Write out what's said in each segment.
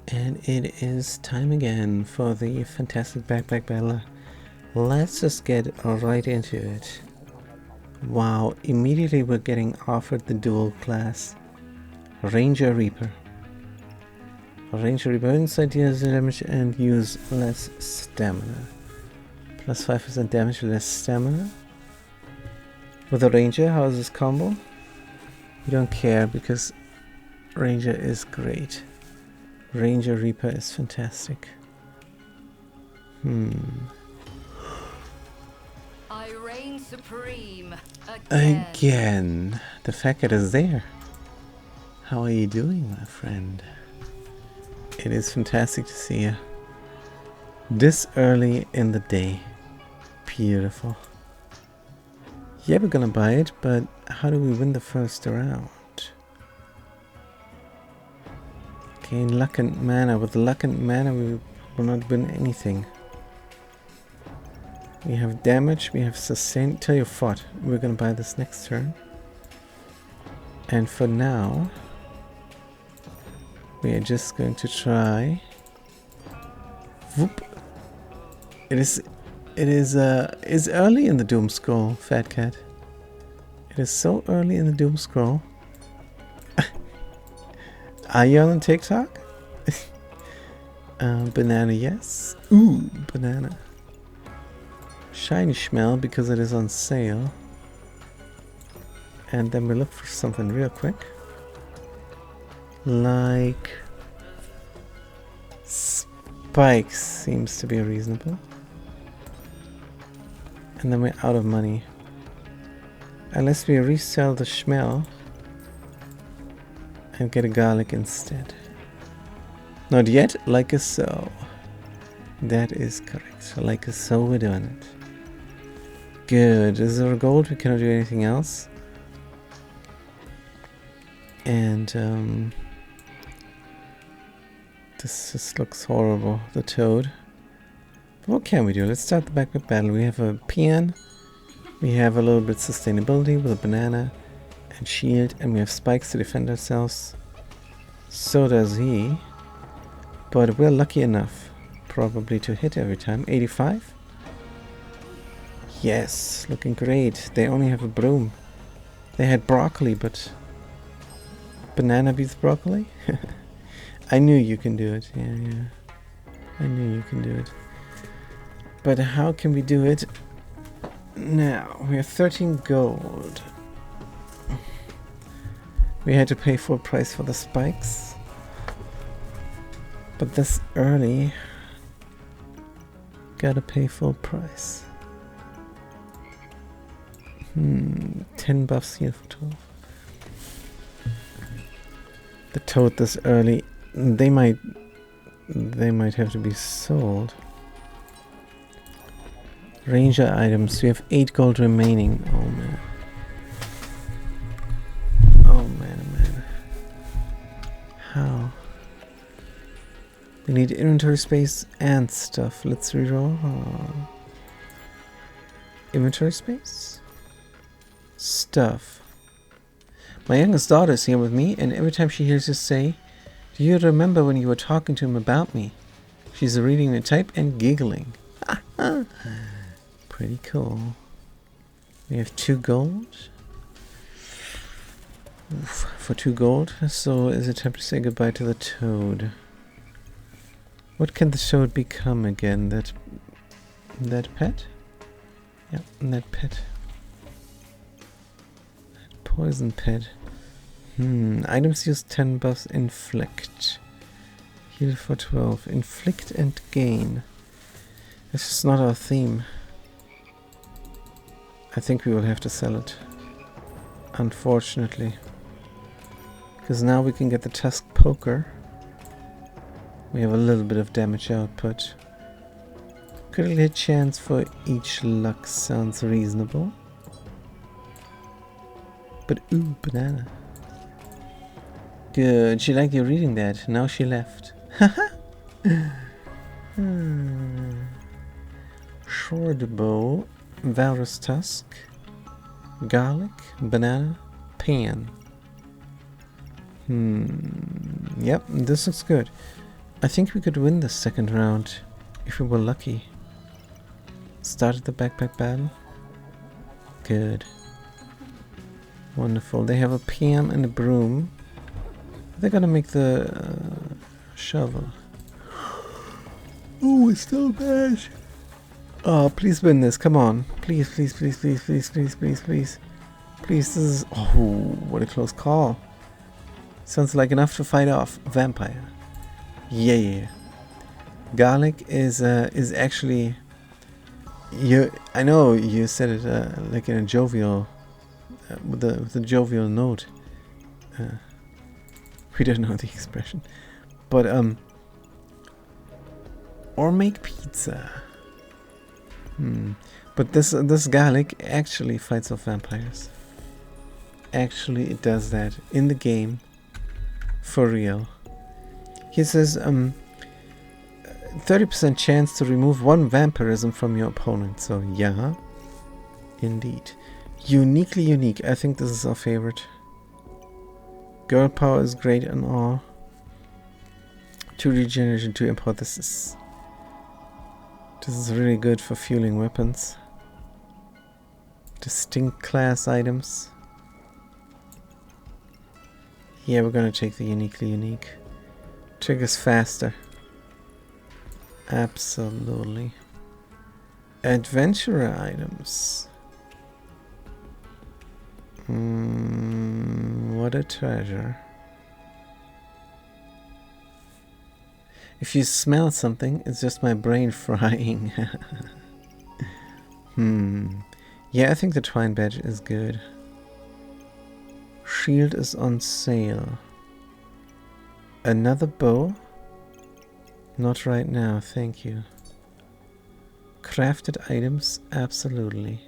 And it is time again for the fantastic backpack battle. Let's just get right into it. Wow, immediately we're getting offered the dual class Ranger Reaper. Ranger Reaper inside deals damage and use less stamina. Plus 5% damage, less stamina. With a Ranger, how is this combo? We don't care because Ranger is great. Ranger Reaper is fantastic. I reign supreme Again. The fact that it's there. How are you doing, my friend? It is fantastic to see you. This early in the day. Beautiful. Yeah, we're gonna buy it, but how do we win the first round? Gain luck and mana. With luck and mana, we will not win anything. We have damage, we have sustain. Tell you what, we're gonna buy this next turn. And for now, we are just going to try. Whoop. It is early in the Doom Scroll, Fat Cat. It is so early in the Doom Scroll. Are you on TikTok? Banana, yes. Ooh, banana. Shiny Schmell because it is on sale. And then we look for something real quick. Like spikes seems to be reasonable. And then we're out of money. Unless we resell the Schmell and get a garlic instead. Not yet, like a so. That is correct. Like a so, we're doing it. Good. Is there gold? We cannot do anything else. And this just looks horrible. The toad. What can we do? Let's start the backpack battle. We have a peon. We have a little bit of sustainability with a banana and shield, and we have spikes to defend ourselves. So does he. But we're lucky enough probably to hit every time. 85. Yes, looking great. They only have a broom. They had broccoli, but banana beats broccoli? I knew you can do it. Yeah. I knew you can do it. But how can we do it now? We have 13 gold. We had to pay full price for the spikes. But this early, gotta pay full price. 10 buffs here for 12. The toad this early, they might have to be sold. Ranger items, we have 8 gold remaining. Oh man. Oh man. How? We need inventory space and stuff. Let's reroll. Inventory space? Stuff. My youngest daughter is here with me, and every time she hears us say, "Do you remember when you were talking to him about me?" She's reading the type and giggling. Pretty cool. We have 2 gold. Oof, for 2 gold. So is it time to say goodbye to the toad? What can the toad become again? That pet? Yeah, that pet. That poison pet. Items use 10 buffs. Inflict. Heal for 12. Inflict and gain. This is not our theme. I think we will have to sell it. Unfortunately. Because now we can get the Tusk Poker. We have a little bit of damage output. Critical hit chance for each luck sounds reasonable. But ooh, banana. Good, she liked you reading that. Now she left. Sword bow, Valrus Tusk, garlic, banana, pan. Yep, this looks good. I think we could win the second round if we were lucky. Started the backpack battle. Good. Wonderful. They have a PM and a broom. They're gonna make the shovel. Oh, it's so bad. Oh, please win this. Come on. Please, please, please, please, please, please, please, please. Please, this is... Oh, what a close call. Sounds like enough to fight off vampire. Yeah. Garlic is actually... I know you said it like in a jovial... with a jovial note. We don't know the expression. But, or make pizza. But this garlic actually fights off vampires. Actually, it does that in the game. For real. He says, 30% chance to remove 1 vampirism from your opponent. So, yeah. Indeed. Uniquely unique. I think this is our favorite. Girl power is great and all. 2 regeneration, 2 import. This is really good for fueling weapons. Distinct class items. Yeah, we're gonna take the uniquely unique. Triggers faster. Absolutely. Adventurer items. What a treasure. If you smell something, it's just my brain frying. Yeah, I think the Twine Badge is good. Shield is on sale. Another bow? Not right now, thank you. Crafted items? Absolutely.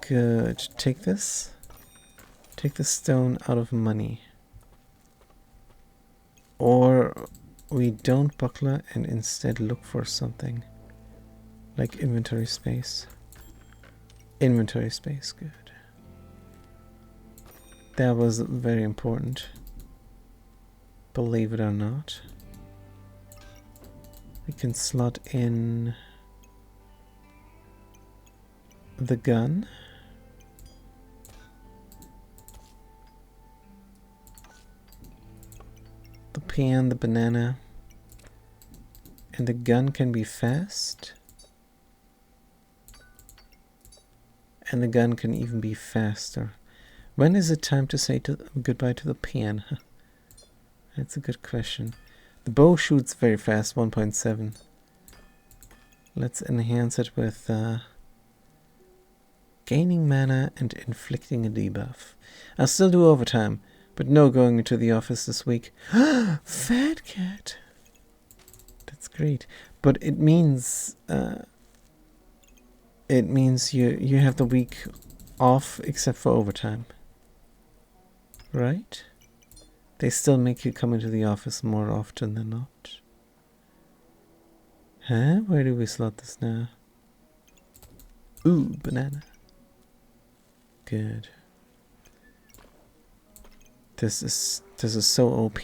Good. Take this. Take the stone out of money. Or we don't buckler and instead look for something. Like inventory space. Inventory space, good. That was very important. Believe it or not. We can slot in the gun. The pan, the banana. And the gun can be fast. And the gun can even be faster. When is it time to say goodbye to the pan? That's a good question. The bow shoots very fast, 1.7. Let's enhance it with gaining mana and inflicting a debuff. I'll still do overtime, but no going into the office this week. Fat cat! That's great. But it means you have the week off except for overtime. Right? They still make you come into the office more often than not. Huh? Where do we slot this now? Ooh, banana. Good. This is so OP.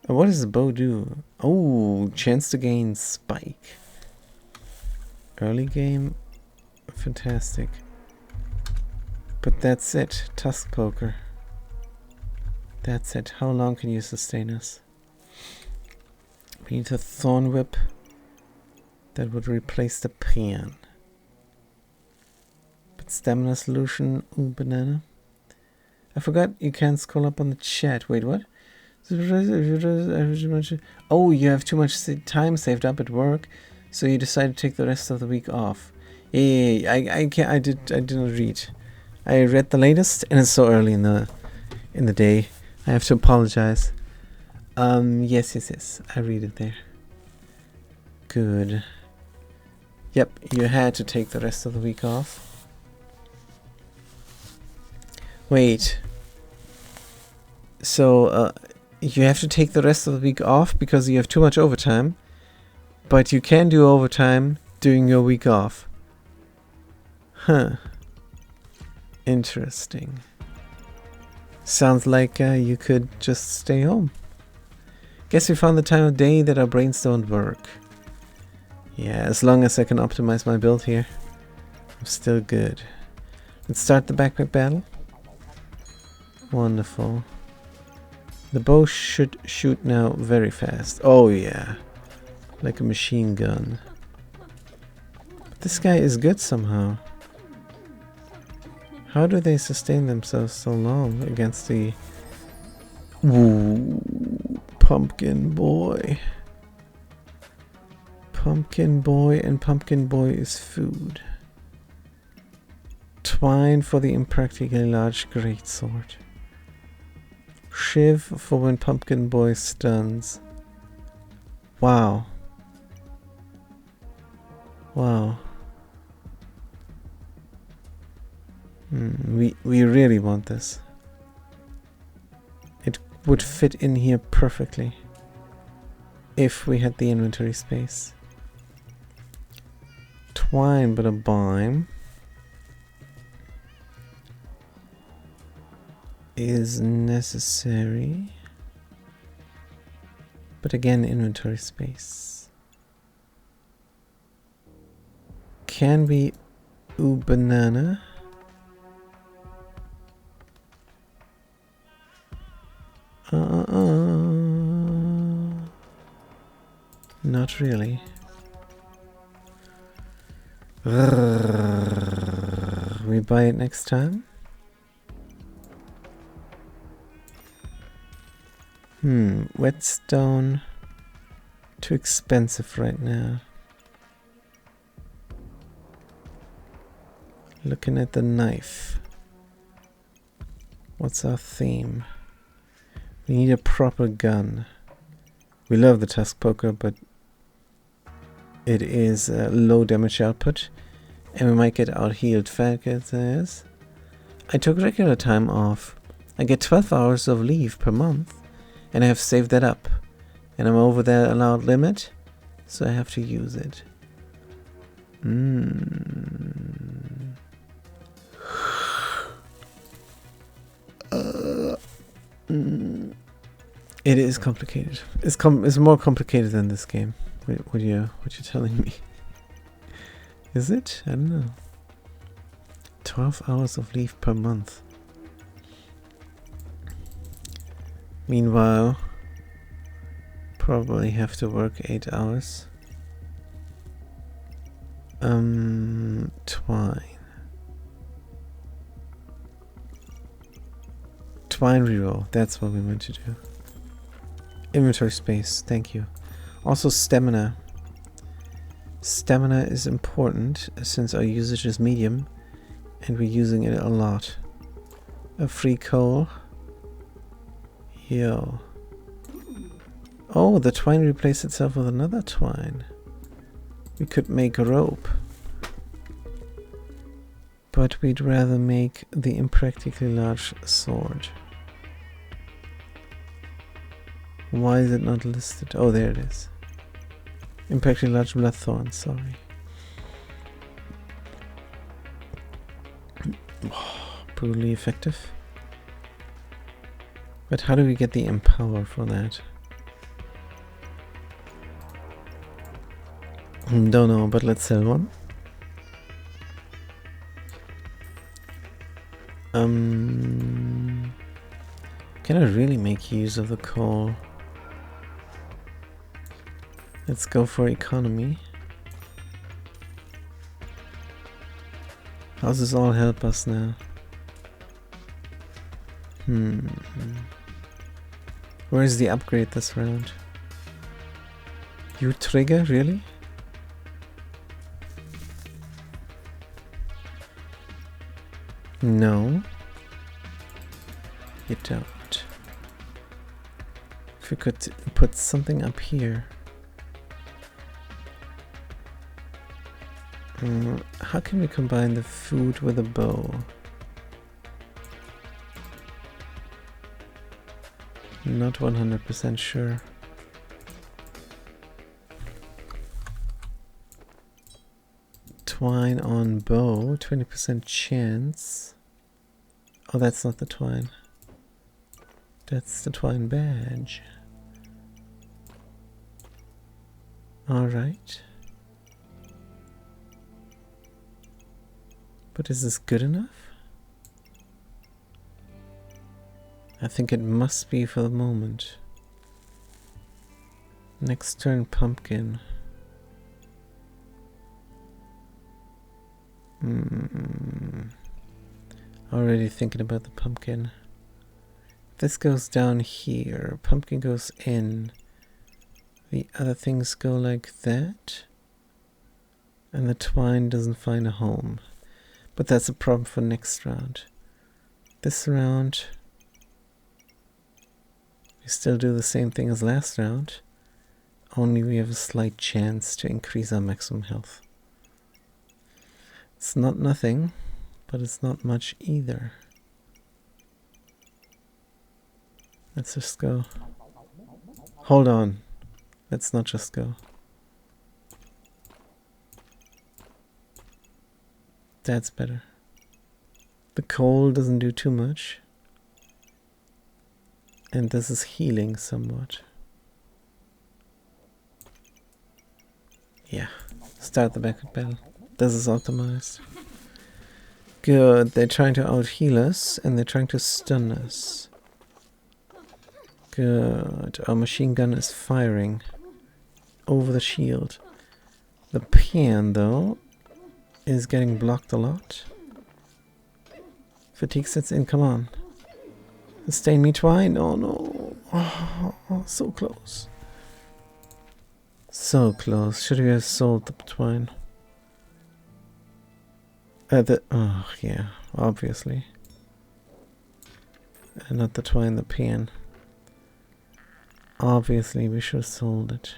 What does the bow do? Oh, chance to gain spike. Early game, fantastic. But that's it. Tusk poker. That's it. How long can you sustain us? We need a thorn whip that would replace the pan. But stamina solution, ooh, banana. I forgot you can't scroll up on the chat. Wait, what? Oh, you have too much time saved up at work, so you decided to take the rest of the week off. Yeah, I can't. I didn't read. I read the latest, and it's so early in the day. I have to apologize. Yes. I read it there. Good. Yep, you had to take the rest of the week off. Wait. So, you have to take the rest of the week off because you have too much overtime, but you can do overtime during your week off. Huh. Interesting. Sounds like you could just stay home. Guess we found the time of day that our brains don't work. Yeah, as long as I can optimize my build here, I'm still good. Let's start the backpack battle. Wonderful. The bow should shoot now very fast. Oh yeah, like a machine gun. But this guy is good somehow. How do they sustain themselves so long against the... Ooh, Pumpkin Boy. Pumpkin Boy, and Pumpkin Boy is food. Twine for the impractically large greatsword. Shiv for when Pumpkin Boy stuns. Wow. Wow. We really want this. It would fit in here perfectly if we had the inventory space. Twine, but a bime is necessary. But again, inventory space. Can we ooh banana? Not really. We buy it next time? Whetstone. Too expensive right now. Looking at the knife. What's our theme? We need a proper gun. We love the tusk poker, but it is low damage output, and we might get out-healed fast. I took regular time off. I get 12 hours of leave per month, and I have saved that up. And I'm over that allowed limit, so I have to use it. It is complicated. It's more complicated than this game. What you're telling me? Is it? I don't know. 12 hours of leave per month. Meanwhile, probably have to work 8 hours. Twine. Twine reroll. That's what we meant to do. Inventory space. Thank you. Also stamina. Stamina is important since our usage is medium and we're using it a lot. A free coal. Yo. Oh, the twine replaced itself with another twine. We could make a rope. But we'd rather make the impractically large sword. Why is it not listed? Oh, there it is. Impractically large bloodthorn, sorry. Brutally effective. But how do we get the empower for that? Don't know, but let's sell one. Can I really make use of the coal? Let's go for economy. How does this all help us now? Where is the upgrade this round? You trigger, really? No. You don't. If we could put something up here. How can we combine the food with a bow? Not 100% sure. Twine on bow, 20% chance. Oh, that's not the twine. That's the twine badge. Alright. But is this good enough? I think it must be for the moment. Next turn, pumpkin. Already thinking about the pumpkin. This goes down here. Pumpkin goes in. The other things go like that. And the twine doesn't find a home. But that's a problem for next round. This round, we still do the same thing as last round. Only we have a slight chance to increase our maximum health. It's not nothing, but it's not much either. Let's just go. Hold on. Let's not just go. That's better. The coal doesn't do too much. And this is healing somewhat. Yeah. Start the backup battle. This is optimized. Good. They're trying to out-heal us and they're trying to stun us. Good. Our machine gun is firing over the shield. The pan, though, is getting blocked a lot. Fatigue sets in. Come on. Sustain me, twine. Oh no. Oh, so close. So close. Should we have sold the twine? Oh, yeah. Obviously. Not the twine, the pan. Obviously, we should have sold it.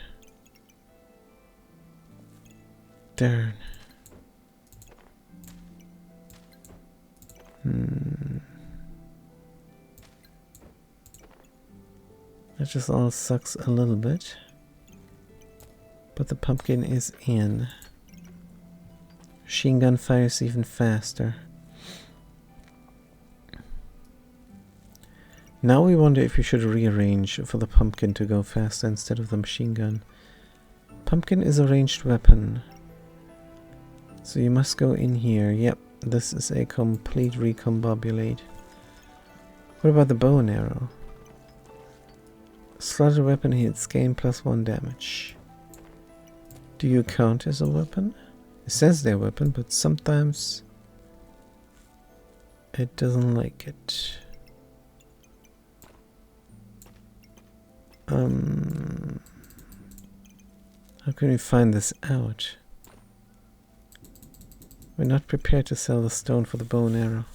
Darn. That just all sucks a little bit. But the pumpkin is in. Machine gun fires even faster. Now we wonder if we should rearrange for the pumpkin to go faster instead of the machine gun. Pumpkin is a ranged weapon. So you must go in here. Yep, this is a complete recombobulate. What about the bow and arrow? Slaughter weapon hits, gain +1 damage. Do you count as a weapon? It says they're a weapon, but sometimes it doesn't like it. How can we find this out? We're not prepared to sell the stone for the bow and arrow.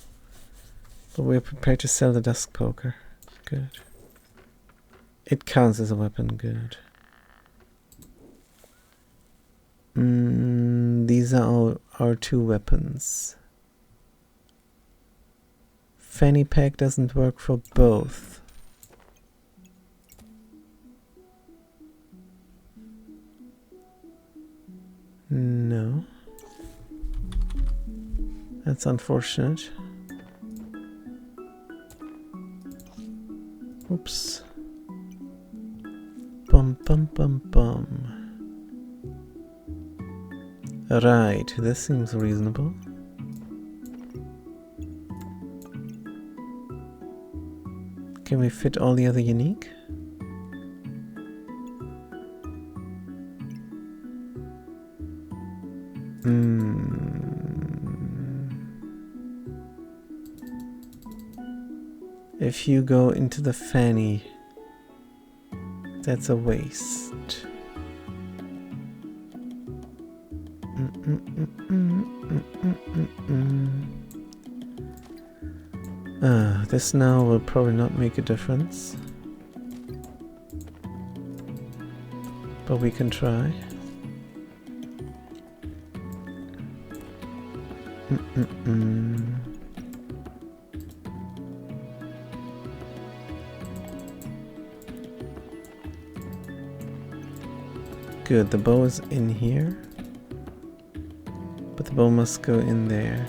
But we're prepared to sell the dusk poker. Good. It counts as a weapon. Good. These are our two weapons. Fanny pack doesn't work for both. No. That's unfortunate. Oops. Bum bum bum bum. Right, this seems reasonable. Can we fit all the other unique? If you go into the fanny, that's a waste. This now will probably not make a difference, but we can try. Good, the bow is in here, but the bow must go in there.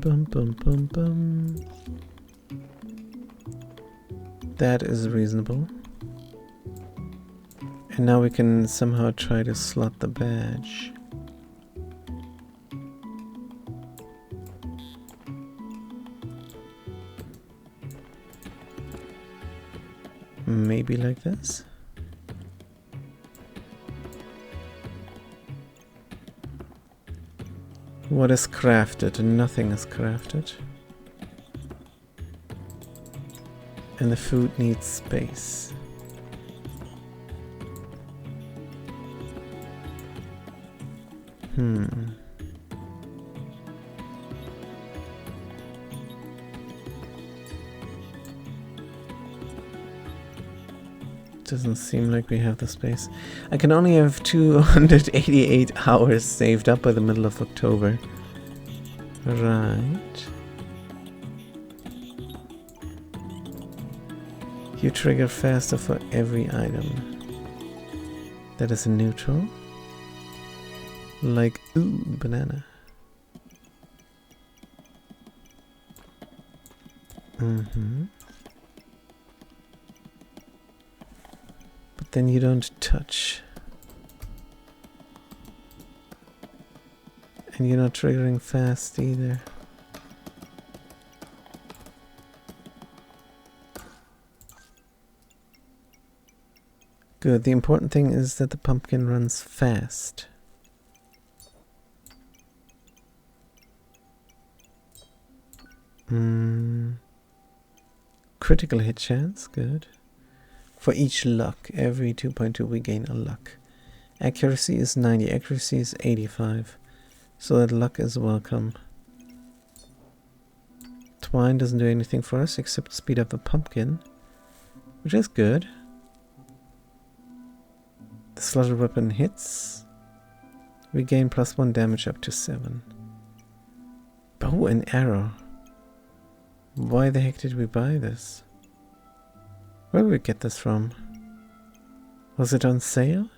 Bum, bum, bum, bum. That is reasonable. And now we can somehow try to slot the badge. Maybe like this? What is crafted? Nothing is crafted. And the food needs space. Doesn't seem like we have the space. I can only have 288 hours saved up by the middle of October. Right. You trigger faster for every item. That is a neutral. Like, ooh, banana. But then you don't touch. And you're not triggering fast either. Good. The important thing is that the pumpkin runs fast. Critical hit chance. Good. For each luck, every 2.2 we gain a luck. Accuracy is 90. Accuracy is 85. So that luck is welcome. Twine doesn't do anything for us except speed up the pumpkin, which is good. The slaughter weapon hits. We gain +1 damage up to 7. Bow and arrow. Why the heck did we buy this? Where did we get this from? Was it on sale?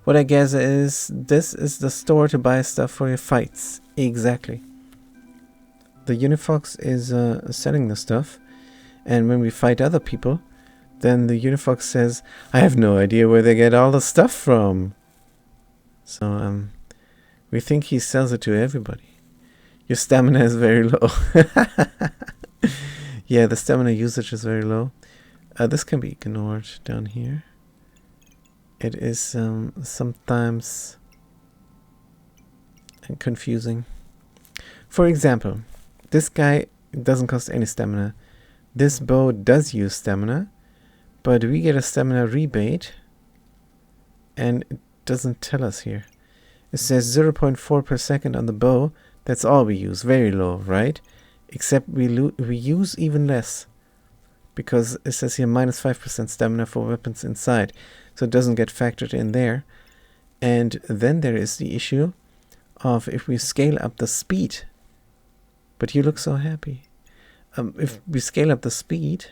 What I guess is this is the store to buy stuff for your fights. Exactly. The Unifox is selling the stuff, and when we fight other people, then the Unifox says, I have no idea where they get all the stuff from. So we think he sells it to everybody. Your stamina is very low. Yeah, the stamina usage is very low. This can be ignored down here. It is sometimes confusing. For example, this guy doesn't cost any stamina. This bow does use stamina, but we get a stamina rebate, and it doesn't tell us here. It says 0.4 per second on the bow. That's all we use. Very low, right? Except we use even less, because it says here -5% stamina for weapons inside, so it doesn't get factored in there. And then there is the issue of if we scale up the speed. But you look so happy. If we scale up the speed,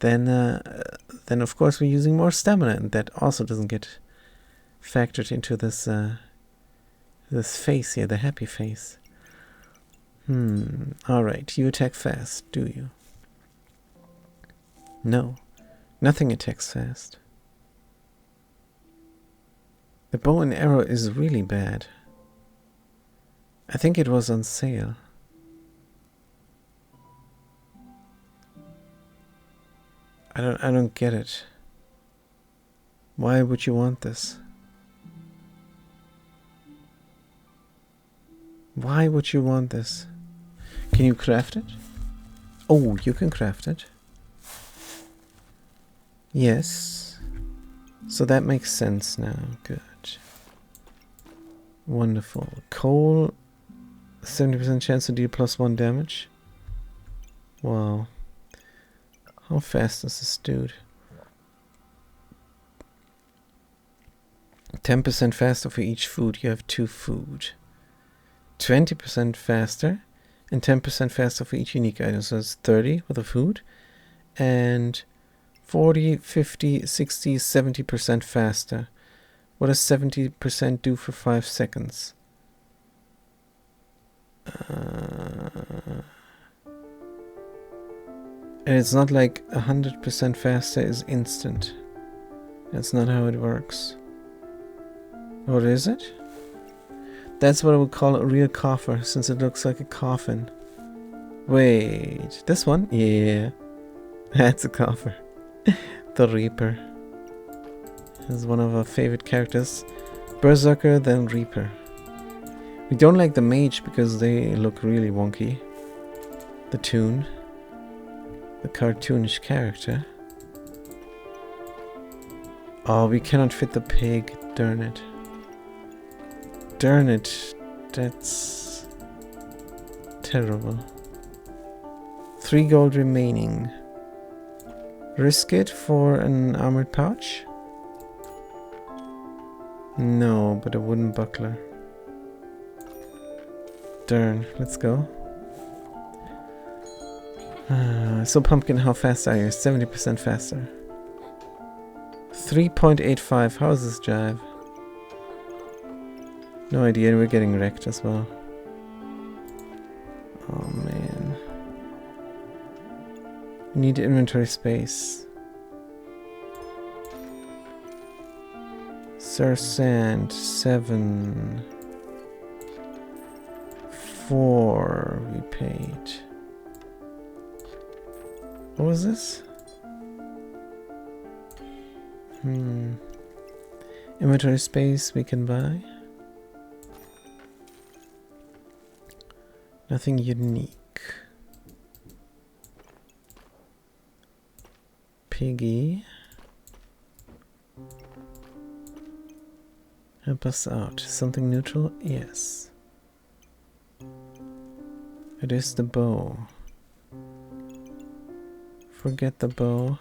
then of course we're using more stamina, and that also doesn't get factored into this this face here, the happy face. Alright, you attack fast, do you? No, nothing attacks fast. The bow and arrow is really bad. I think it was on sale. I don't get it. Why would you want this? Why would you want this? Can you craft it? Oh, you can craft it. Yes. So that makes sense now. Good. Wonderful. Coal, 70% chance to deal +1 damage. Wow. How fast is this dude? 10% faster for each food. You have 2 food. 20% faster and 10% faster for each unique item. So it's 30 with the food, and 40, 50, 60, 70% faster. What does 70% do for 5 seconds? And it's not like 100% faster is instant. That's not how it works. Or is it? That's what I would call a real coffer, since it looks like a coffin. Wait, this one? Yeah, that's a coffer. The Reaper is one of our favorite characters. Berserker, then Reaper. We don't like the mage because they look really wonky. The Toon, the cartoonish character. Oh, we cannot fit the pig, darn it. Darn it, that's terrible. 3 gold remaining. Risk it for an armored pouch? No, but a wooden buckler. Darn, let's go. So Pumpkin, how fast are you? 70% faster. 3.85, how is this jive? No idea, and we're getting wrecked as well. Oh man. We need inventory space. Sir Sand, 7. 4 we paid. What was this? Inventory space we can buy. Nothing unique. Piggy. Help us out. Something neutral? Yes. It is the bow. Forget the bow.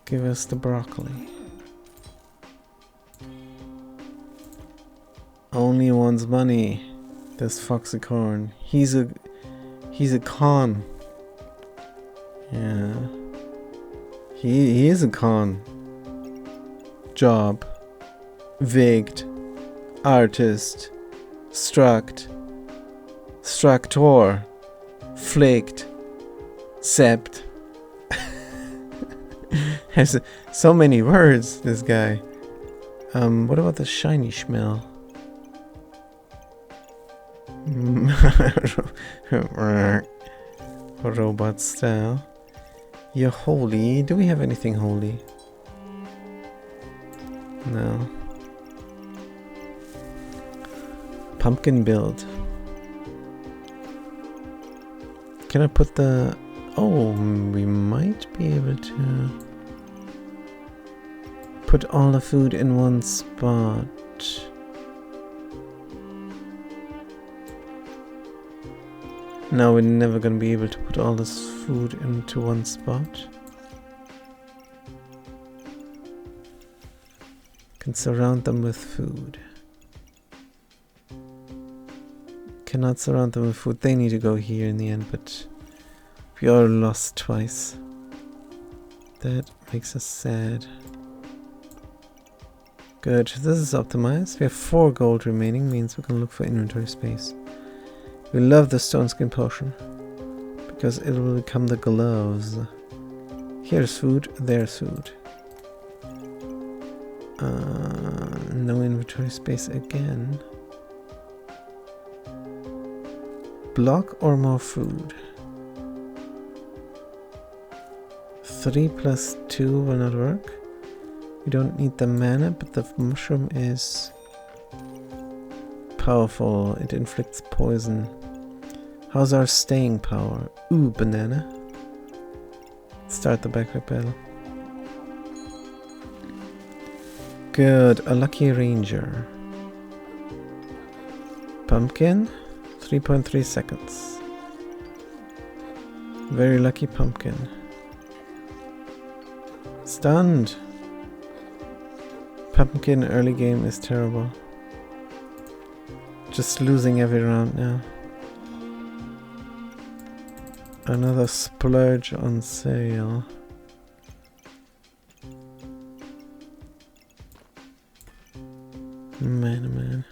Give us the broccoli. Only wants money. This Foxicorn. He's a con. Yeah. He is a con. Job. Vigged. Artist. Struct. Structor. Flicked. Sept. Has so many words, this guy. What about the shiny smell? Robot style. You're holy. Do we have anything holy? No. Pumpkin build. Can I put the... Oh, we might be able to put all the food in one spot. No, we're never gonna be able to put all this food into one spot. Can surround them with food. Cannot surround them with food. They need to go here in the end, but we are lost twice. That makes us sad. Good, this is optimized. We have 4 gold remaining, means we can look for inventory space. We love the stone skin potion because it will become the gloves. Here's food, there's food. No inventory space again. Block or more food? 3 plus 2 will not work. We don't need the mana, but the mushroom is powerful. It inflicts poison. How's our staying power? Ooh, banana. Start the backpack battle. Good, a lucky ranger. Pumpkin, 3.3 seconds. Very lucky pumpkin. Stunned. Pumpkin early game is terrible. Just losing every round now. Another splurge on sale. Man, oh man.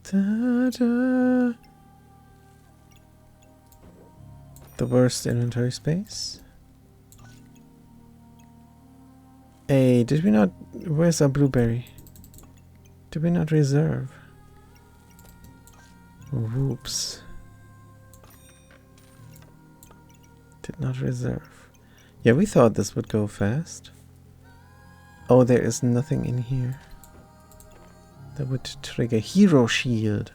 Ta-da. The worst inventory space. Hey, did we not... Where's our blueberry? Did we not reserve? Whoops. Did not reserve. Yeah, we thought this would go fast. Oh, there is nothing in here that would trigger Hero Shield.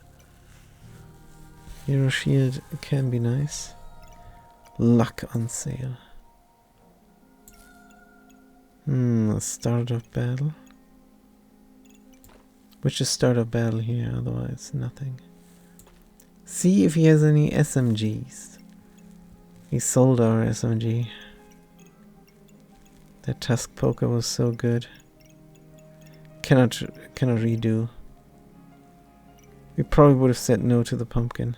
Hero Shield can be nice. Luck on sale. A start of battle. Which is start of battle here, otherwise nothing. See if he has any SMGs. He sold our SMG. That Tusk Poker was so good. Cannot redo. We probably would have said no to the pumpkin.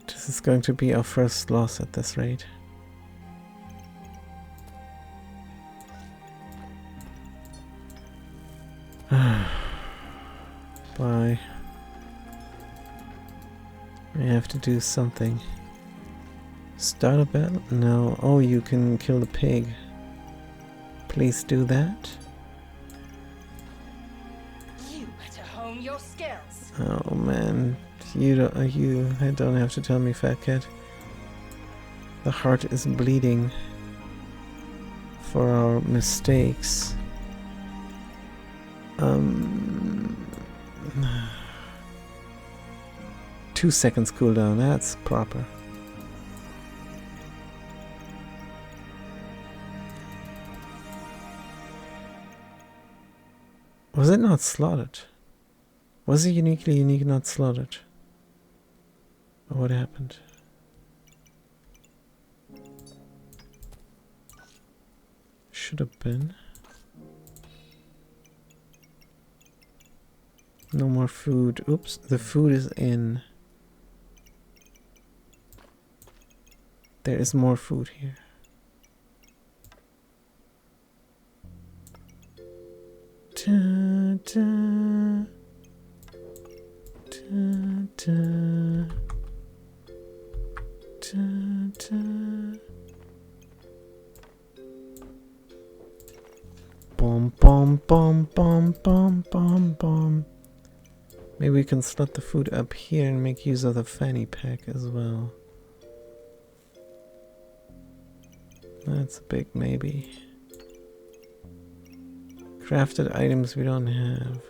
This is going to be our first loss at this rate. Bye. We have to do something. Start a battle? No. Oh, you can kill the pig. Please do that. You better hone your skills. Oh man, you don't have to tell me, fat cat. The heart is bleeding for our mistakes. 2 seconds cooldown, that's proper. Was it not slotted? Was it uniquely unique not slotted? Or what happened? Should have been. No more food. Oops, the food is in. There is more food here. Da, da, da, da, da, da. Bom, bom, bom, bom, bom, bom, bom. Maybe we can slot the food up here and make use of the fanny pack as well. That's a big maybe. Crafted items we don't have.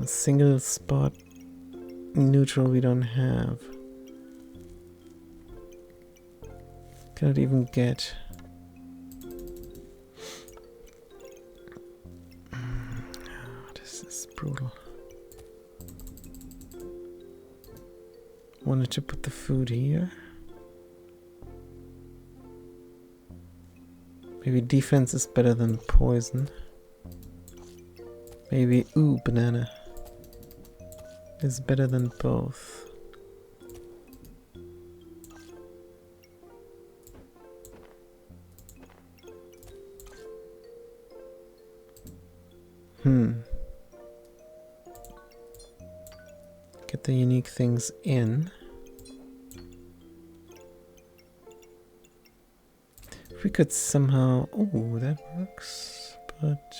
Single spot neutral we don't have. Cannot even get. This is brutal. Wanted to put the food here. Maybe defense is better than poison. Maybe, ooh, banana is better than both. Get the unique things in. We could somehow... Oh, that works, but...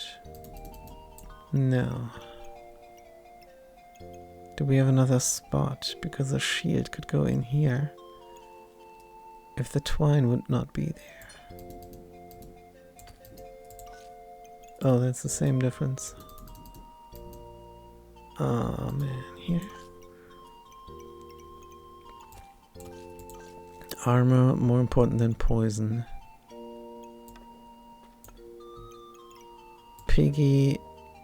No. Do we have another spot? Because the shield could go in here. If the twine would not be there. Oh, that's the same difference. Oh man, here. Armor more important than poison. Piggy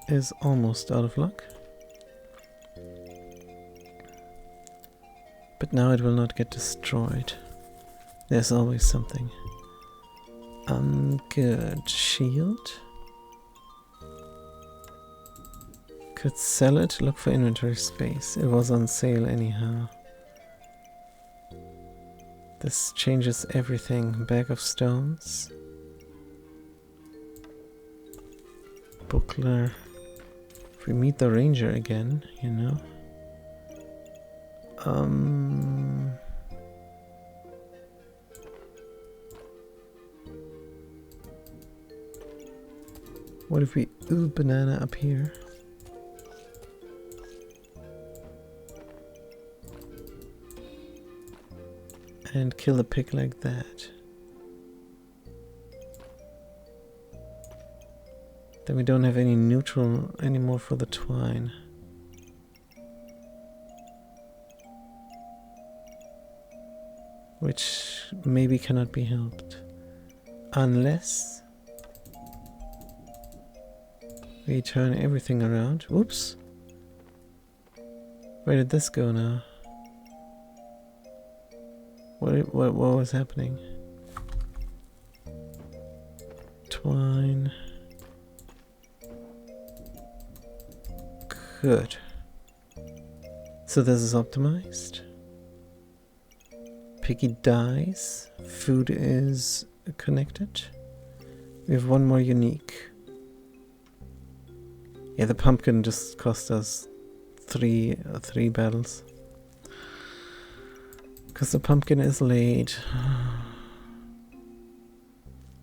is almost out of luck. But now it will not get destroyed. There's always something. Good. Shield. Could sell it. Look for inventory space. It was on sale anyhow. This changes everything. Bag of stones. Buckler. If we meet the ranger again, you know. What if we banana up here? And kill a pig like that. Then we don't have any neutral anymore for the twine. Which maybe cannot be helped. Unless we turn everything around. Oops. Where did this go now? What was happening? Twine. Good. So this is optimized. Piggy dies. Food is connected. We have one more unique. Yeah, the pumpkin just cost us three battles. Because the pumpkin is late.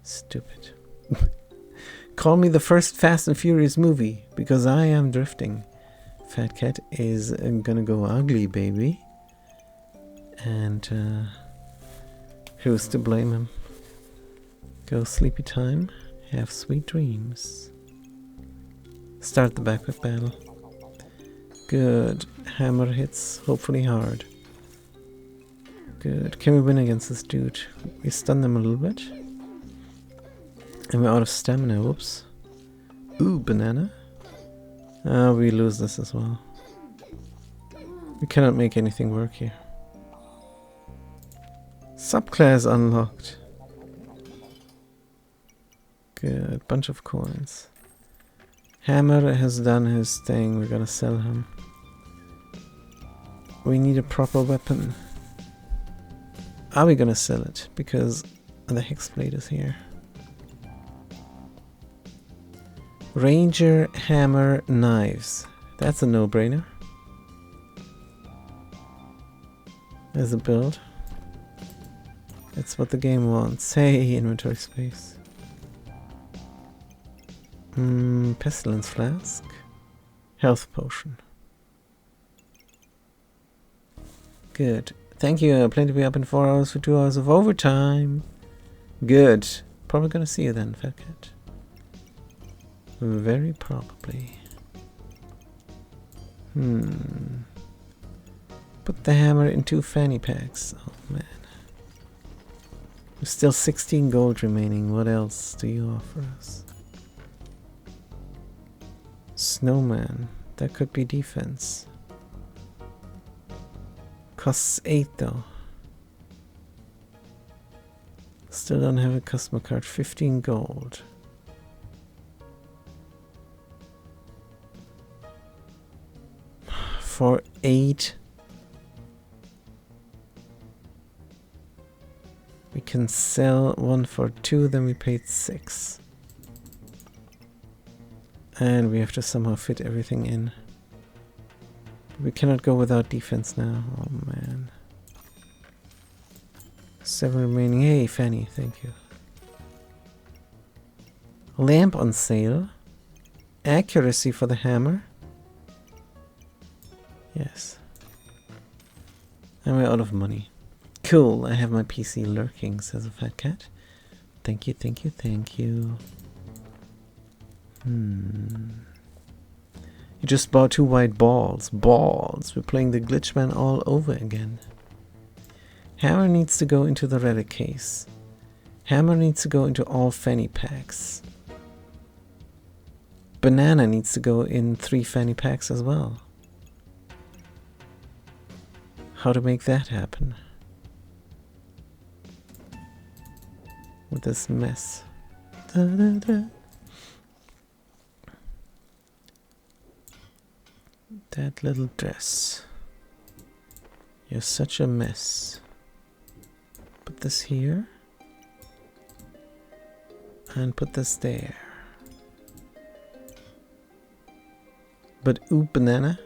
Stupid. Call me the first Fast and Furious movie, because I am drifting. Fat Cat is gonna go ugly, baby. And who's to blame him? Go sleepy time. Have sweet dreams. Start the backpack battle. Good. Hammer hits, hopefully hard. Good. Can we win against this dude? We stun them a little bit. And we're out of stamina. Whoops. Ooh, banana. We lose this as well. We cannot make anything work here. Subclass unlocked. Good. Bunch of coins. Hammer has done his thing. We're gonna sell him. We need a proper weapon. Are we gonna sell it? Because the Hexblade is here. Ranger, hammer, knives. That's a no-brainer. There's a build. That's what the game wants. Hey, inventory space. Pestilence flask. Health potion. Good. Thank you. I plan to be up in 4 hours for 2 hours of overtime. Good. Probably gonna see you then, Fat Cat. Very probably. Put the hammer in 2 fanny packs. Oh man. There's still 16 gold remaining. What else do you offer us? Snowman. That could be defense. Costs 8 though. Still don't have a customer card. 15 gold. For 8. We can sell one for 2, then we paid 6. And we have to somehow fit everything in. We cannot go without defense now. Oh man. 7 remaining. Hey, Fanny, thank you. Lamp on sale. Accuracy for the hammer. Yes. And we're out of money. Cool, I have my PC lurking, says a Fat Cat. Thank you, thank you, thank you. You just bought 2 white balls. Balls! We're playing the Glitchman all over again. Hammer needs to go into the relic case. Hammer needs to go into all fanny packs. Banana needs to go in 3 fanny packs as well. How to make that happen? With this mess. Da, da, da. That little dress. You're such a mess. this here. And put this there. But ooh, banana.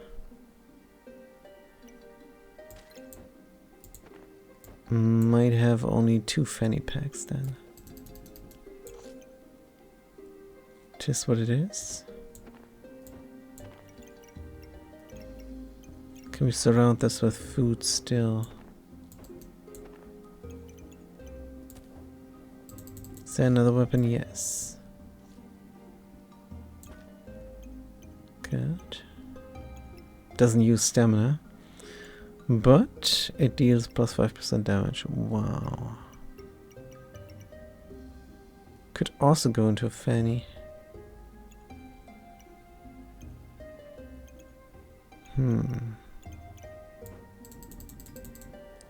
Might have only 2 fanny packs then. Just what it is. Can we surround this with food still? Is there another weapon? Yes. Good. Doesn't use stamina, but it deals plus 5% damage. Wow. Could also go into a fanny.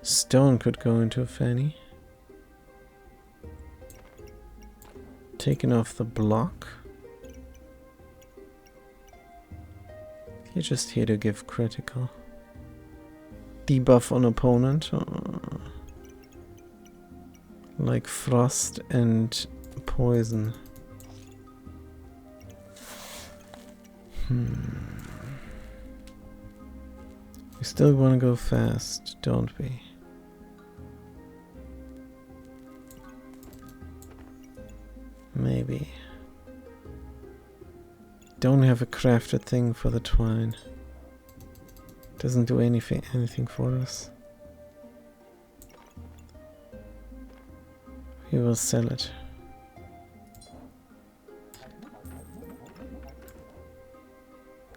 Stone could go into a fanny. Taking off the block. You're just here to give critical. Debuff on opponent. Like frost and poison. We still want to go fast, don't we? Maybe. Don't have a crafted thing for the twine. Doesn't do anything for us. We will sell it.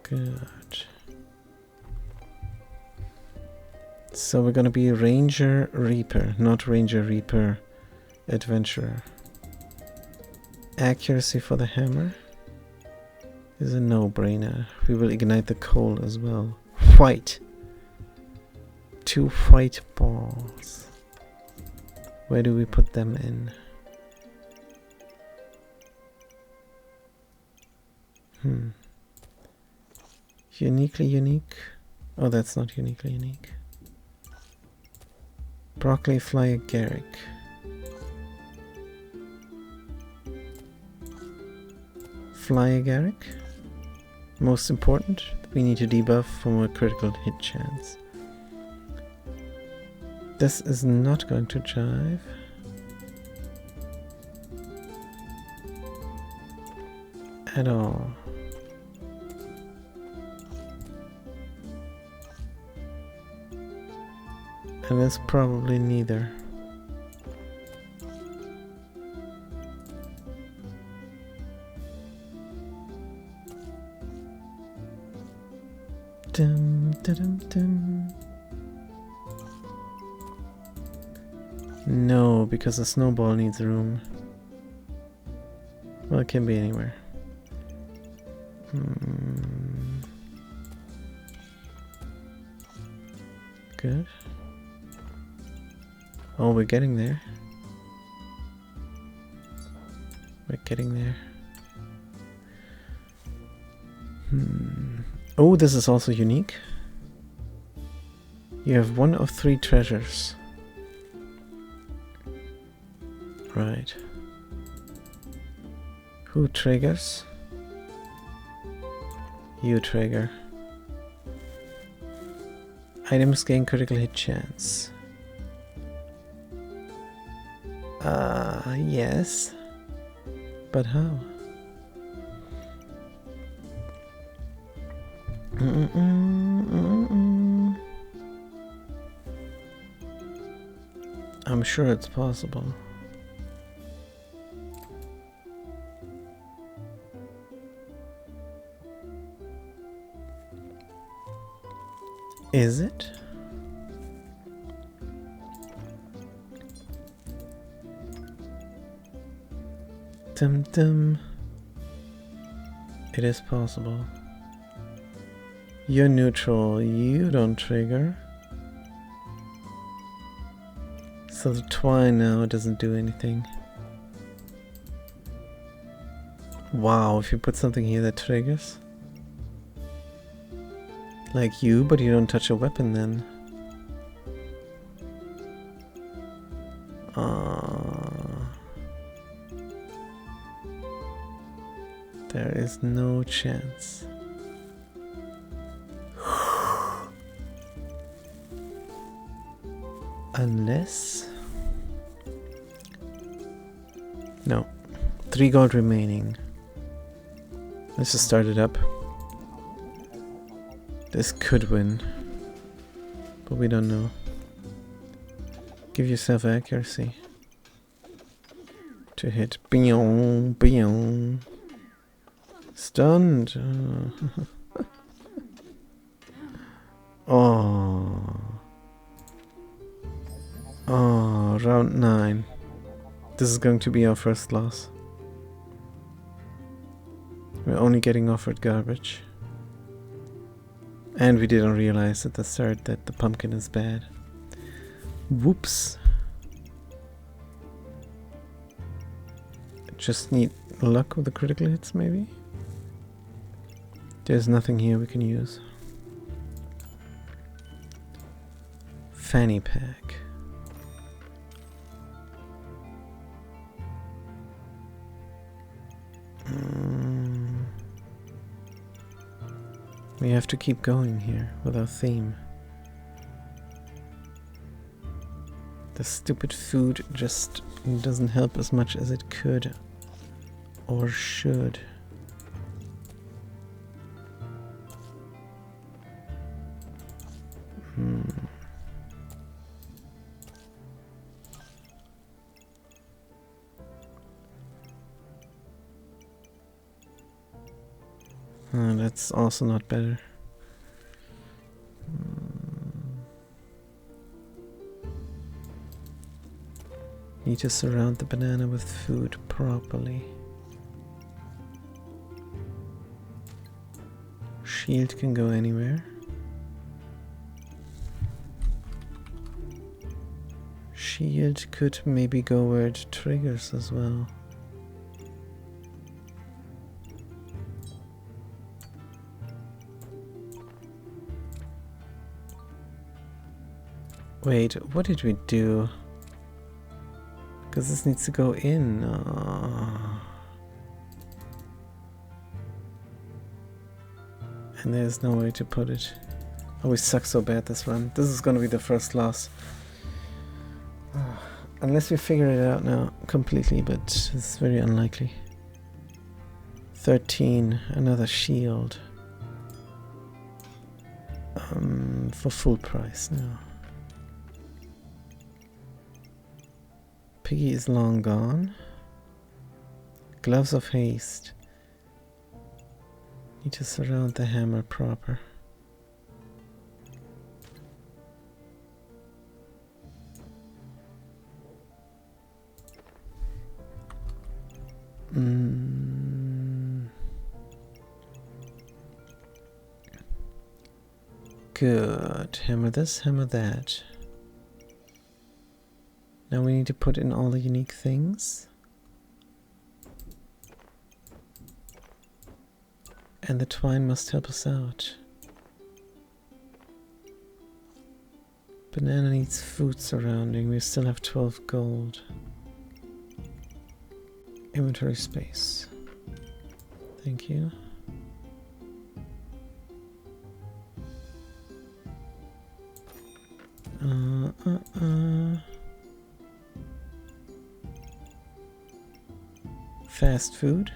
Good. So we're gonna be Ranger Reaper, not Ranger Reaper Adventurer. Accuracy for the hammer is a no-brainer. We will ignite the coal as well. White. 2 white balls. Where do we put them in? Uniquely unique? Oh, that's not uniquely unique. Broccoli, fly agaric. Fly agaric. Most important, we need to debuff from a critical hit chance. This is not going to jive. At all. And it's probably neither. Dum, dum, dum. No, because the snowball needs room. Well, it can be anywhere. Good. Oh, we're getting there. We're getting there. Oh, this is also unique. You have 1 of 3 treasures. Right. Who triggers? You trigger. Items gain critical hit chance. Yes. But how? I'm sure it's possible. Is it? Dum dum. It is possible. You're neutral, you don't trigger. So the twine now doesn't do anything. Wow, if you put something here that triggers. Like you, but you don't touch a weapon then. There is no chance. Unless... No. 3 gold remaining. Let's just start it up. This could win. But we don't know. Give yourself accuracy. To hit. Bing, bing. Stunned. Oh. Oh, round 9. This is going to be our first loss. We're only getting offered garbage. And we didn't realize at the start that the pumpkin is bad. Whoops. Just need luck with the critical hits, maybe? There's nothing here we can use. Fanny pack. We have to keep going here with our theme. The stupid food just doesn't help as much as it could or should. That's also not better. Need to surround the banana with food properly. Shield can go anywhere. Shield could maybe go where it triggers as well. Wait, what did we do? Because this needs to go in. And there's no way to put it. Oh, we suck so bad this run. This is gonna be the first loss. Unless we figure it out now completely, but it's very unlikely. 13, another shield. For full price now. Piggy is long gone. Gloves of haste. Need to surround the hammer proper. Good. Hammer this, hammer that. Now we need to put in all the unique things. And the twine must help us out. Banana needs food surrounding. We still have 12 gold. Inventory space. Thank you. Fast food.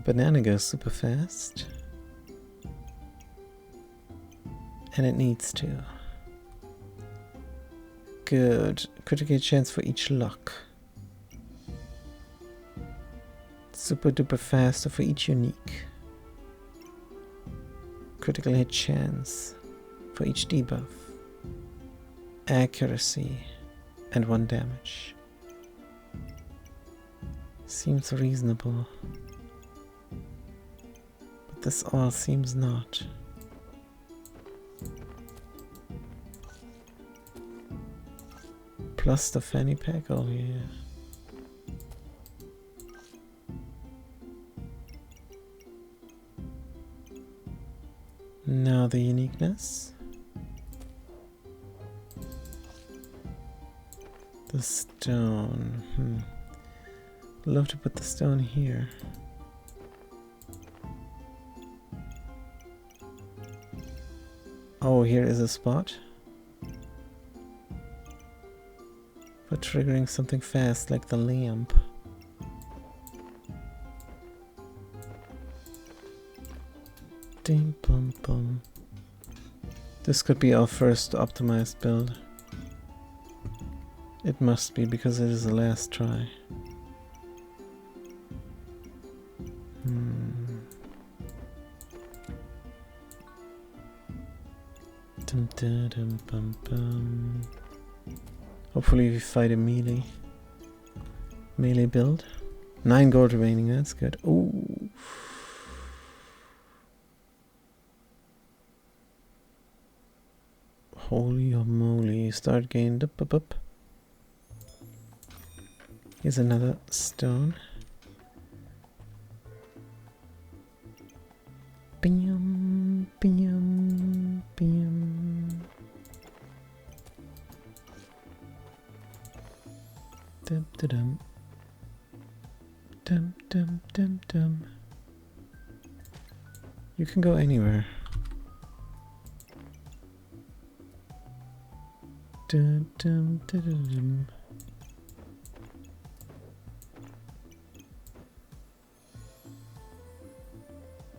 Banana goes super fast. And it needs to. Good. Critical chance for each lock. Super duper fast for each unique. Critical hit chance for each debuff. Accuracy and 1 damage. Seems reasonable. But this all seems not. Plus the fanny pack, oh yeah. Now the uniqueness. The stone. Love to put the stone here. Oh, here is a spot for triggering something fast like the lamp. Ding bum bum. This could be our first optimized build. It must be because it is the last try. Dum, da, dum, bum, bum. Hopefully we fight a melee build. 9 gold remaining, that's good. Ooh. Holy moly, start gained up. Here's another stone. Bam, bam, bam. Dum dum dum dum dum dum. You can go anywhere. Dum dum dum dum.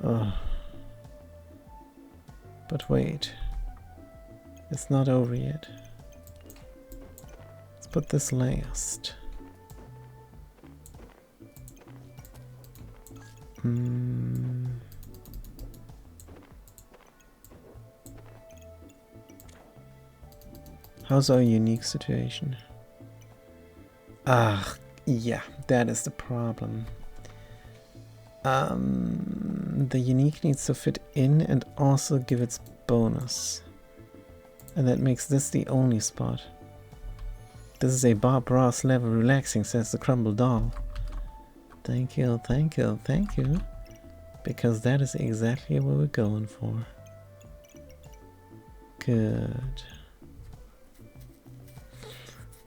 Oh. But wait, it's not over yet. Let's put this last. How's our unique situation? Ah, yeah, that is the problem. The unique needs to fit in and also give its bonus. And that makes this the only spot. This is a Bob Ross level relaxing, says the Crumble Doll. Thank you, thank you, thank you. Because that is exactly what we're going for. Good.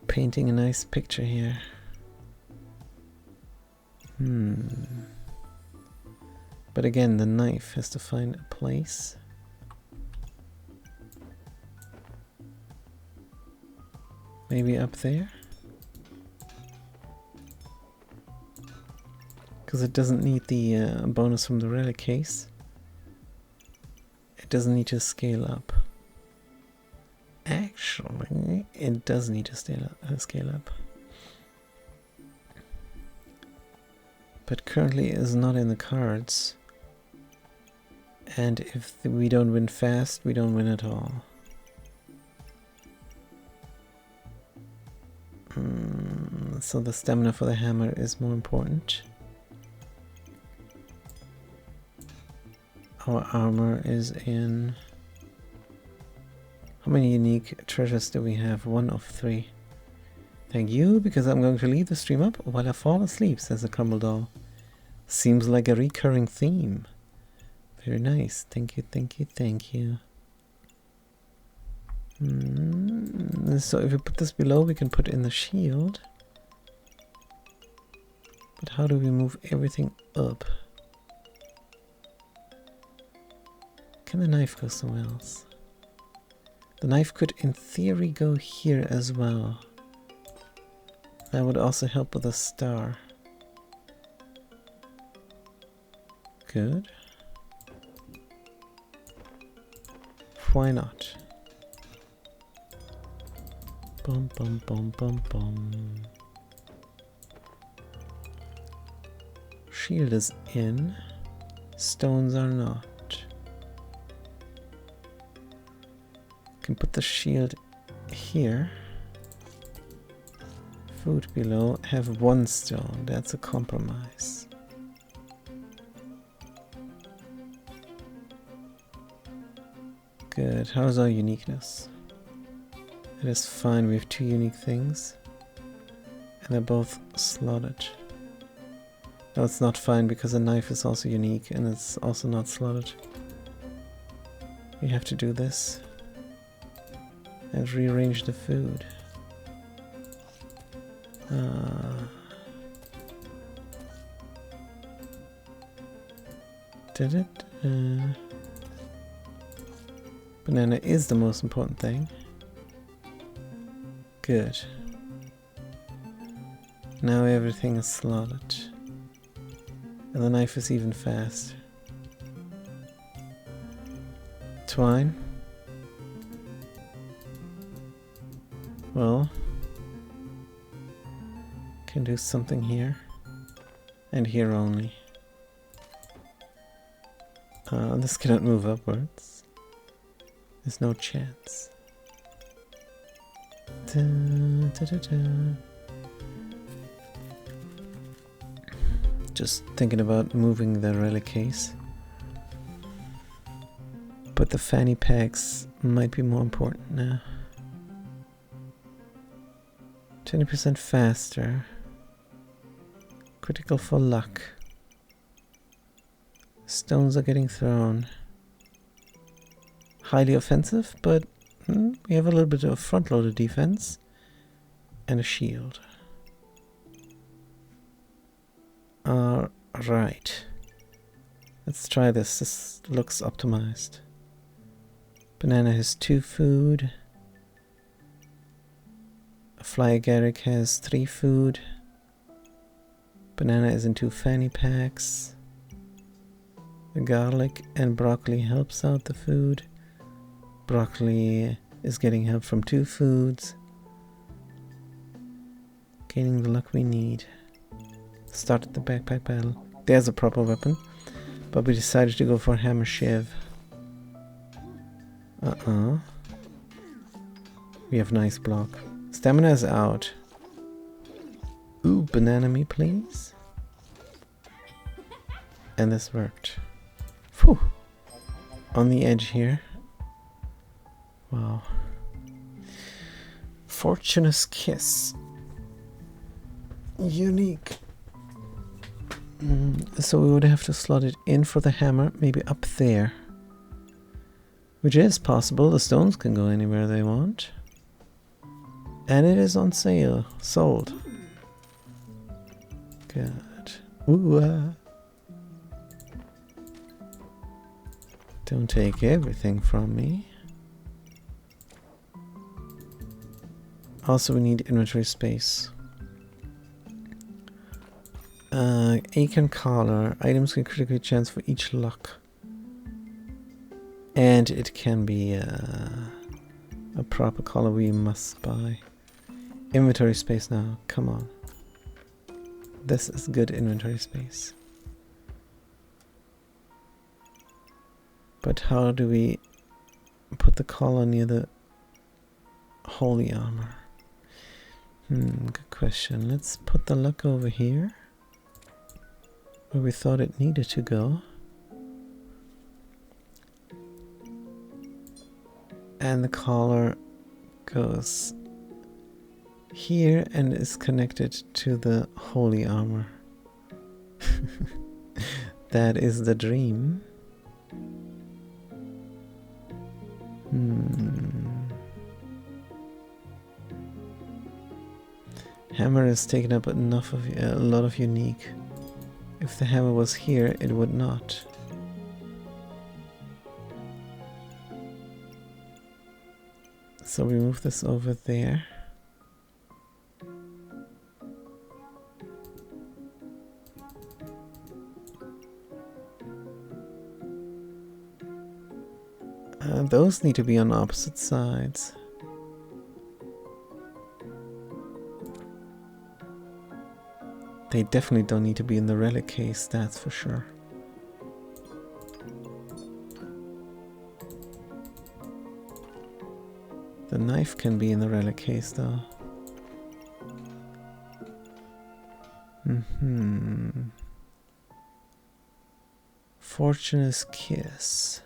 Painting a nice picture here. But again, the knife has to find a place. Maybe up there? Because it doesn't need the bonus from the relic case. It doesn't need to scale up. Actually, it does need to scale up. But currently it is not in the cards. And if we don't win fast, we don't win at all. So the stamina for the hammer is more important. Our armor is in... How many unique treasures do we have? 1 of 3. Thank you, because I'm going to leave the stream up while I fall asleep, says the Crumble Doll. Seems like a recurring theme. Very nice. Thank you, thank you, thank you. So if we put this below, we can put in the shield. But how do we move everything up? Can the knife go somewhere else? The knife could, in theory, go here as well. That would also help with a star. Good. Why not? Bum bum bum bum bum. Shield is in. Stones are not. Can put the shield here. Food below. Have 1 stone. That's a compromise. Good. How's our uniqueness? It is fine. We have 2 unique things. And they're both slotted. No, it's not fine because the knife is also unique and it's also not slotted. We have to do this. And rearrange the food. Banana is the most important thing. Good. Now everything is slotted. And the knife is even fast. Twine. Well, can do something here. And here only. This cannot move upwards. There's no chance. Da, da, da, da. Just thinking about moving the relic case. But the fanny packs might be more important now. 20% faster. Critical for luck. Stones are getting thrown. Highly offensive, but we have a little bit of front-loaded defense. And a shield. Alright. Let's try this. This looks optimized. Banana has 2 food. Fly Agaric has 3 food. Banana is in 2 fanny packs. The garlic and broccoli helps out the food. Broccoli is getting help from 2 foods. Gaining the luck we need. Started the backpack battle. There's a proper weapon. But we decided to go for Hammer Shiv. We have nice block. Stamina is out. Ooh, banana me please. And this worked. Phew. On the edge here. Wow. Fortune's Kiss. Unique. So we would have to slot it in for the hammer, maybe up there. Which is possible. The stones can go anywhere they want. And it is on sale. Sold. Good. Ooh, Don't take everything from me. Also, we need inventory space. Acorn collar. Items can critically chance for each luck. And it can be a proper collar we must buy. Inventory space now. Come on. This is good inventory space. But how do we put the collar near the holy armor? Good question. Let's put the luck over here. Where we thought it needed to go. And the collar goes here and is connected to the holy armor. That is the dream. Hammer has taken up enough of a lot of unique. If the hammer was here, it would not. So we move this over there. Those need to be on opposite sides. They definitely don't need to be in the relic case, that's for sure. The knife can be in the relic case though. Fortune's Kiss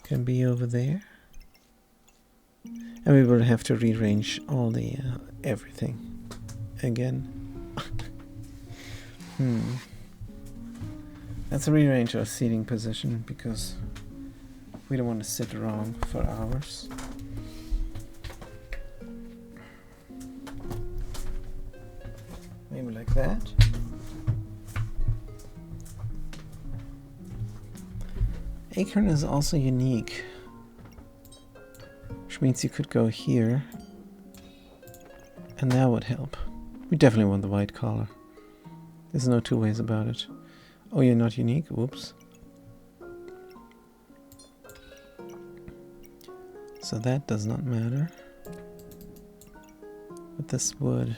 can be over there. And we will have to rearrange all the everything again. Let's rearrange our seating position because we don't want to sit wrong for hours. that. Acorn is also unique, which means you could go here, and that would help. We definitely want the white collar. There's no two ways about it. Oh, you're not unique? Whoops. So that does not matter. But this would.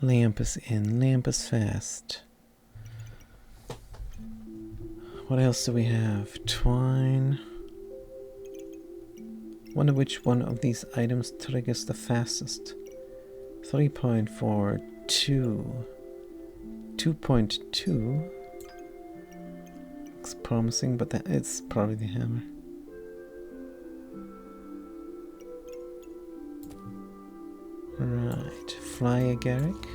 Lamp is in. Lamp is fast. What else do we have? Twine. Wonder which one of these items triggers the fastest. 3.4, 2. 2.2. Looks promising, but it's probably the hammer. Right, fly agaric.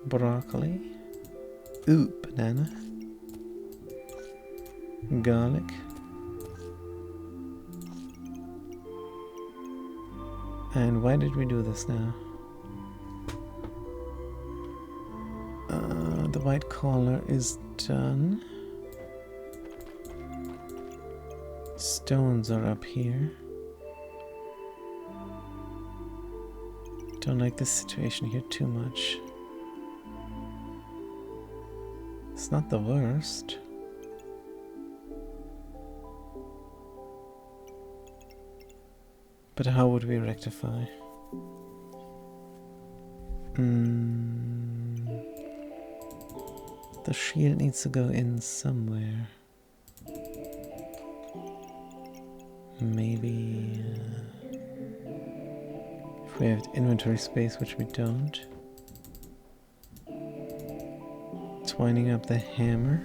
Broccoli. Ooh, banana. Garlic. And why did we do this now? The white collar is done. Stones are up here. Don't like this situation here too much. It's not the worst. But how would we rectify? The shield needs to go in somewhere. Maybe if we have inventory space, which we don't. Twining up the hammer.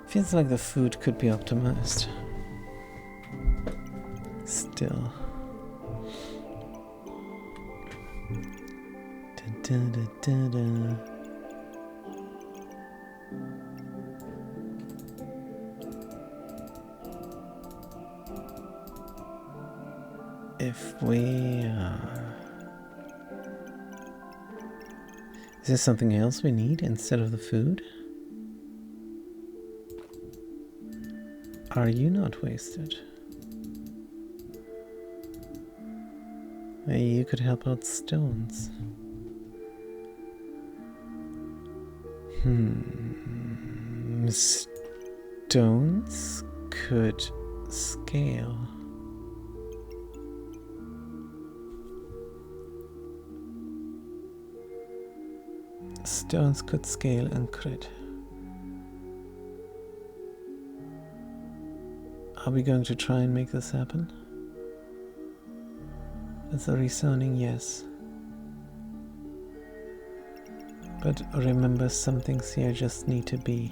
Feels like the food could be optimized. Still. Da, da, da, da. If we... Is there something else we need instead of the food? Are you not wasted? Maybe you could help out stones. Stones could scale. Stones could scale and crit. Are we going to try and make this happen? That's a resounding yes. But remember, some things here just need to be.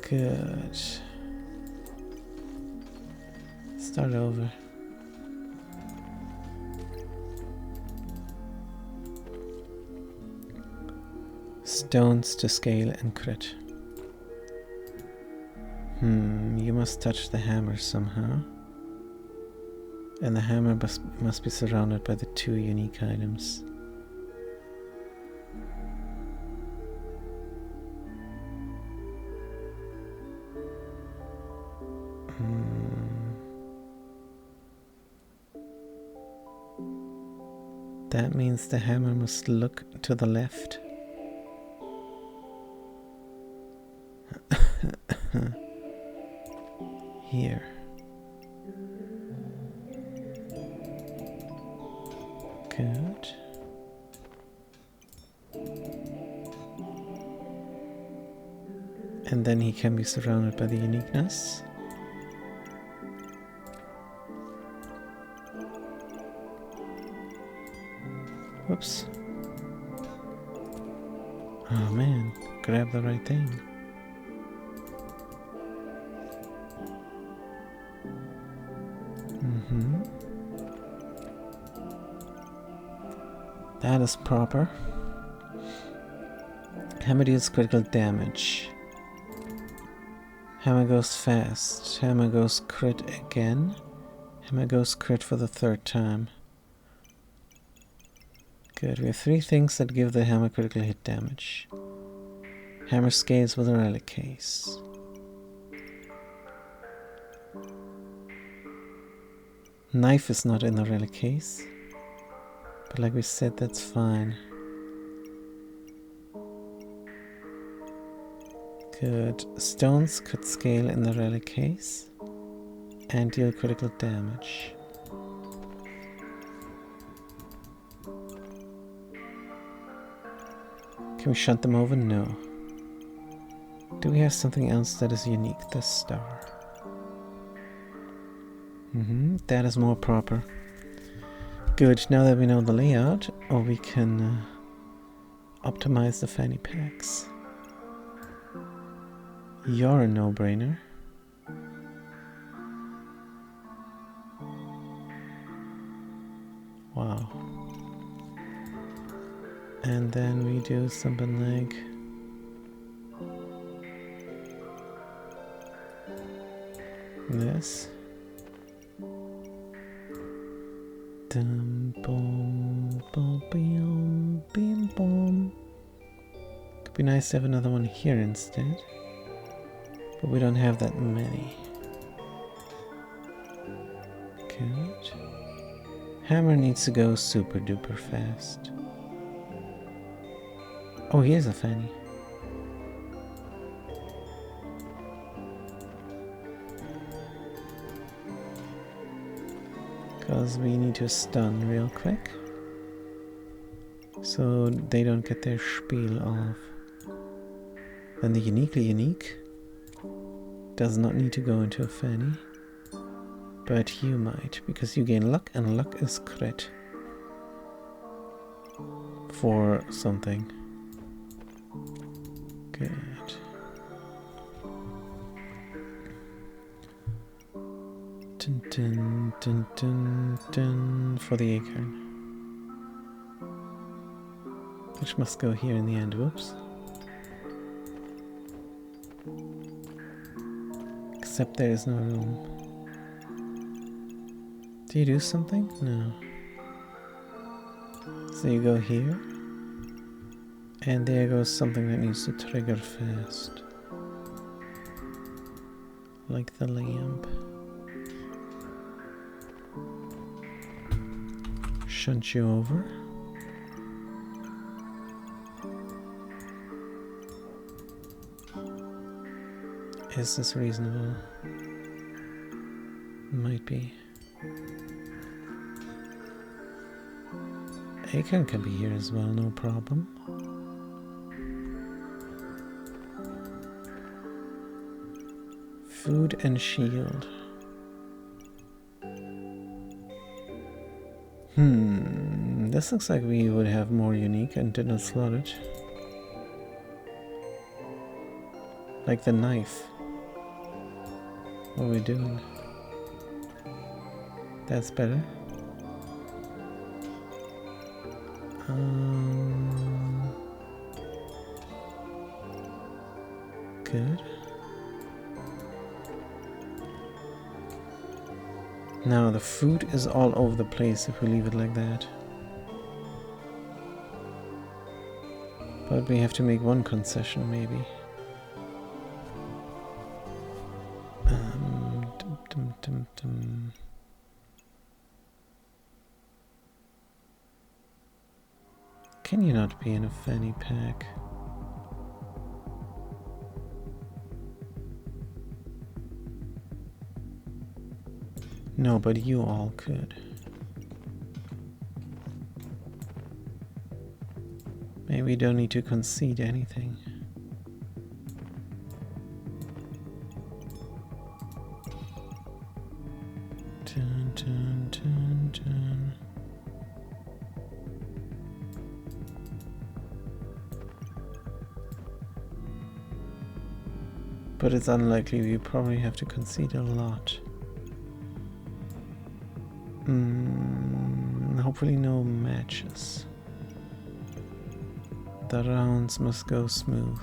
Good. Start over. Stones to scale and crit. You must touch the hammer somehow. And the hammer must be surrounded by the 2 unique items. That means the hammer must look to the left. Here. Good. And then he can be surrounded by the uniqueness. Whoops. Oh man, grab the right thing. That is proper. Hammer deals critical damage. Hammer goes fast. Hammer goes crit again. Hammer goes crit for the third time. Good, we have 3 things that give the hammer critical hit damage. Hammer scales with a relic case. Knife is not in the relic case. But like we said, that's fine. Good. Stones could scale in the relic case and deal critical damage. Can we shunt them over? No. Do we have something else that is unique? The star. That is more proper. Good, now that we know the layout, we can optimize the fanny packs. You're a no-brainer. Wow. And then we do something like this. Dum boom boom boom bim boom. Could be nice to have another one here instead. But we don't have that many. Good. Hammer needs to go super duper fast. Oh, here's a fanny. Because we need to stun real quick. So they don't get their spiel off. Then the uniquely unique does not need to go into a fanny. But you might, because you gain luck, and luck is crit. For something. Good. Dun, dun, dun, dun, dun, for the acorn. Which must go here in the end, whoops. Except there is no room. Do you do something? No. So you go here. And there goes something that needs to trigger fast. Like the lamp. Shunt you over. Is this reasonable? Might be. Acorn can be here as well, no problem. Food and shield. This looks like we would have more unique and did not slot it. Like the knife. What are we doing? That's better. Good. Now the food is all over the place if we leave it like that. But we have to make one concession maybe. Can you not be in a fanny pack? No, but you all could. Maybe we don't need to concede anything. Dun, dun, dun, dun. But it's unlikely, we probably have to concede a lot. Hopefully no matches. The rounds must go smooth.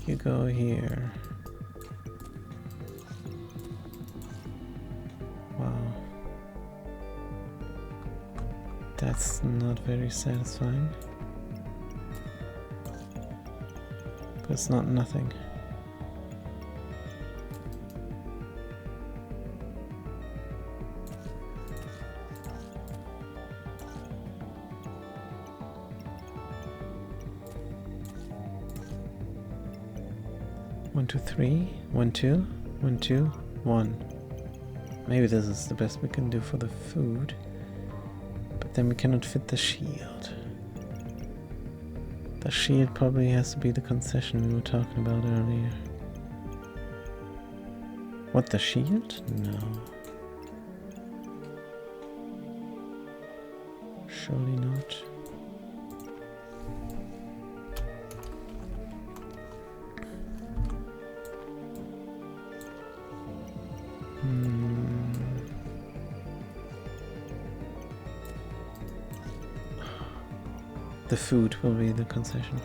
You go here. Wow. That's not very satisfying. But it's not nothing. One, two, three. 1, 2. 1, 2, 1. Maybe this is the best we can do for the food. But then we cannot fit the shield. The shield probably has to be the concession we were talking about earlier. What, the shield? No. Surely not. The food will be the concession.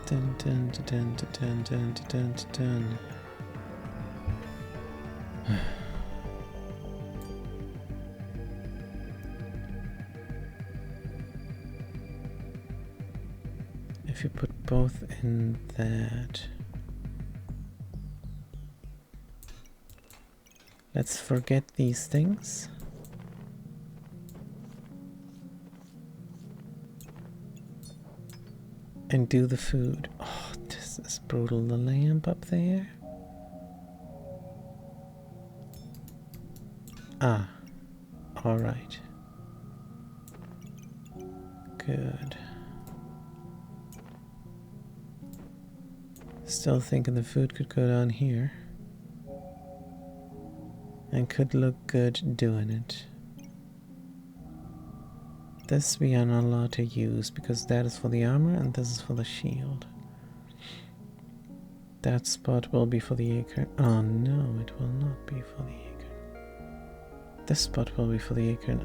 Dun, dun, dun, dun, dun, dun, dun, dun. If you put both in that. Let's forget these things. And do the food. Oh, this is brutal. The lamp up there. Ah, all right. Good. Still thinking the food could go down here. And could look good doing it. This we are not allowed to use because that is for the armor and this is for the shield. That spot will be for the acorn. Oh no, it will not be for the acorn. This spot will be for the acorn.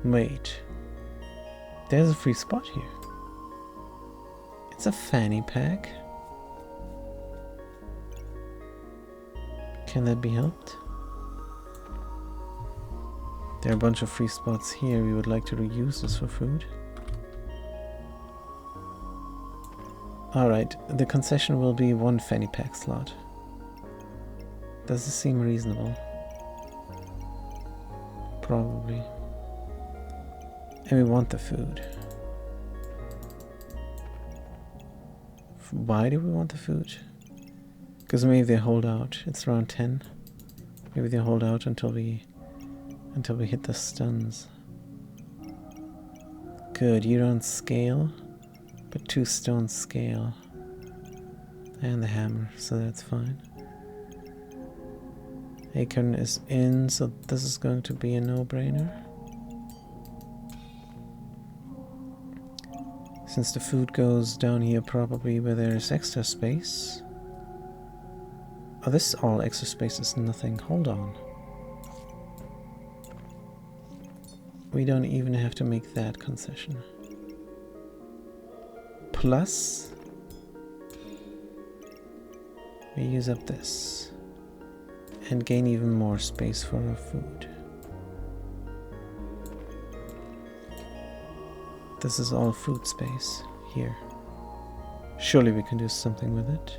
Wait. There's a free spot here. It's a fanny pack. Can that be helped? There are a bunch of free spots here. We would like to reuse this for food. Alright, the concession will be 1 fanny pack slot. Does this seem reasonable? Probably. And we want the food. Why do we want the food? Because maybe they hold out. It's around 10. Maybe they hold out until we hit the stuns. Good, you don't scale, but 2 stones scale. And the hammer, so that's fine. Acorn is in, so this is going to be a no-brainer. Since the food goes down here probably where there's extra space. Oh, this all extra space is nothing. Hold on. We don't even have to make that concession. Plus, we use up this and gain even more space for our food. This is all food space here. Surely we can do something with it.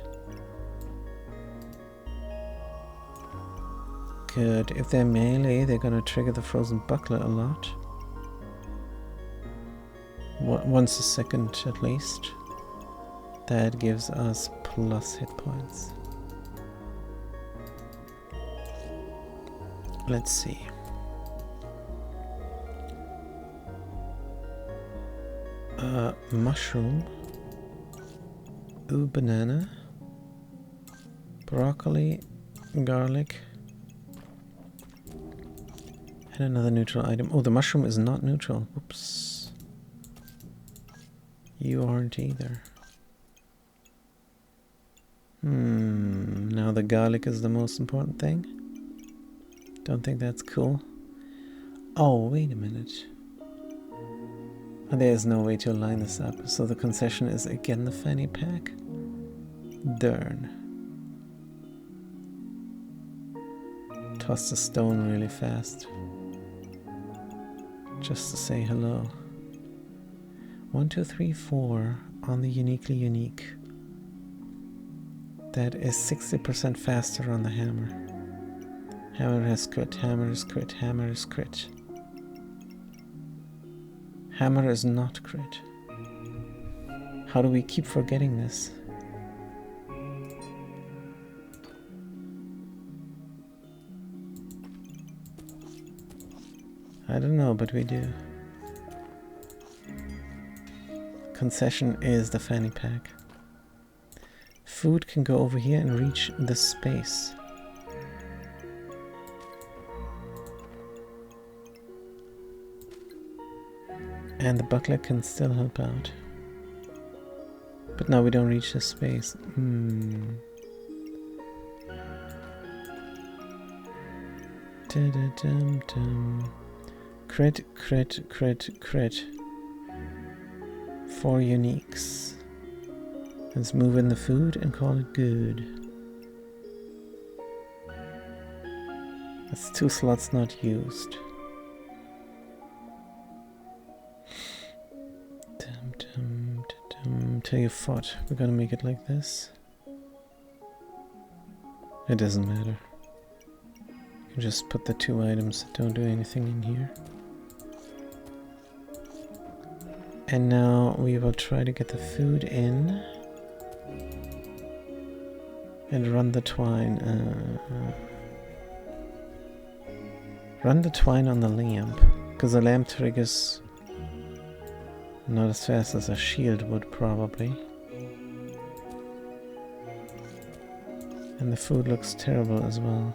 Good. If they're melee, they're gonna trigger the frozen buckler a lot. Once a second at least. That gives us plus hit points. Let's see. Mushroom. Ooh, banana. Broccoli. Garlic. And another neutral item. Oh, the mushroom is not neutral. Oops. You aren't either. Now the garlic is the most important thing. Don't think that's cool. Oh, wait a minute. There's no way to line this up, so the concession is again the fanny pack? Darn. Toss the stone really fast. Just to say hello. 1, 2, 3, 4 on the uniquely unique. That is 60% faster on the hammer. Hammer has crit, hammer is crit, hammer is crit. Hammer is not crit. How do we keep forgetting this? I don't know, but we do. Concession is the fanny pack. Food can go over here and reach the space. And the buckler can still help out. But now we don't reach the space. Da-da-dum-dum. Crit, crit, crit, crit. 4 uniques. Let's move in the food and call it good. That's 2 slots not used. Tell you what, we're gonna make it like this. It doesn't matter. You can just put the 2 items that don't do anything in here. And now we will try to get the food in. And run the twine. Run the twine on the lamp. Because the lamp triggers not as fast as a shield would probably. And the food looks terrible as well.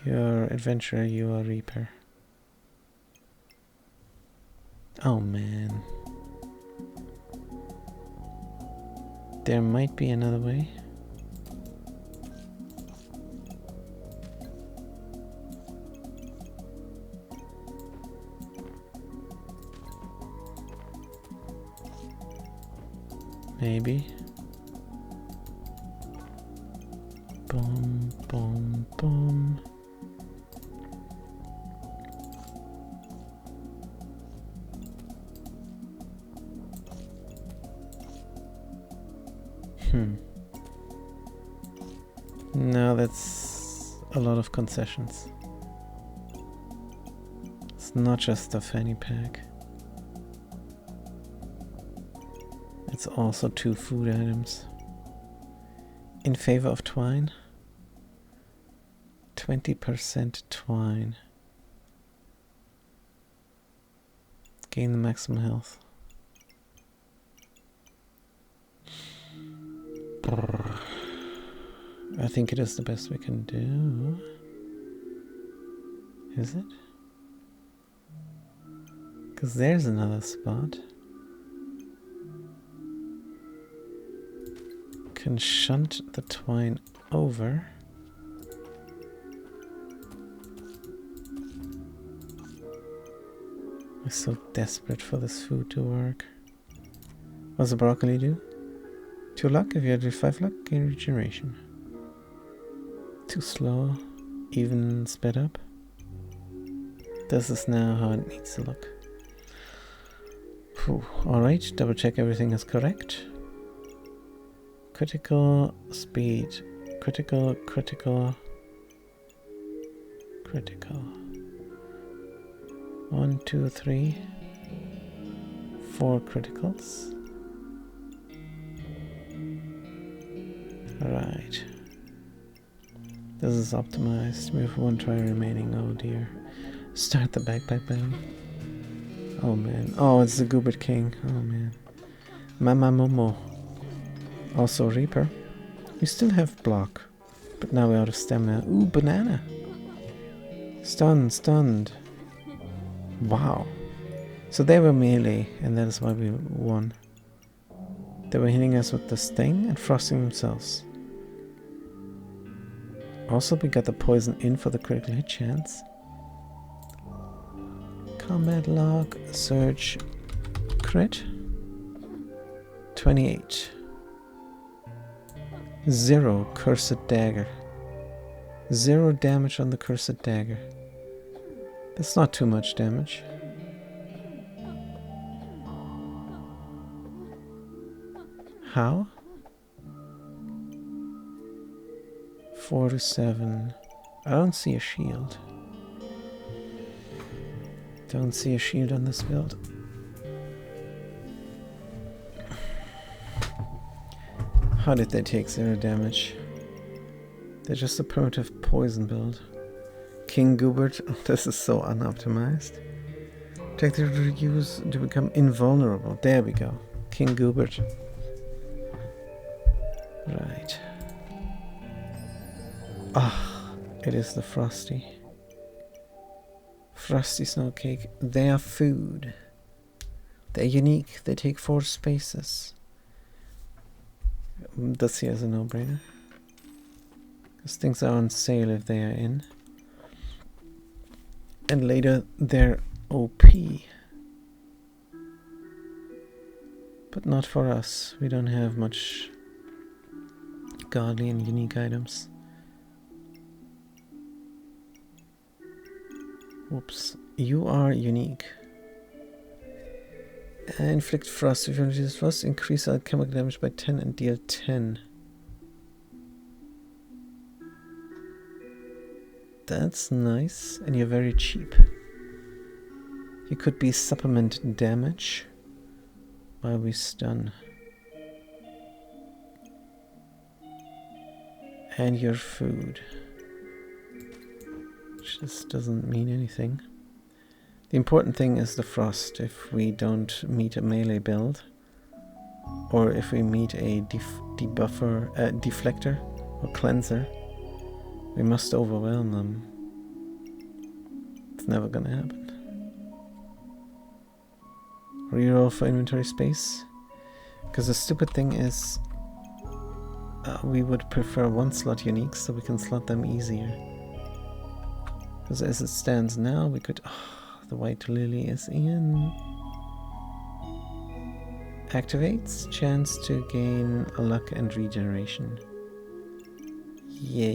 You're adventurer, you are reaper. Oh man. There might be another way. Maybe. Boom, boom, boom. No, that's a lot of concessions. It's not just a fanny pack. It's also 2 food items. In favor of twine? 20% twine. Gain the maximum health. I think it is the best we can do. Is it? Because there's another spot. Can shunt the twine over. I'm so desperate for this food to work. What's the broccoli do? 2 luck. If you had 5 luck, gain regeneration. Too slow. Even sped up. This is now how it needs to look. Alright, double check everything is correct. Critical, speed, critical, critical, critical. 1, 2, 3, 4 criticals. Right. This is optimized. We have 1 try remaining. Oh dear. Start the backpack battle. Oh man. Oh, it's the Goobert King. Oh man. Mama Momo. Also Reaper. We still have block. But now we're out of stamina. Ooh, banana. Stunned, stunned. Wow. So they were melee, and that is why we won. They were hitting us with the sting and frosting themselves. Also, we got the poison in for the critical hit chance. Combat log, search, crit. 28. 0 cursed dagger. 0 damage on the cursed dagger. That's not too much damage. How? 4 to 7. I don't see a shield. Don't see a shield on this build. How did they take 0 damage? They're just a primitive poison build. King Goobert, this is so unoptimized. Take the use to become invulnerable. There we go. King Goobert. Right. Ah, it is the Frosty. Frosty Snowcake. They are food. They're unique. They take 4 spaces. This here is a no-brainer. Because things are on sale if they are in. And later they're OP. But not for us. We don't have much godly and unique items. Whoops. You are unique. Inflict frost. If you want to use frost, increase alchemical damage by 10 and deal 10. That's nice. And you're very cheap. You could be supplement damage while we stun. And your food. Which just doesn't mean anything. The important thing is the frost. If we don't meet a melee build, or if we meet a deflector or cleanser, we must overwhelm them. It's never gonna happen. Reroll for inventory space. Because the stupid thing is, we would prefer 1 slot unique so we can slot them easier. Because as it stands now, we could... the white lily is in. Activates. Chance to gain a luck and regeneration. Yeah.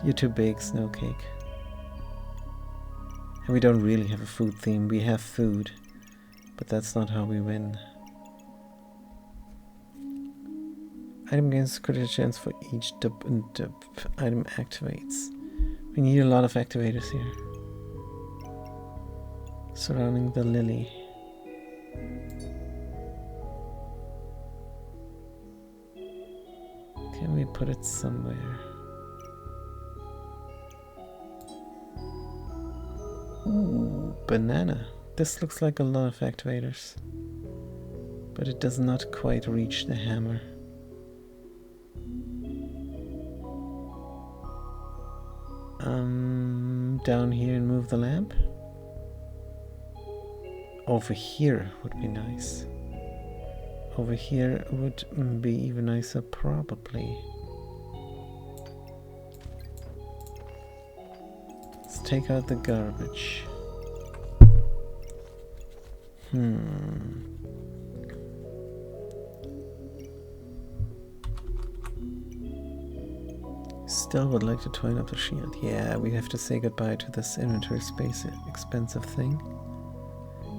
You're too big, Snowcake. And we don't really have a food theme. We have food. But that's not how we win. Item gains critical chance for each item activates. We need a lot of activators here. Surrounding the lily. Can we put it somewhere? Ooh, banana. This looks like a lot of activators. But it does not quite reach the hammer. Down here and move the lamp. Over here would be nice. Over here would be even nicer, probably. Let's take out the garbage. Still would like to twine up the shield. Yeah, we have to say goodbye to this inventory space expensive thing.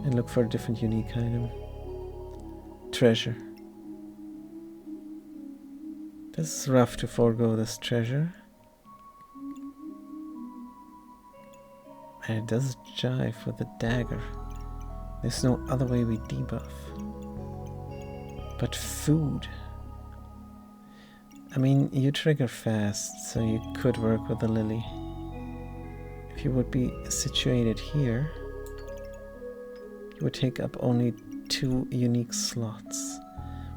And look for a different unique item. Treasure. This is rough to forego this treasure. And it does jive with the dagger. There's no other way we debuff. But food. I mean, you trigger fast, so you could work with the lily. If you would be situated here, you would take up only 2 unique slots.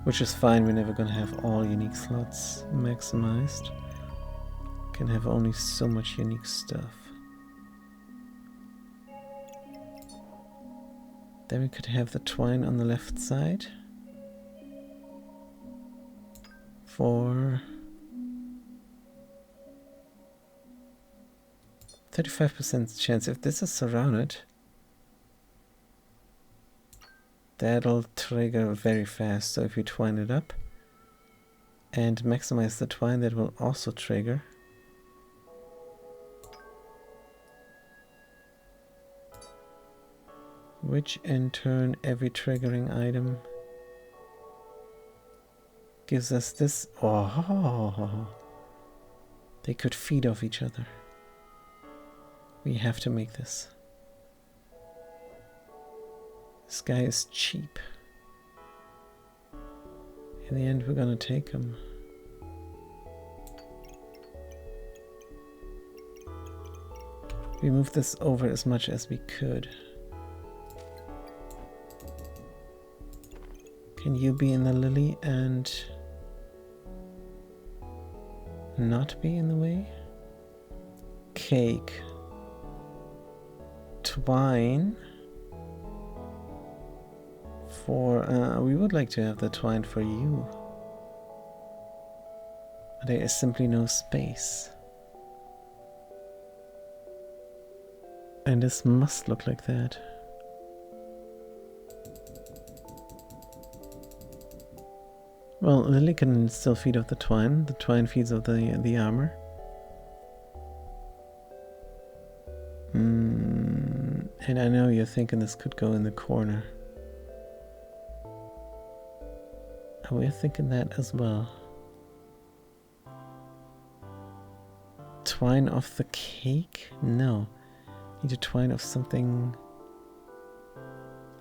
Which is fine, we're never gonna have all unique slots maximized. Can have only so much unique stuff. Then we could have the twine on the left side for 35% chance. If this is surrounded, that'll trigger very fast. So if you twine it up and maximize the twine, that will also trigger. Which in turn, every triggering item gives us this. Oh, they could feed off each other. We have to make this. This guy is cheap. In the end, we're gonna take him. We move this over as much as we could. Can you be in the lily and not be in the way? Cake. Twine. For, we would like to have the twine for you. There is simply no space. And this must look like that. Well, Lily can still feed off the twine. The twine feeds off the armor. And I know you're thinking this could go in the corner. We're thinking that as well. Twine off the cake? No. Need to twine off something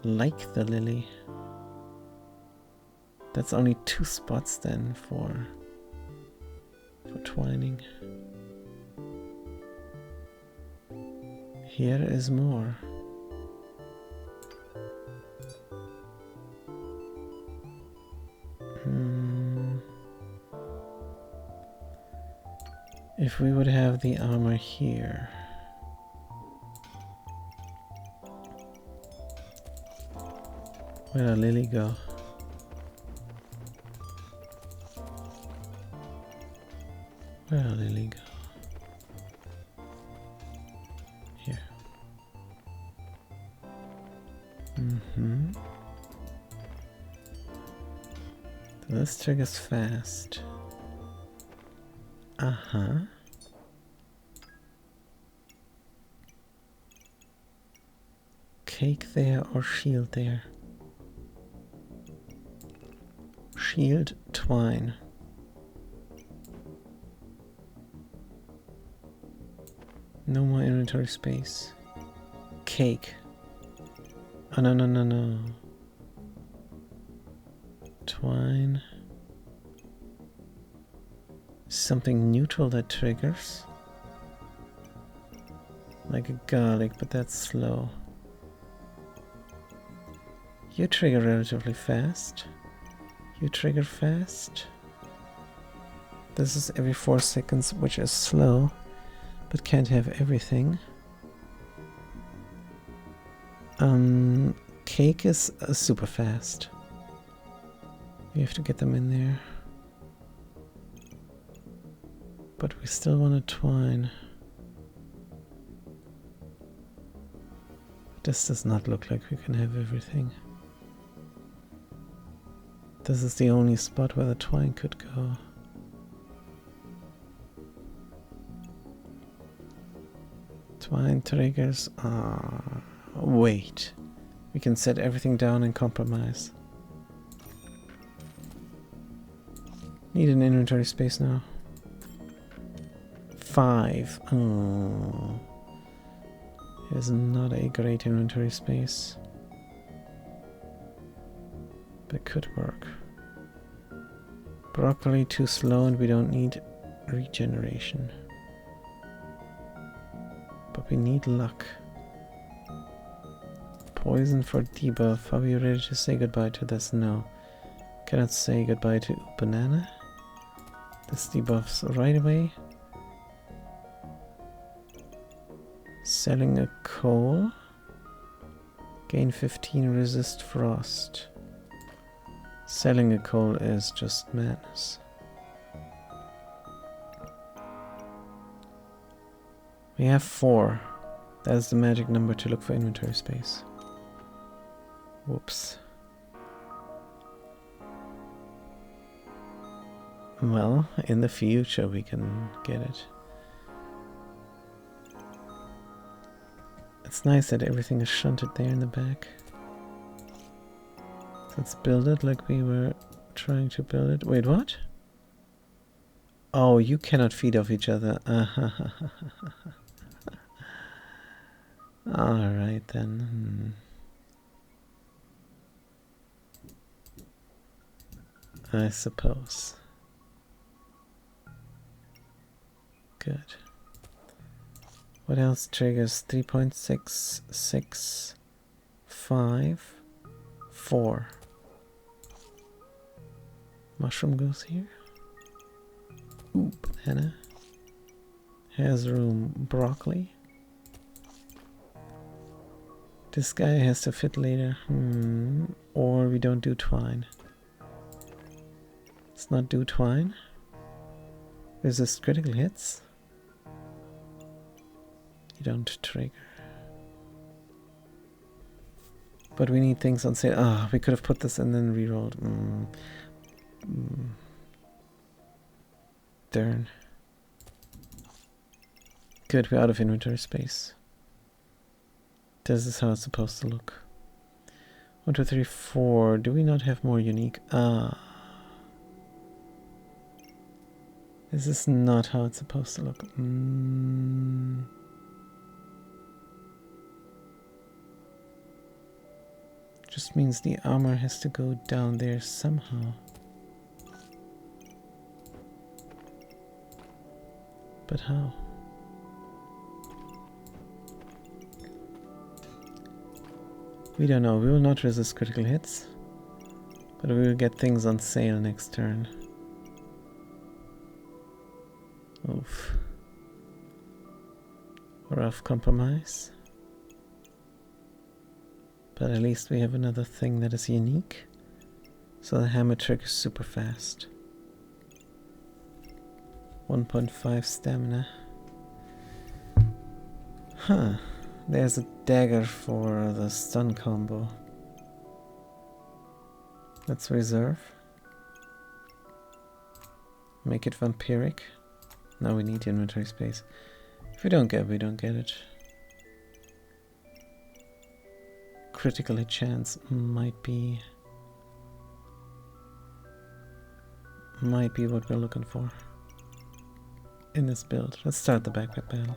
like the lily. That's only 2 spots then for twining. Here is more. If we would have the armor here. Where did Lily go? Where did Lily go? Here. So this triggers fast. Cake there or shield there? Shield, twine. No more inventory space. Cake. Oh, no. Twine. Something neutral that triggers. Like a garlic, but that's slow. You trigger relatively fast. You trigger fast. This is every 4 seconds, which is slow, but can't have everything. Cake is super fast. We have to get them in there. But we still want to twine. This does not look like we can have everything. This is the only spot where the twine could go. Twine triggers are... Wait. We can set everything down and compromise. Need an inventory space now. 5. Oh. It is not a great inventory space. But it could work. Broccoli too slow and we don't need regeneration. But we need luck. Poison for debuff. Are we ready to say goodbye to this? No. Cannot say goodbye to banana. This debuffs right away. Selling a coal Gain 15, resist frost. Selling a coal is just madness. We have 4. That's the magic number to look for inventory space. Whoops. Well, in the future we can get it. It's nice that everything is shunted there in the back. Let's build it like we were trying to build it. Wait, what? Oh, you cannot feed off each other. Alright then. I suppose. Good. What else triggers 3.6, 6, 5, 4. Mushroom goes here. Ooh, banana. Has room. Broccoli. This guy has to fit later. Or we don't do twine. Let's not do twine. Resist critical hits. You don't trigger. But we need things on sale. Ah, we could have put this and then rerolled. Darn. Good, we're out of inventory space. This is how it's supposed to look. 1, 2, 3, 4. Do we not have more unique? Ah. This is not how it's supposed to look. Just means the armor has to go down there somehow. But how? We don't know. We will not resist critical hits. But we will get things on sale next turn. Oof. Rough compromise. But at least we have another thing that is unique. So the hammer triggers super fast. 1.5 stamina. Huh. There's a dagger for the stun combo. Let's reserve. Make it vampiric. Now we need inventory space. If we don't get it, we don't get it. Critical hit chance might be what we're looking for in this build. Let's start the backpack battle.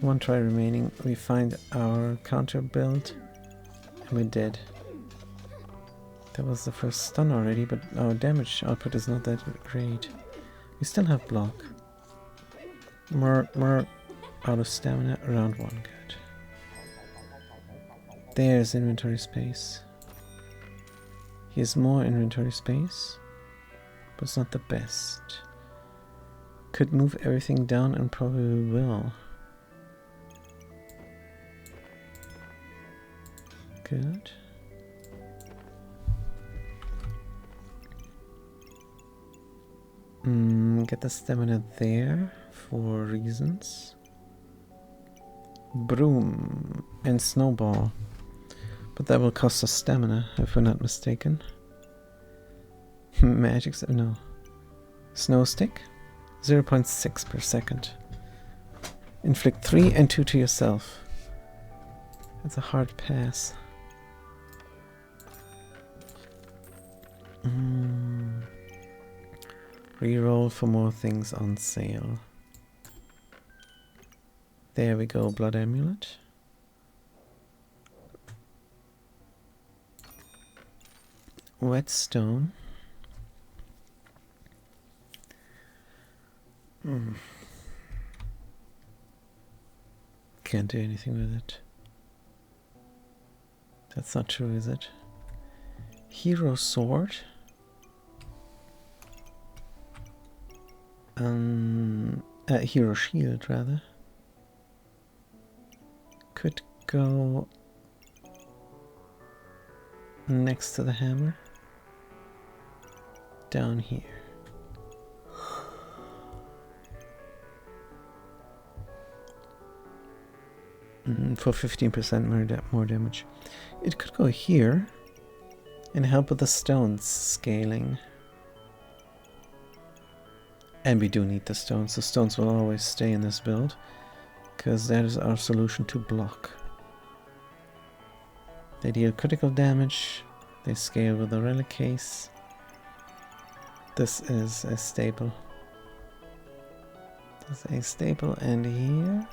1 try remaining. We find our counter build and we're dead. That was the first stun already, but our damage output is not that great. We still have block. More out of stamina. Round 1, good. There's inventory space. He has more inventory space, but it's not the best. Could move everything down and probably will. Good. Get the stamina there for reasons. Broom and snowball. But that will cost us stamina, if we're not mistaken. Magic, no. Snow stick, 0.6 per second. Inflict 3 and 2 to yourself. That's a hard pass. Reroll for more things on sale. There we go, blood amulet. Whetstone. Can't do anything with it. That's not true, is it? Hero sword. Hero shield, rather. go next to the hammer. Down here. For 15% more damage. It could go here and help with the stones scaling. And we do need the stones. The stones will always stay in this build, because that is our solution to block. They deal critical damage. They scale with the relic case. This is a staple. This is a staple, and here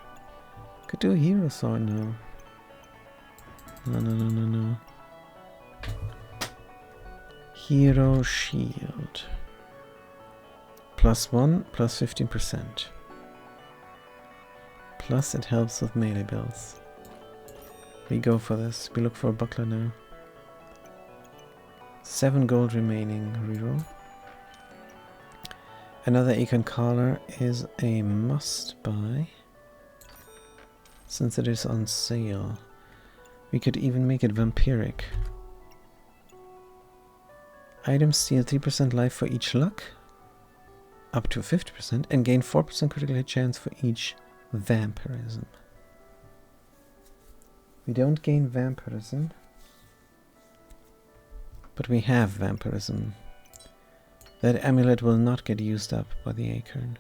could do a hero sword now. No. Hero shield. +1, +15%. Plus it helps with melee builds. We go for this. We look for a buckler now. 7 gold remaining. Reroll. Another Acorn Collar is a must buy, since it is on sale. We could even make it vampiric. Items steal 3% life for each luck, up to 50%, and gain 4% critical hit chance for each vampirism. We don't gain vampirism, but we have vampirism. That amulet will not get used up by the acorn.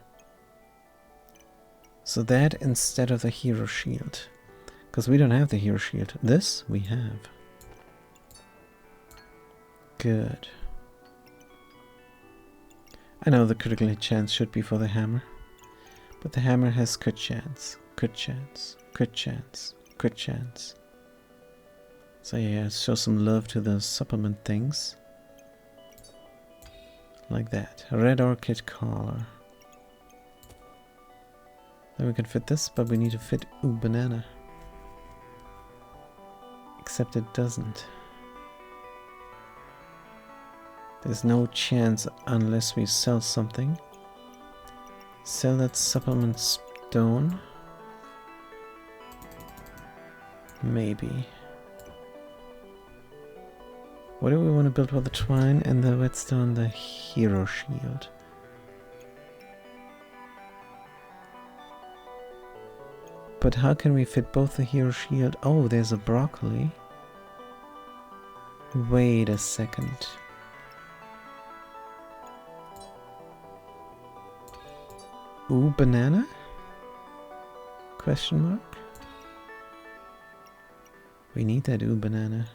So that instead of the hero shield. Because we don't have the hero shield. This we have. Good. I know the critical hit chance should be for the hammer. But the hammer has crit chance. Crit chance. Crit chance. Crit chance. So yeah, show some love to the supplement things. Like that. Red orchid collar. Then we can fit this, but we need to fit banana. Except it doesn't. There's no chance unless we sell something. Sell that supplement stone. Maybe. What do we want to build with the twine and the whetstone? The hero shield. But how can we fit both the hero shield? Oh, there's a broccoli. Wait a second. Ooh, banana? Question mark? We need that ooh banana.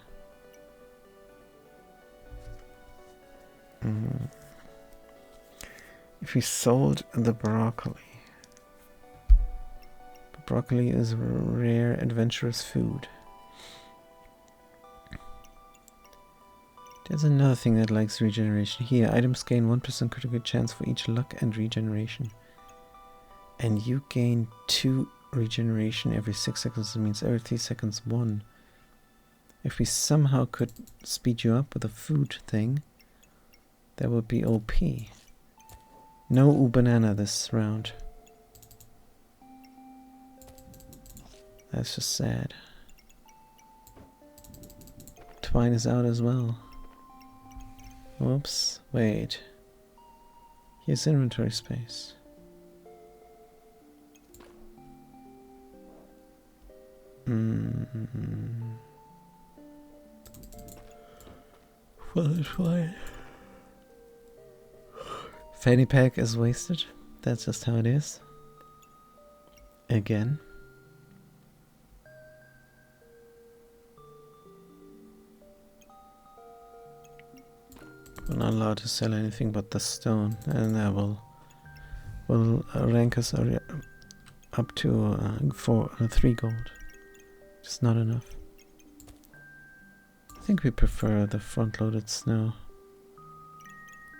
If we sold the broccoli. Broccoli is rare, adventurous food. There's another thing that likes regeneration. Here, items gain 1% critical chance for each luck and regeneration. And you gain 2 regeneration every 6 seconds. That means every 3 seconds 1. If we somehow could speed you up with a food thing, that would be OP. No ooh banana this round. That's just sad. Twine is out as well. Whoops. Wait. Here's inventory space. Well, that's fine. Fanny pack is wasted. That's just how it is. Again. We're not allowed to sell anything but the stone, and that will rank us up to 3 gold. It's not enough. I think we prefer the front-loaded snow.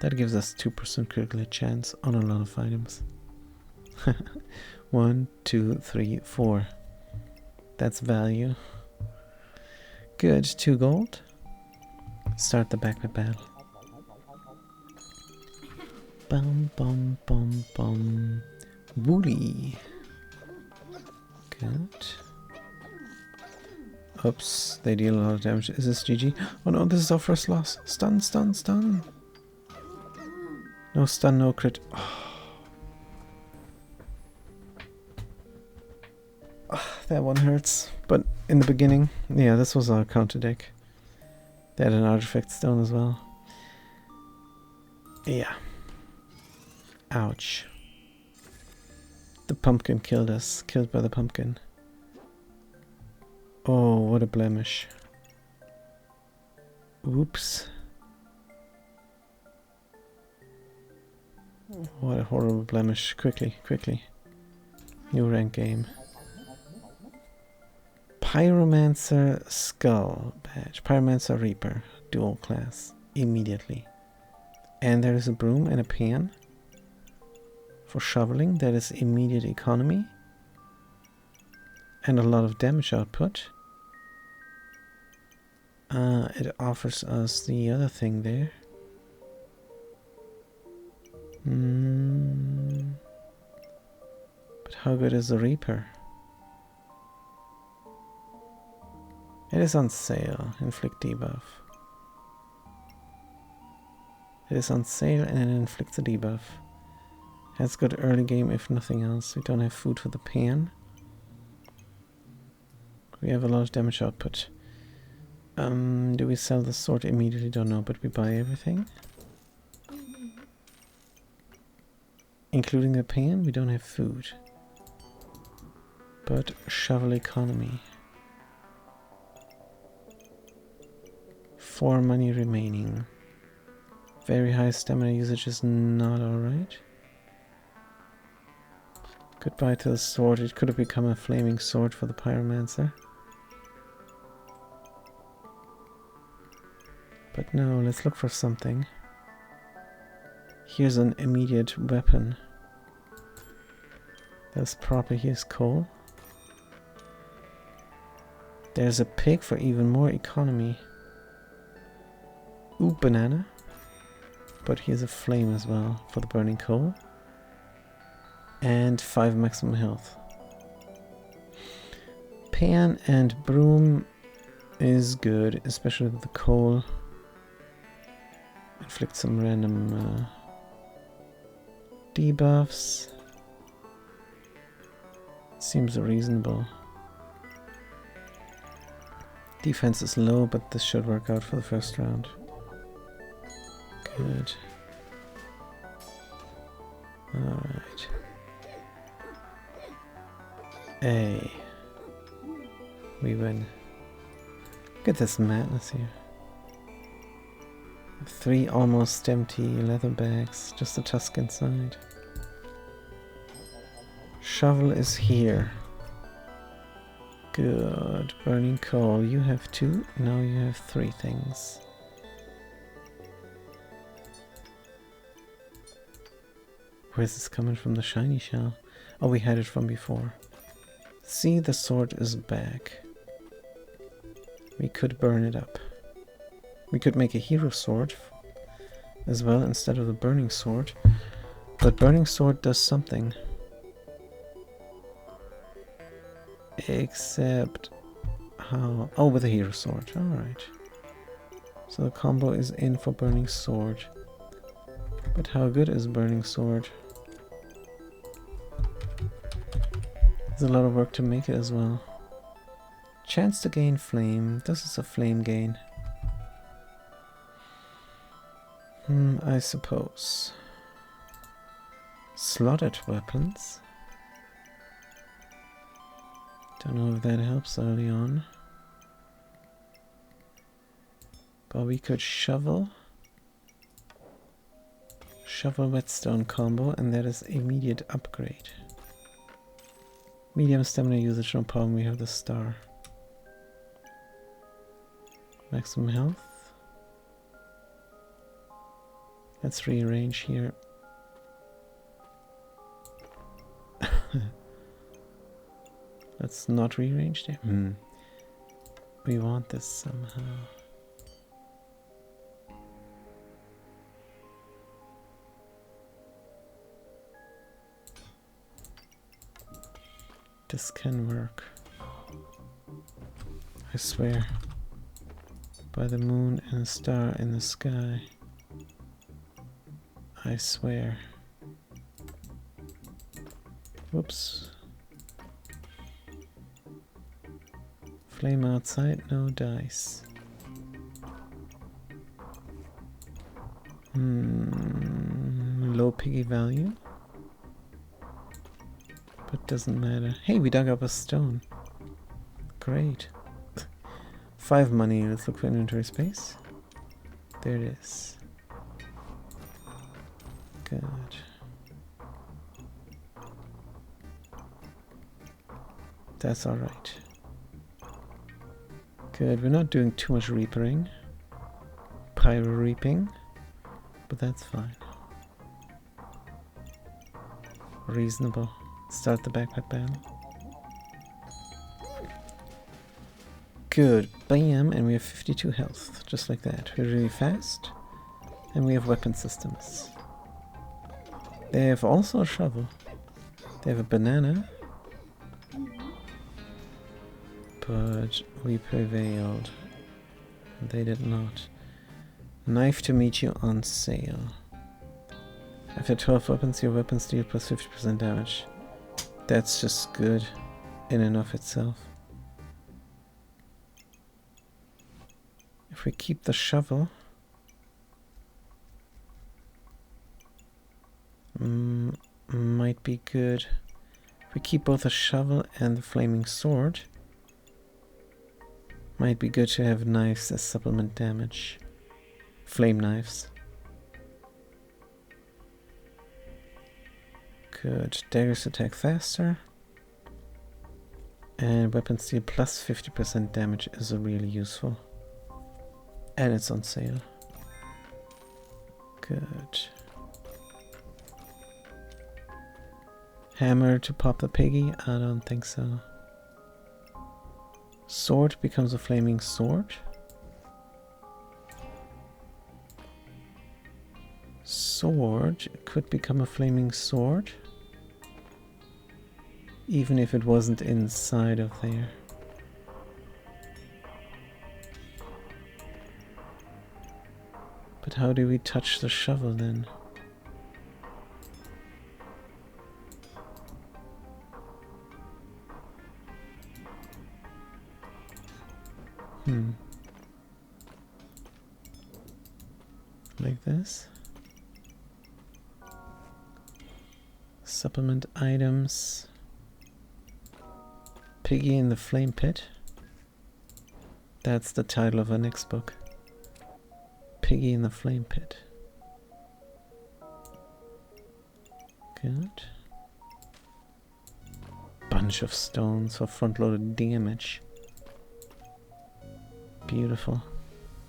That gives us 2% critical hit chance on a lot of items. 1, 2, 3, 4. That's value. Good, 2 gold. Start the backpack battle. Bum bum bum bum. Woolly. Good. Oops, they deal a lot of damage. Is this GG? Oh no, this is our first loss. Stun, stun, stun. No stun, no crit. That one hurts. But in the beginning, yeah, this was our counter deck. They had an artifact stone as well. Yeah. Ouch. The pumpkin killed us. Killed by the pumpkin. Oh, what a blemish. Oops. What a horrible blemish. Quickly, quickly. New rank game. Pyromancer Skull badge. Pyromancer Reaper. Dual class. Immediately. And there is a broom and a pan. For shoveling. That is immediate economy. And a lot of damage output. It offers us the other thing there. But how good is the Reaper? It is on sale. Inflict debuff. It is on sale and it inflicts a debuff. Has good early game if nothing else. We don't have food for the pan. We have a lot of damage output. Do we sell the sword immediately? Don't know, but we buy everything. Including the pan, we don't have food. But shovel economy. 4 money remaining. Very high stamina usage is not alright. Goodbye to the sword. It could have become a flaming sword for the pyromancer. But no, let's look for something. Here's an immediate weapon. That's proper. Here's coal. There's a pig for even more economy. Ooh, banana. But here's a flame as well for the burning coal. And 5 maximum health. Pan and broom is good, especially with the coal. Inflict some random debuffs. Seems reasonable. Defense is low, but this should work out for the first round. Good. Alright. Hey. We win. Look at this madness here. 3 almost empty leather bags, just a tusk inside. Shovel is here. Good. Burning coal. You have 2. Now you have 3 things. Where's this coming from? The shiny shell? Oh, we had it from before. See, the sword is back. We could burn it up. We could make a hero sword as well instead of the burning sword. But burning sword does something. Except how... Oh, with a hero sword. Alright. So the combo is in for burning sword. But how good is burning sword? There's a lot of work to make it as well. Chance to gain flame. This is a flame gain. I suppose. Slotted weapons. Don't know if that helps early on. But we could shovel. Shovel whetstone combo, and that is immediate upgrade. Medium stamina usage, no problem, we have the star. Maximum health. Let's rearrange here. Let's not rearrange there. We want this somehow. This can work. I swear. By the moon and a star in the sky. I swear. Whoops. Flame outside, no dice. Low piggy value. But doesn't matter. Hey, we dug up a stone. Great. 5 money. Let's look for inventory space. There it is. Good. That's alright. Good. We're not doing too much reaping. Pyro reaping. But that's fine. Reasonable. Start the backpack battle. Good. Bam. And we have 52 health. Just like that. We're really fast. And we have weapon systems. They have also a shovel. They have a banana. But we prevailed. They did not. Knife to meet you on sale. After 12 weapons, your weapons deal plus 50% damage. That's just good in and of itself. If we keep the shovel, might be good. If we keep both the shovel and the flaming sword, might be good to have knives as supplement damage. Flame knives. Good. Daggers attack faster. And weapons deal plus 50% damage is really useful. And it's on sale. Good. Hammer to pop the piggy? I don't think so. Sword becomes a flaming sword. Sword could become a flaming sword. Even if it wasn't inside of there. But how do we touch the shovel then? Like this. Supplement items. Piggy in the Flame Pit. That's the title of our next book. Piggy in the Flame Pit. Good. Bunch of stones for front-loaded damage. Beautiful.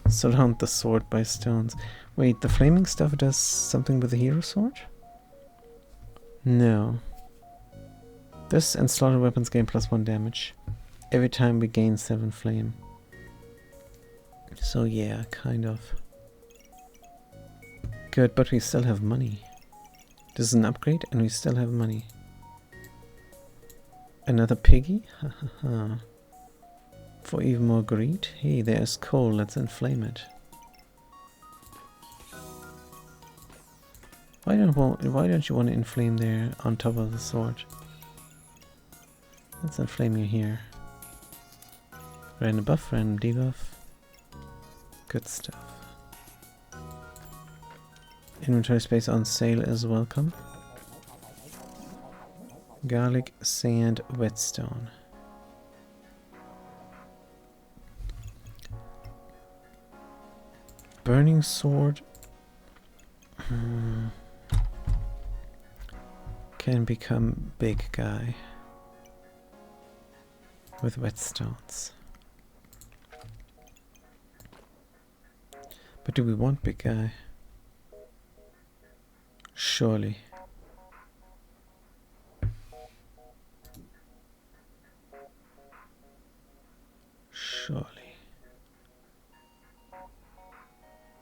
Surround the sword by stones. Wait, the flaming stuff does something with the hero sword? No. This and slaughter weapons gain +1 damage every time we gain 7 flame. So yeah, kind of. Good, but we still have money. This is an upgrade and we still have money. Another piggy? Hahaha. For even more greed? Hey, there's coal, let's inflame it. Why don't you want to inflame there on top of the sword? Let's inflame you here. Random buff, random debuff. Good stuff. Inventory space on sale is welcome. Garlic, sand, whetstone. Burning sword can become big guy with whetstones. But do we want big guy? Surely. Surely.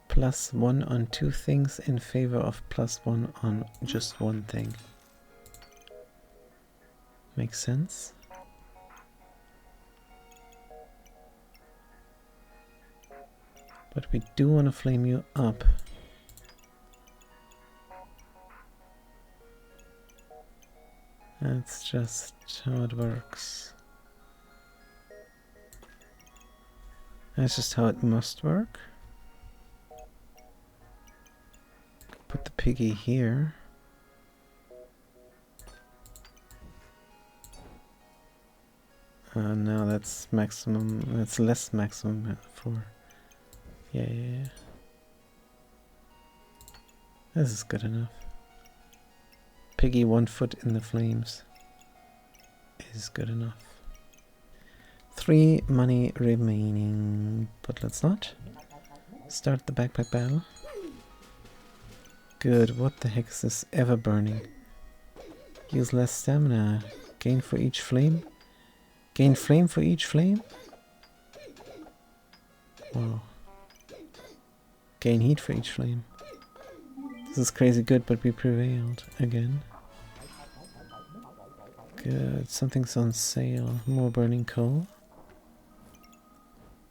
+1 on 2 things in favor of +1 on just 1 thing. Makes sense? But we do want to flame you up. That's just how it works. That's just how it must work. Put the piggy here. No, that's maximum. That's less maximum for. Yeah. This is good enough. Piggy 1 foot in the flames is good enough. 3 money remaining, but let's not start the backpack battle. Good. What the heck is this? Ever burning. Use less stamina. Gain for each flame. Gain flame for each flame? Wow. Gain heat for each flame. This is crazy good, but we prevailed again. Good. Something's on sale. More burning coal.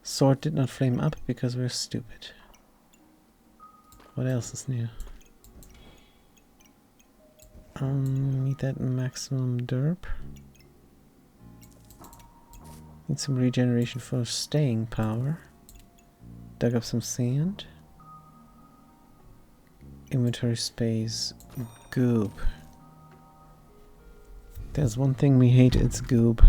Sword did not flame up because we're stupid. What else is new? Need that maximum derp. Need some regeneration for staying power. Dug up some sand. Inventory space. Goop. There's one thing we hate, it's goob.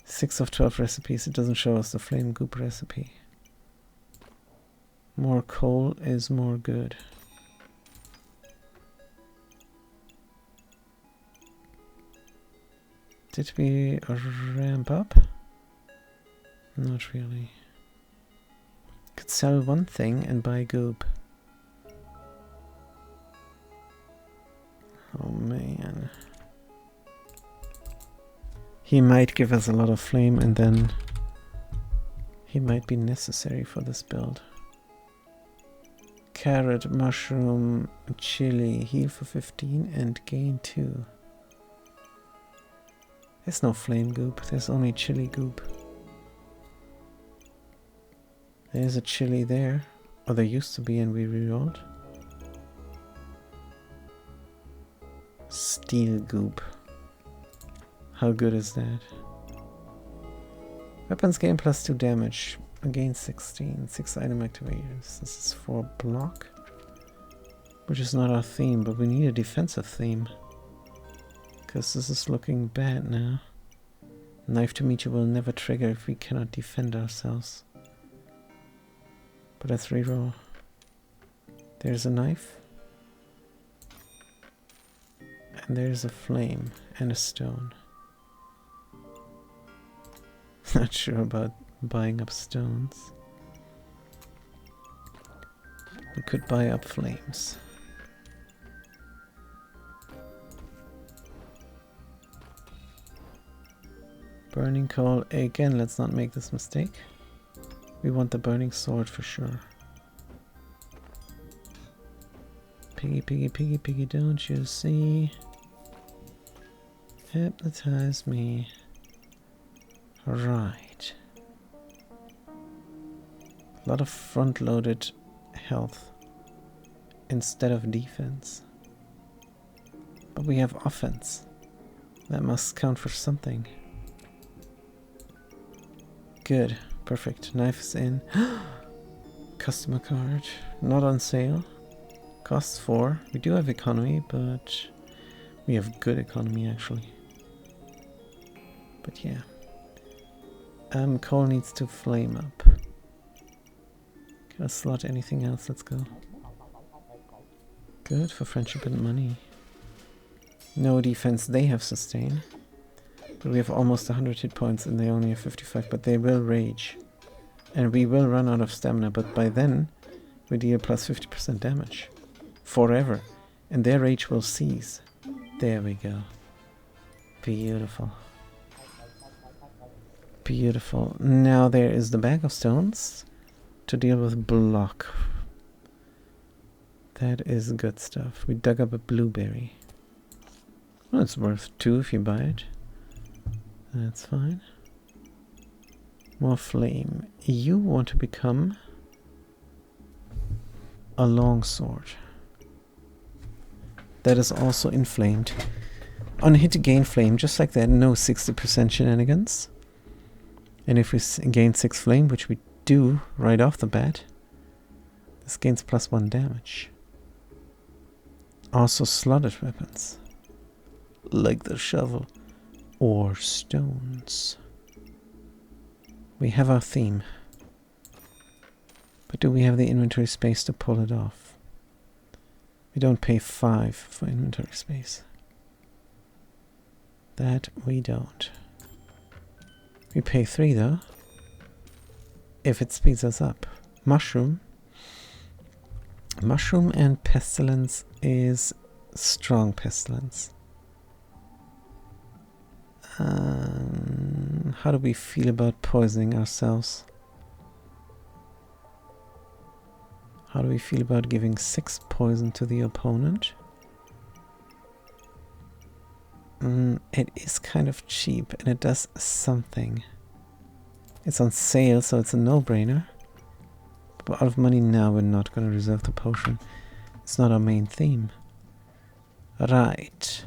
6 of 12 recipes, it doesn't show us the flame goop recipe. More coal is more good. Did we ramp up? Not really. Could sell one thing and buy goop. Oh man. He might give us a lot of flame and then he might be necessary for this build. Carrot, mushroom, chili, heal for 15 and gain 2. There's no flame goop, there's only chili goop. There's a chili there. Or there used to be and we rerolled. Steel goop. How good is that? Weapons gain +2 damage. Again 16. 6 item activators. This is for block. Which is not our theme, but we need a defensive theme. Because this is looking bad now. Knife to meteor will never trigger if we cannot defend ourselves. But let's reroll. There's a knife. And there's a flame and a stone. Not sure about buying up stones. We could buy up flames. Burning coal. Again, let's not make this mistake. We want the burning sword for sure. Piggy, piggy, piggy, piggy, don't you see? Hypnotize me. Right. A lot of front-loaded health instead of defense. But we have offense. That must count for something. Good. Perfect. Knife is in. Customer card. Not on sale. Costs 4. We do have economy, but we have good economy actually. But yeah. Coal needs to flame up. Can I slot anything else? Let's go. Good for friendship and money. No defense. They have sustain. But we have almost 100 hit points and they only have 55. But they will rage. And we will run out of stamina. But by then, we deal plus 50% damage. Forever. And their rage will cease. There we go. Beautiful. Beautiful. Now there is the bag of stones to deal with block. That is good stuff. We dug up a blueberry. Well, it's worth 2 if you buy it. That's fine. More flame. You want to become a longsword. That is also inflamed. On hit to gain flame, just like that, no 60% shenanigans. And if we gain 6 flame, which we do right off the bat, this gains +1 damage. Also slotted weapons, like the shovel or stones. We have our theme. But do we have the inventory space to pull it off? We don't pay 5 for inventory space. That we don't. We pay 3 though, if it speeds us up. Mushroom. Mushroom and pestilence is strong pestilence. How do we feel about poisoning ourselves? How do we feel about giving 6 poison to the opponent? It is kind of cheap and it does something. It's on sale, so it's a no-brainer. But out of money now, we're not going to reserve the potion. It's not our main theme. Right.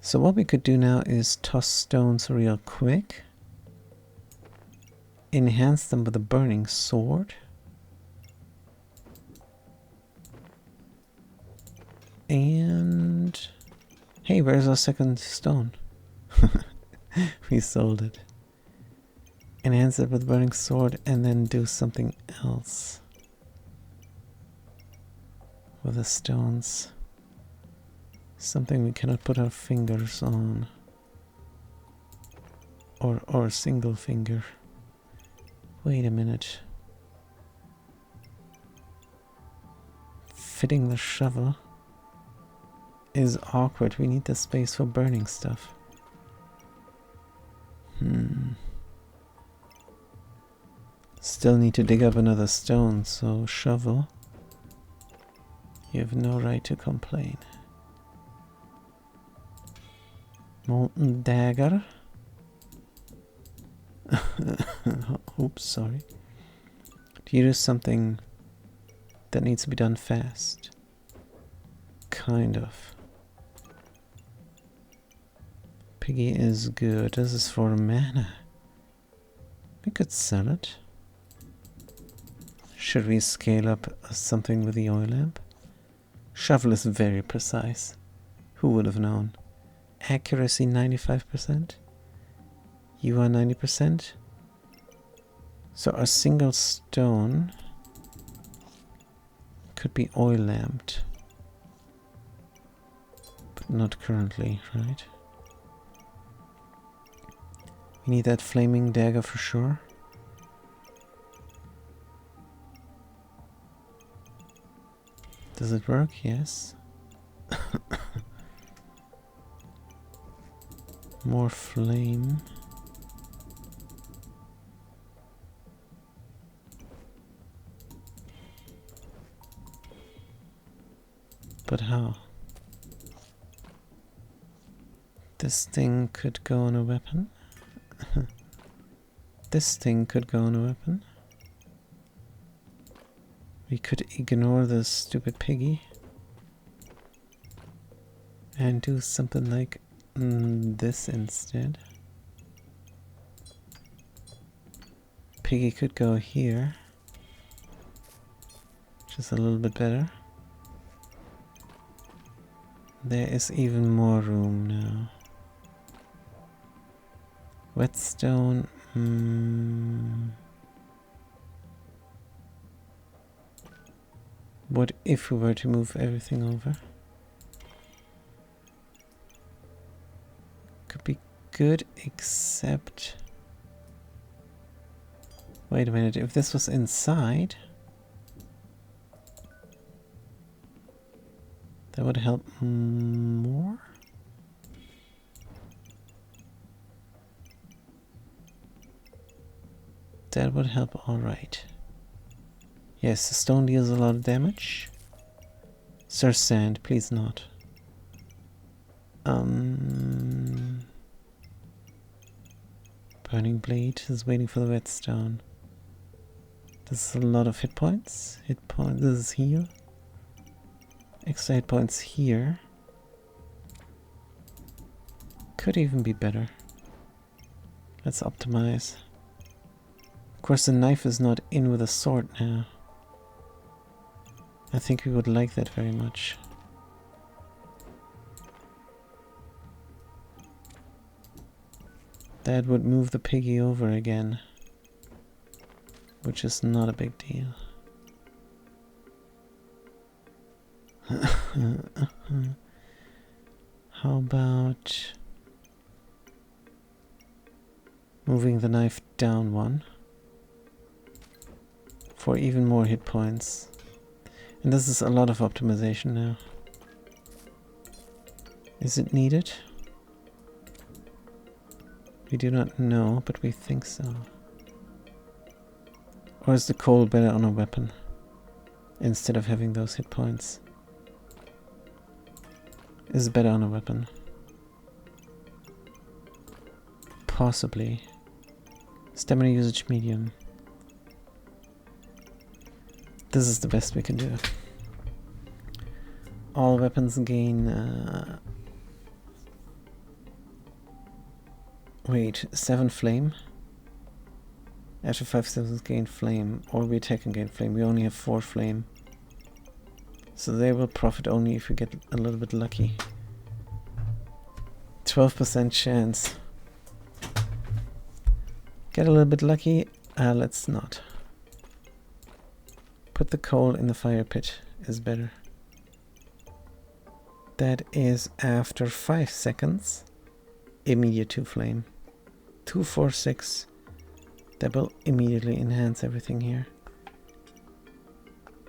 So what we could do now is toss stones real quick. Enhance them with a burning sword. And... hey, where's our second stone? We sold it. Enhance it with burning sword and then do something else with the stones. Something we cannot put our fingers on. Or a single finger. Wait a minute. Fitting the shovel is awkward. We need the space for burning stuff. Still need to dig up another stone, so shovel. You have no right to complain. Molten dagger. Oops, sorry. Do you do something that needs to be done fast? Kind of. Piggy is good. This is for mana. We could sell it. Should we scale up something with the oil lamp? Shovel is very precise. Who would have known? Accuracy 95%. You are 90%. So a single stone could be oil lamped. But not currently, right? We need that flaming dagger for sure. Does it work? Yes. More flame. But how? This thing could go on a weapon. This thing could go on a weapon. We could ignore the stupid piggy and do something like this instead. Piggy could go here, which is a little bit better. There is even more room now. Whetstone. What if we were to move everything over? Could be good, except... wait a minute, if this was inside... that would help more? That would help, alright. Yes, the stone deals a lot of damage. Sir Sand, please not. Burning Blade is waiting for the Whetstone. This is a lot of hit points. Hit point. This is heal. Extra hit points here. Could even be better. Let's optimize. Of course, the knife is not in with a sword now. I think we would like that very much. That would move the piggy over again, which is not a big deal. How about moving the knife down one for even more hit points? And this is a lot of optimization now. Is it needed? We do not know, but we think so. Or is the coal better on a weapon instead of having those hit points? Is it better on a weapon? Possibly. Stamina usage medium. This is the best we can do. All weapons gain... wait, 7 flame? After 5 seconds gain flame, or we attack and gain flame. We only have 4 flame. So they will profit only if we get a little bit lucky. 12% chance. Get a little bit lucky? Let's not. Put the coal in the fire pit is better. That is after 5 seconds. Immediate 2 flame. 2, 4, 6. That will immediately enhance everything here.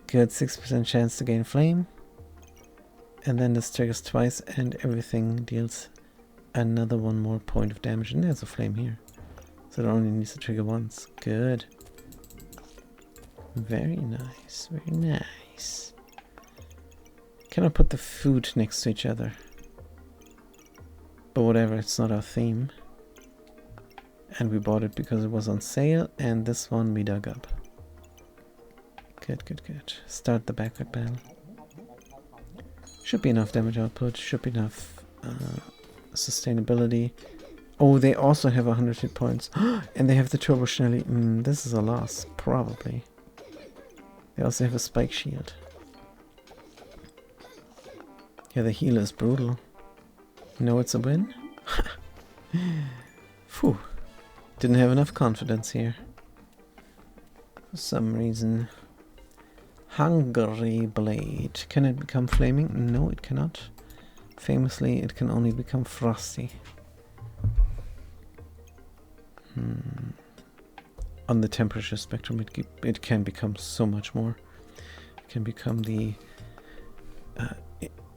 Good, 6% chance to gain flame. And then this triggers twice and everything deals another 1 more point of damage. And there's a flame here. So it only needs to trigger once. Good. Very nice, very nice. Can I put the food next to each other? But whatever, it's not our theme. And we bought it because it was on sale, and this one we dug up. Good, good, good. Start the backpack battle. Should be enough damage output, should be enough sustainability. Oh, they also have 100 hit points. And they have the Turbo Schnelli. This is a loss, probably. They also have a spike shield. Yeah, the heal is brutal. No, it's a win? Phew. Didn't have enough confidence here. For some reason. Hungry Blade. Can it become flaming? No, it cannot. Famously, it can only become frosty. On the temperature spectrum, it can become so much more. It can become the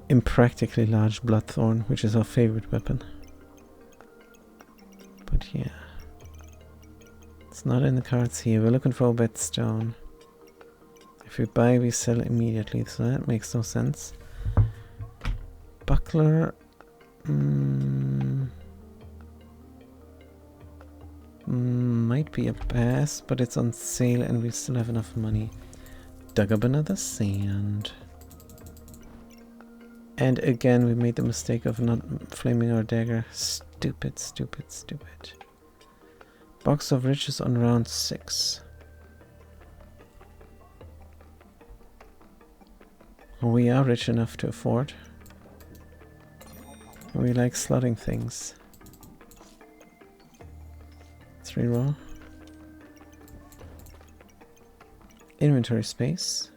impractically large Bloodthorn, which is our favorite weapon. But yeah. It's not in the cards here. We're looking for a Whetstone. If we buy, we sell immediately, so that makes no sense. Buckler... might be a pass, but it's on sale and we still have enough money. Dug up another sand. And again, we made the mistake of not flaming our dagger. Stupid, stupid, stupid. Box of riches on round 6. We are rich enough to afford. We like slotting things. 3 raw. Inventory space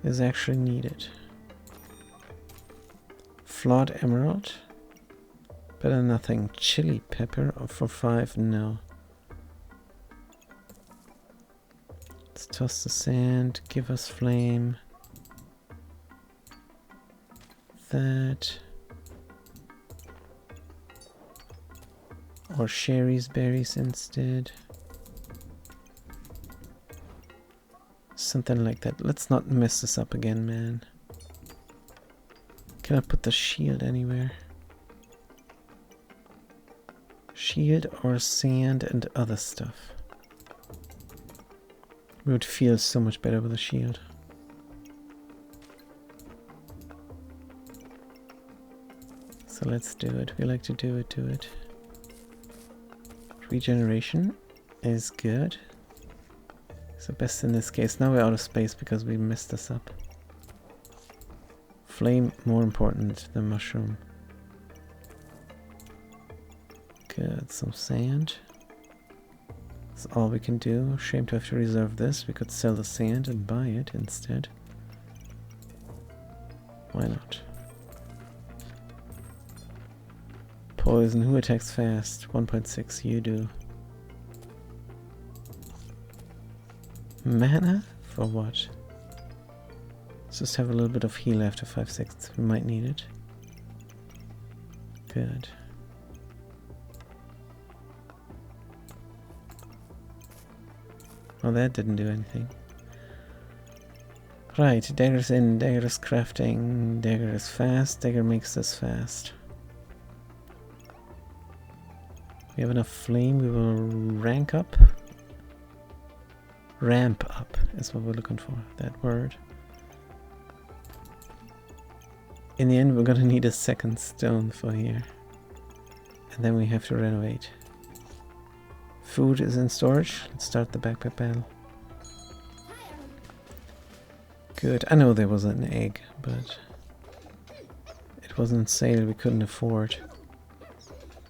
is actually needed. Flawed emerald. Better nothing. Chili pepper for 5? No. Let's toss the sand. Give us flame. That. Or Sherry's berries instead. Something like that. Let's not mess this up again, man. Can I put the shield anywhere? Shield or sand and other stuff? We would feel so much better with a shield. So let's do it. We like to do it. Regeneration is good. So best in this case. Now we're out of space because we messed this up. Flame more important than mushroom. Good, some sand. That's all we can do. Shame to have to reserve this. We could sell the sand and buy it instead. Why not? Poison. Who attacks fast? 1.6. You do. Mana? For what? Let's just have a little bit of heal after 5 seconds. We might need it. Good. Well, that didn't do anything. Right, dagger's in, dagger's crafting, dagger is fast, dagger makes this fast. We have enough flame, we will rank up. Ramp up is what we're looking for, that word. In the end, we're gonna need a second stone for here. And then we have to renovate. Food is in storage. Let's start the backpack battle. Good. I know there was an egg, but it wasn't sale. We couldn't afford.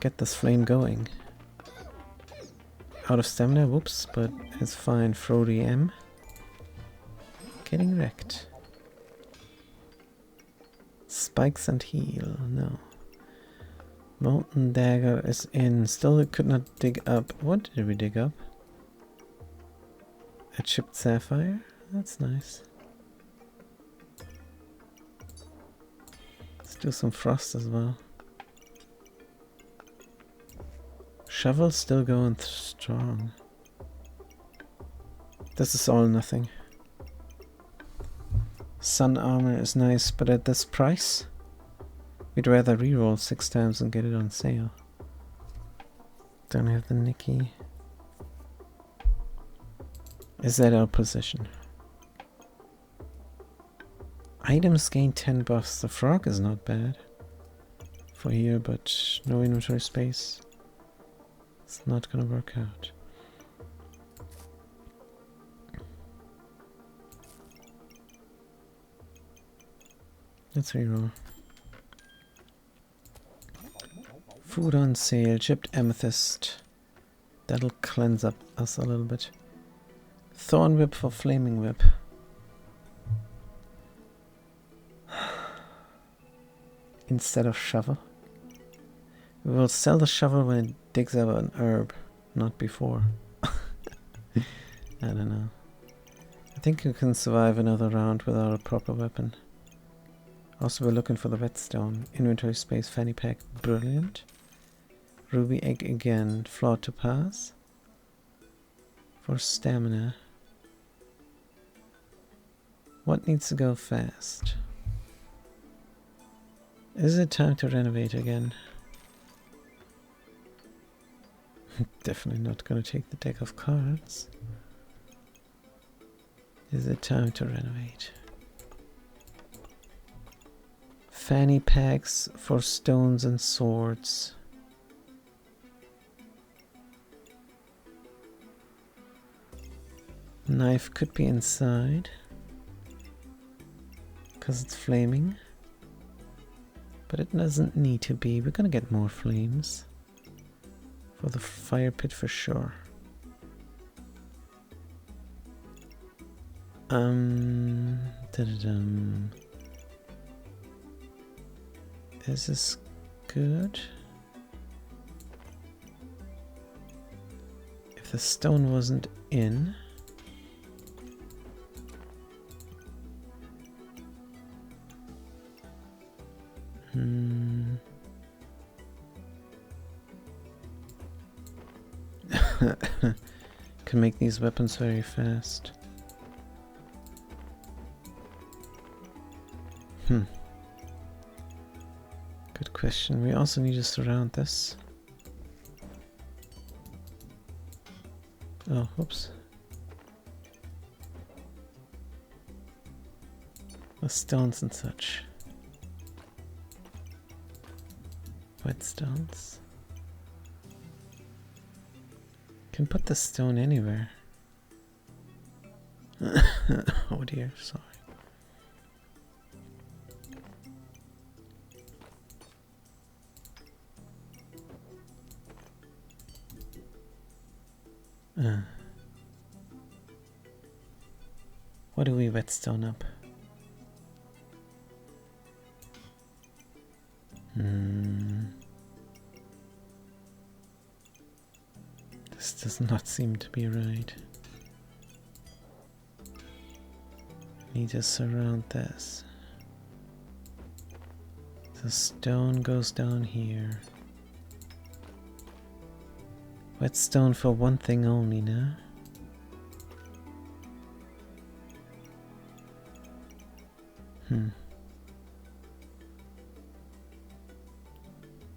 Get this flame going. Out of stamina. Whoops, but it's fine. Frody M. Getting wrecked. Spikes and heal. No. Molten dagger is in. Still it could not dig up. What did we dig up? A chipped sapphire? That's nice. Let's do some frost as well. Shovel still going strong. This is all nothing. Sun armor is nice, but at this price? We'd rather reroll 6 times and get it on sale. Don't have the Nikki. Is that our position? Items gain 10 buffs. The frog is not bad for here, but no inventory space. It's not gonna work out. Let's reroll. Food on sale, chipped amethyst. That'll cleanse up us a little bit. Thorn whip for flaming whip. Instead of shovel. We will sell the shovel when it digs up an herb, not before. I don't know. I think you can survive another round without a proper weapon. Also, we're looking for the whetstone. Inventory space, fanny pack, brilliant. Ruby egg again, flawed to pass. For stamina. What needs to go fast? Is it time to renovate again? Definitely not gonna take the deck of cards. Is it time to renovate? Fanny packs for stones and swords. Knife could be inside because it's flaming, but it doesn't need to be. We're gonna get more flames for the fire pit for sure. Is this good? If the stone wasn't in. Can make these weapons very fast. Good question. We also need to surround this. Oh, oops. The stones and such. Whetstones. Can put the stone anywhere. Oh dear, sorry. What do we whetstone up? This does not seem to be right. Need to surround this. The stone goes down here. Whetstone for one thing only now.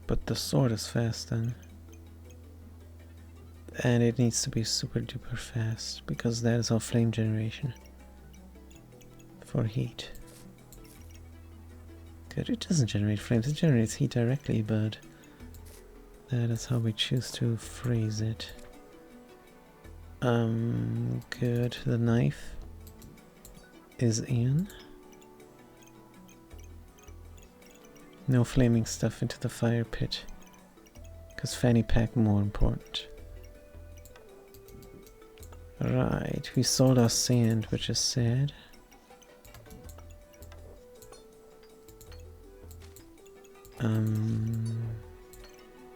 But the sword is fast then. And it needs to be super duper fast because that is our flame generation for heat. Good, it doesn't generate flames, it generates heat directly, but that is how we choose to phrase it. Good, the knife is in. No flaming stuff into the fire pit, because fanny pack more important. Right, we sold our sand, which is sad.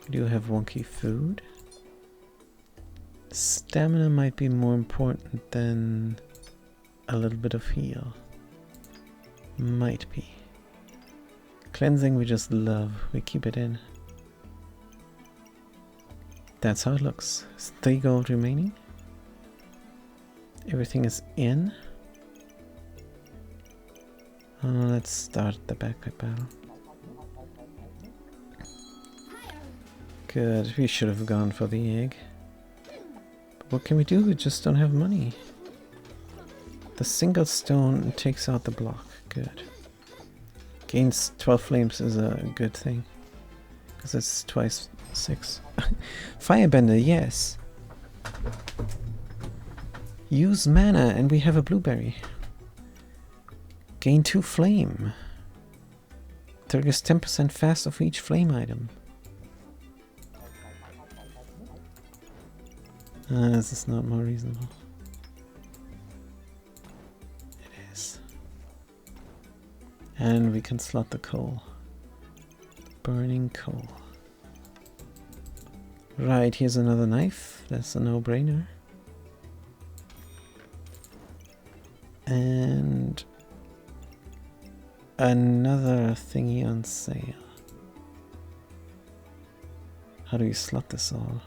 We do have wonky food. Stamina might be more important than a little bit of heal. Might be. Cleansing we just love, we keep it in. That's how it looks. 3 gold remaining. Everything is in. Let's start the backpack battle. Good, we should have gone for the egg. But what can we do? We just don't have money. The single stone takes out the block. Good. Gains 12 flames is a good thing. Because it's twice 6. Firebender, yes. Use mana and we have a blueberry. Gain 2 flame. Triggers 10% faster for each flame item. This is not more reasonable. It is. And we can slot the coal. Burning coal. Right, here's another knife. That's a no-brainer. And another thingy on sale. How do you slot this all?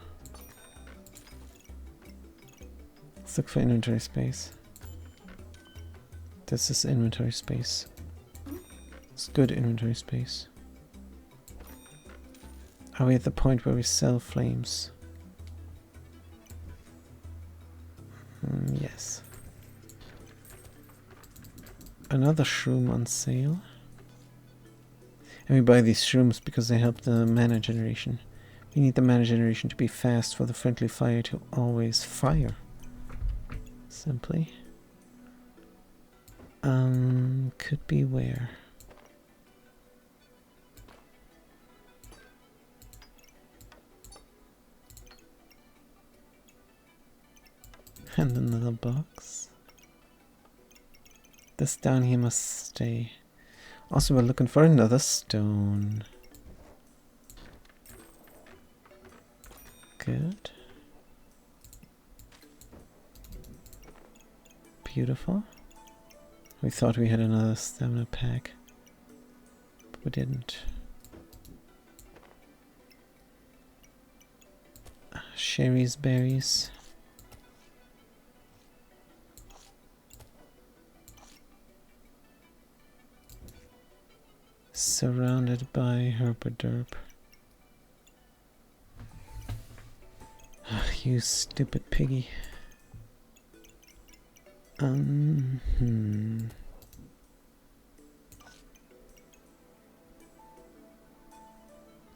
Let's look for inventory space. This is inventory space. It's good inventory space. Are we at the point where we sell flames? Yes. Another shroom on sale. And we buy these shrooms because they help the mana generation. We need the mana generation to be fast for the friendly fire to always fire. Simply. Could be where? And another box. This down here must stay. Also, we're looking for another stone. Good. Beautiful. We thought we had another stamina pack, but we didn't. Sherry's berries. Surrounded by herpaderp. You stupid piggy.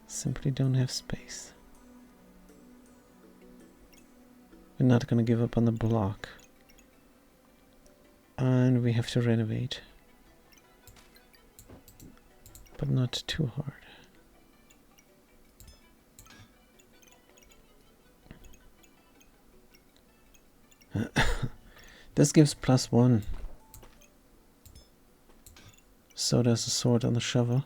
Simply don't have space. We're not gonna give up on the block. And we have to renovate. But not too hard. This gives +1. So does the sword on the shovel.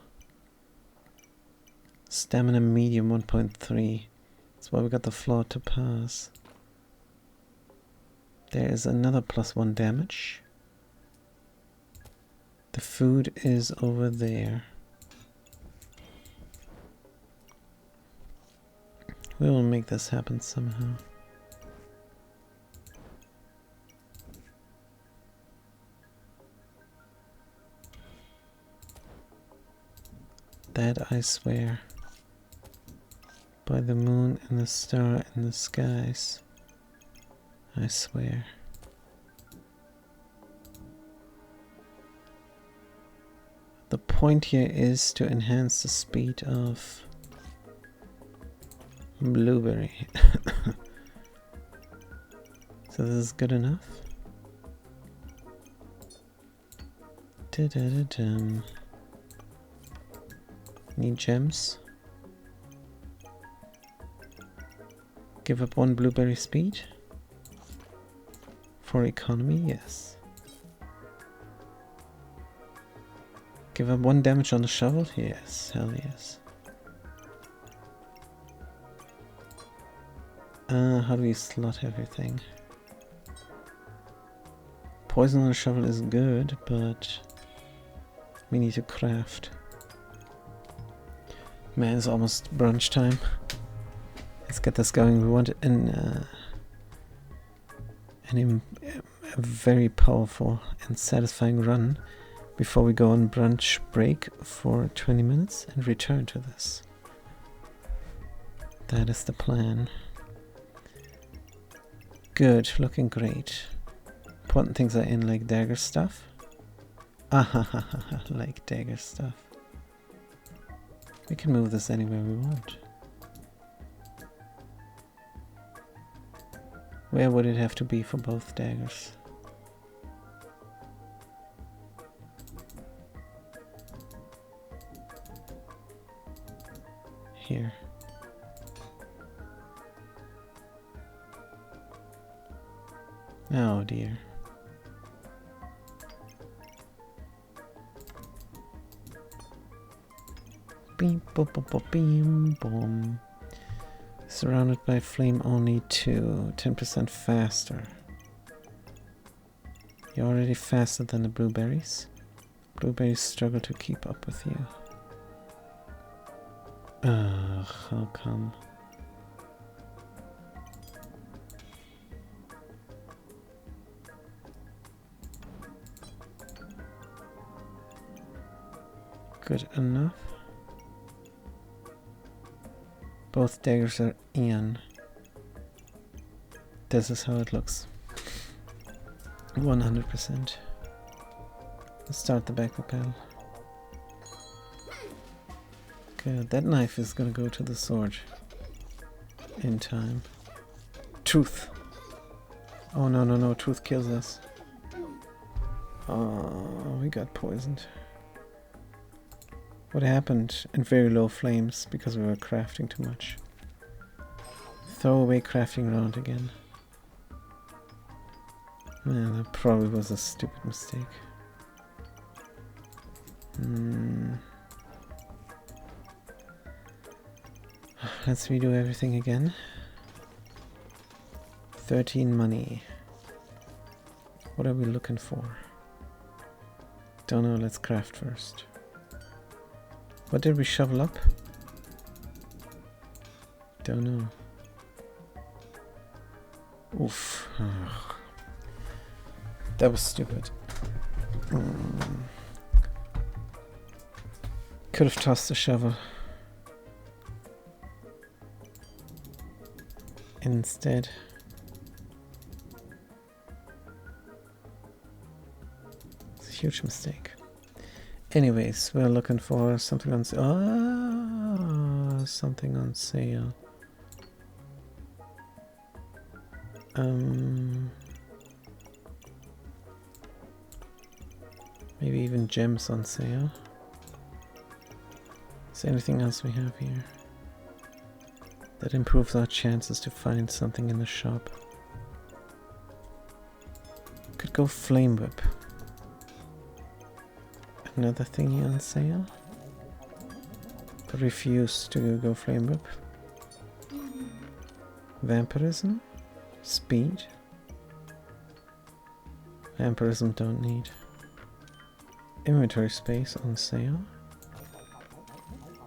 Stamina medium 1.3. That's why we got the flaw to pass. There is another +1 damage. The food is over there. We will make this happen somehow. That I swear. By the moon and the star in the skies. I swear. The point here is to enhance the speed of blueberry. So this is good enough. Da-da-da-dum. Need gems. Give up 1 blueberry speed. For economy, yes. Give up 1 damage on the shovel? Yes, hell yes. How do we slot everything? Poison on the shovel is good, but we need to craft. Man, it's almost brunch time. Let's get this going. We want a very powerful and satisfying run before we go on brunch break for 20 minutes and return to this. That is the plan. Good, looking great. Important things are in, like dagger stuff. Like dagger stuff. We can move this anywhere we want. Where would it have to be for both daggers? Here. Oh dear. Beam, boom, boom, boom, beam, boom. Surrounded by flame only 2, 10% faster. You're already faster than the blueberries. Blueberries struggle to keep up with you. Ugh, how come? Good enough. Both daggers are in. This is how it looks. 100%. Let's start the backup battle. Good, that knife is gonna go to the sword. In time. Truth! Oh no, no, no, truth kills us. Oh, we got poisoned. What happened? In very low flames because we were crafting too much. Throw away crafting round again. Man, that probably was a stupid mistake. Let's redo everything again. 13 money. What are we looking for? Don't know, let's craft first. What did we shovel up? Don't know. Oof. Ugh. That was stupid. Could have tossed the shovel instead. It's a huge mistake. Anyways, we're looking for something on sale. Ah, something on sale. Maybe even gems on sale. Is there anything else we have here that improves our chances to find something in the shop? Could go Flame Whip. Another thingy on sale. But refuse to go Flame Whip. Vampirism. Speed. Vampirism don't need. Inventory space on sale.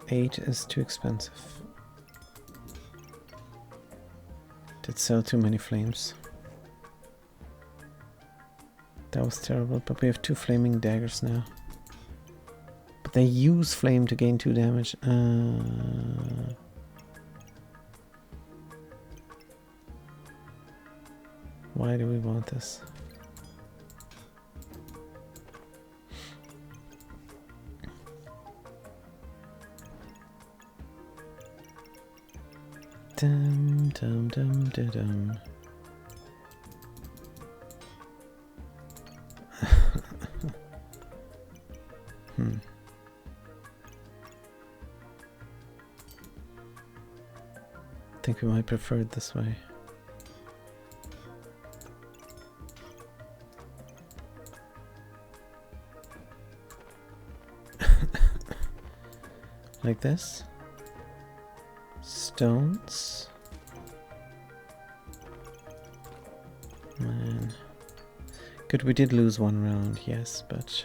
8 is too expensive. Did sell too many flames. That was terrible, but we have 2 flaming daggers now. But they use flame to gain 2 damage. Why do we want this? Dum dum dum dum dum. I think we might prefer it this way. Like this. Stones. Man. Good, we did lose 1 round, yes, but...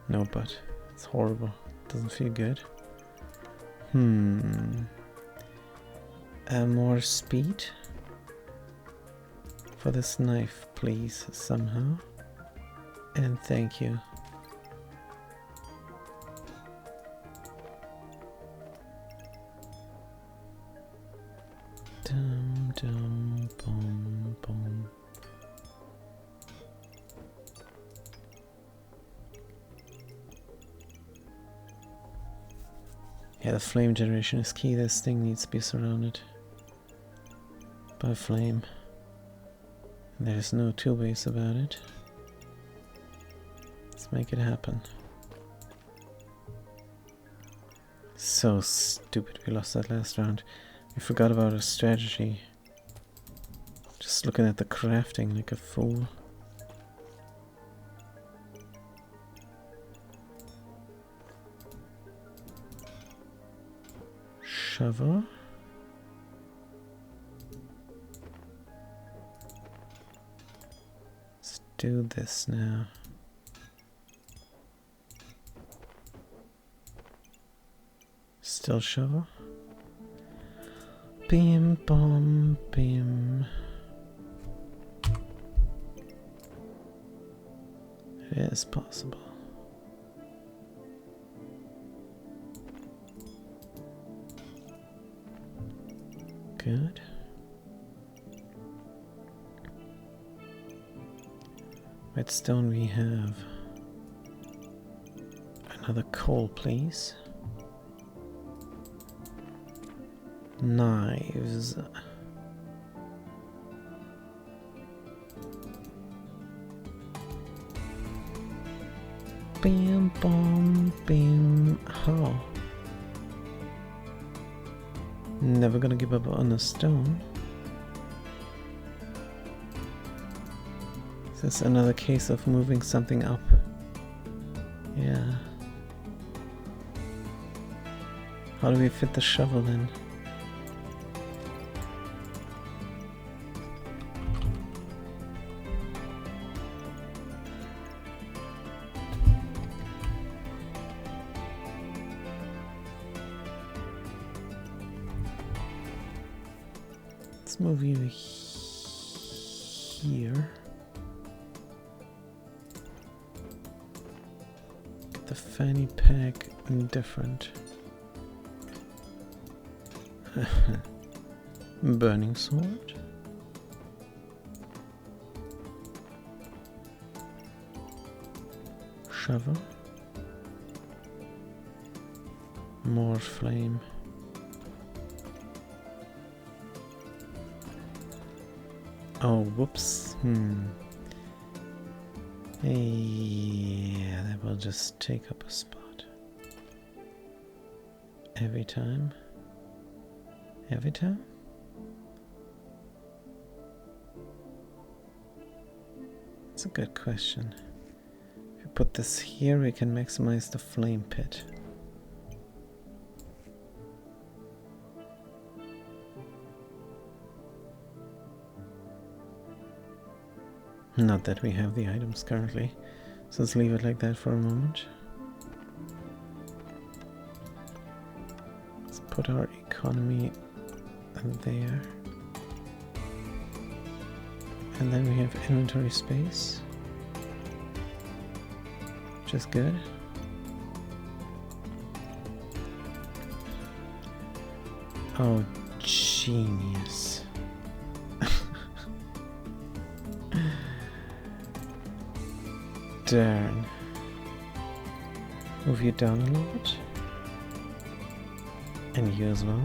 No, but. It's horrible. Doesn't feel good. More speed? For this knife, please, somehow. And thank you. Dum dum boom boom. Yeah, the flame generation is key. This thing needs to be surrounded by flame. There's no 2 ways about it. Let's make it happen. So stupid we lost that last round. We forgot about our strategy. Just looking at the crafting like a fool. Shovel. Let's do this now. Still shovel. Bim bom bim. It is possible. Good. Redstone we have. Another coal, please. Knives. Bam, bom, bam. How? Never gonna give up on a stone. Is this another case of moving something up? Yeah. How do we fit the shovel in? Let's move you here. Get the fanny pack indifferent. Burning sword. Shovel. More flame. Oh, whoops. Yeah, that will just take up a spot. Every time? Every time? That's a good question. If we put this here, we can maximize the flame pit. Not that we have the items currently, so let's leave it like that for a moment. Let's put our economy there. And then we have inventory space, which is good. Oh, genius. Darn. Move you down a little bit. And you as well.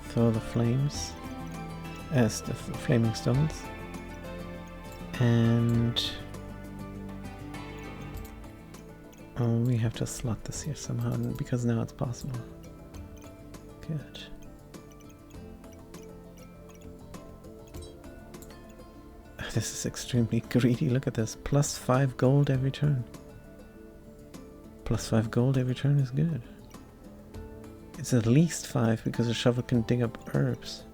Throw the flames as the flaming stones. And oh, we have to slot this here somehow because now it's possible. Good. This is extremely greedy. Look at this. Plus 5 gold every turn. Plus 5 gold every turn is good. It's at least 5 because a shovel can dig up herbs.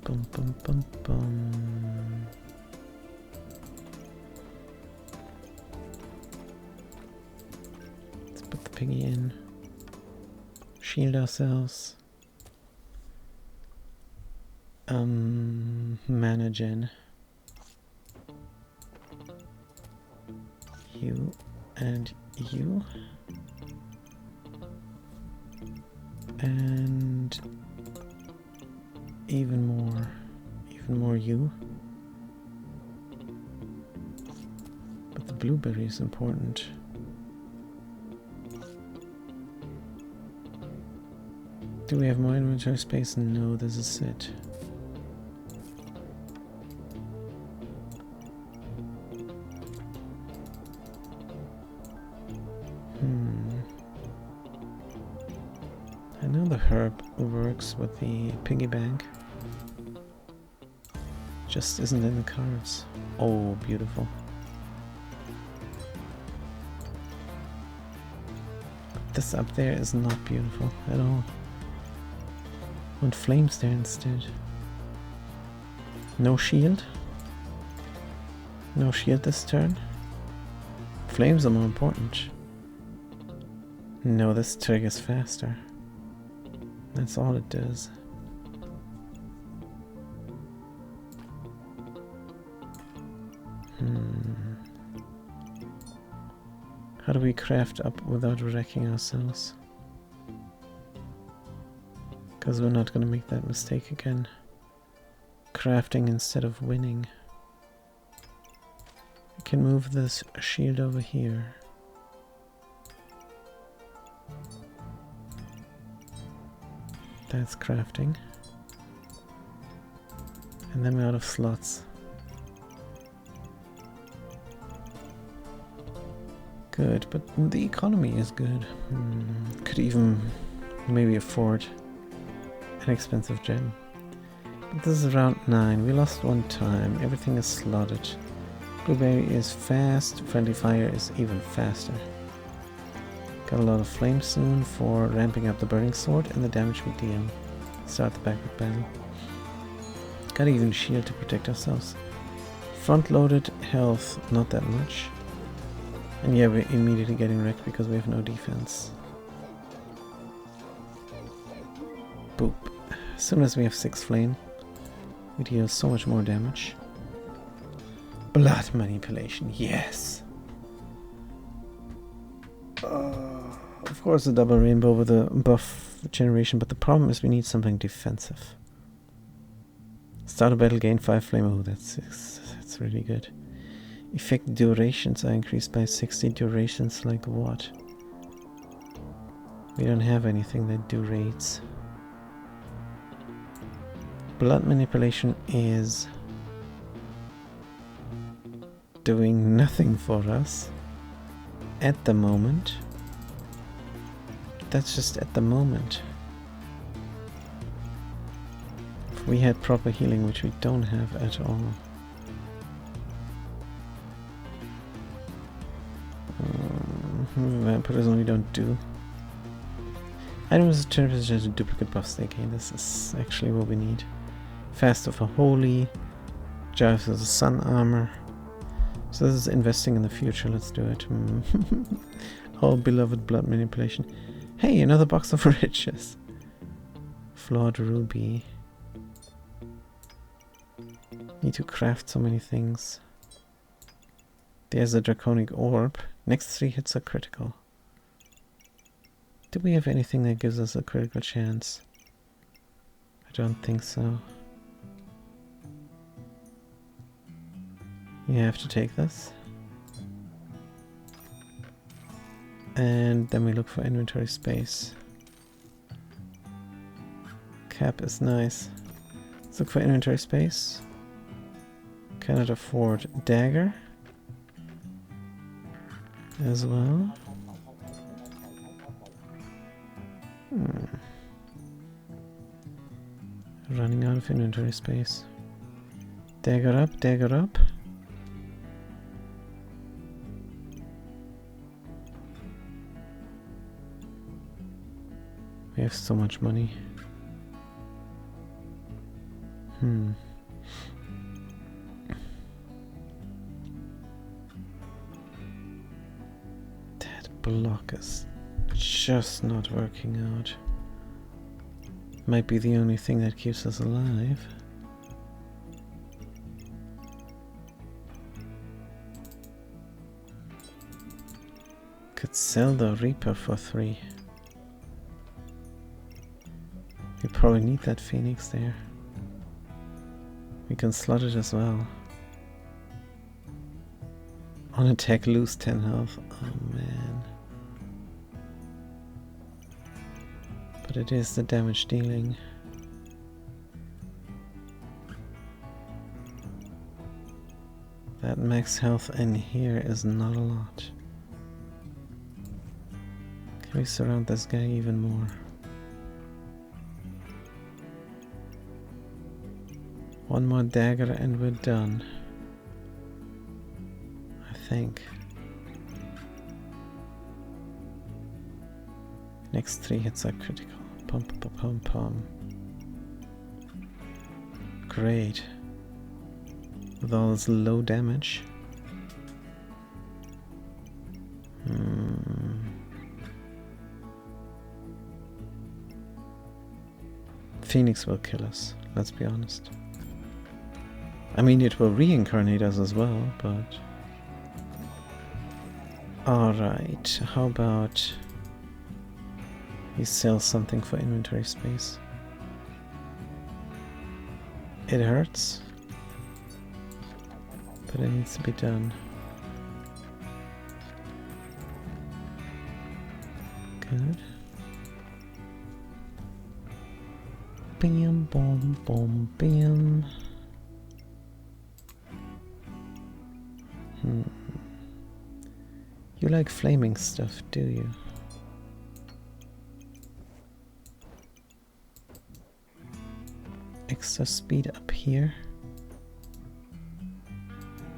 Bum bum bum bum. Let's put the piggy in. Shield ourselves. Mana gen. You and you. And even more you. But the blueberry is important. Do we have more inventory space? No, this is it. I know the herb works with the piggy bank. Just isn't in the cards. Oh, beautiful. This up there is not beautiful at all. I want flames there instead. No shield. No shield this turn. Flames are more important. No, this triggers faster. That's all it does. How do we craft up without wrecking ourselves? Because we're not going to make that mistake again. Crafting instead of winning. We can move this shield over here. That's crafting. And then we're out of slots. Good, but the economy is good. Could even maybe afford an expensive gem. But this is round 9. We lost one time. Everything is slotted. Blueberry is fast. Friendly fire is even faster. Got a lot of flame soon for ramping up the burning sword and the damage we deal. Start the backward battle. Got even shield to protect ourselves. Front loaded health, not that much. And yeah, we're immediately getting wrecked because we have no defense. Boop. As soon as we have 6 flame, we deal so much more damage. Blood manipulation, yes! Of course, a double rainbow with a buff generation, but the problem is we need something defensive. Start a battle, gain 5 flame. Oh, that's really good. Effect durations are increased by 60. Durations like what? We don't have anything that durates. Blood manipulation is doing nothing for us at the moment. That's just at the moment. If we had proper healing, which we don't have at all. Vampires only don't do. Items is just a duplicate buffs they gain. This is actually what we need. Faster for Holy. Jives as a sun armor. So this is investing in the future. Let's do it. Oh, beloved blood manipulation. Hey, another box of riches. Flawed ruby. Need to craft so many things. There's a draconic orb. Next 3 hits are critical. Do we have anything that gives us a critical chance? I don't think so. You have to take this. And then we look for inventory space. Cap is nice. Let's look for inventory space. Cannot afford dagger as well. Running out of inventory space. Dagger up, dagger up. We have so much money. That block is just not working out. Might be the only thing that keeps us alive. Could sell the Reaper for 3. We probably need that Phoenix there. We can slot it as well. On attack, lose 10 health. Oh man. But it is the damage dealing. That max health in here is not a lot. Can we surround this guy even more? One more dagger and we're done. I think. Next 3 hits are critical. Pum pum pum pum. Great. With all this low damage. Phoenix will kill us, let's be honest. I mean, it will reincarnate us as well, but... Alright, how about... we sell something for inventory space. It hurts, but it needs to be done. Good. Bam, bom, bom, bam. You like flaming stuff, do you? Extra speed up here.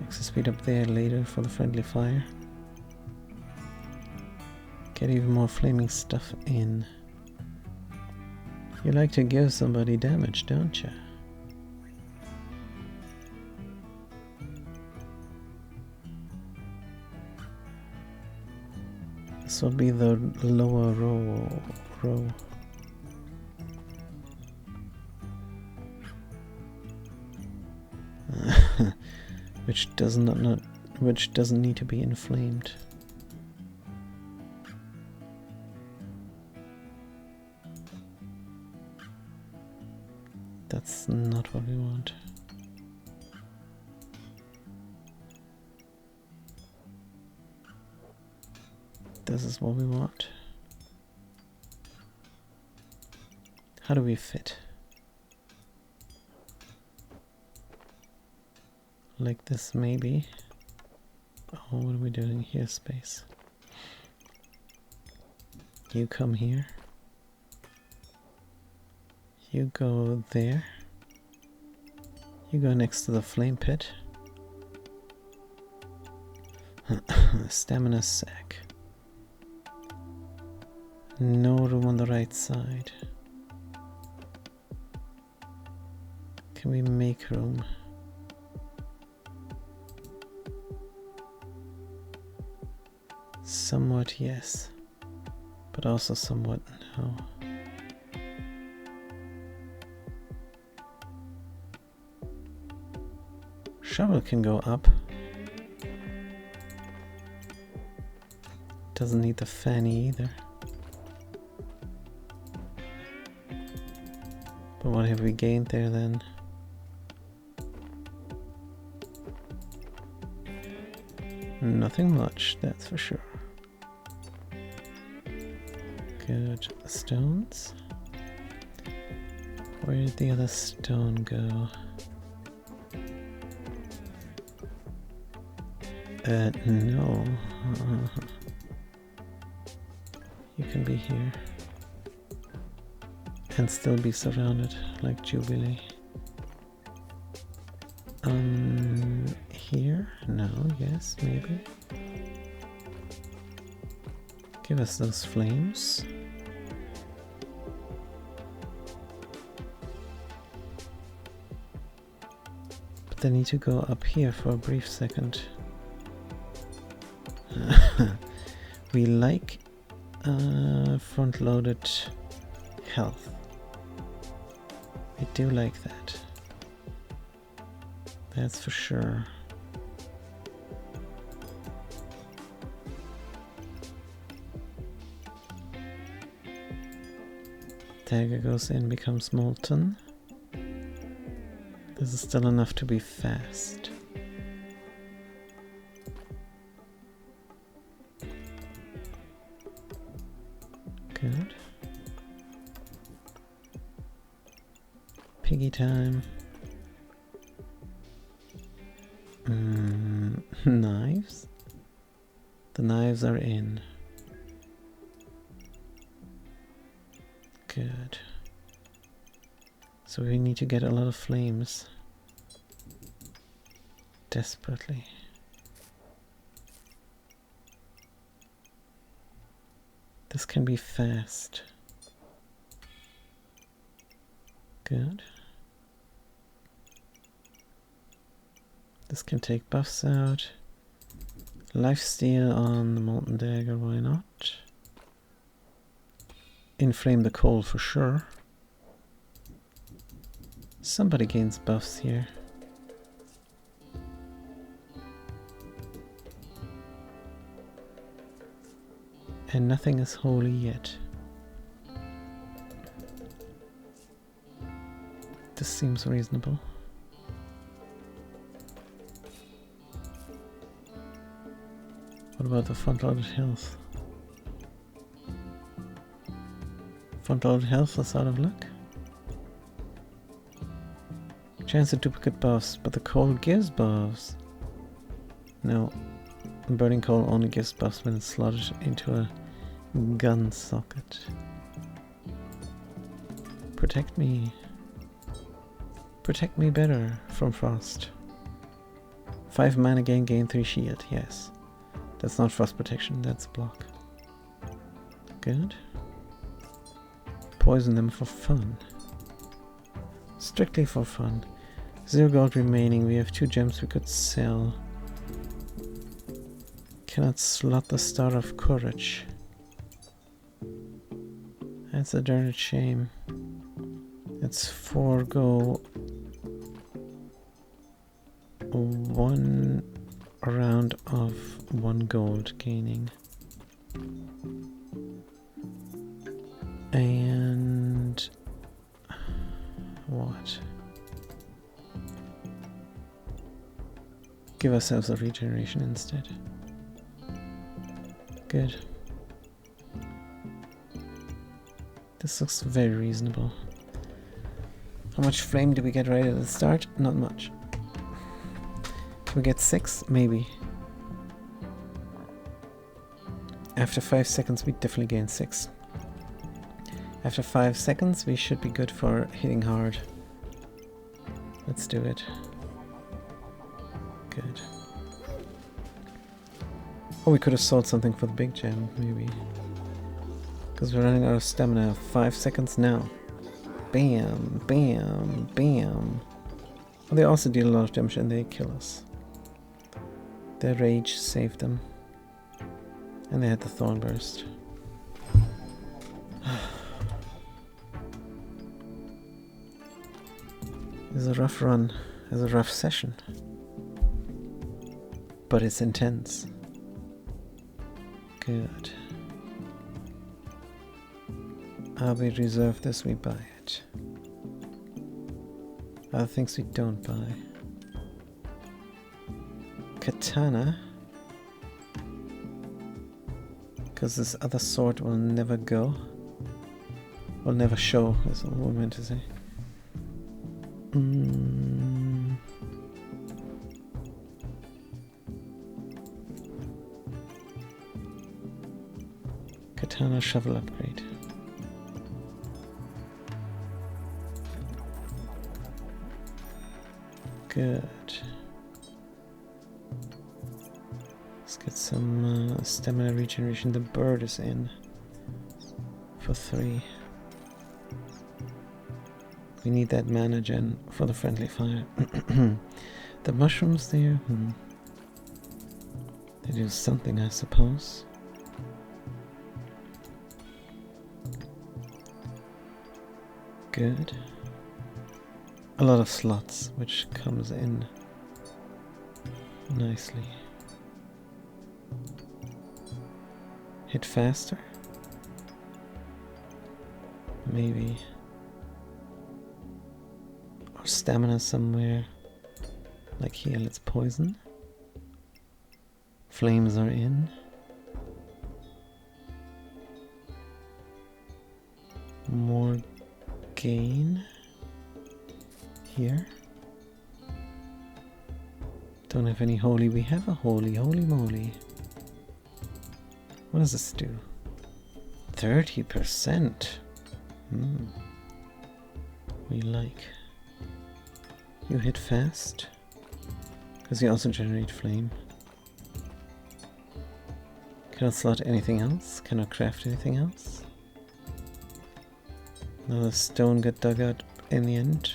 Extra speed up there later for the friendly fire. Get even more flaming stuff in. You like to give somebody damage, don't you? This will be the lower row. which doesn't need to be inflamed. That's not what we want. This is what we want. How do we fit? Like this, maybe. Oh, what are we doing here? Space. You come here. You go there. You go next to the flame pit. Stamina sack. No room on the right side. Can we make room? Somewhat yes, but also somewhat no. Shovel can go up. Doesn't need the fanny either. But what have we gained there then? Nothing much, that's for sure. Good. Stones. Where did the other stone go? No. You can be here. And still be surrounded like Jubilee. Here? No, yes, maybe. Give us those flames. But they need to go up here for a brief second. We like front-loaded health. We do like that. That's for sure. Dagger goes in, becomes molten. This is still enough to be fast. Good. Piggy time. Knives? The knives are in. Good. So we need to get a lot of flames. Desperately. This can be fast. Good. This can take buffs out. Lifesteal on the Molten Dagger, why not? Inflame the coal for sure. Somebody gains buffs here. And nothing is holy yet. This seems reasonable. What about the front-loaded health? Front-loaded health is out of luck. Chance of duplicate buffs, but the coal gives buffs. No, burning coal only gives buffs when it's slotted into a gun socket. Protect me. Protect me better from frost. 5 mana gain, gain 3 shield, yes. That's not frost protection, that's block. Good. Poison them for fun. Strictly for fun. 0 gold remaining, we have 2 gems we could sell. Cannot slot the Star of Courage. That's a darn shame. Let's forego 1 round of 1 gold gaining. And what? give ourselves a regeneration instead. Good. This looks very reasonable. How much flame do we get right at the start? Not much. Can we get 6? Maybe. After 5 seconds, we definitely gain 6. After 5 seconds, we should be good for hitting hard. Let's do it. Good. Oh, we could have sold something for the big gem, maybe. Because we're running out of stamina. 5 seconds now. Bam, bam, bam. Well, they also deal a lot of damage and they kill us. Their rage saved them. And they had the thorn burst. It was a rough run. It was a rough session. But it's intense. Good. We reserve this, we buy it. Other things we don't buy. Katana. Because this other sword will never go. Will never show, is what we meant to say. Katana shovel upgrade. Good. Let's get some stamina regeneration. The bird is in for 3. We need that mana gen for the friendly fire. The mushrooms there, they do something, I suppose. Good. A lot of slots, which comes in nicely. Hit faster? Maybe. Or stamina somewhere. Like here, let's poison. Flames are in. More gain. Here. Don't have any holy. We have a holy. Holy moly. What does this do? 30%. We like. You hit fast. Because you also generate flame. Cannot slot anything else. Cannot craft anything else. Another stone got dug out in the end.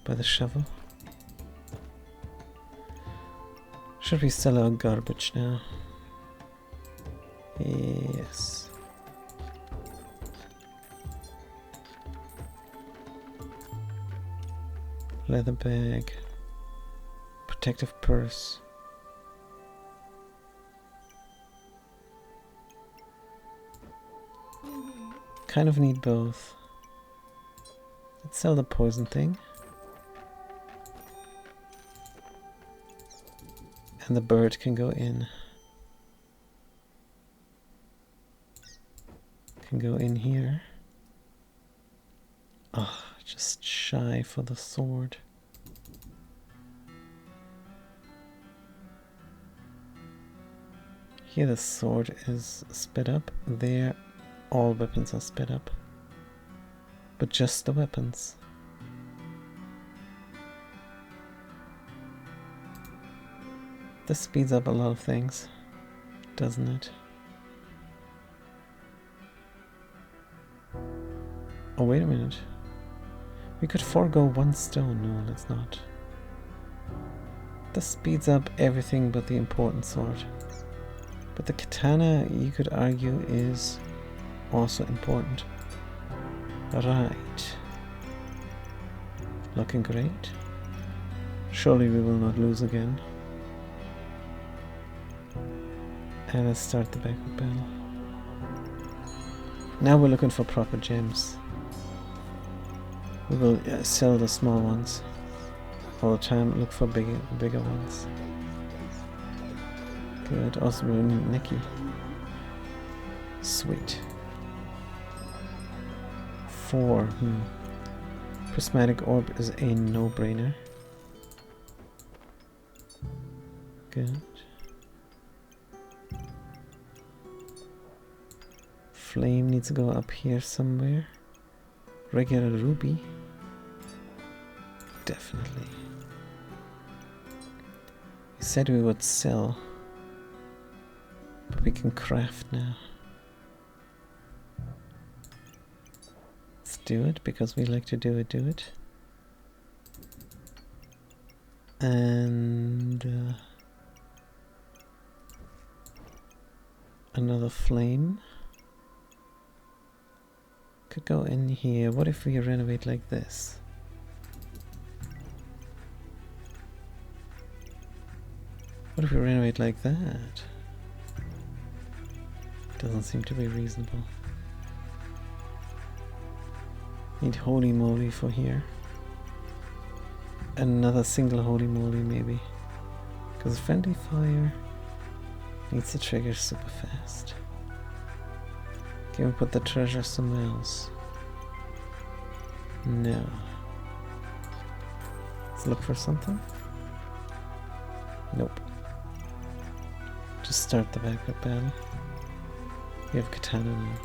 By the shovel. Should we sell our garbage now? Yes. Leather bag. Protective purse. Kind of need both. Let's sell the poison thing. And the bird can go in. Can go in here. Oh, just shy for the sword. Here the sword is sped up. There all weapons are sped up. But just the weapons. This speeds up a lot of things, doesn't it? Oh, wait a minute. We could forego 1 stone. No, let's not. This speeds up everything but the important sword. But the katana, you could argue, is also important. Right. Looking great. Surely we will not lose again. And let's start the backup battle. Now we're looking for proper gems. We will sell the small ones. all the time. Look for bigger ones. Good. Also, Nikki. Sweet. 4. Prismatic orb is a no-brainer. Good. Flame needs to go up here somewhere. Regular ruby. Definitely. We said we would sell, but we can craft now. Let's do it because we like to do it. And another flame. Could go in here. What if we renovate like this? What if we renovate like that? Doesn't seem to be reasonable. Need holy moly for here. Another single holy moly maybe. Because friendly fire needs to trigger super fast. Can we put the treasure somewhere else? No. Let's look for something. Nope. Just start the backup battle. We have katana now.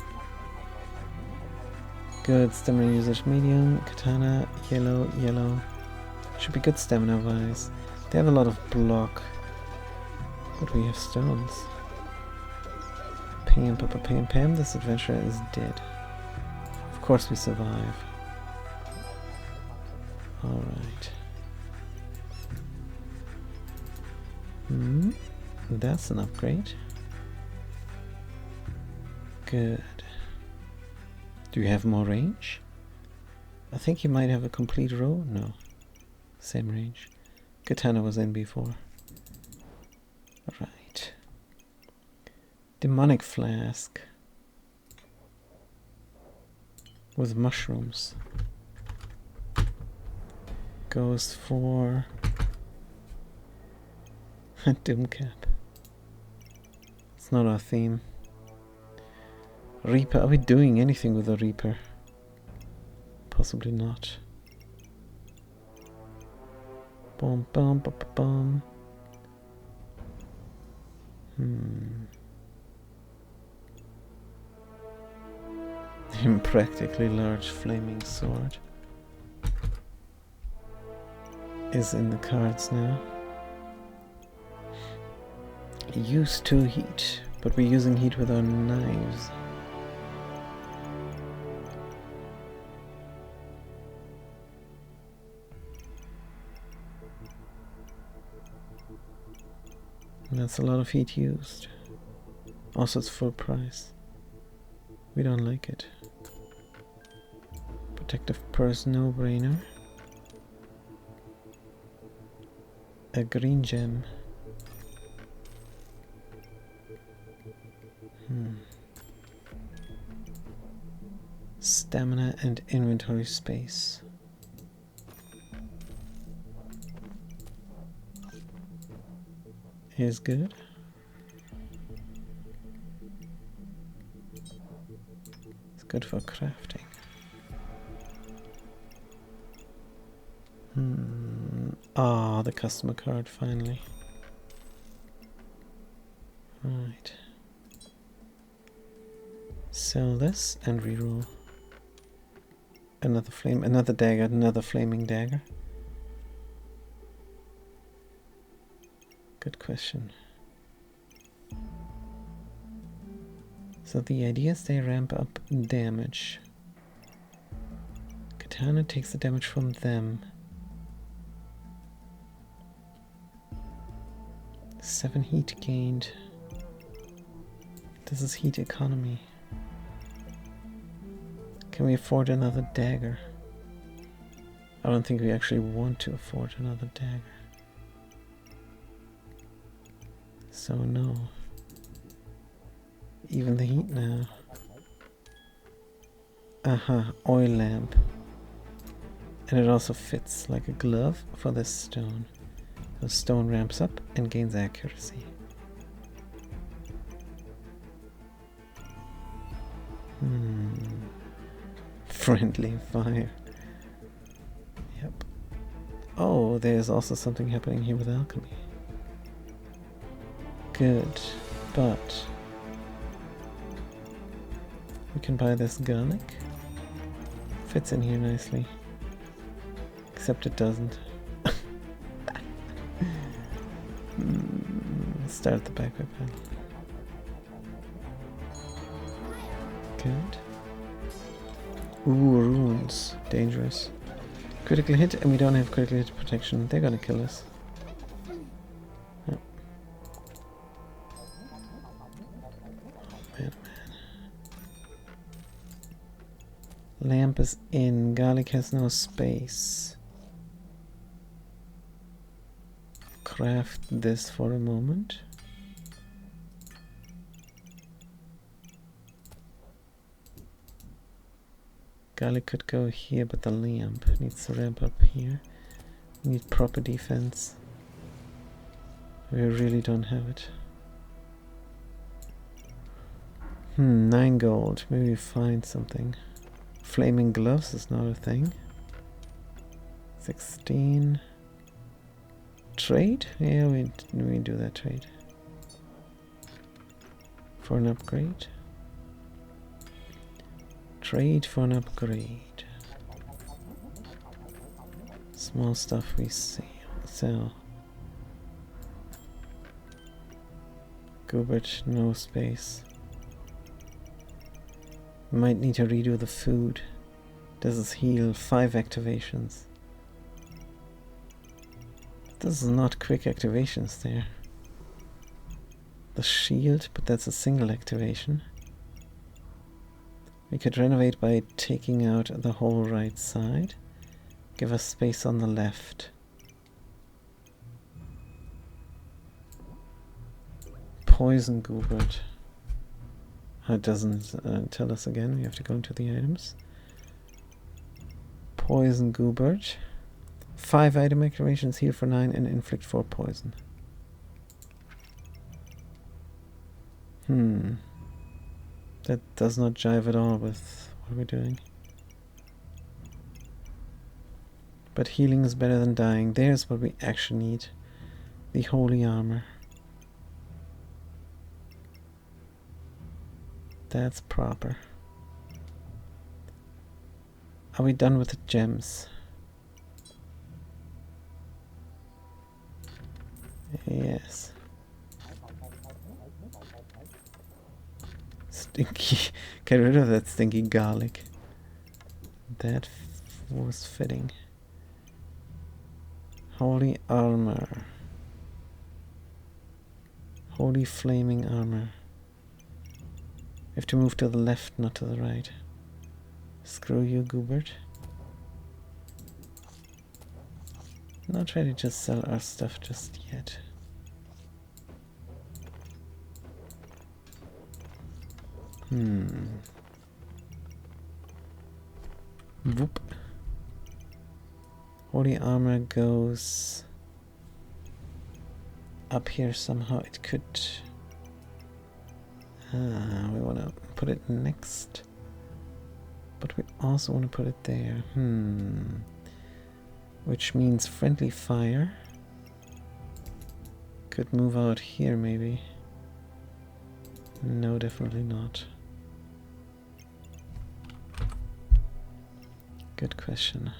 Good stamina usage medium. Katana, yellow. Should be good stamina wise. They have a lot of block. But we have stones. Pam, this adventurer is dead. Of course we survive. Alright. That's an upgrade. Good. Do you have more range? I think you might have a complete row. No. Same range. Katana was in before. Right. Demonic flask. With mushrooms. Goes for Doomcap. It's not our theme. Reaper. Are we doing anything with a Reaper? Possibly not. Boom, boom, boom, boom. Impractically large flaming sword is in the cards now. Use 2 heat, but we're using heat with our knives. And that's a lot of heat used. Also, it's full price. We don't like it. Protective purse, no-brainer. A green gem. Stamina and inventory space. Is good. It's good for crafting. Ah, the customer card finally. Right. Sell this and reroll. Another flame, another dagger, another flaming dagger. Good question. So the idea is they ramp up damage. Katana takes the damage from them. 7 heat gained. This is heat economy. Can we afford another dagger? I don't think we actually want to afford another dagger. So no. Even the heat now. Aha, oil lamp. And it also fits like a glove for this stone. The stone ramps up and gains accuracy. Friendly fire. Yep. Oh, there's also something happening here with alchemy. Good, but we can buy this garlic. Fits in here nicely. Except it doesn't. Start the backpack panel. Good. Ooh, runes. Dangerous. Critical hit, and we don't have critical hit protection. They're gonna kill us. Oh. Man, Lamp is in. Garlic has no space. Craft this for a moment. Garlic could go here, but the lamp needs to ramp up here. We need proper defense. We really don't have it. 9 gold. Maybe we find something. Flaming gloves is not a thing. 16. Trade? Yeah, we do that trade. For an upgrade. Trade for an upgrade. Small stuff we see. Sell. Gubert, no space. Might need to redo the food. This is heal 5 activations. This is not quick activations there. The shield, but that's a single activation. We could renovate by taking out the whole right side. Give us space on the left. Poison Gubert. It doesn't tell us again. We have to go into the items. Poison Gubert. 5 item activations, heal for 9 and inflict 4 poison. That does not jive at all with what we're doing. But healing is better than dying. There's what we actually need. The holy armor. That's proper. Are we done with the gems? Yes. Stinky. Get rid of that stinky garlic. That was fitting. Holy armor. Holy flaming armor. We have to move to the left, not to the right. Screw you, Gubert. Not ready to just sell our stuff just yet. Whoop. Holy armor goes up here somehow. It could. We want to put it next, but we also want to put it there. Which means friendly fire could move out here, maybe. No, definitely not. Good question.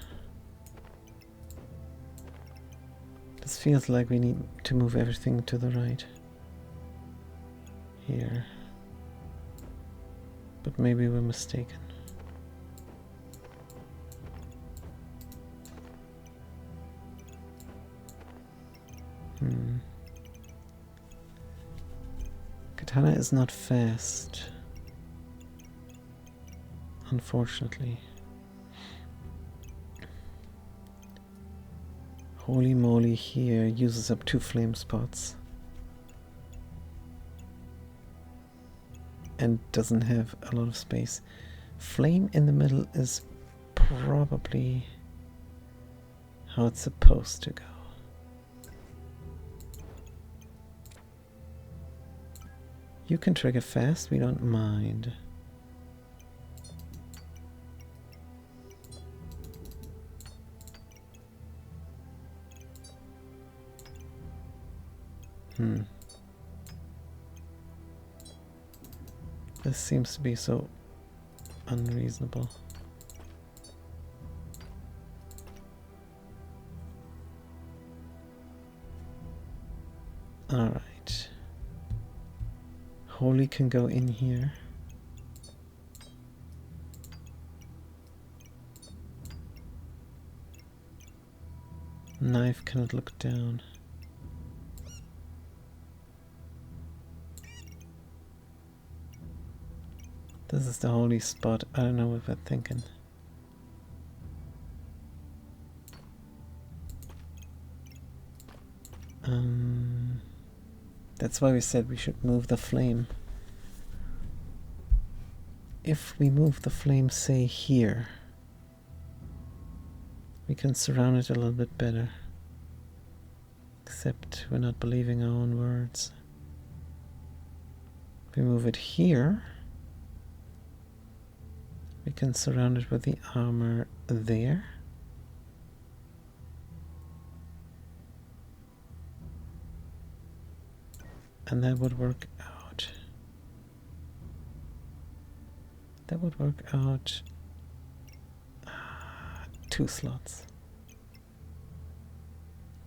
This feels like we need to move everything to the right. Here. But maybe we're mistaken. Katana is not fast, unfortunately. Holy moly, here uses up 2 flame spots and doesn't have a lot of space. Flame in the middle is probably how it's supposed to go. You can trigger fast, we don't mind. This seems to be so unreasonable. Alright. Holy can go in here. Knife cannot look down. This is the holy spot. I don't know what we're thinking. That's why we said we should move the flame. If we move the flame, say here, we can surround it a little bit better. Except we're not believing our own words. If we move it here, we can surround it with the armor there. And that would work out. That would work out 2 slots.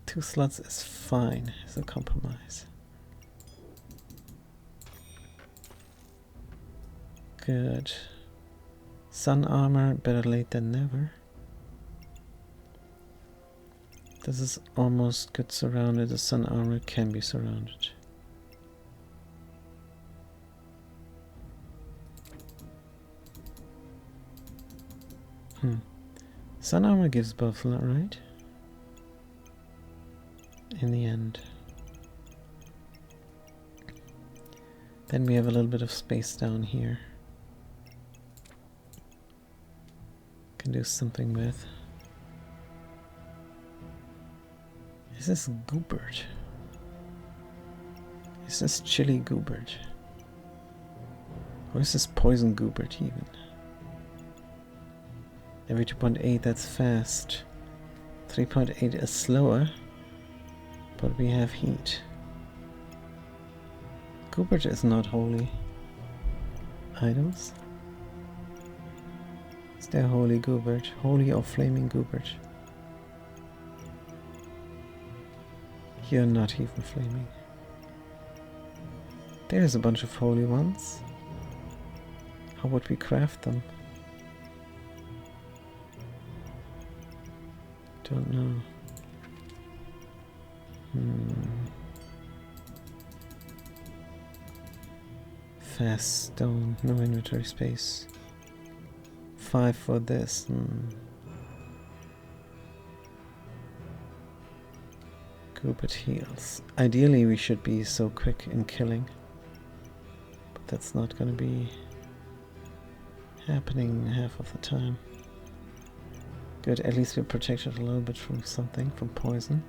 2 slots is fine as a compromise. Good. Sun armor, better late than never. This is almost good surrounded. The sun armor can be surrounded. Sun armor gives buff, right? In the end. Then we have a little bit of space down here. Can do something with. Is this Goobert? Is this Chili Goobert? Or is this Poison Goobert even? Every 2.8, that's fast. 3.8 is slower, but we have heat. Goobert is not holy. Items? Is there holy Goobert? Holy or flaming Goobert? You're not even flaming. There's a bunch of holy ones. How would we craft them? Don't know. Fast stone, no inventory space. 5 for this. Goobert heals. Ideally we should be so quick in killing. But that's not gonna be happening half of the time. Good, at least we're protected a little bit from something, from poison.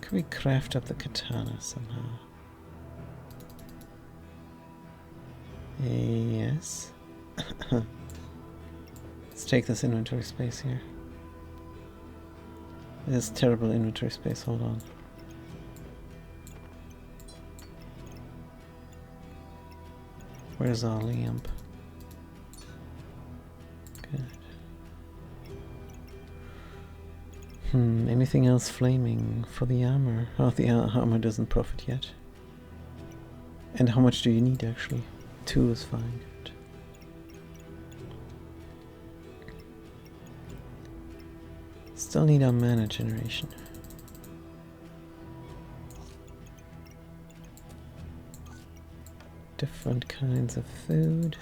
Could we craft up the katana somehow? Yes. Let's take this inventory space here. This terrible inventory space, hold on. Where's our lamp? Good. Anything else flaming for the armor? Oh, the armor doesn't profit yet. And how much do you need actually? 2 is fine. Good. Still need our mana generation. Different kinds of food.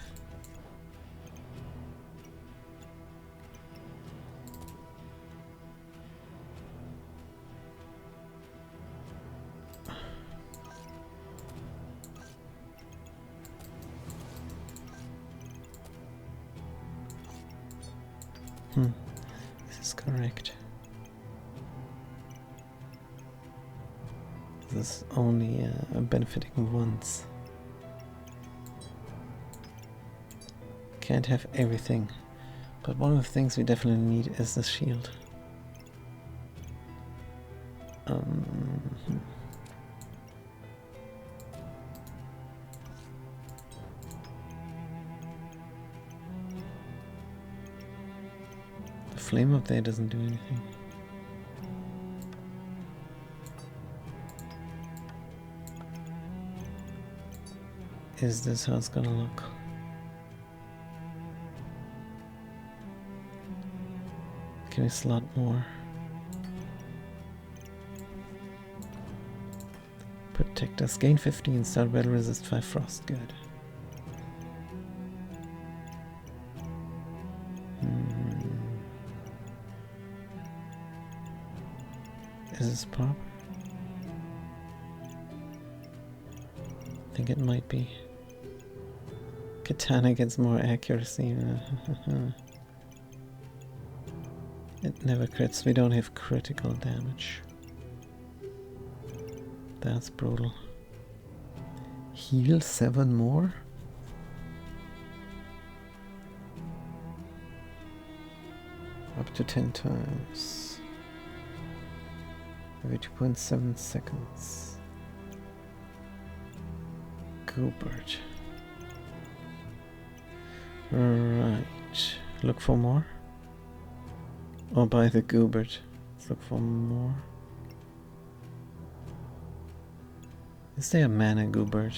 This is correct. This is only benefiting once. Can't have everything, but one of the things we definitely need is the shield. The flame up there doesn't do anything. Is this how it's gonna look? Can we slot more? Protect us. Gain 15. Start battle. Resist 5 frost. Good. Is this proper? I think it might be. Katana gets more accuracy. It never crits. We don't have critical damage. That's brutal. Heal 7 more? Up to 10 times. Every 2.7 seconds. Goobert. Right. Look for more. Or buy the Goobert. Let's look for more. Is there a mana Goobert?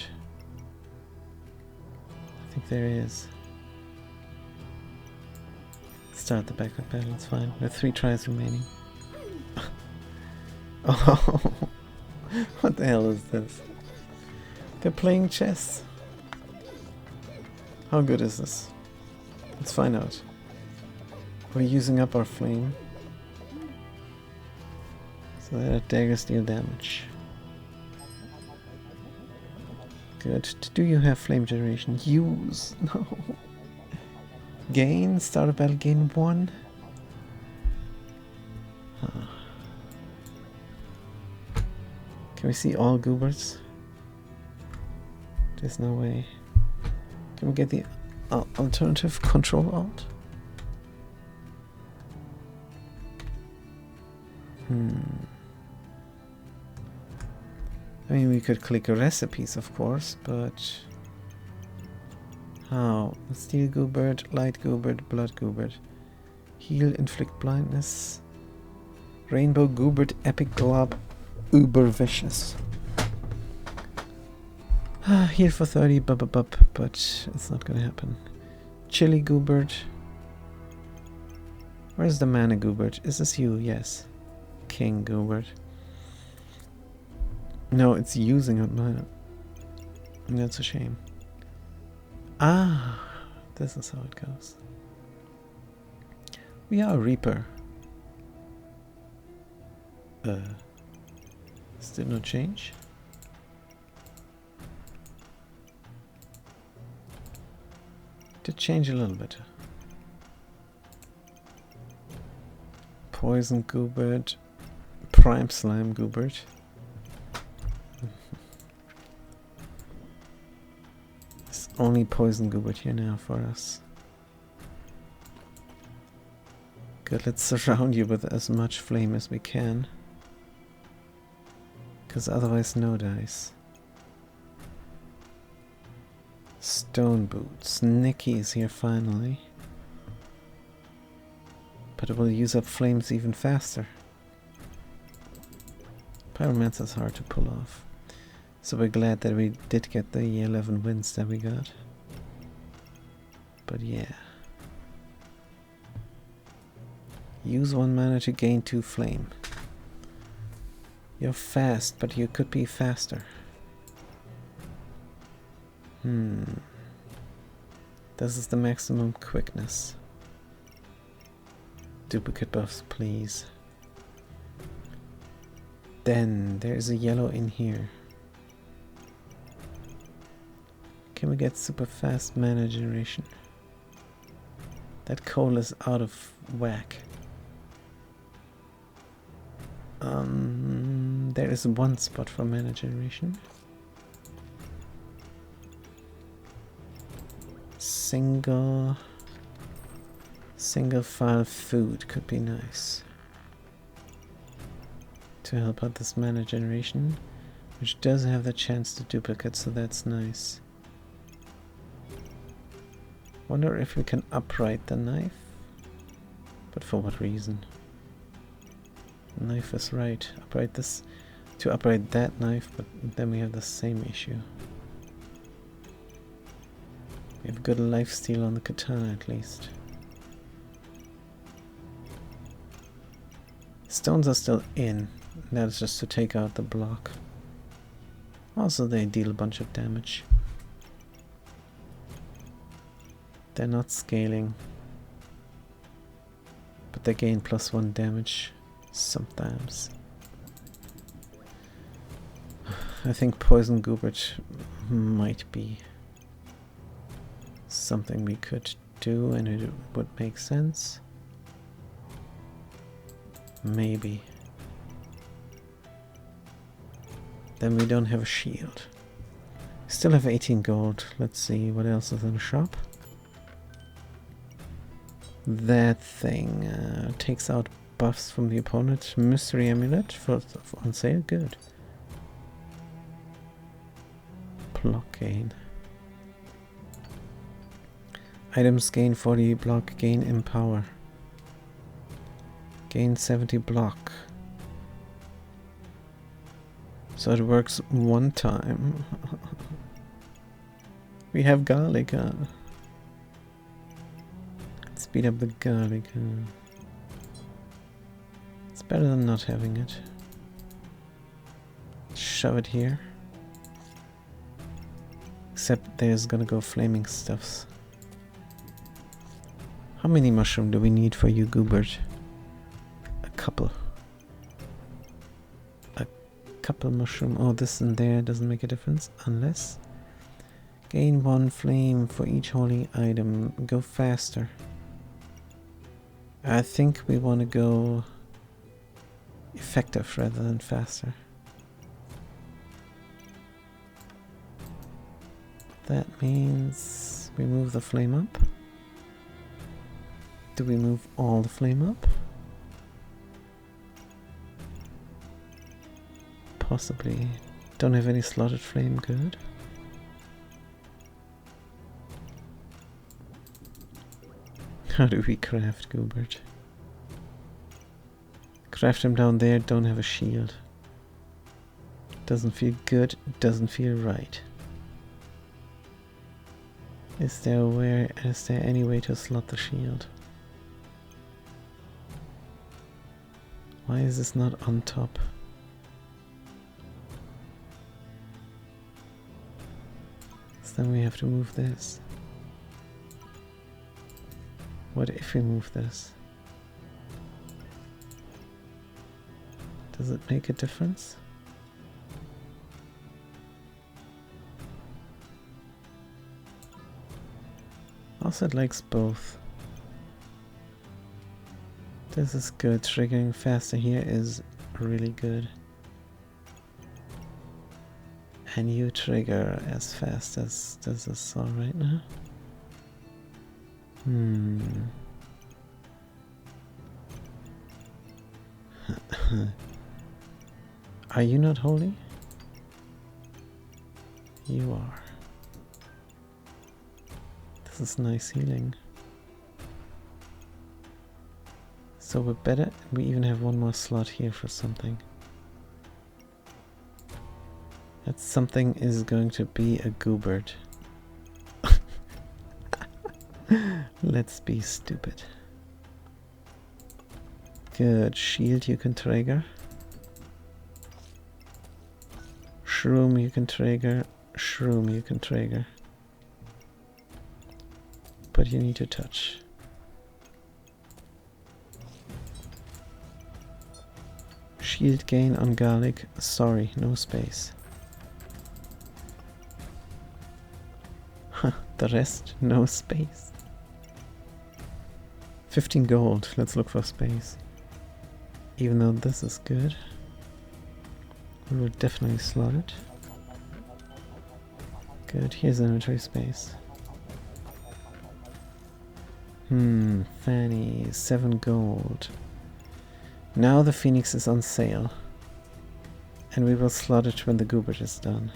I think there is. Start the backup battle, it's fine. We have 3 tries remaining. Oh, what the hell is this? They're playing chess. How good is this? Let's find out. We're using up our flame. So that daggers deal damage. Good. Do you have flame generation? Use. No. Gain. Start a battle. Gain 1. Huh. Can we see all Gooberts? There's no way. Can we get the alternative control alt? I mean, we could click recipes, of course, but how? Steel Goobert, Light Goobert, Blood Goobert. Heal, inflict blindness. Rainbow Goobert, Epic Glob, Uber Vicious. Heal for 30, but it's not gonna happen. Chili Goobert. Where's the mana Goobert? Is this you? Yes. King Goobert. No, it's using up mana. That's a shame. Ah, this is how it goes. We are a Reaper. Still no change? Did change a little bit. Poison Goobert. Prime Slime Goobert. It's only Poison Goobert here now for us. Good, let's surround you with as much flame as we can. Because otherwise no dice. Stone Boots. Nikki is here finally. But it will use up flames even faster. Pyromancer is hard to pull off. So we're glad that we did get the 11 wins that we got. But yeah. Use 1 mana to gain 2 flame. You're fast, but you could be faster. This is the maximum quickness. Duplicate buffs, please. Then there's a yellow in here. Can we get super fast mana generation? That coal is out of whack. There is one spot for mana generation. Single file food could be nice to help out this mana generation, which does have the chance to duplicate, so that's nice. Wonder if we can upright the knife, but for what reason? Knife is right. Upright this to upright that knife, but then we have the same issue. We have good lifesteal on the katana at least. Stones are still in. That's just to take out the block. Also, they deal a bunch of damage. They're not scaling, but they gain +1 damage sometimes. I think Poison Goobert might be something we could do, and it would make sense. Maybe. Then we don't have a shield. Still have 18 gold. Let's see what else is in the shop. That thing takes out buffs from the opponent. Mystery Amulet on sale. Good. Block gain. Items gain 40 block, gain empower. Gain 70 block. So it works one time. We have garlic. Speed up the garlic. It's better than not having it. Shove it here. Except there's gonna go flaming stuffs. How many mushroom do we need for you, Goobert? A couple. A couple mushroom. Oh, this and there doesn't make a difference unless. Gain 1 flame for each holy item. Go faster. I think we want to go effective rather than faster. That means we move the flame up. Do we move all the flame up? Possibly. Don't have any slotted flame, good. How do we craft Goobert? Craft him down there, don't have a shield. Doesn't feel good, doesn't feel right. Is there any way to slot the shield? Why is this not on top? So then we have to move this. What if we move this? Does it make a difference? Also, it likes both. This is good. Triggering faster here is really good. And you trigger as fast as does this saw right now. Are you not holy? You are. This is nice healing. So we're better. We even have one more slot here for something. That something is going to be a Goobert. Let's be stupid. Good. Shield you can trigger. Shroom you can trigger. Shroom you can trigger. But you need to touch. Shield gain on garlic. Sorry, no space. Huh, the rest, no space. 15 gold. Let's look for space. Even though this is good, we will definitely slot it. Good, here's inventory space. Fanny, 7 gold. Now the Phoenix is on sale. And we will slot it when the Goobert is done.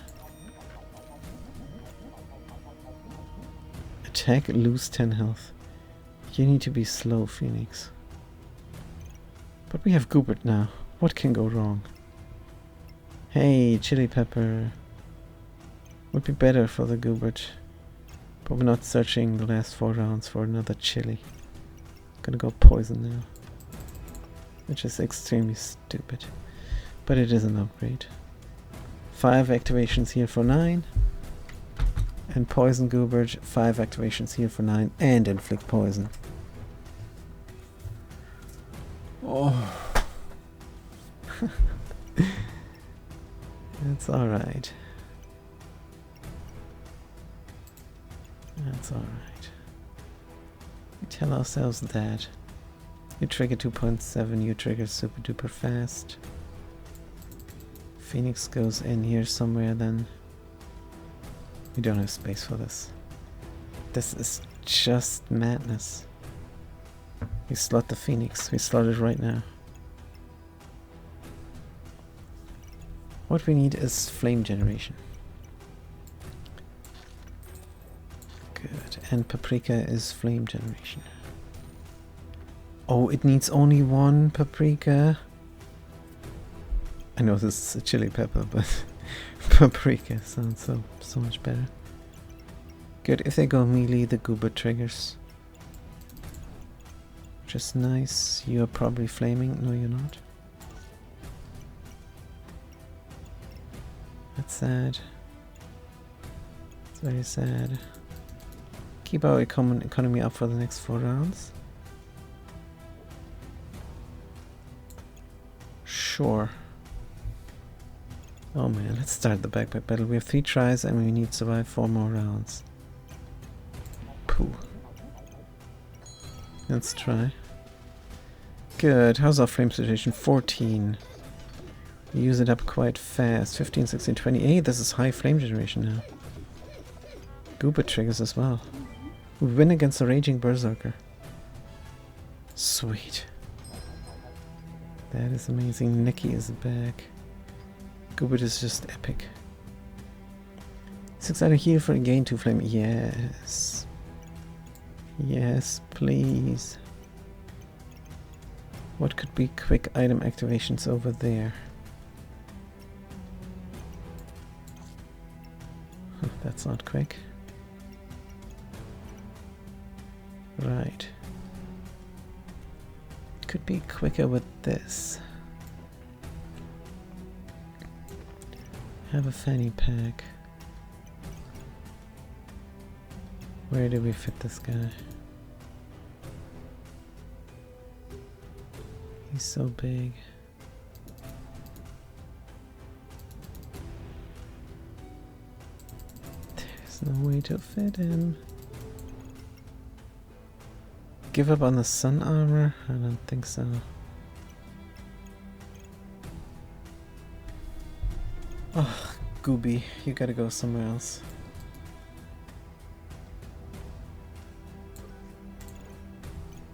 Attack, lose 10 health. You need to be slow, Phoenix. But we have Goobert now. What can go wrong? Hey, Chili Pepper. Would be better for the Goobert. But we're not searching the last 4 rounds for another chili. Gonna go poison now. Which is extremely stupid. But it is an upgrade. 5 activations here for 9. And poison Goobert. 5 activations here for 9. And inflict poison. Oh. That's alright. That's alright. We tell ourselves that. You trigger 2.7, you trigger super duper fast. Phoenix goes in here somewhere then. We don't have space for this. This is just madness. We slot the Phoenix. We slot it right now. What we need is flame generation. Good. And paprika is flame generation. Oh, it needs only 1 paprika. I know this is a chili pepper, but paprika sounds so much better. Good. If they go melee, the Goobert triggers. Which is nice. You're probably flaming. No, you're not. That's sad. It's very sad. Keep our economy up for the next 4 rounds. Sure. Oh man, let's start the backpack battle. We have 3 tries and we need to survive 4 more rounds. Pooh. Let's try. Good. How's our flame situation? 14. We use it up quite fast. 15, 16, 28. This is high flame generation now. Goobert triggers as well. We win against the Raging Berserker. Sweet. That is amazing. Nikki is back. Goobert is just epic. 6 item heal for a gain 2 flame. Yes. Yes, please. What could be quick item activations over there? Huh, that's not quick. Right. Could be quicker with this. Have a fanny pack. Where do we fit this guy? He's so big. There's no way to fit him. Give up on the sun armor? I don't think so. Oh, Gooby, you gotta go somewhere else.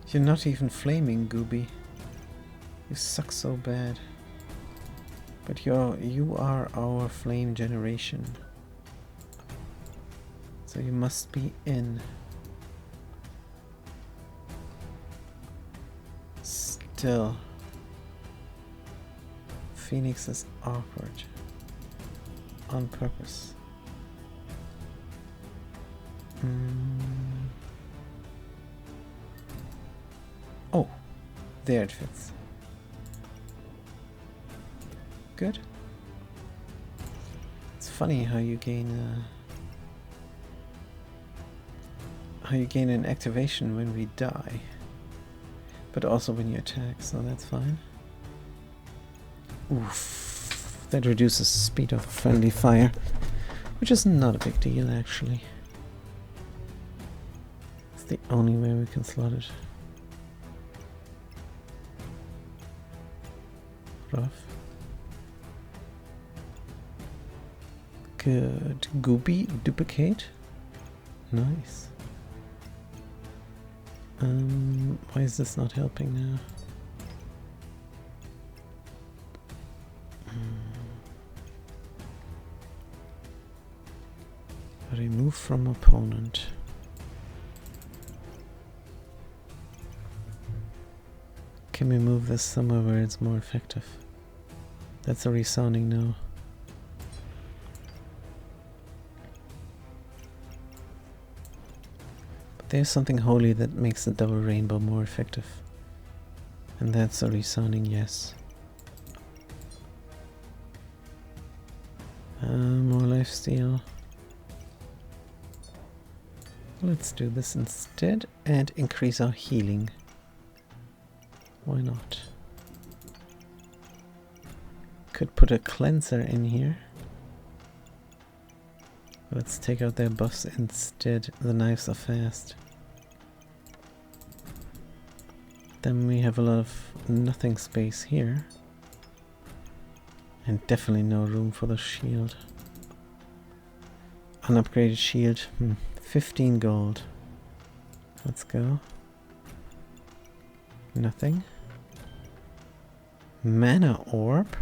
You're not even flaming, Gooby. You suck so bad. But you are our flame generation. So you must be in. Still. Phoenix is awkward. On purpose. Oh, there it fits. Good. It's funny how you gain an activation when we die, but also when you attack, so that's fine. Oof, that reduces speed of friendly fire, which is not a big deal actually. It's the only way we can slot it. Rough. Good. Goopy duplicate. Nice. Why is this not helping now? Remove from opponent. Can we move this somewhere where it's more effective? That's a resounding no. But there's something holy that makes the double rainbow more effective. And that's a resounding yes. More lifesteal. Let's do this instead and increase our healing. Why not? Could put a cleanser in here. Let's take out their buffs instead. The knives are fast. Then we have a lot of nothing space here. And definitely no room for the shield. Unupgraded shield. 15 gold. Let's go. Nothing. Mana orb.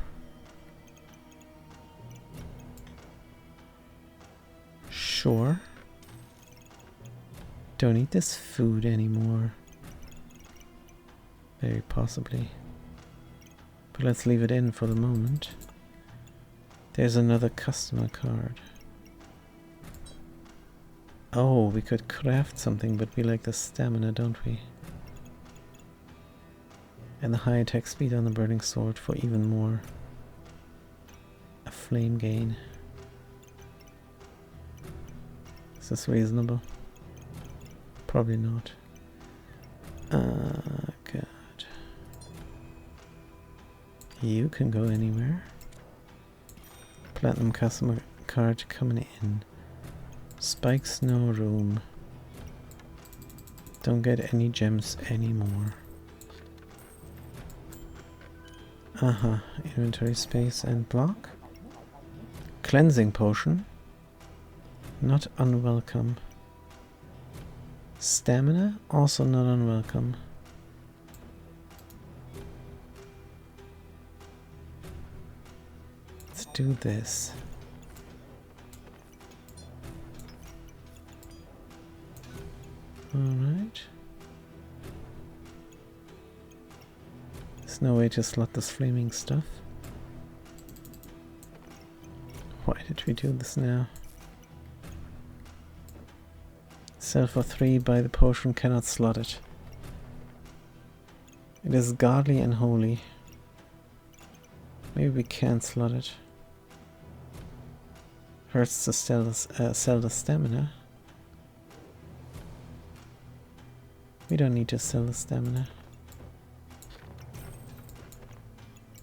Sure. Don't need this food anymore. Very possibly. But let's leave it in for the moment. There's another customer card. Oh, we could craft something, but we like the stamina, don't we? And the high attack speed on the burning sword for even more. A flame gain. Is this reasonable? Probably not. Good. You can go anywhere. Platinum customer card coming in. Spikes, no room. Don't get any gems anymore. Inventory space and block. Cleansing potion. Not unwelcome. Stamina, also not unwelcome. Let's do this. Alright. There's no way to slot this flaming stuff. Why did we do this now? Sell for 3, buy the potion, cannot slot it. It is godly and holy. Maybe we can slot it. Hurts to sell the stamina. We don't need to sell the stamina.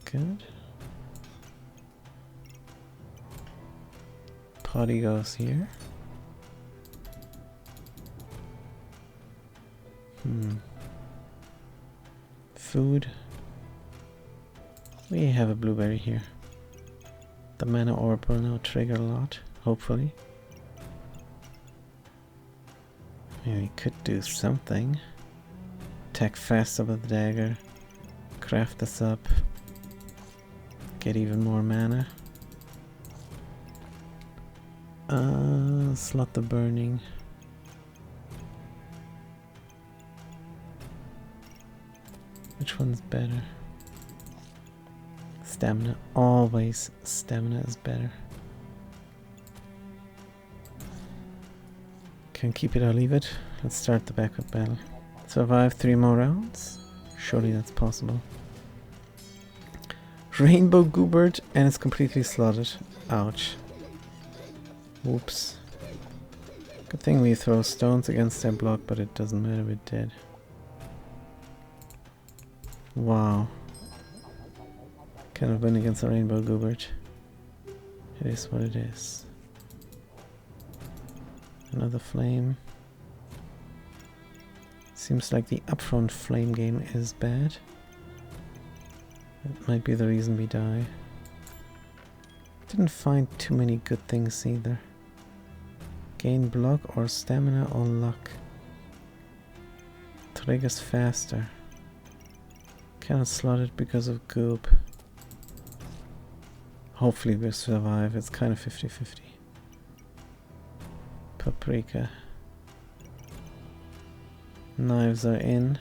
Good. Party goes here. Food. We have a blueberry here. The mana orb will now trigger a lot, hopefully. Maybe we could do something. Attack faster with the dagger. Craft this up. Get even more mana. Slot the burning. Which one's better? Stamina. Always stamina is better. Can keep it or leave it. Let's start the backup battle. Survive 3 more rounds? Surely that's possible. Rainbow Goobert and it's completely slotted. Ouch. Whoops. Good thing we throw stones against their block, but it doesn't matter, we're dead. Wow. Cannot win against a Rainbow Goobert. It is what it is. Another flame. Seems like the upfront flame game is bad. That might be the reason we die. Didn't find too many good things either. Gain block or stamina or luck. Triggers faster. Cannot slot it because of goop. Hopefully we'll survive. It's kind of 50-50. Paprika. Knives are in.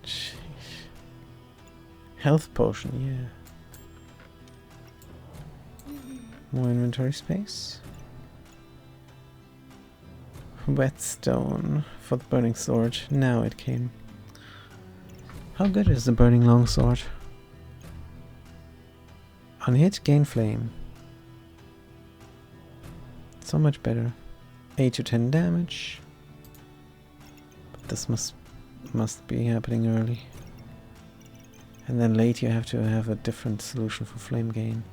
Sheesh. Health potion, yeah. More inventory space. Whetstone for the burning sword. Now it came. How good is the burning longsword? On hit, gain flame. So much better. 8 to 10 damage. But this must be happening early. And then late you have to have a different solution for flame gain.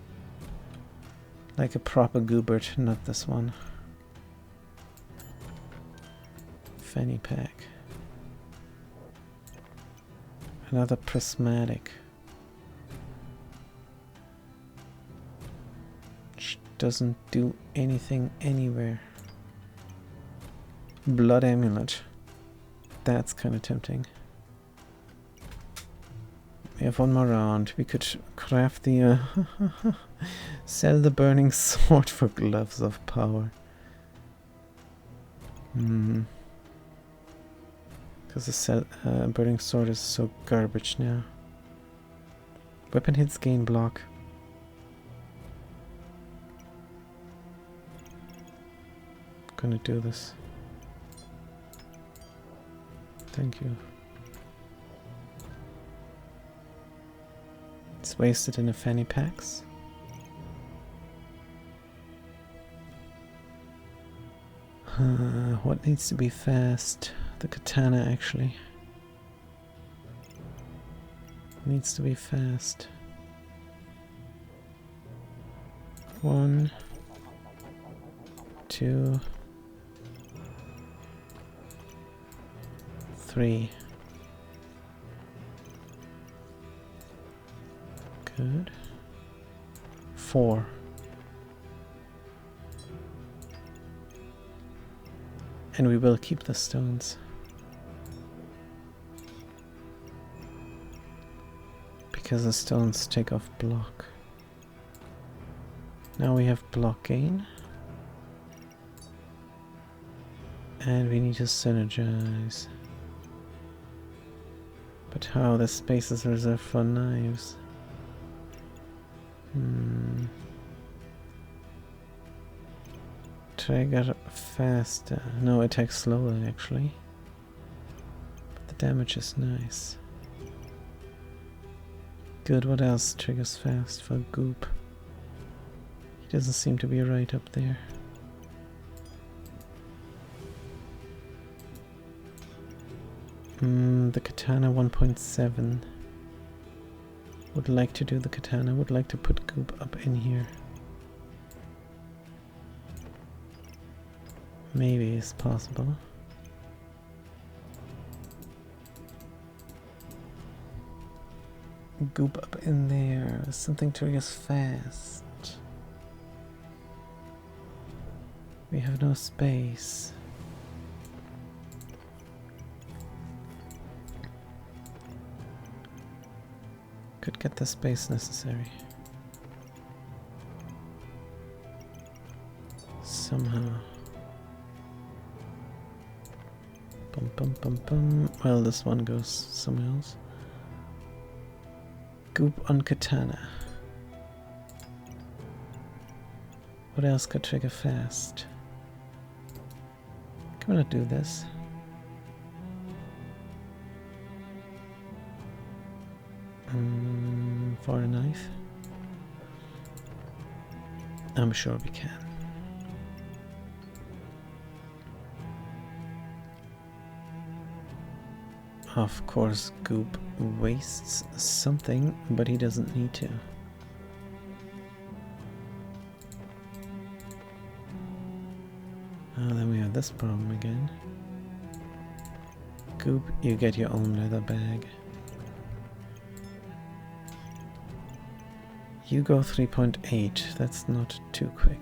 Like a proper goobert, not this one. Fanny pack. Another prismatic. Which doesn't do anything anywhere. Blood amulet. That's kind of tempting. We have one more round. We could craft the sell the burning sword for gloves of power. Because the burning sword is so garbage now. Weapon hits gain block. Gonna do this. Thank you. It's wasted in a fanny packs. What needs to be fast? The katana actually needs to be fast. 1, 2, 3. Good. 4. And we will keep the stones. Because the stones take off block. Now we have block gain. And we need to synergize. But how? The space is reserved for knives. Trigger faster. No, attack slower actually. But the damage is nice. Good, what else triggers fast for goop? He doesn't seem to be right up there. The katana 1.7. Would like to do the katana, would like to put goop up in here. Maybe it's possible. Goop up in there. Something triggers fast. We have no space. Could get the space necessary. Somehow. Bum bum bum bum. Well, this one goes somewhere else. Goop on katana. What else could trigger fast? Can we not do this? For a knife? I'm sure we can. Of course, Goop wastes something, but he doesn't need to. Then we have this problem again. Goop, you get your own leather bag. You go 3.8. That's not too quick.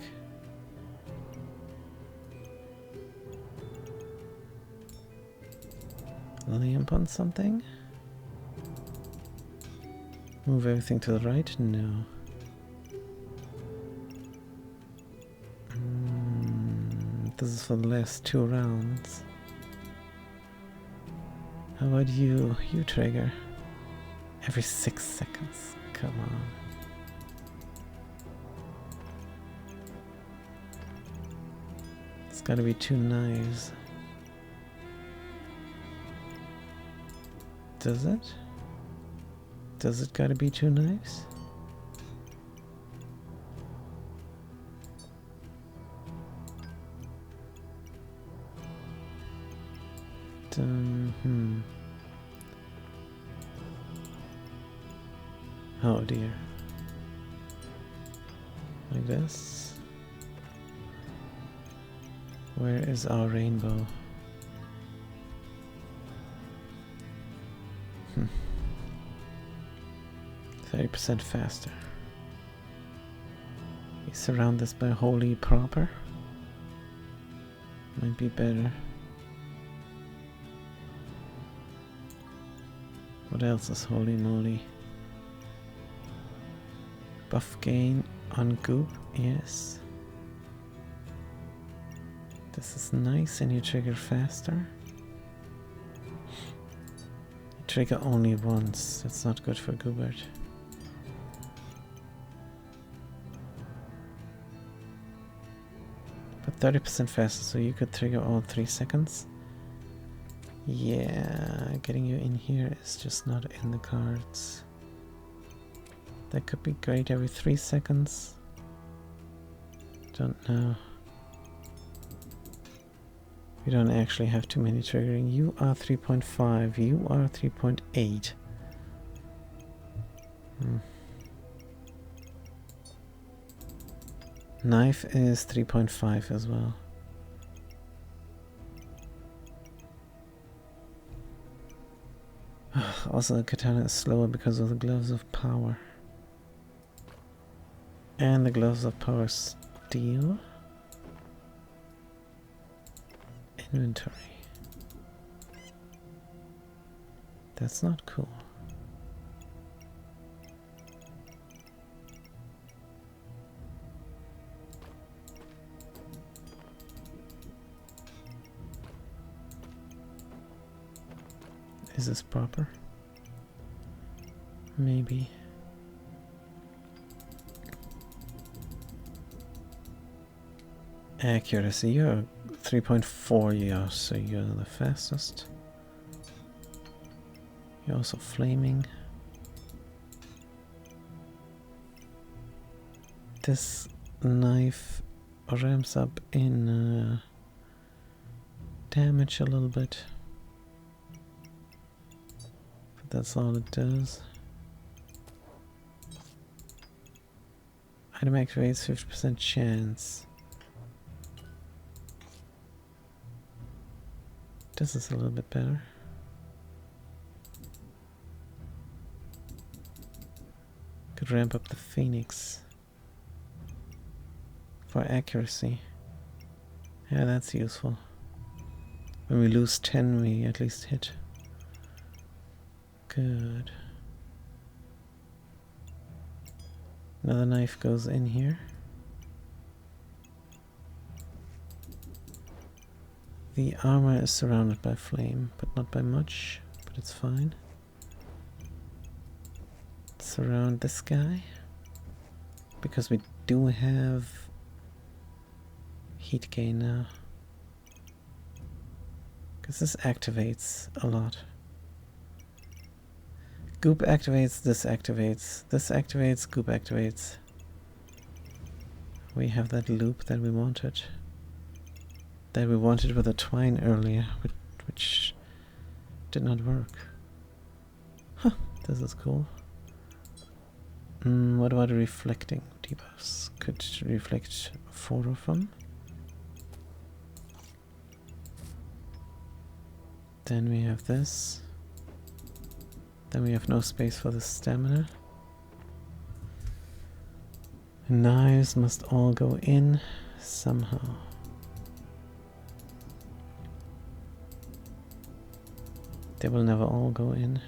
Lamp on something? Move everything to the right? No. This is for the last 2 rounds. How about you? You trigger. Every 6 seconds. Come on. It's gotta be 2 knives. Does it? Does it gotta be 2 knives? Oh dear. Like this. Where is our rainbow? 30% faster. We surround this by holy proper. Might be better. What else is holy moly? Buff gain on goop, yes. This is nice, and you trigger faster. You trigger only once, that's not good for Goobert. But 30% faster, so you could trigger all 3 seconds. Yeah, getting you in here is just not in the cards. That could be great every 3 seconds. Don't know. We don't actually have too many triggering. You are 3.5, you are 3.8. Knife is 3.5 as well. Also, the katana is slower because of the gloves of power. And the gloves of power steel. Inventory. That's not cool. Is this proper? Maybe. Accuracy, you're 3.4, yeah, so you're the fastest. You're also flaming. This knife ramps up in damage a little bit. But that's all it does. Item activates 50% chance. This is a little bit better. Could ramp up the Phoenix for accuracy. Yeah, that's useful. When we lose 10, we at least hit. Good. Another knife goes in here. The armor is surrounded by flame, but not by much, but it's fine. Surround this guy, because we do have heat gain now. Because this activates a lot. Goop activates, this activates, goop activates. We have that loop that we wanted. That we wanted with a twine earlier, which did not work. Huh, this is cool. What about reflecting debuffs? Could reflect 4 of them. Then we have this. Then we have no space for the stamina. Knives must all go in somehow. They will never all go in.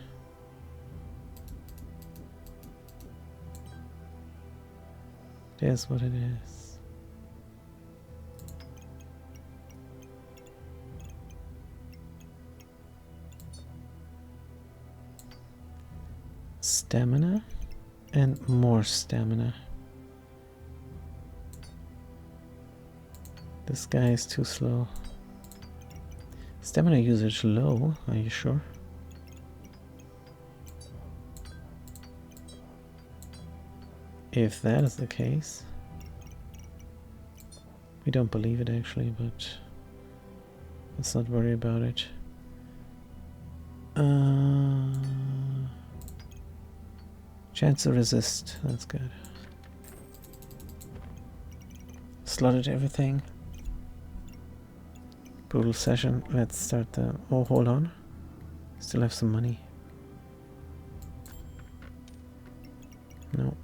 It is what it is. Stamina and more stamina. This guy is too slow. Stamina usage low, are you sure? If that is the case. We don't believe it actually, but let's not worry about it. Chance to resist, that's good. Slotted everything. Brutal session. Let's start the... Oh, hold on. Still have some money. No.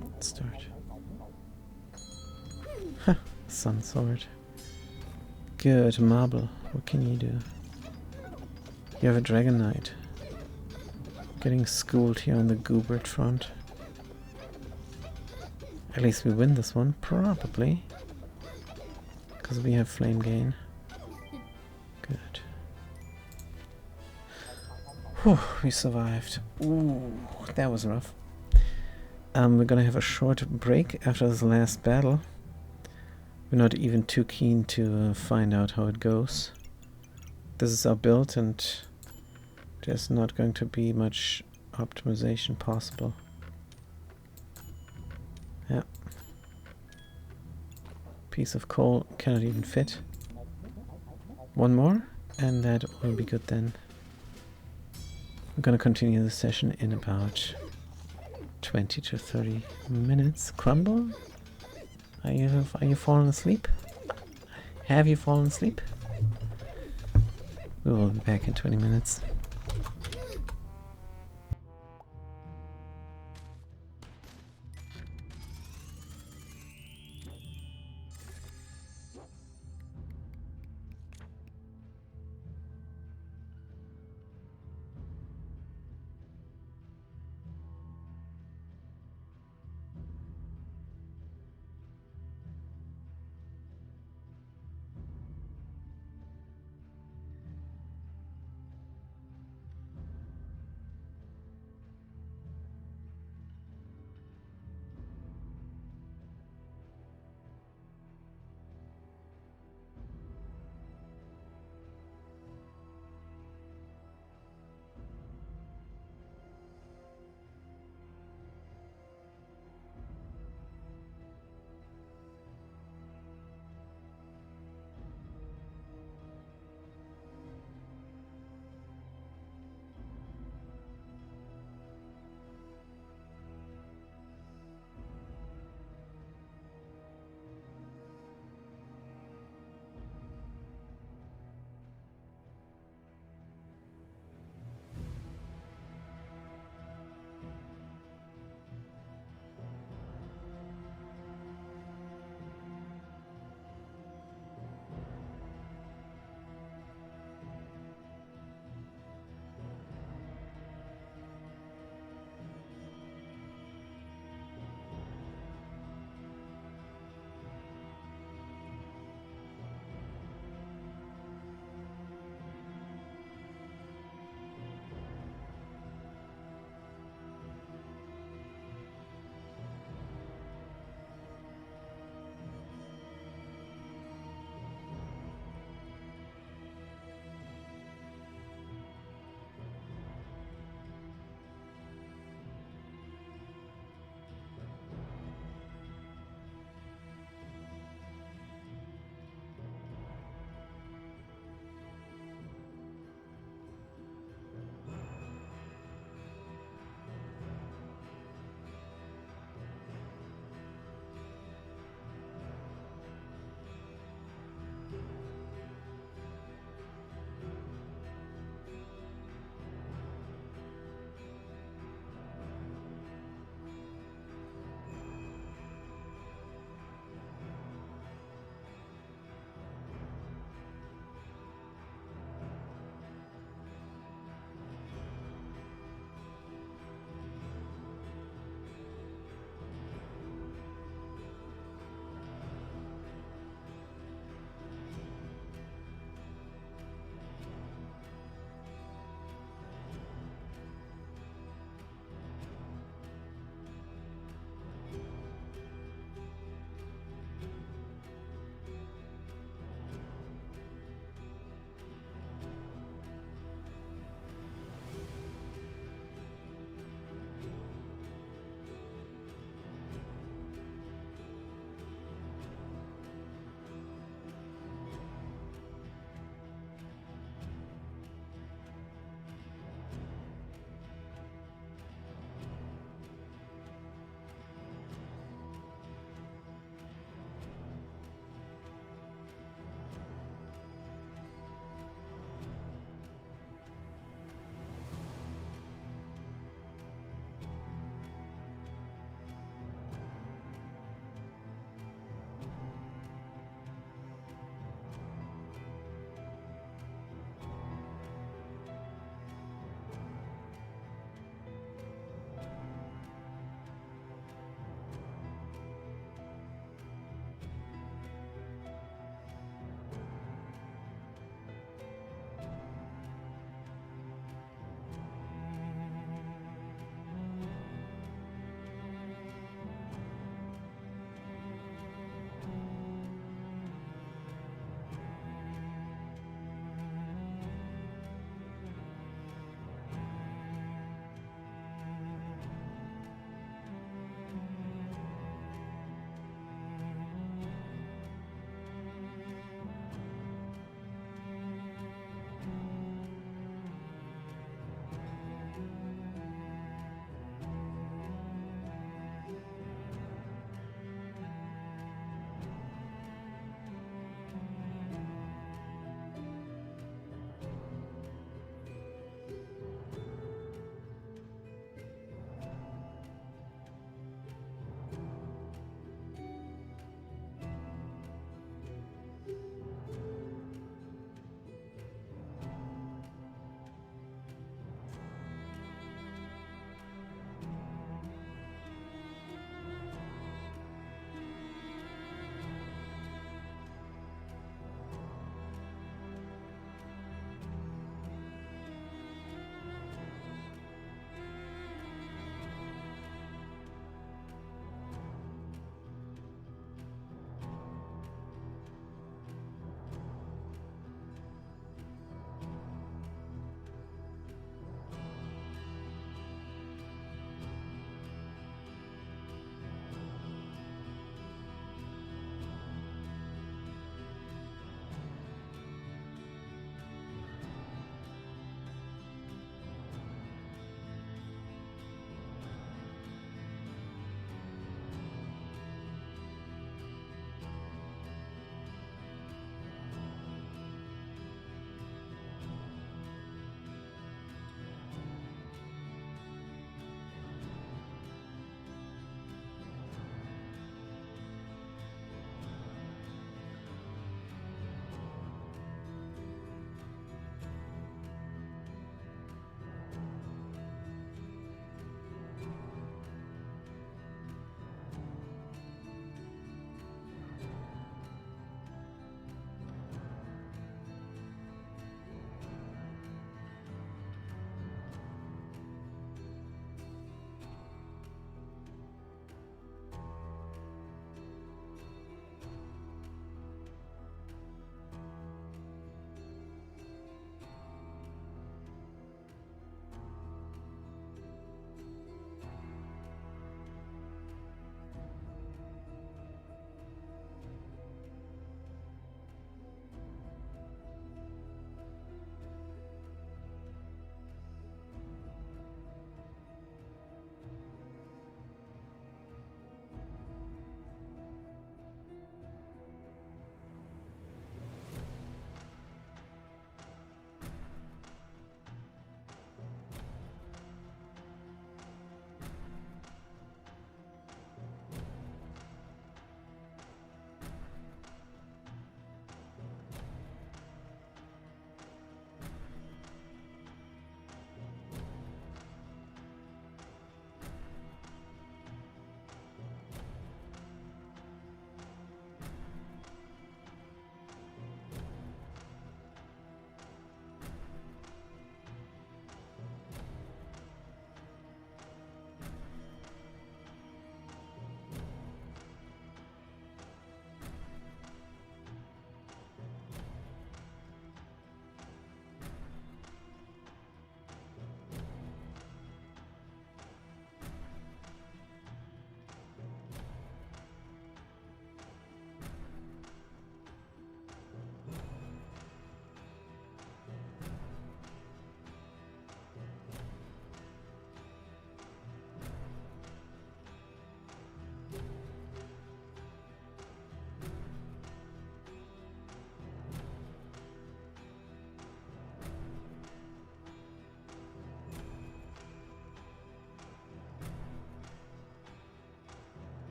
Let's start. Ha! Sun sword. Good marble. What can you do? You have a Dragon Knight. Getting schooled here on the Goobert front. At least we win this one, probably. Because we have flame gain. Good. Whew, we survived. Ooh, that was rough. We're gonna have a short break after this last battle. We're not even too keen to find out how it goes. This is our build and there's not going to be much optimization possible. Yeah. Piece of coal cannot even fit. One more and that will be good then. We're gonna continue the session in about 20 to 30 minutes. Crumble? Are you falling asleep? Have you fallen asleep? We will be back in 20 minutes.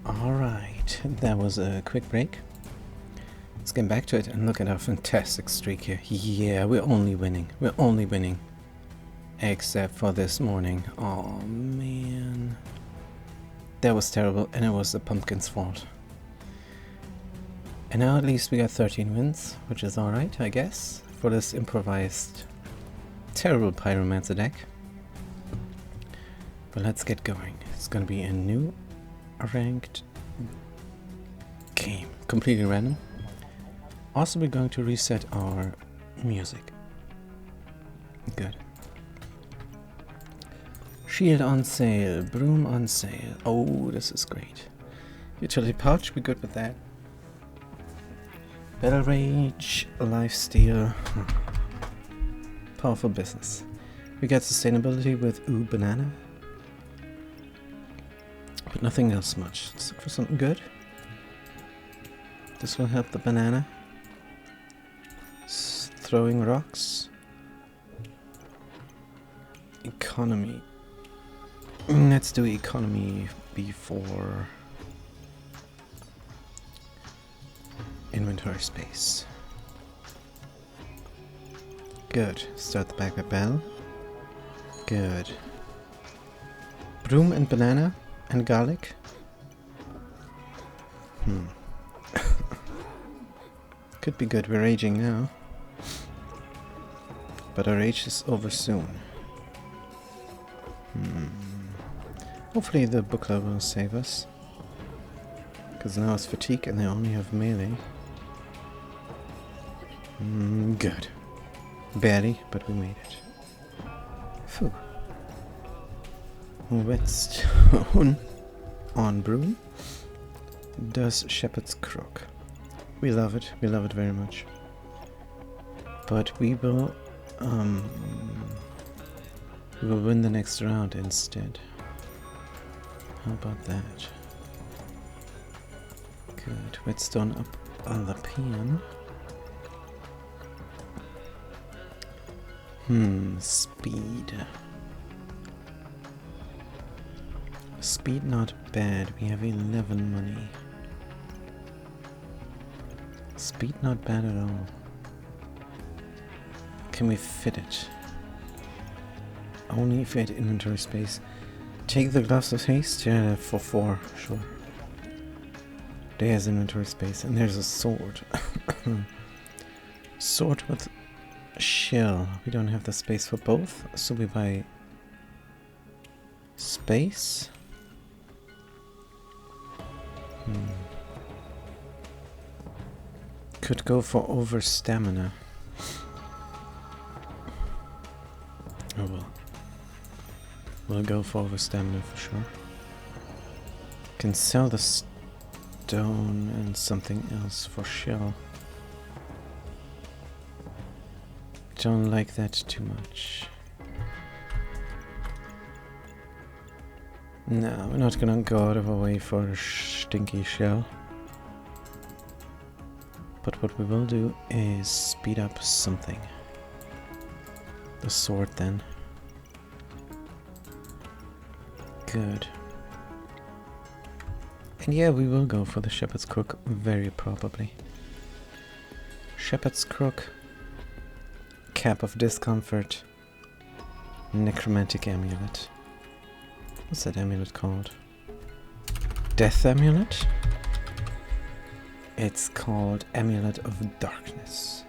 Alright, that was a quick break. Let's get back to it and look at our fantastic streak here. Yeah, we're only winning. We're only winning. Except for this morning. Oh man. That was terrible, and it was the pumpkin's fault. And now at least we got 13 wins, which is alright, I guess, for this improvised terrible Pyromancer deck. But let's get going. It's gonna be a new ranked game. Completely random. Also, we're going to reset our music. Good. Shield on sale, broom on sale. Oh, this is great. Utility pouch, we're good with that. Battle Rage, Lifesteal. Powerful business. We got sustainability with Ooh Banana. But nothing else much. Let's look for something good. This will help the banana. Throwing rocks. Economy. Let's do economy before inventory space. Good. Start the backpack battle. Good. Broom and banana and garlic. Could be good. We're raging now. But our rage is over soon. Hopefully the booklet will save us. Because now it's fatigue and they only have melee. Good. Barely, but we made it. Phew. Whetstone on broom. Does Shepherd's Crook. We love it very much. But we will win the next round instead. How about that? Good. Whetstone up on the pan. Speed. Speed not bad. We have 11 money. Speed not bad at all. Can we fit it? Only if we had inventory space. Take the gloves of haste? Yeah, for 4, sure. There's inventory space, and there's a sword. Sword with shell. We don't have the space for both, so we buy space. Could go for over stamina. Oh well. We'll go for over stamina for sure. Can sell the stone and something else for shell. Don't like that too much. No, we're not gonna go out of our way for a stinky shell. But what we will do is speed up something. The sword then. Good. And yeah, we will go for the Shepherd's Crook very probably. Shepherd's Crook. Cap of Discomfort. Necromantic Amulet. What's that amulet called? Death Amulet? It's called Amulet of Darkness.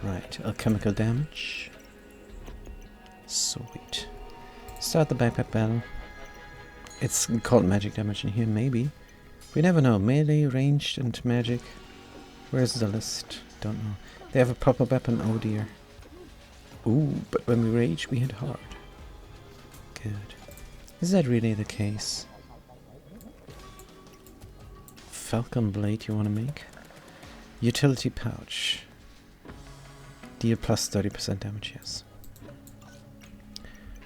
Right, alchemical damage. Sweet. Start the backpack battle. It's called magic damage in here, maybe. We never know. Melee, ranged, and magic. Where's the list? Don't know. They have a proper weapon, oh dear. Ooh, but when we rage, we hit hard. Good. Is that really the case? Falcon Blade you want to make? Utility Pouch. Deal plus 30% damage, yes.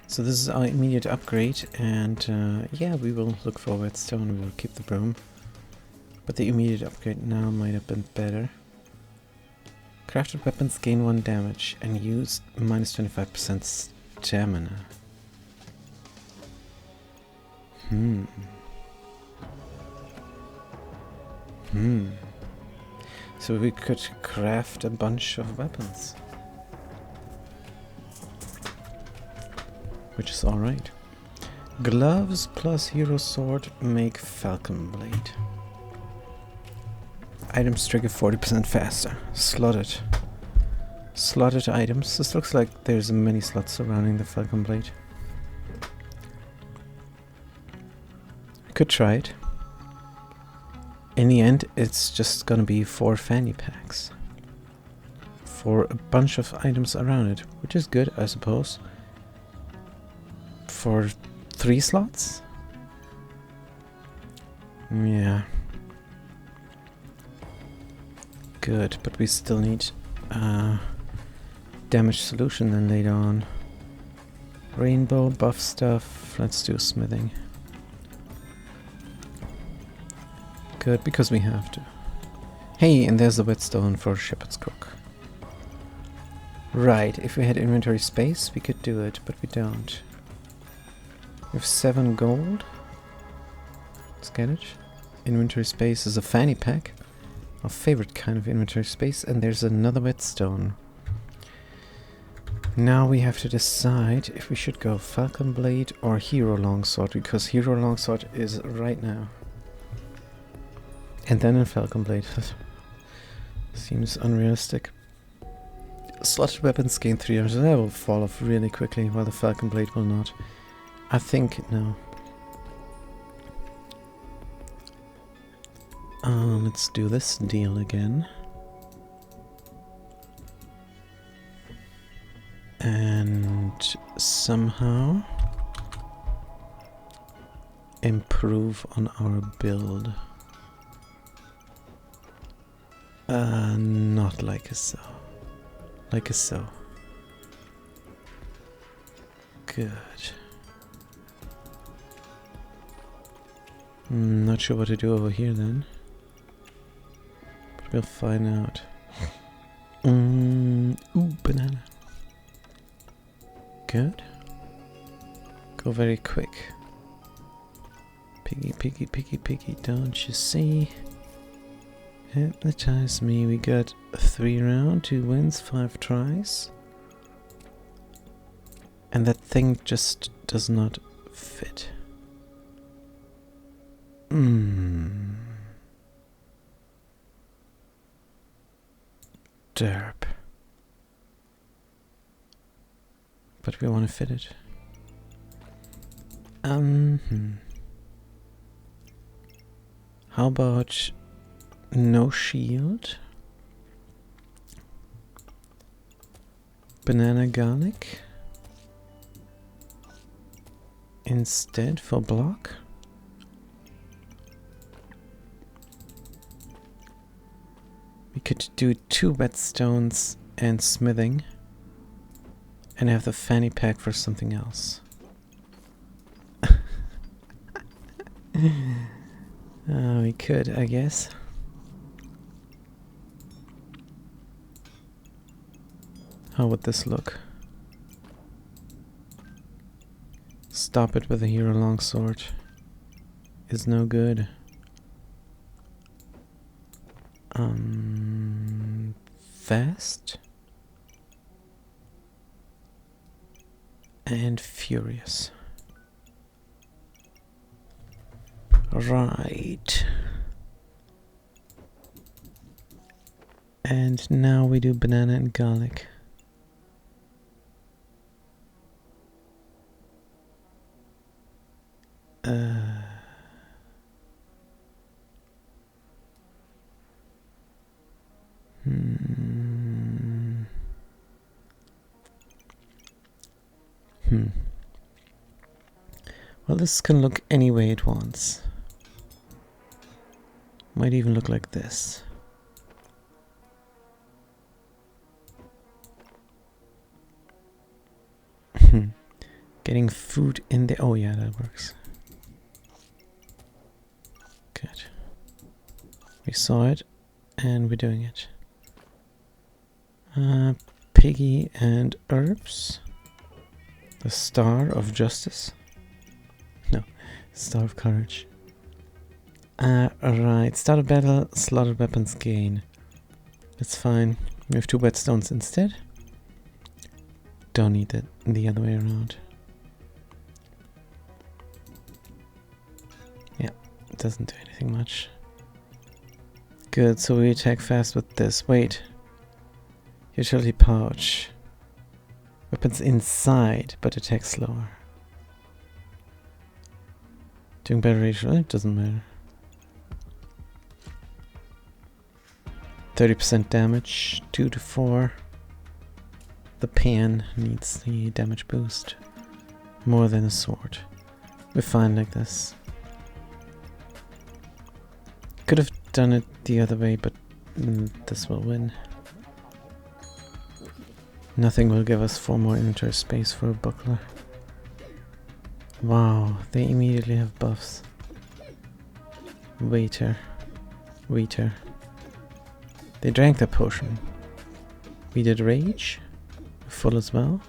So this is our immediate upgrade, and yeah, we will look for Whetstone, we will keep the broom. But the immediate upgrade now might have been better. Crafted weapons gain 1 damage and use minus 25% stamina. So we could craft a bunch of weapons. Which is alright. Gloves plus hero sword make falcon blade. Items trigger 40% faster. Slotted. Slotted items. This looks like there's many slots surrounding the falcon blade. Could try it. In the end, it's just gonna be 4 fanny packs. For a bunch of items around it, which is good, I suppose. For 3 slots? Yeah. Good, but we still need damage solution then later on. Rainbow, buff stuff, let's do smithing. Good, because we have to. Hey, and there's the whetstone for Shepherd's Crook. Right, if we had inventory space, we could do it, but we don't. We have 7 gold. Let's get it. Inventory space is a fanny pack. Our favorite kind of inventory space, and there's another whetstone. Now we have to decide if we should go Falcon Blade or Hero Longsword, because Hero Longsword is right now. And then in Falcon Blade. Seems unrealistic. Slotted weapons gain 3 hours. That will fall off really quickly, while the Falcon Blade will not. I think no. Let's do this deal again. And somehow improve on our build. Not like so. Like so. Good. Not sure what to do over here then. But we'll find out. Ooh, banana. Good. Go very quick. Piggy, piggy, piggy, piggy, don't you see? Hypnotize me. We got 3 rounds, 2 wins, 5 tries. And that thing just does not fit. Derp. But we want to fit it. How about no shield? Banana garlic instead for block. We could do 2 whetstones and smithing and have the fanny pack for something else. We could, I guess. How would this look? Stop it with a hero longsword is no good. Fast and furious. Right. And now we do banana and garlic. Well, this can look any way it wants. Might even look like this. Getting food in the... Oh yeah, that works. Good. We saw it, and we're doing it. Piggy and herbs. The Star of Justice. No, Star of Courage. Alright, start a battle, slaughtered weapons gain. That's fine. We have 2 whetstones instead. Don't need it the other way around. Yeah, it doesn't do anything much. Good, so we attack fast with this. Wait. Utility pouch. Weapons inside, but attack slower. Doing better ratio, it doesn't matter. 30% damage, 2 to 4. The pan needs the damage boost. More than a sword. We're fine like this. Could have done it the other way, but this will win. Nothing will give us 4 more inventory space for a buckler. Wow, they immediately have buffs. Waiter. Waiter. They drank the potion. We did rage. Full as well.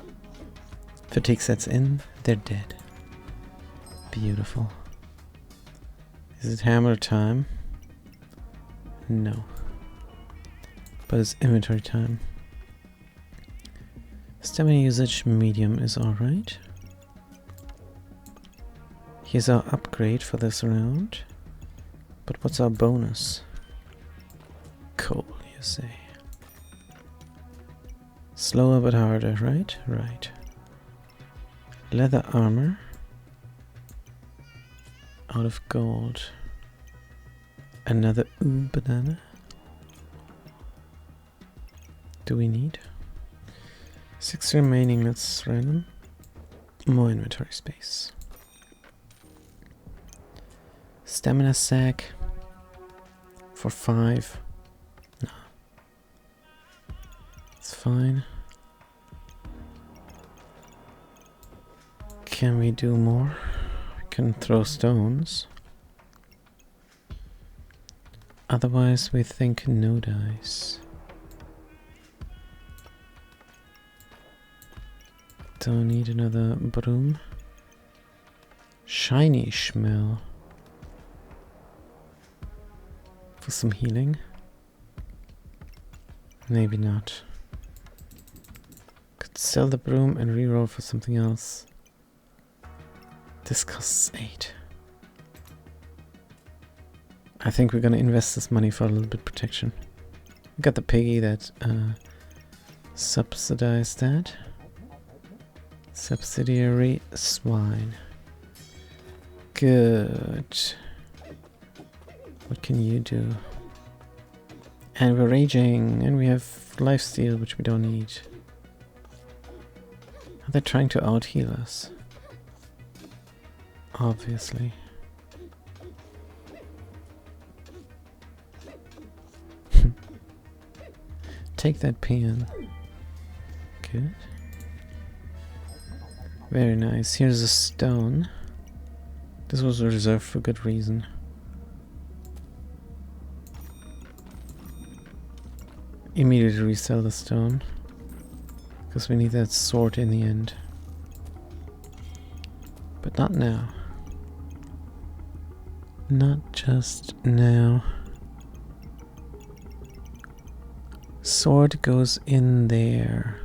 Fatigue sets in. They're dead. Beautiful. Is it hammer time? No. But it's inventory time. Stamina usage medium is alright. Here's our upgrade for this round. But what's our bonus? Coal, you say. Slower but harder, right? Right. Leather armor. Out of gold. Another banana. Do we need? 6 remaining, let's random. More inventory space. Stamina sack. For 5. No. It's fine. Can we do more? We can throw stones. Otherwise, we think no dice. Don't need another broom. Shiny smell. For some healing. Maybe not. Could sell the broom and reroll for something else. This costs 8. I think we're gonna invest this money for a little bit of protection. We got the piggy that subsidized that. Subsidiary swine. Good. What can you do? And we're raging, and we have lifesteal, which we don't need. Are they trying to out-heal us? Obviously. Take that pan. Good. Very nice. Here's a stone. This was reserved for good reason. Immediately resell the stone. Because we need that sword in the end. But not now. Not just now. Sword goes in there.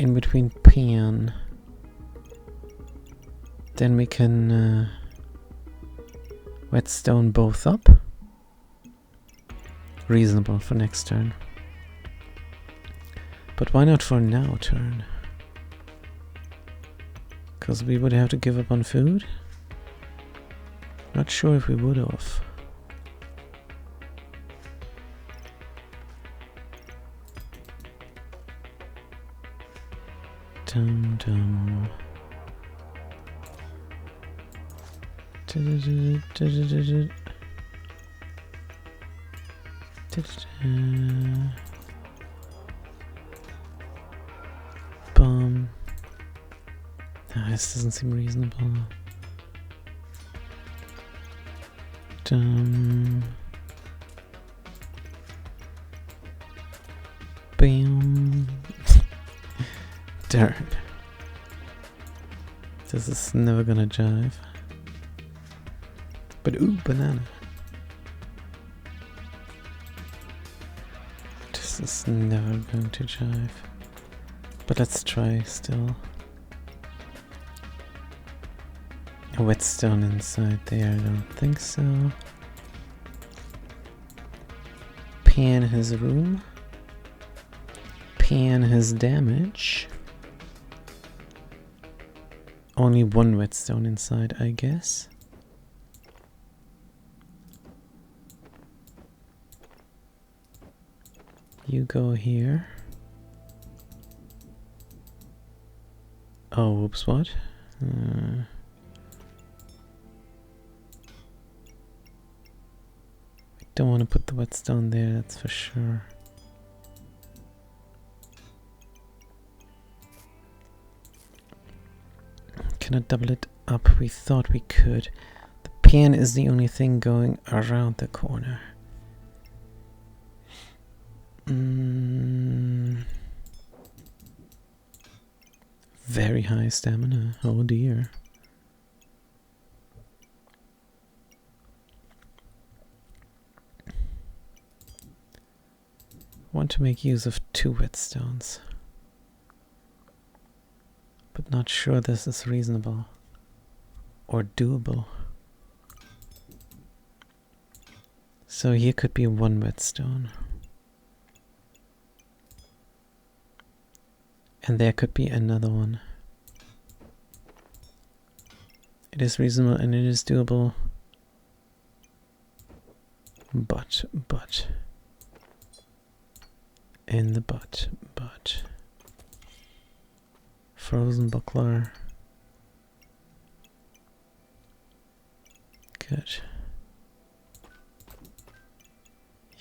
In between pan. Then we can whetstone both up. Reasonable for next turn. But why not for now turn? Because we would have to give up on food? Not sure if we would have. Dum dum. Bum. Ah, this doesn't seem reasonable. Dum. Bam. Darn. This is never gonna jive. But ooh, banana. This is never going to jive. But let's try still. A whetstone inside there, I don't think so. Pan his room. Pan his damage. Only one whetstone inside, I guess. You go here. Oh, whoops, what? Don't want to put the whetstone there, that's for sure. Cannot double it up. We thought we could. The pan is the only thing going around the corner. Very high stamina. Oh dear. Want to make use of 2 whetstones. But not sure this is reasonable or doable. So here could be 1 whetstone. And there could be another one. It is reasonable and it is doable. But. In the but. Frozen buckler. Good.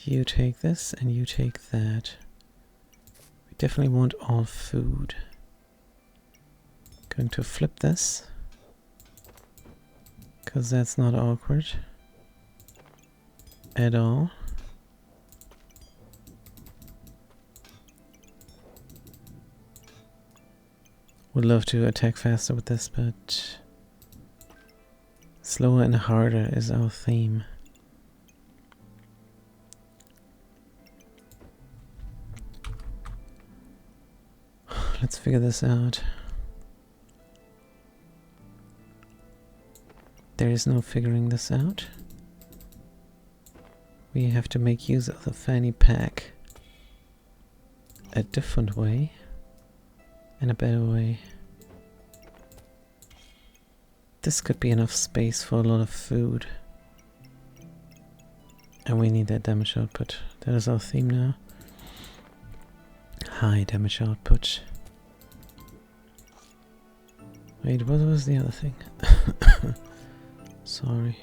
You take this and you take that. We definitely want all food. Going to flip this. Because that's not awkward. At all. Would love to attack faster with this, but slower and harder is our theme. Let's figure this out. There is no figuring this out. We have to make use of the fanny pack a different way. In a better way. This could be enough space for a lot of food. And we need that damage output. That is our theme now. High damage output. Wait, what was the other thing? Sorry.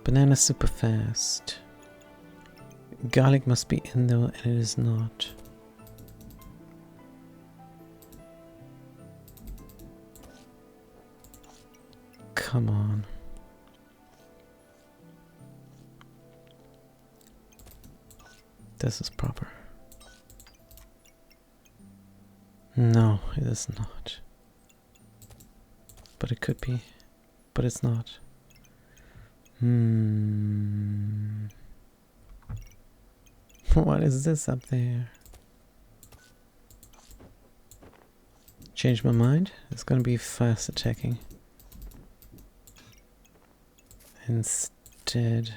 Banana super fast. Garlic must be in there and it is not. Come on. This is proper. No, it is not. But it could be. But it's not. What is this up there? Change my mind. It's gonna be fast attacking. Instead,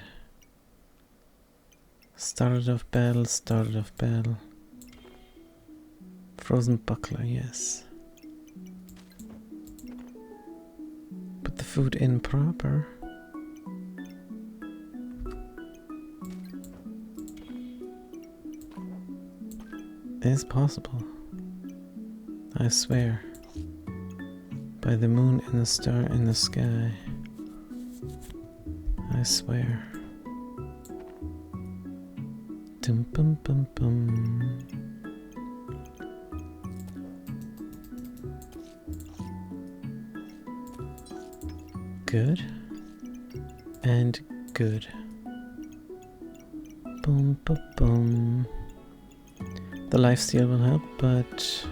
started off battle. Frozen buckler, yes. Put the food in proper. It is possible. I swear. By the moon and the star in the sky. I swear. Dum bum bum bum. Good. And good. Boom boom boom. The lifesteal will help, but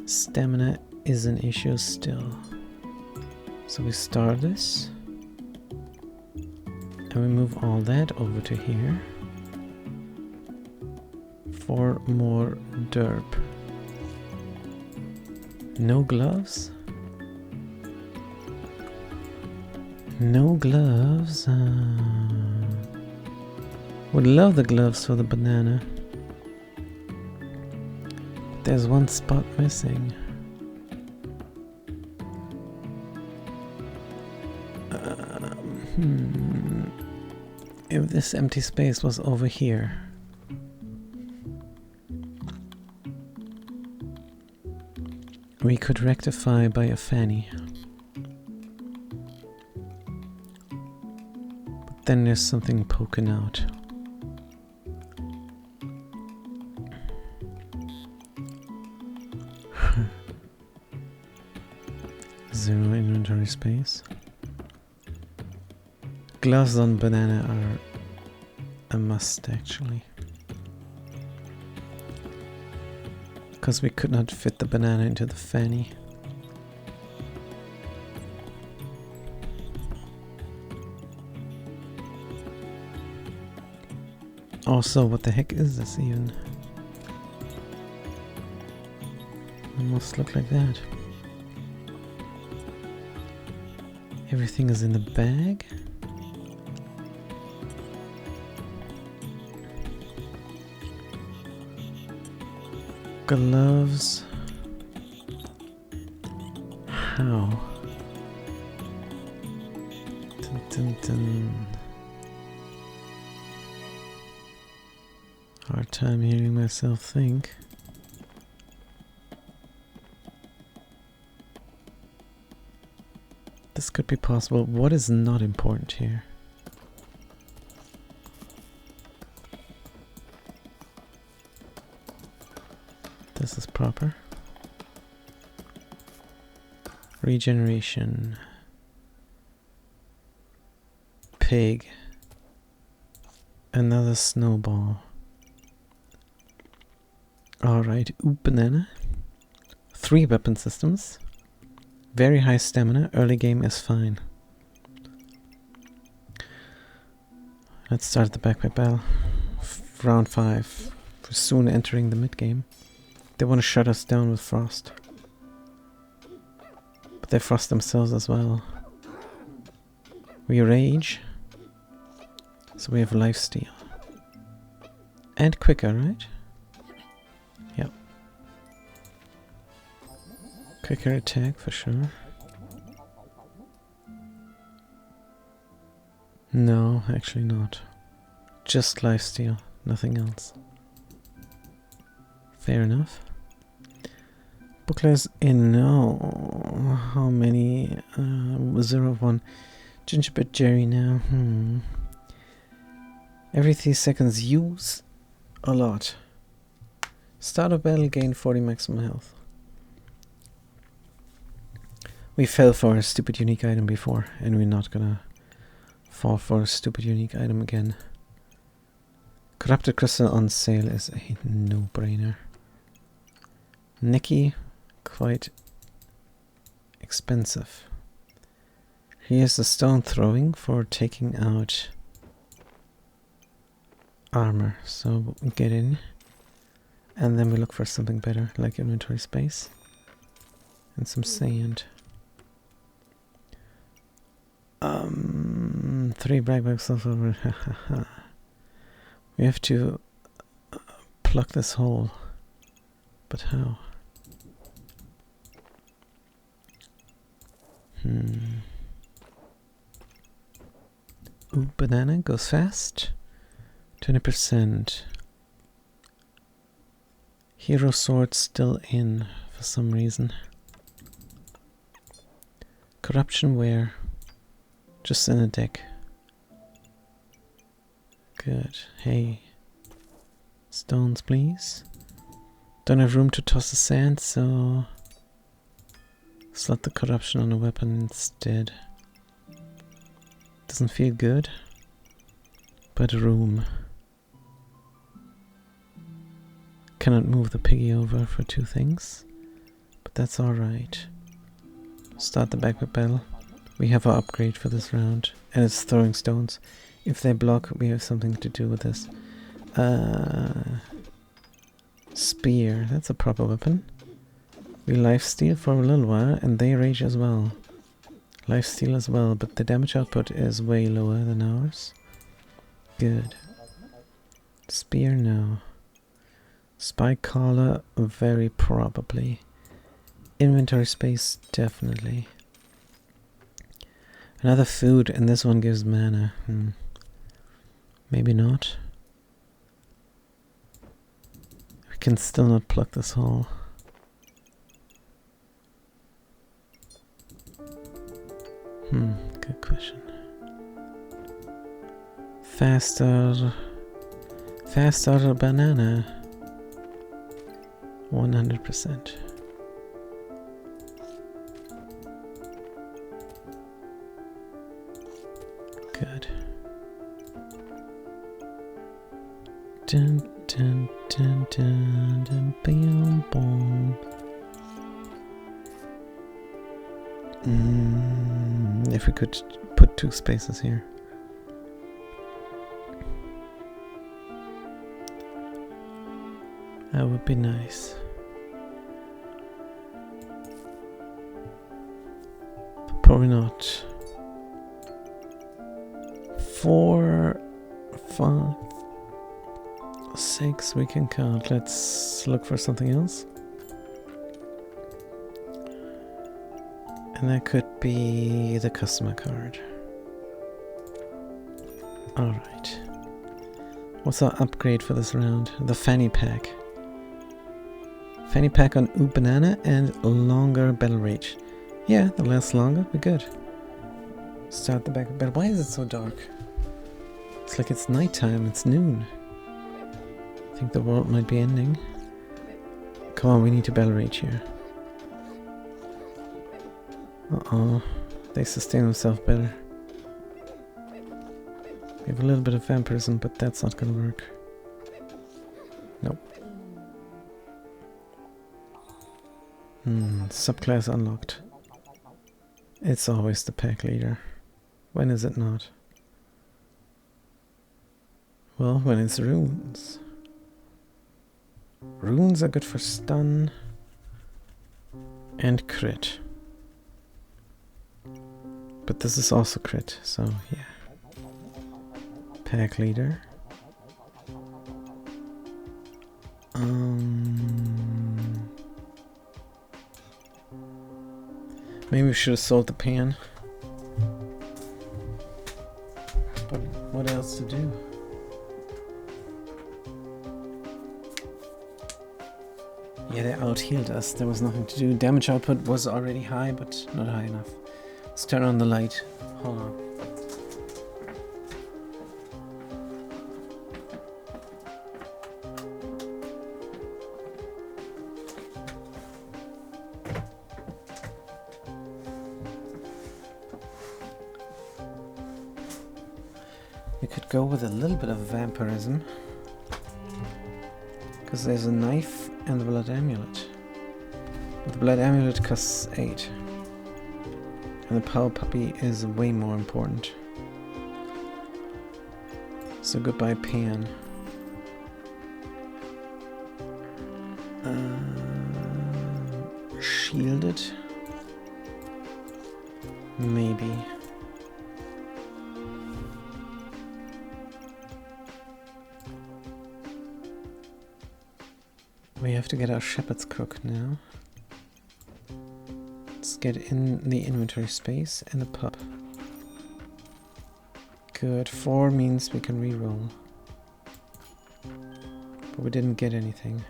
stamina is an issue still. So we start this. And we move all that over to here. 4 more derp. No gloves? No gloves. Would love the gloves for the banana. There's one spot missing. If this empty space was over here. We could rectify by a fanny. But then there's something poking out. Zero inventory space. Gloves on banana are a must actually. Because we could not fit the banana into the fanny. Also, what the heck is this even? Almost look like that. Everything is in the bag. Gloves. How? Dun, dun, dun. Hard time hearing myself think. This could be possible. What is not important here? This is proper. Regeneration. Pig. Another snowball. Alright, banana. 3 weapon systems. Very high stamina. Early game is fine. Let's start the backpack battle. Round 5. We're soon entering the mid game. They want to shut us down with frost. But they frost themselves as well. We rage. So we have lifesteal. And quicker, right? Yep. Quicker attack for sure. No, actually not. Just lifesteal, nothing else. Fair enough. Booklet in no. How many? 0 1. Gingerbread Jerry now. Every 3 seconds use a lot. Start of battle, gain 40 maximum health. We fell for a stupid unique item before, and we're not gonna fall for a stupid unique item again. Corrupted crystal on sale is a no-brainer. Nikki, quite expensive. Here's the stone throwing for taking out armor, so get in. And then we look for something better, like inventory space. And some sand. 3 backpacks over. We have to plug this hole. But how? Ooh, banana goes fast. 20%. Hero sword still in for some reason. Corruption where? Just in a deck. Good. Hey. Stones, please. Don't have room to toss the sand, so slot the corruption on a weapon instead. Doesn't feel good, but room. Cannot move the piggy over for 2 things, but that's alright. Start the backpack battle. We have our upgrade for this round. And it's throwing stones. If they block, we have something to do with this. Spear. That's a proper weapon. We lifesteal for a little while, and they rage as well. Lifesteal as well, but the damage output is way lower than ours. Good. Spear, no. Spike collar, very probably. Inventory space, definitely. Another food, and this one gives mana. Maybe not. We can still not pluck this hole. Good question. Faster banana. 100%. Good. Dun dun dun dun dun bam boom. If we could put 2 spaces here. That would be nice. But probably not. 4, 5, 6 we can count. Let's look for something else. And that could be the customer card. Alright. What's our upgrade for this round? The fanny pack. Fanny pack on Ooh Banana and longer battle rage. Yeah, that lasts longer. We're good. Start the back of battle. Why is it so dark? It's like it's nighttime. It's noon. I think the world might be ending. Come on, we need to battle rage here. Uh-oh. They sustain themselves better. We have a little bit of vampirism, but that's not gonna work. Nope. Subclass unlocked. It's always the pack leader. When is it not? Well, when it's runes. Runes are good for stun and crit. But this is also crit, so yeah. Pack leader. Maybe we should have sold the pan. But what else to do? Yeah, they out-healed us. There was nothing to do. Damage output was already high, but not high enough. Let's turn on the light. Hold on. We could go with a little bit of vampirism. Because there's a knife and the blood amulet. The blood amulet costs 8. And the power puppy is way more important. So goodbye pan. Shielded? Maybe. We have to get our shepherd's crook now. Let's get in the inventory space and the pup. Good. 4 means we can reroll. But we didn't get anything.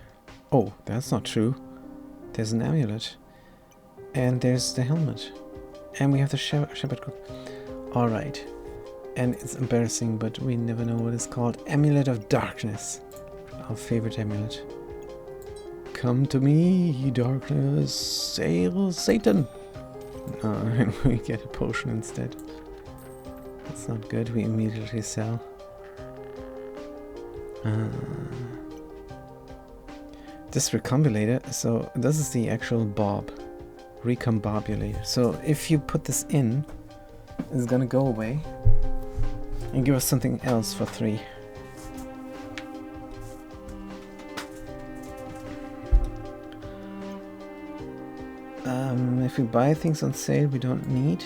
Oh, that's not true. There's an amulet. And there's the helmet. And we have the shepherd crook. Alright. And it's embarrassing, but we never know what it's called. Amulet of Darkness. Our favorite amulet. Come to me, darkness, hail Satan! And we get a potion instead. That's not good, we immediately sell. This recombulator, so this is the actual bob. Recombobulator. So if you put this in, is gonna go away and give us something else for 3. If we buy things on sale we don't need,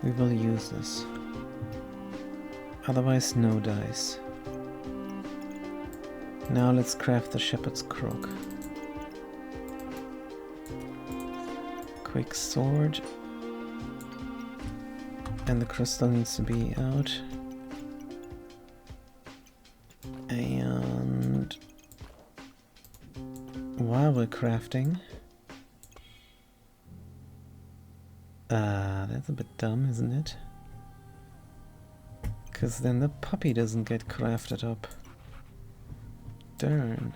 we will use this. Otherwise, no dice. Now let's craft the shepherd's crook. Quick sword. And the crystal needs to be out. And while we're crafting, that's a bit dumb, isn't it? Because then the puppy doesn't get crafted up. Darn.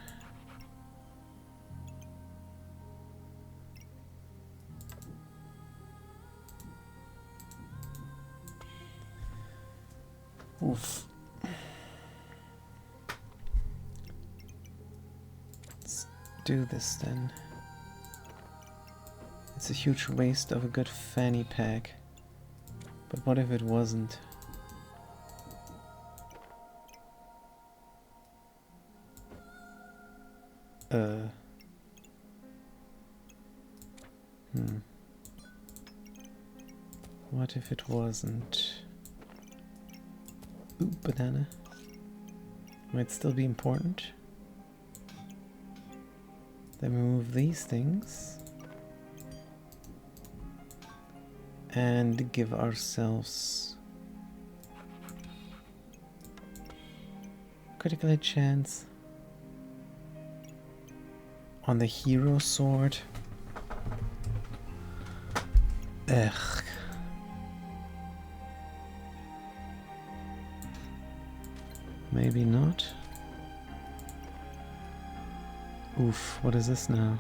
Oof. Let's do this then. It's a huge waste of a good fanny pack. But what if it wasn't? What if it wasn't? Ooh, banana. Might still be important. Then we move these things. And give ourselves critical hit chance on the hero sword. Ugh. Maybe not. Oof, what is this now?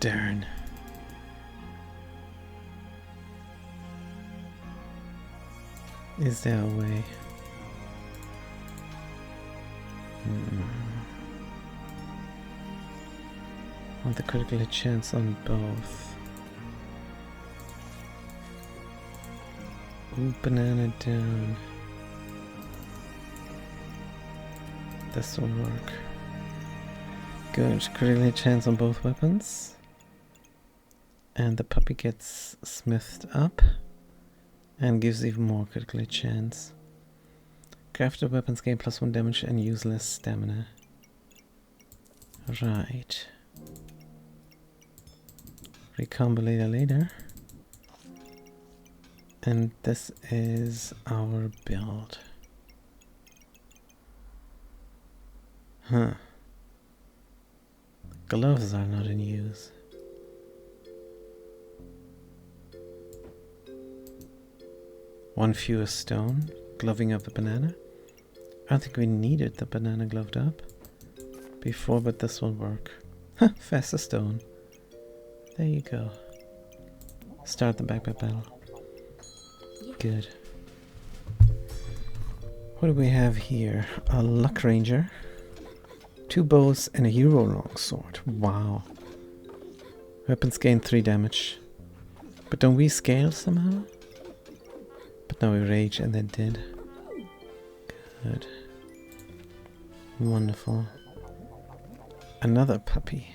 Darn. Is there a way? Want the critical hit chance on both. Ooh, banana down. This will work. Good, critical hit chance on both weapons. And the puppy gets smithed up and gives even more critical hit chance. Crafted weapons gain +1 damage and use less stamina. Right. Recombo later. And this is our build. Huh. Gloves are not in use. One fewer stone, gloving up the banana. I don't think we needed the banana gloved up before, but this will work. Huh, faster stone. There you go. Start the backpack battle. Good. What do we have here? A luck ranger, 2 bows and a hero longsword. Wow. Weapons gain 3 damage. But don't we scale somehow? But now we rage and then did. Good. Wonderful. Another puppy.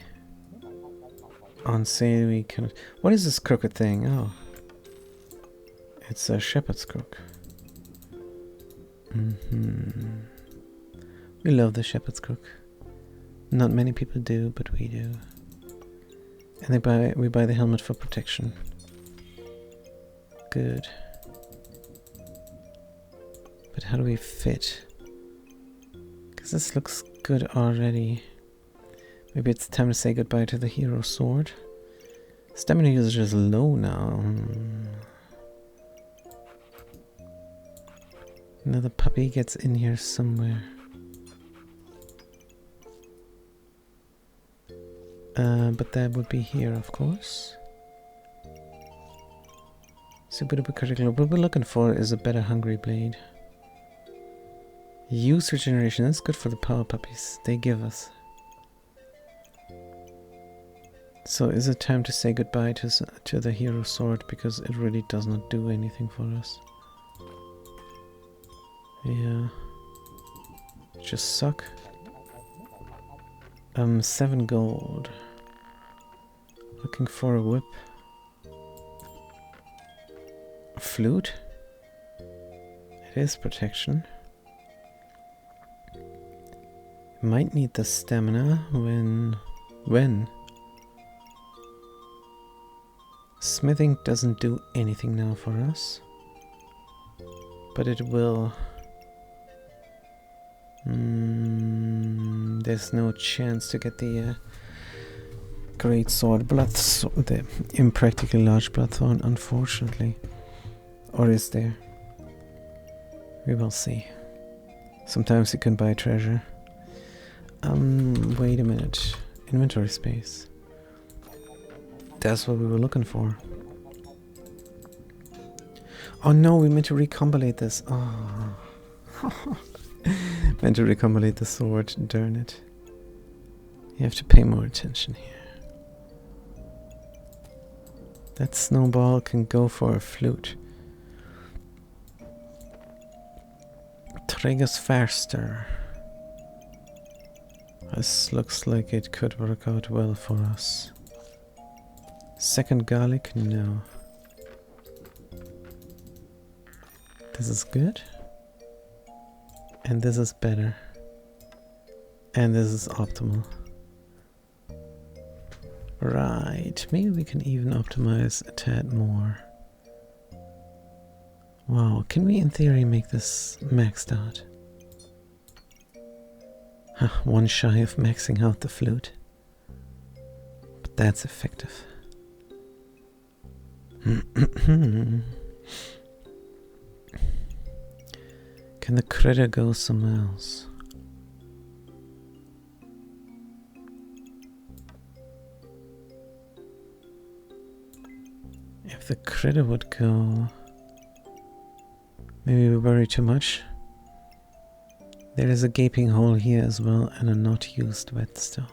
On sale we can... What is this crooked thing? Oh. It's a shepherd's crook. We love the shepherd's crook. Not many people do, but we do. And we buy the helmet for protection. Good. But how do we fit? Because this looks good already. Maybe it's time to say goodbye to the hero sword. Stamina usage is low now. Another puppy gets in here somewhere. But that would be here, of course. Super duper critical. What we're looking for is a better hungry blade. Use regeneration. That's good for the power puppies they give us. So is it time to say goodbye to the hero sword, because it really does not do anything for us? Yeah. Just suck. 7 gold. Looking for a whip. A flute? It is protection. Might need the stamina when? Smithing doesn't do anything now for us. But it will. There's no chance to get the great sword the impractically large bloodthorn, unfortunately. Or is there? We will see. Sometimes you can buy treasure. Wait a minute. Inventory space. That's what we were looking for. Oh no, we meant to recombinate this. Oh. Meant to recombinate the sword, darn it. You have to pay more attention here. That snowball can go for a flute. Triggers faster. This looks like it could work out well for us. Second garlic? No. This is good. And this is better. And this is optimal. Right, maybe we can even optimize a tad more. Wow, can we in theory make this maxed out? One shy of maxing out the flute. But that's effective. Can the critter go somewhere else? If the critter would go... Maybe we worry too much. There is a gaping hole here as well, and a not used whetstone.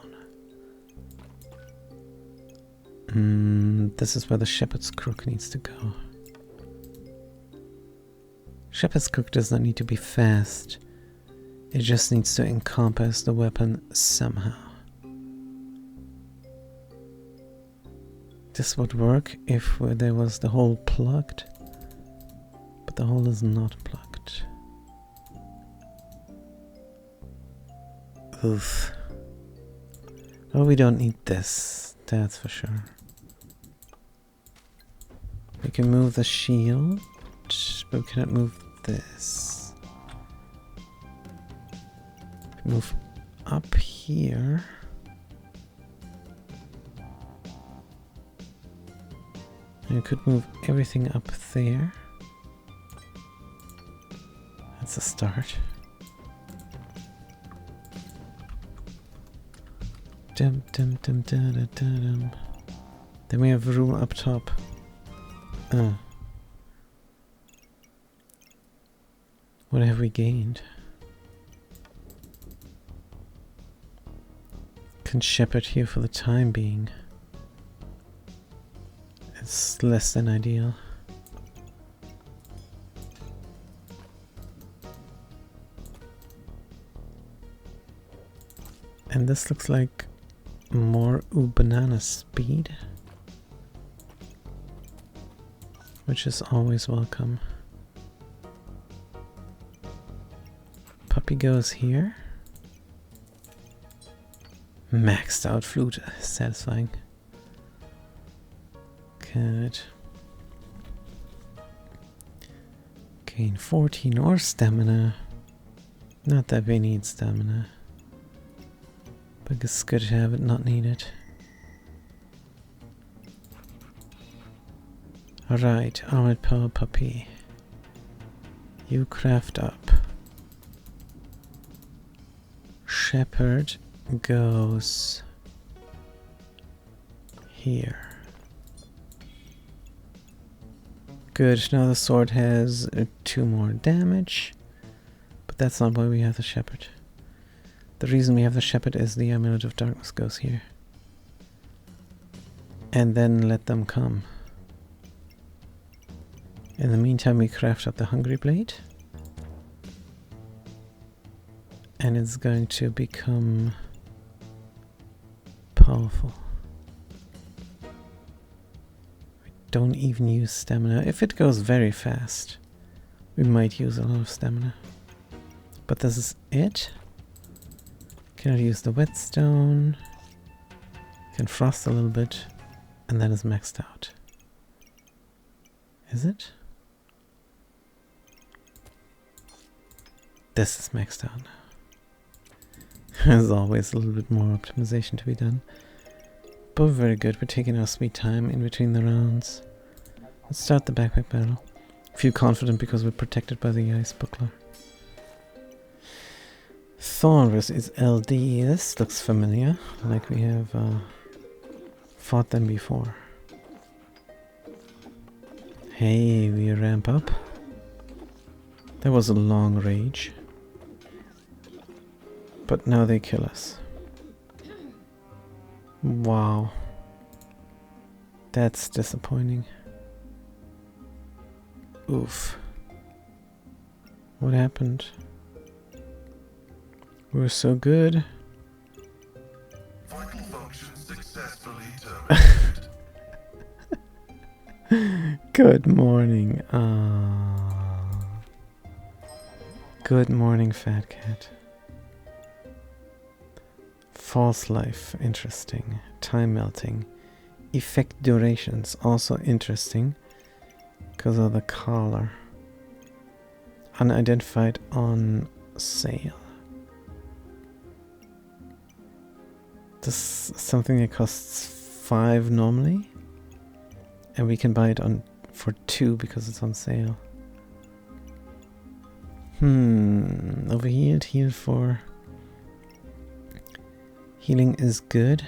This is where the shepherd's crook needs to go. Shepherd's crook does not need to be fast. It just needs to encompass the weapon somehow. This would work if there was the hole plugged. But the hole is not plugged. Oof. Well, we don't need this, that's for sure. We can move the shield, but we cannot move this. Move up here. And we could move everything up there. That's a start. Dum, dum, dum, dum, dum, dum. Then we have room up top. What have we gained? Can shepherd here for the time being. It's less than ideal. And this looks like more banana speed, which is always welcome. Puppy goes here. Maxed out flute, satisfying. Good. Gain 14 or stamina. Not that we need stamina. But it's good to have it not needed. Alright, Armored Power Puppy. You craft up. Shepherd goes here. Good, now the sword has 2 more damage. But that's not why we have the shepherd. The reason we have the shepherd is the Amulet of Darkness goes here. And then let them come. In the meantime, we craft up the Hungry Blade. And it's going to become powerful. We don't even use stamina. If it goes very fast, we might use a lot of stamina. But this is it. Cannot use the whetstone. Can frost a little bit. And that is maxed out. Is it? This is maxed out now. There's always a little bit more optimization to be done. But we're very good. We're taking our sweet time in between the rounds. Let's start the backpack battle. Feel confident because we're protected by the ice buckler. Thornris is LD. This looks familiar, like we have fought them before. Hey, we ramp up. That was a long rage. But now they kill us. Wow. That's disappointing. Oof. What happened? We were so good. Vital function successfully terminated. Good morning. Good morning, Fat Cat. False life, interesting. Time melting. Effect durations, also interesting. Because of the collar. Unidentified on sale. This is something that costs 5 normally. And we can buy it for 2 because it's on sale. Overhealed, heal for... Healing is good.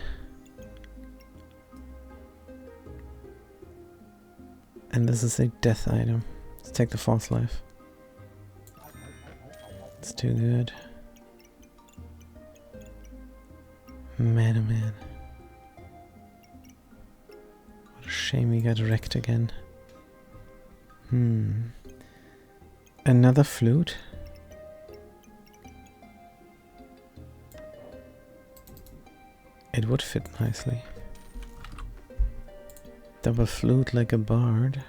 And this is a death item. Let's take the false life. It's too good. Man, oh man. What a shame we got wrecked again. Another flute. It would fit nicely. Double flute like a bard.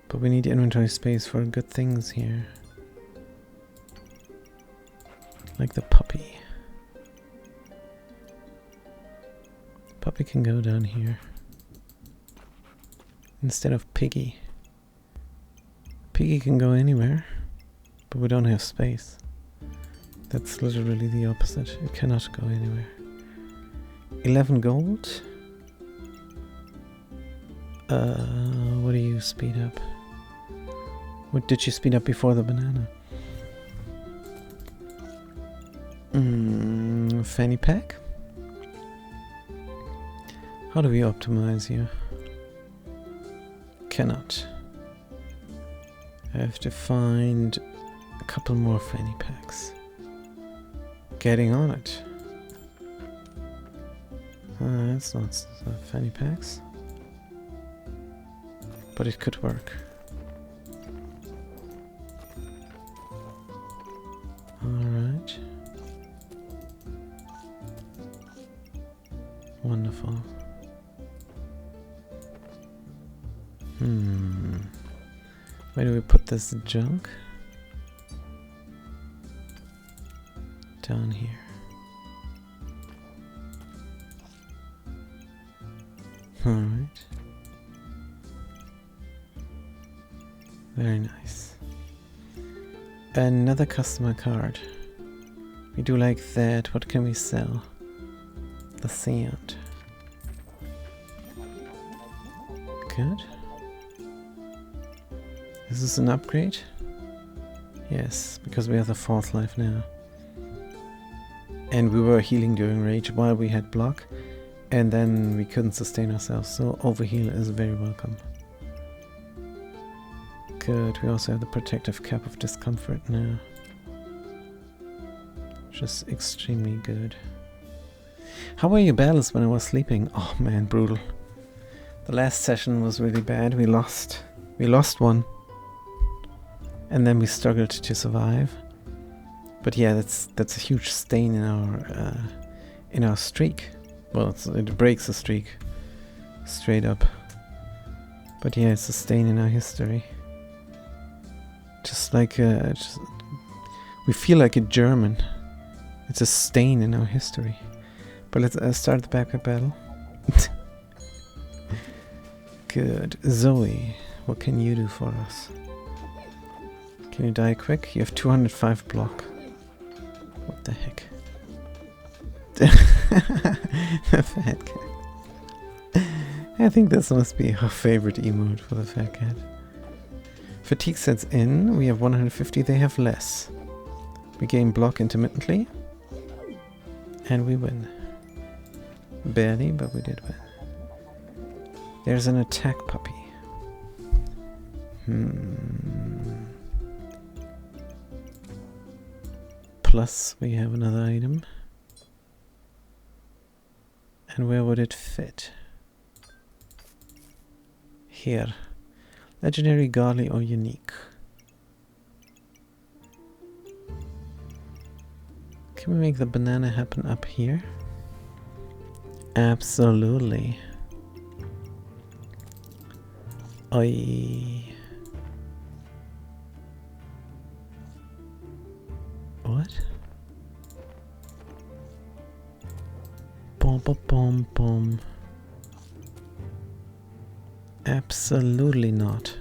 But we need inventory space for good things here. Like the puppy. Puppy can go down here. Instead of Piggy. Piggy can go anywhere. But we don't have space. That's literally the opposite. It cannot go anywhere. 11 gold. What do you speed up? What did you speed up before the banana? Fanny pack? How do we optimize here? Cannot. I have to find a couple more fanny packs. Getting on it. That's not fanny packs. But it could work. Alright. Wonderful. Where do we put this junk? Down here. Alright. Very nice. Another customer card. We do like that. What can we sell? The sand. Good. Is this an upgrade? Yes, because we have the fourth life now. And we were healing during rage while we had block. And then we couldn't sustain ourselves. So overheal is very welcome. Good, we also have the protective cap of discomfort now. Just extremely good. How were your battles when I was sleeping? Oh man, brutal. The last session was really bad. We lost one. And then we struggled to survive. But yeah, that's a huge stain in our streak. Well, it breaks the streak straight up. But yeah, it's a stain in our history. Just like we feel like a German. It's a stain in our history. But let's start the backpack battle. Good. Zoe, what can you do for us? Can you die quick? You have 205 block. What the heck? The fat cat. I think this must be her favorite emote for the fat cat. Fatigue sets in. We have 150. They have less. We gain block intermittently. And we win. Barely, but we did win. There's an attack puppy. Plus, we have another item. And where would it fit? Here. Legendary, godly, or unique. Can we make the banana happen up here? Absolutely. Oi. What? Bom bom bom bom. Absolutely not.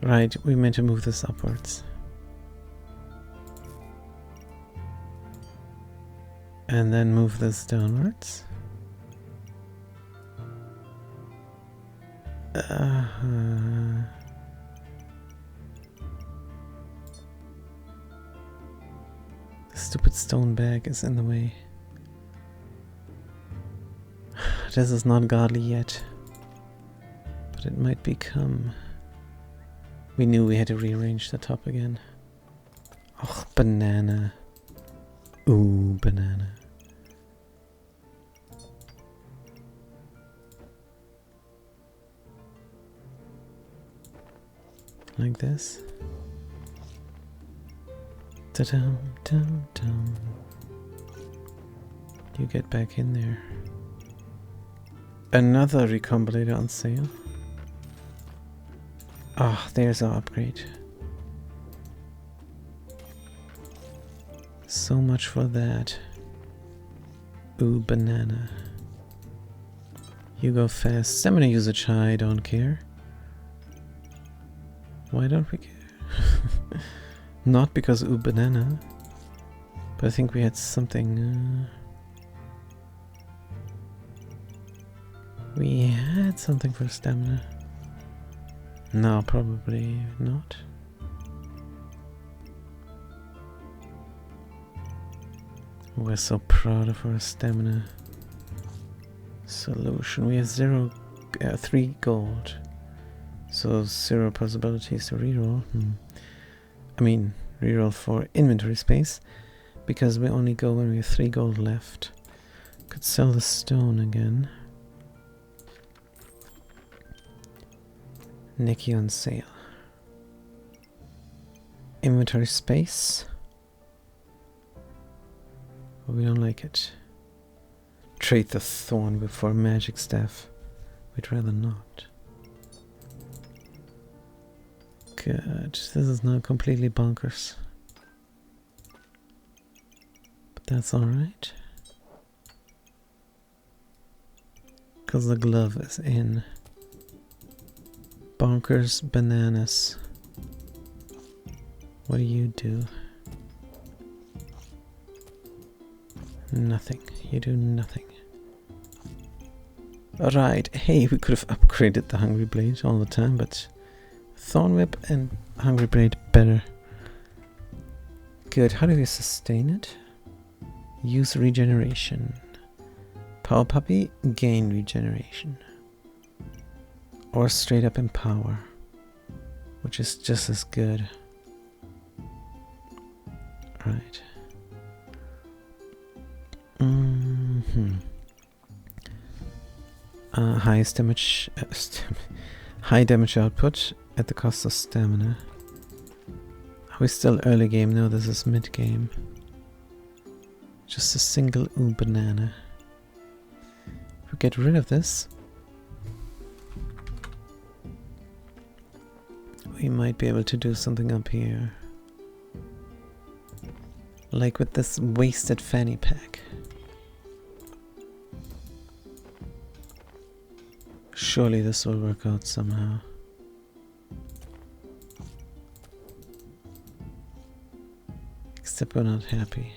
Right, we meant to move this upwards. And then move this downwards. The stupid stone bag is in the way. This is not godly yet, but it might become. We knew we had to rearrange the top again. Oh, banana. Ooh, banana. Like this. Ta-dum, dum, dum. You get back in there. Another recombinator on sale. Ah, there's our upgrade. So much for that. Ooh, banana. You go fast. Stamina usage high, don't care. Why don't we care? Not because ooh, banana. But I think we had something. We had something for stamina. No, probably not. We're so proud of our stamina solution. We have 3 gold. So 0 possibilities to reroll. I mean, reroll for inventory space. Because we only go when we have 3 gold left. Could sell the stone again. Nikki on sale. Inventory space. But we don't like it. Trade the thorn before magic staff. We'd rather not. Good. This is now completely bonkers. But that's alright. Because the glove is in. Bonkers bananas. What do you do? Nothing. You do nothing. Alright. Hey, we could have upgraded the Hungry Blade all the time, but Thorn Whip and Hungry Blade better. Good. How do we sustain it? Use regeneration. Power Puppy, gain regeneration. or straight up Empower, which is just as good. Right. Highest damage, high damage output at the cost of stamina. Are we still early game? No, this is mid game. Just a single banana. If we get rid of this, we might be able to do something up here. Like with this wasted fanny pack. Surely this will work out somehow. Except we're not happy.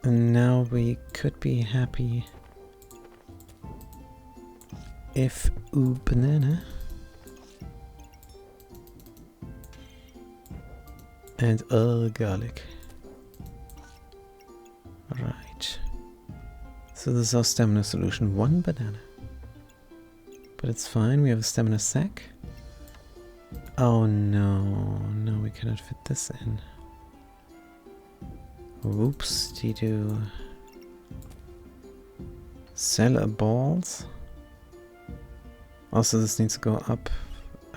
And now we could be happy if banana and garlic. Right. So this is our stamina solution. 1 banana. But it's fine, we have a stamina sack. Oh no, no, we cannot fit this in. Whoops, doo. Cellar balls. Also, this needs to go up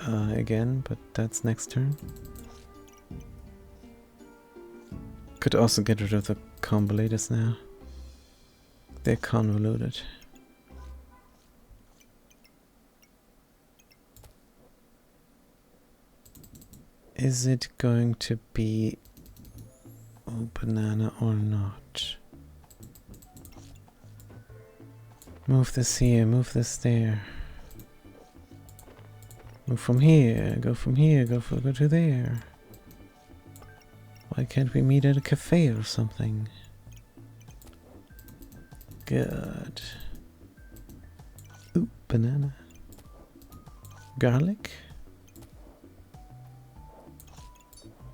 again, but that's next turn. Could also get rid of the convolators now. They're convoluted. Is it going to be banana or not? Move this here, move this there. Move from here, go from here, go to there. Why can't we meet at a cafe or something? Good. Ooh, banana. Garlic.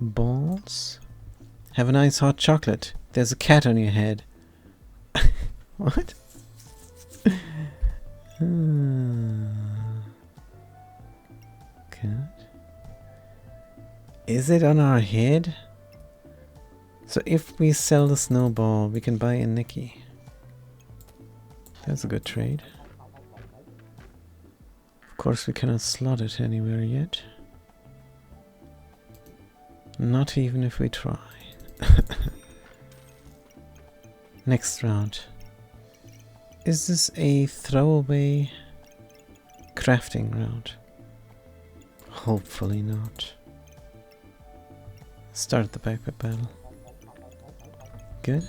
Balls. Have a nice hot chocolate. There's a cat on your head. What? Cat. Is it on our head? So if we sell the snowball, we can buy a Nikki. That's a good trade. Of course, we cannot slot it anywhere yet. Not even if we try. Next round. Is this a throwaway crafting round? Hopefully not. Start the backpack battle. Good.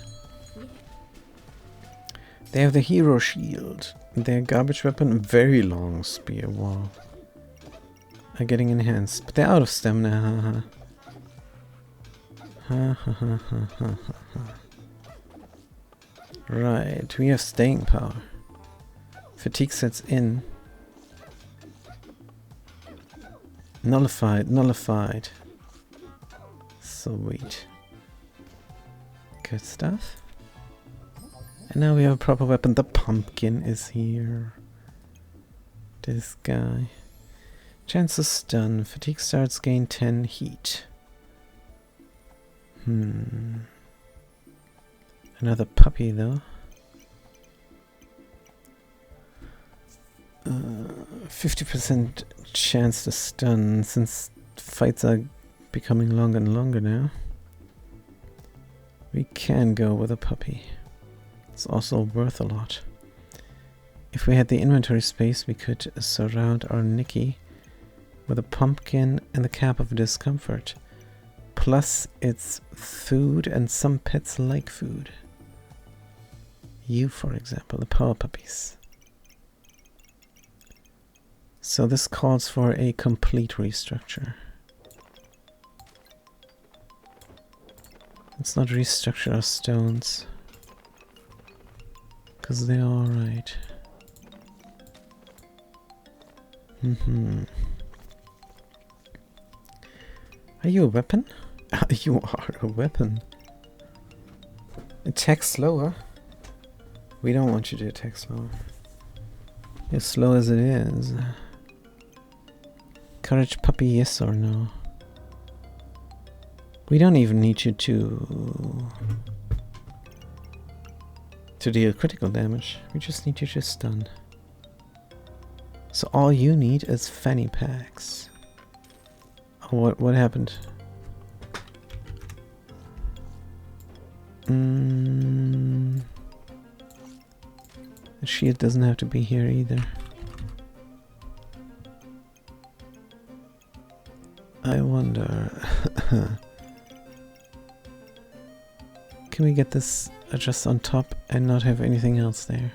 They have the hero shield. Their garbage weapon, very long spear wall, are getting enhanced, but they're out of stamina. Right, we have staying power. Fatigue sets in. Nullified, nullified. Sweet. Good stuff. And now we have a proper weapon. The pumpkin is here. This guy. Chance to stun. Fatigue starts, gain 10 heat. Another puppy though. 50% chance to stun since fights are becoming longer and longer now. We can go with a puppy. It's also worth a lot. If we had the inventory space, we could surround our Nikki with a pumpkin and the cap of discomfort. Plus it's food and some pets like food. You, for example, the power puppies. So this calls for a complete restructure. Let's not restructure our stones, because they're alright. Are you a weapon? You are a weapon. Attack slower. We don't want you to attack slow. As slow as it is. Courage puppy, yes or no? We don't even need you to deal critical damage. We just need you to stun. So all you need is fanny packs. Oh, what happened? The shield doesn't have to be here either. I wonder. Can we get this just on top and not have anything else there?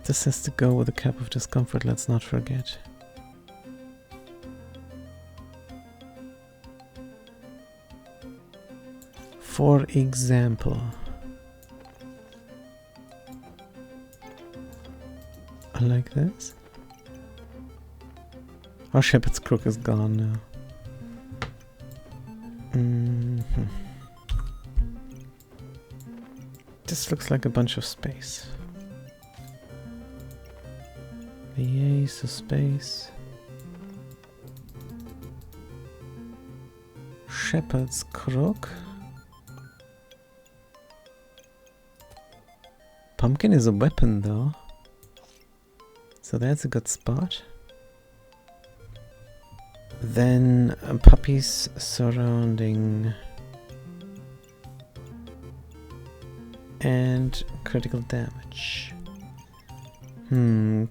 This has to go with a cap of discomfort, let's not forget. For example, like this. Our shepherd's crook is gone now. This looks like a bunch of space. The ace of space. Shepherd's crook. Pumpkin is a weapon though. So that's a good spot. Then puppies surrounding and critical damage.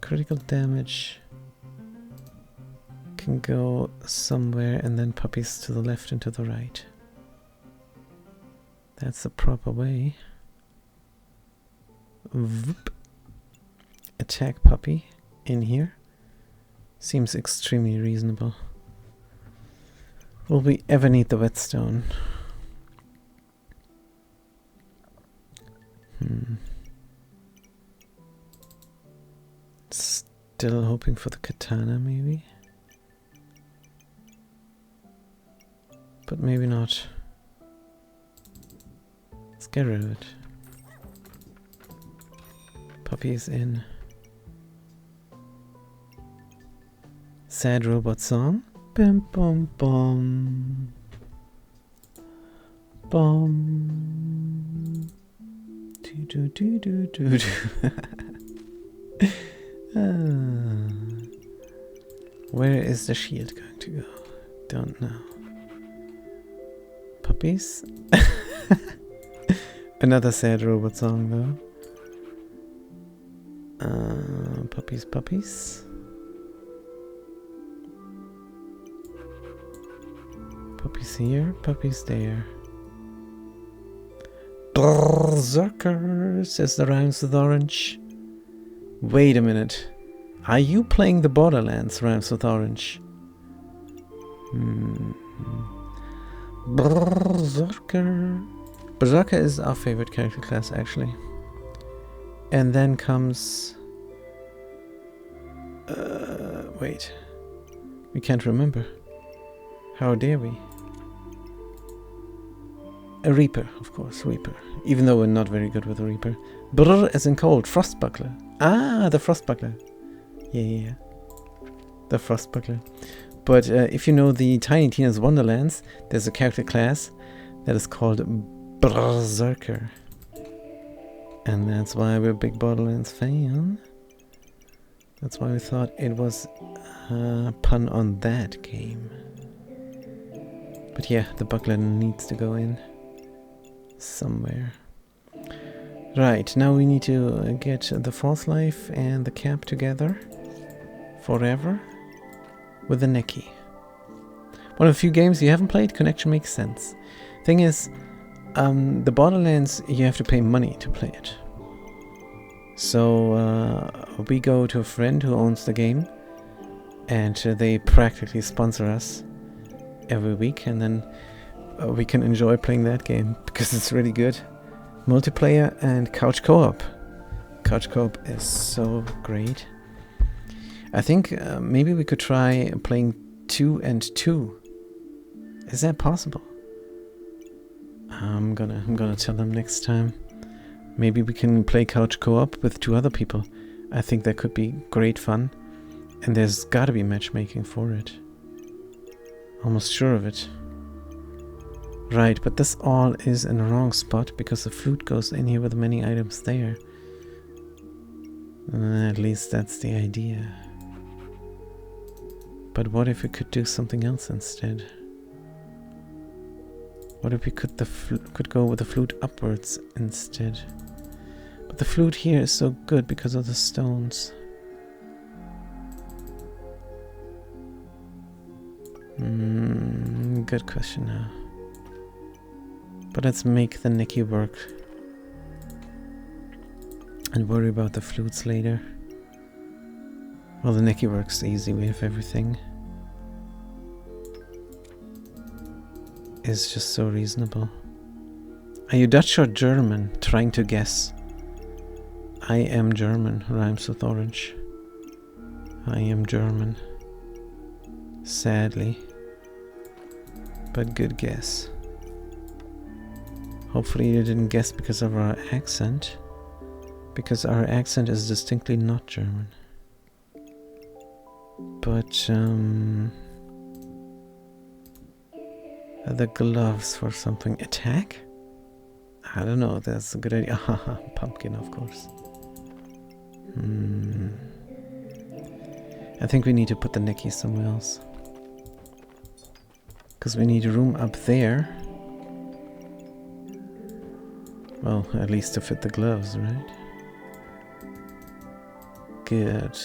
Critical damage can go somewhere and then puppies to the left and to the right. That's the proper way. Voop. Attack puppy in here. Seems extremely reasonable. Will we ever need the whetstone? Still hoping for the katana, maybe? But maybe not. Let's get rid of it. Puppy is in. Sad robot song. Bum bum bum. Bum. Do do do do do do. Where is the shield going to go? Don't know. Puppies? Another sad robot song though. Puppies, puppies. Puppies here, puppies there. Berserker, says the Rhymes with Orange. Wait a minute. Are you playing the Borderlands, Rhymes with Orange? Berserker. Berserker is our favorite character class, actually. And then comes... wait. We can't remember. How dare we? A Reaper, of course, Reaper. Even though we're not very good with a Reaper. Brr as in cold, Frostbuckler. Ah, the Frostbuckler. Yeah. The Frostbuckler. But if you know the Tiny Tina's Wonderlands, there's a character class that is called Berserker. And that's why we're a big Borderlands fan. That's why we thought it was a pun on that game. But yeah, the buckler needs to go in somewhere. Right, now we need to get the False Life and the cap together forever with the Neki. One of the few games you haven't played, Connection makes sense. Thing is, the Borderlands, you have to pay money to play it. So we go to a friend who owns the game, and they practically sponsor us every week, and then we can enjoy playing that game because it's really good. Multiplayer and couch co-op. Couch co-op is so great. I think maybe we could try playing 2 and 2. Is that possible? I'm gonna tell them next time. Maybe we can play couch co-op with 2 other people. I think that could be great fun. And there's gotta be matchmaking for it. Almost sure of it. Right, but this all is in the wrong spot because the flute goes in here with many items there. At least that's the idea. But what if we could do something else instead? What if we could go with the flute upwards instead? But the flute here is so good because of the stones. Good question now. But let's make the Nicky work. And worry about the flutes later. Well, the Nicky works easy. We have everything. It's just so reasonable. Are you Dutch or German? Trying to guess. I am German. Rhymes with orange. I am German. Sadly. But good guess. Hopefully you didn't guess because of our accent. Because our accent is distinctly not German. But, the gloves for something. Attack? I don't know, that's a good idea. Haha, pumpkin, of course. I think we need to put the Nicky somewhere else. Because we need room up there. Well, at least to fit the gloves, right? Good.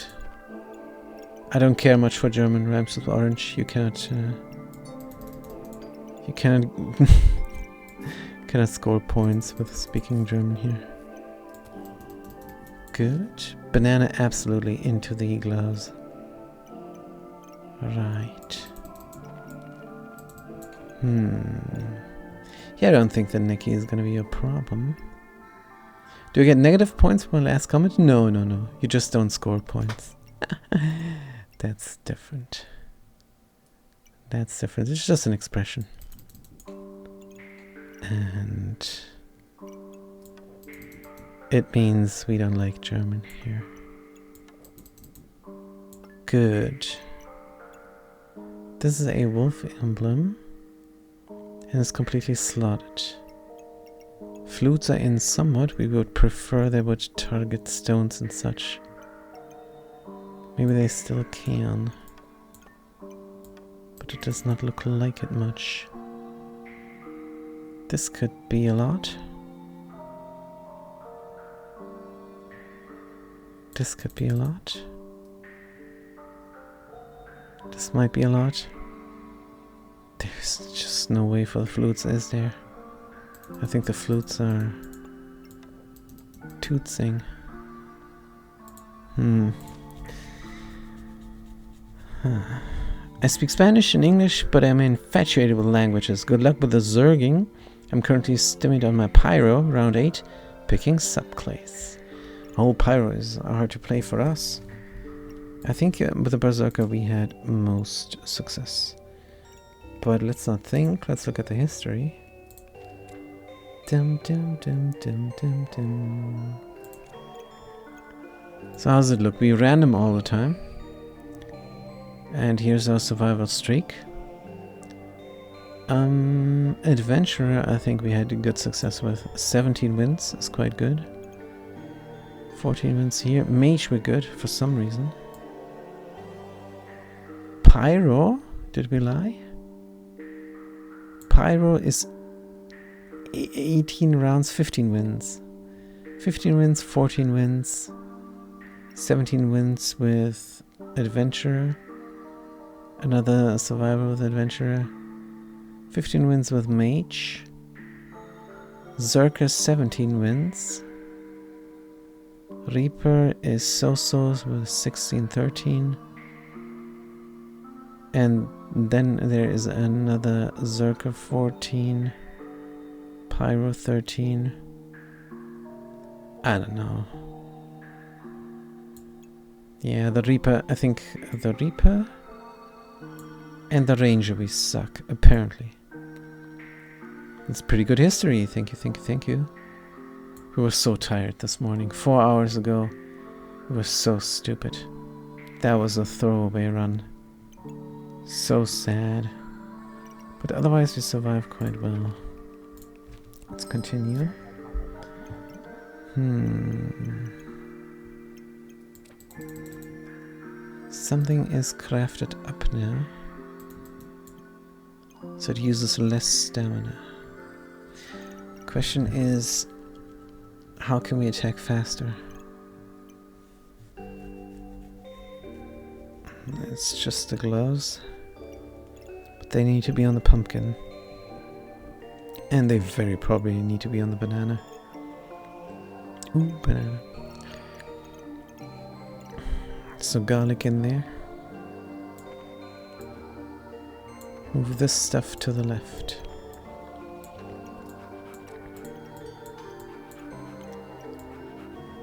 I don't care much for German rhymes with orange. You cannot... you cannot... cannot score points with speaking German here. Good. Banana absolutely into the gloves. Right. Yeah, I don't think the Nicky is gonna be a problem. Do you get negative points for my last comment? No. You just don't score points. That's different. That's different. It's just an expression. And it means we don't like German here. Good. This is a wolf emblem. And it's completely slotted. Flutes are in somewhat. We would prefer they would target stones and such. Maybe they still can. But it does not look like it much. This could be a lot. This could be a lot. This might be a lot. There's just no way for the flutes, is there? I think the flutes are tootsing. I speak Spanish and English, but I'm infatuated with languages. Good luck with the Zerging. I'm currently stimming on my Pyro, round 8, picking subclass. Oh, Pyro is hard to play for us. I think with the Berserker we had most success. But let's not think, let's look at the history. Dum dum dum dum dum dum. So how does it look? We random all the time. And here's our survival streak. Adventurer, I think we had good success with. 17 wins is quite good. 14 wins here. Mage we're good for some reason. Pyro? Did we lie? Pyro is 18 rounds, 15 wins. 15 wins, 14 wins. 17 wins with Adventurer. Another Survivor with Adventurer. 15 wins with Mage. Zerker 17 wins. Reaper is so-so with 16-13. And then there is another Zerker 14. Pyro 13. I don't know. Yeah, the Reaper, I think the Reaper and the Ranger we suck, apparently. It's pretty good history. Thank you, thank you, thank you. We were so tired this morning. 4 hours ago. We were so stupid. That was a throwaway run. So sad. But otherwise we survived quite well. Let's continue. Something is crafted up now. So it uses less stamina. Question is, how can we attack faster? It's just the gloves. But they need to be on the pumpkin. And they very probably need to be on the banana. Ooh, banana. So garlic in there. Move this stuff to the left.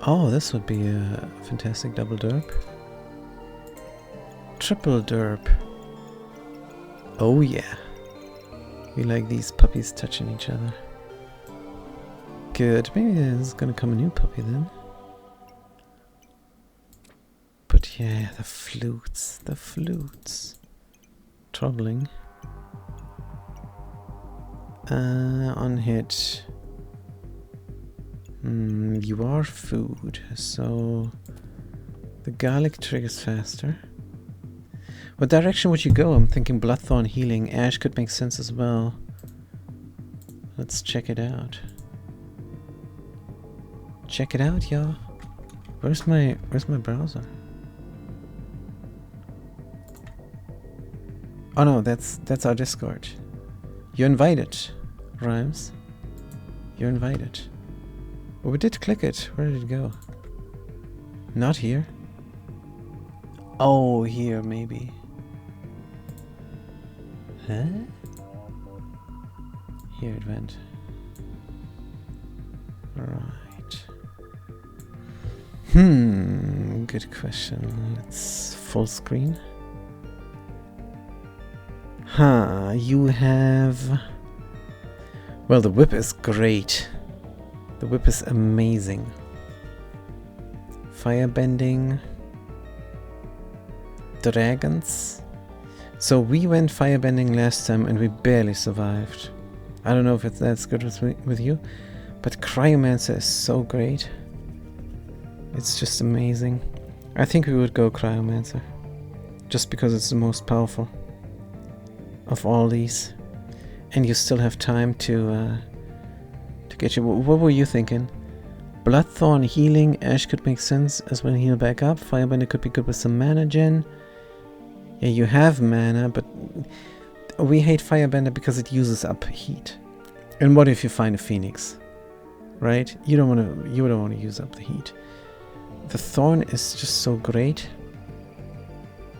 Oh, this would be a fantastic double derp. Triple derp. Oh yeah. We like these puppies touching each other. Good. Maybe there's gonna come a new puppy then. But yeah, the flutes. The flutes. Troubling. On hit. You are food, so the garlic triggers faster. What direction would you go? I'm thinking Bloodthorn healing. Ash could make sense as well. Let's check it out. Check it out, y'all. Where's my browser? Oh no, that's our Discord. You're invited, Rhymes. You're invited. Oh, we did click it. Where did it go? Not here. Oh, here maybe. Huh? Here it went. Right. Good question. Let's full screen. You have... Well, the whip is great. The whip is amazing. Firebending. Dragons. So we went firebending last time and we barely survived. I don't know if that's good with you, but Cryomancer is so great. It's just amazing. I think we would go Cryomancer. Just because it's the most powerful of all these. And you still have time to get you. What were you thinking? Bloodthorn healing. Ash could make sense as well. Heal back up. Firebender could be good with some mana gen. Yeah, you have mana, but we hate Firebender because it uses up heat. And what if you find a Phoenix? Right? You don't want to use up the heat. The Thorn is just so great.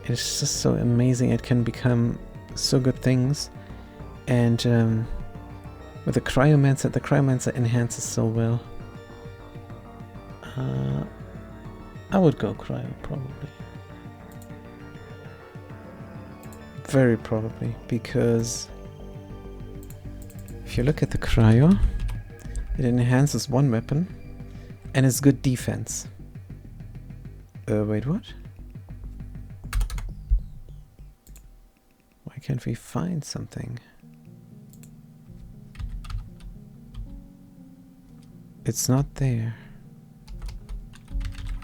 It's just so amazing. It can become so good things. And with the Cryomancer enhances so well. I would go Cryo, probably. Very probably, because if you look at the Cryo, it enhances one weapon and it's good defense. Wait, what? Why can't we find something? It's not there.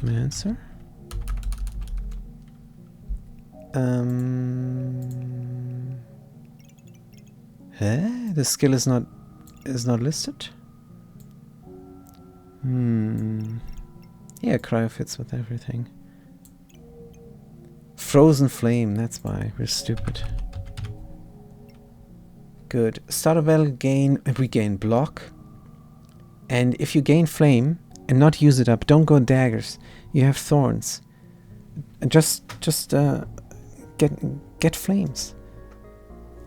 Mancer? The skill is not listed? Yeah, Cryo fits with everything. Frozen Flame, that's why. We're stupid. Good. Starter battle we gain block. And if you gain flame and not use it up, don't go daggers. You have thorns. And just get flames.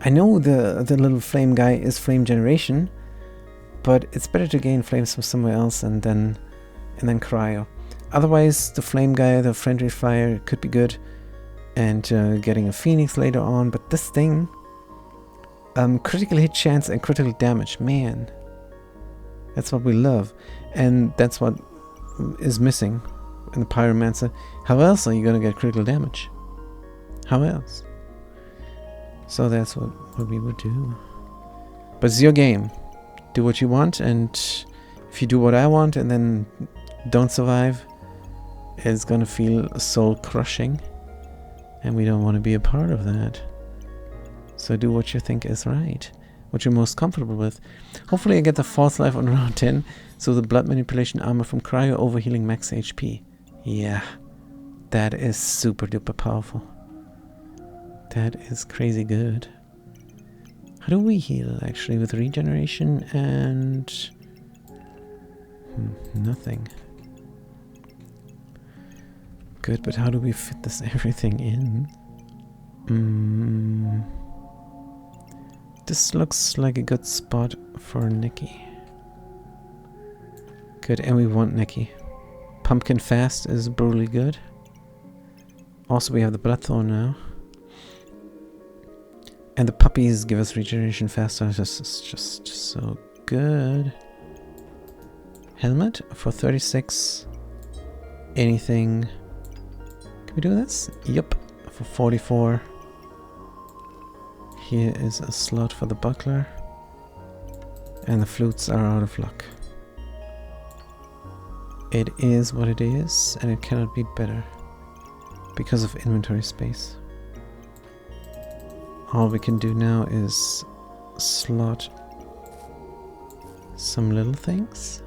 I know the little flame guy is flame generation, but it's better to gain flames from somewhere else and then Cryo. Otherwise, the flame guy, the friendly fire could be good, and getting a Phoenix later on. But this thing, Critical hit chance and critical damage. Man, that's what we love. And that's what is missing in the Pyromancer. How else are you going to get critical damage? How else? So that's what we would do. But it's your game. Do what you want, and if you do what I want and then don't survive, it's gonna feel soul crushing, and we don't want to be a part of that. So do what you think is right, what you're most comfortable with. Hopefully I get the false life on round 10, so the blood manipulation armor from Cryo overhealing max HP. Yeah, that is super duper powerful. That is crazy good. How do we heal actually? With regeneration and nothing. Good, but how do we fit this everything in? This looks like a good spot for Nikki. Good, and we want Nikki. Pumpkin Fast is brutally good. Also, we have the Bloodthorn now. And the puppies give us regeneration faster. This is just so good. Helmet for 36. Anything. Can we do this? Yup. For 44. Here is a slot for the buckler. And the flutes are out of luck. It is what it is, and it cannot be better. Because of inventory space. All we can do now is slot some little things.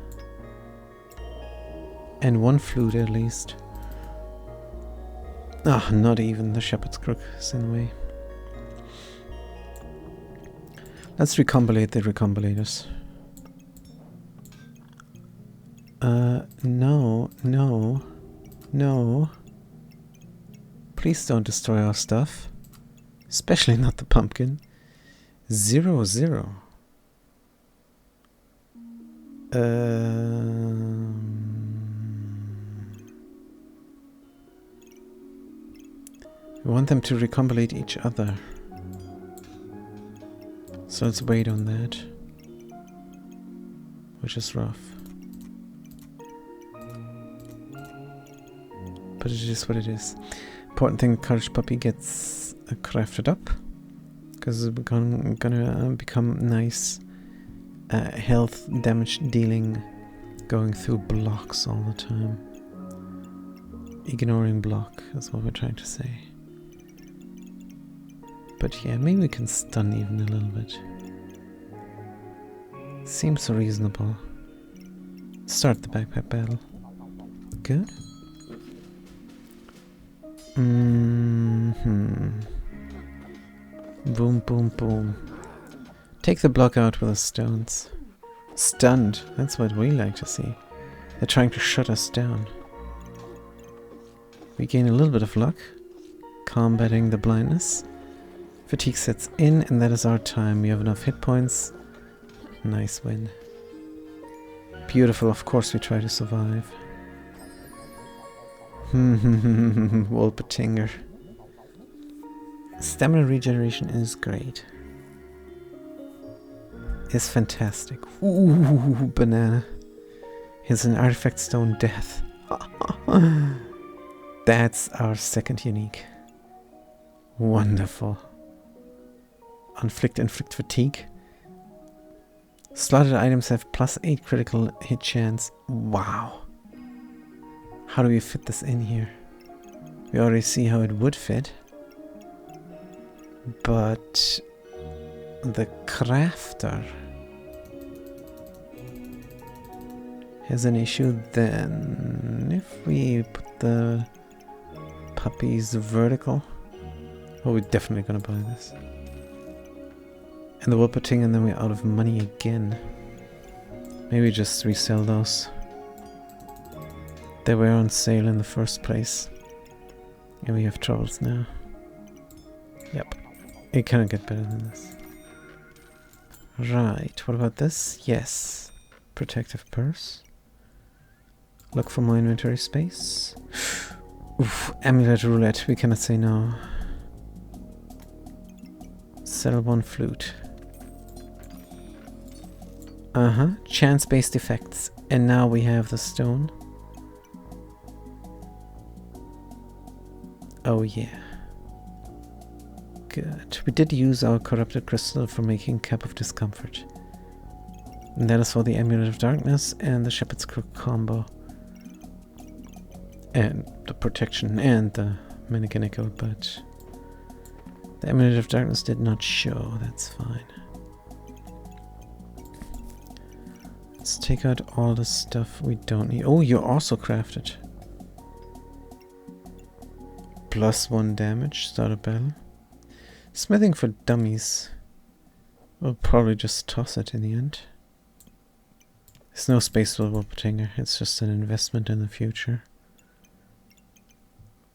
And one flute at least. Ah, not even the shepherd's crook is in the way. Let's recombinate the recombilators. No. Please don't destroy our stuff. Especially not the pumpkin. 0, 0. We want them to recombinate each other. So let's wait on that. Which is rough. But it is what it is. Important thing, Courage Puppy gets crafted up. Because it's gonna become nice health damage dealing. Going through blocks all the time. Ignoring block, that's what we're trying to say. But yeah, maybe we can stun even a little bit. Seems reasonable. Start the backpack battle. Good. Boom, boom, boom. Take the block out with the stones. Stunned. That's what we like to see. They're trying to shut us down. We gain a little bit of luck. Combating the blindness. Fatigue sets in, and that is our time. We have enough hit points. Nice win. Beautiful. Of course we try to survive. Wolpertinger. Stamina regeneration is great. It's fantastic. Ooh, banana. Here's an artifact stone death. That's our second unique. Wonderful. Inflict fatigue. Slotted items have +8 critical hit chance. Wow. How do we fit this in here? We already see how it would fit. But the crafter has an issue then. If we put the puppies vertical. Oh, we're definitely gonna buy this. And the Wolperting, and then we're out of money again. Maybe just resell those. They were on sale in the first place. And we have troubles now. Yep. It cannot get better than this. Right, what about this? Yes. Protective purse. Look for more inventory space. Oof, amulet roulette, we cannot say no. Sell one flute. Chance-based effects. And now we have the stone. Oh yeah. Good. We did use our corrupted crystal for making Cap of Discomfort. And that is for the Amulet of Darkness and the Shepherd's Crook combo. And the protection and the Mannequin Echo, but the Amulet of Darkness did not show, that's fine. Let's take out all the stuff we don't need. Oh, you also crafted. +1 damage, start a battle. Smithing for dummies. We'll probably just toss it in the end. There's no space for Wolpertinger, it's just an investment in the future.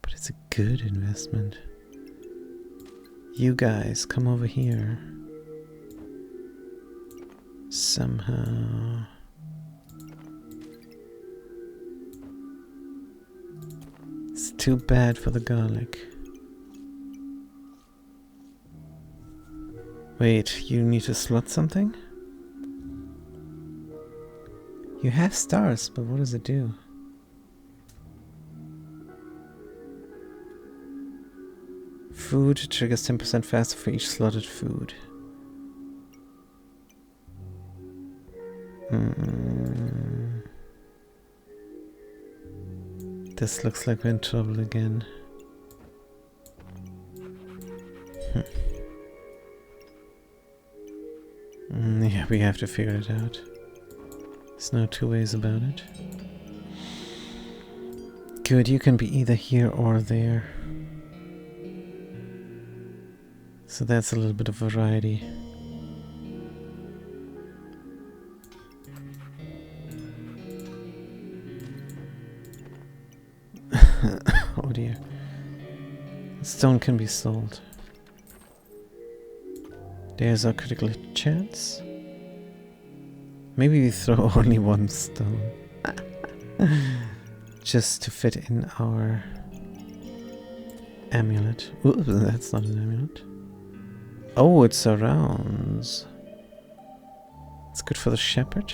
But it's a good investment. You guys, come over here. Somehow. It's too bad for the garlic. Wait, you need to slot something? You have stars, but what does it do? Food triggers 10% faster for each slotted food. This looks like we're in trouble again. Yeah, we have to figure it out. There's no two ways about it. Good, you can be either here or there. So that's a little bit of variety. Oh dear. Stone can be sold. There's our critical hit chance. Maybe we throw only one stone. Just to fit in our amulet. Ooh, that's not an amulet. Oh, it surrounds. It's good for the shepherd.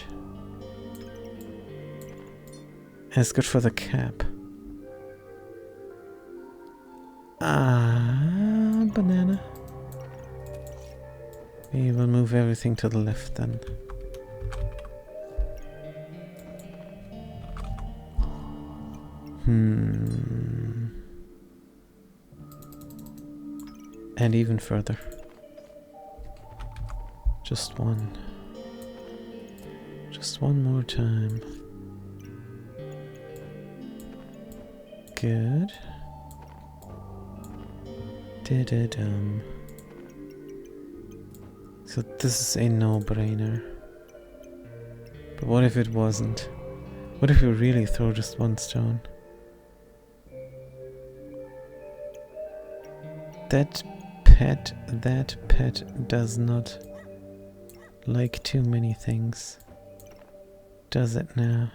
And it's good for the cap. Ah, banana. We will move everything to the left then. And even further. Just one. Just one more time. Good. Da-da-dum. So this is a no-brainer. But what if it wasn't? What if we really throw just one stone? That pet does not like too many things. Does it now?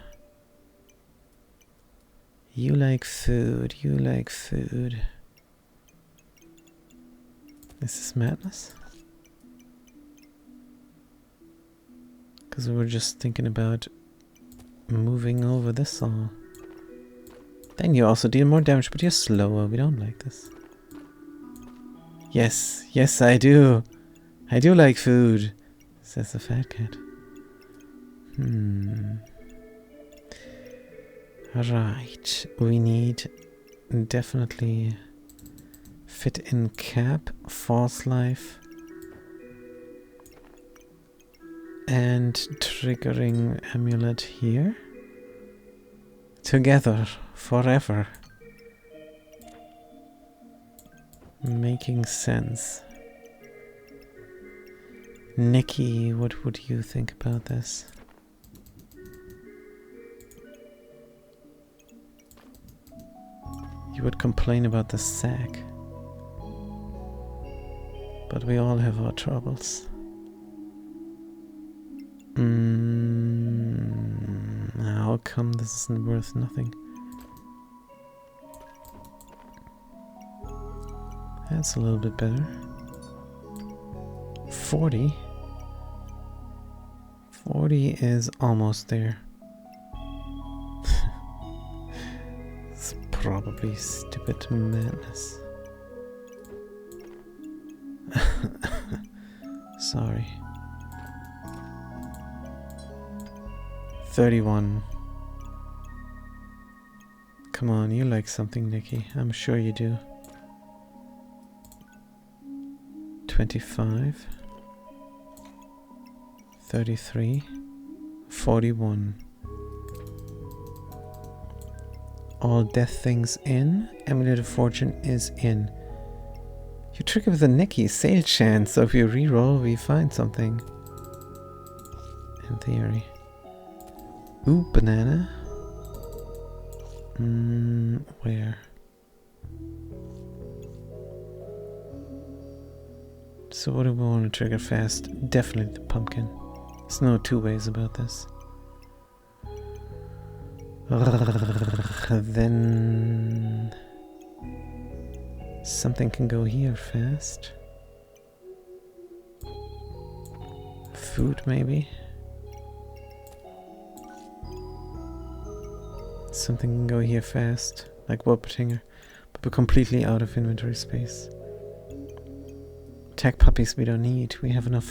You like food, you like food. Is this madness? Because we were just thinking about moving over this all. Then you also deal more damage, but you're slower. We don't like this. Yes, yes I do. I do like food, says the fat cat. Right, we need definitely fit in cap, false life, and triggering amulet here. Together, forever. Making sense. Nikki, what would you think about this? You would complain about the sack. But we all have our troubles. How come this isn't worth nothing? That's a little bit better. 40? 40 is almost there. It's probably stupid madness. Sorry. 31. Come on, you like something, Nikki. I'm sure you do. 25. 33. 41. All death things in. Amulet of Fortune is in. You trigger with a Nikki sale chance, so if you reroll, we find something. In theory. Ooh, banana. Where? So what do we want to trigger fast? Definitely the pumpkin. There's no two ways about this. Then something can go here fast. Food maybe. Something can go here fast, like Wolpertinger, but we're completely out of inventory space. Attack puppies we don't need, we have enough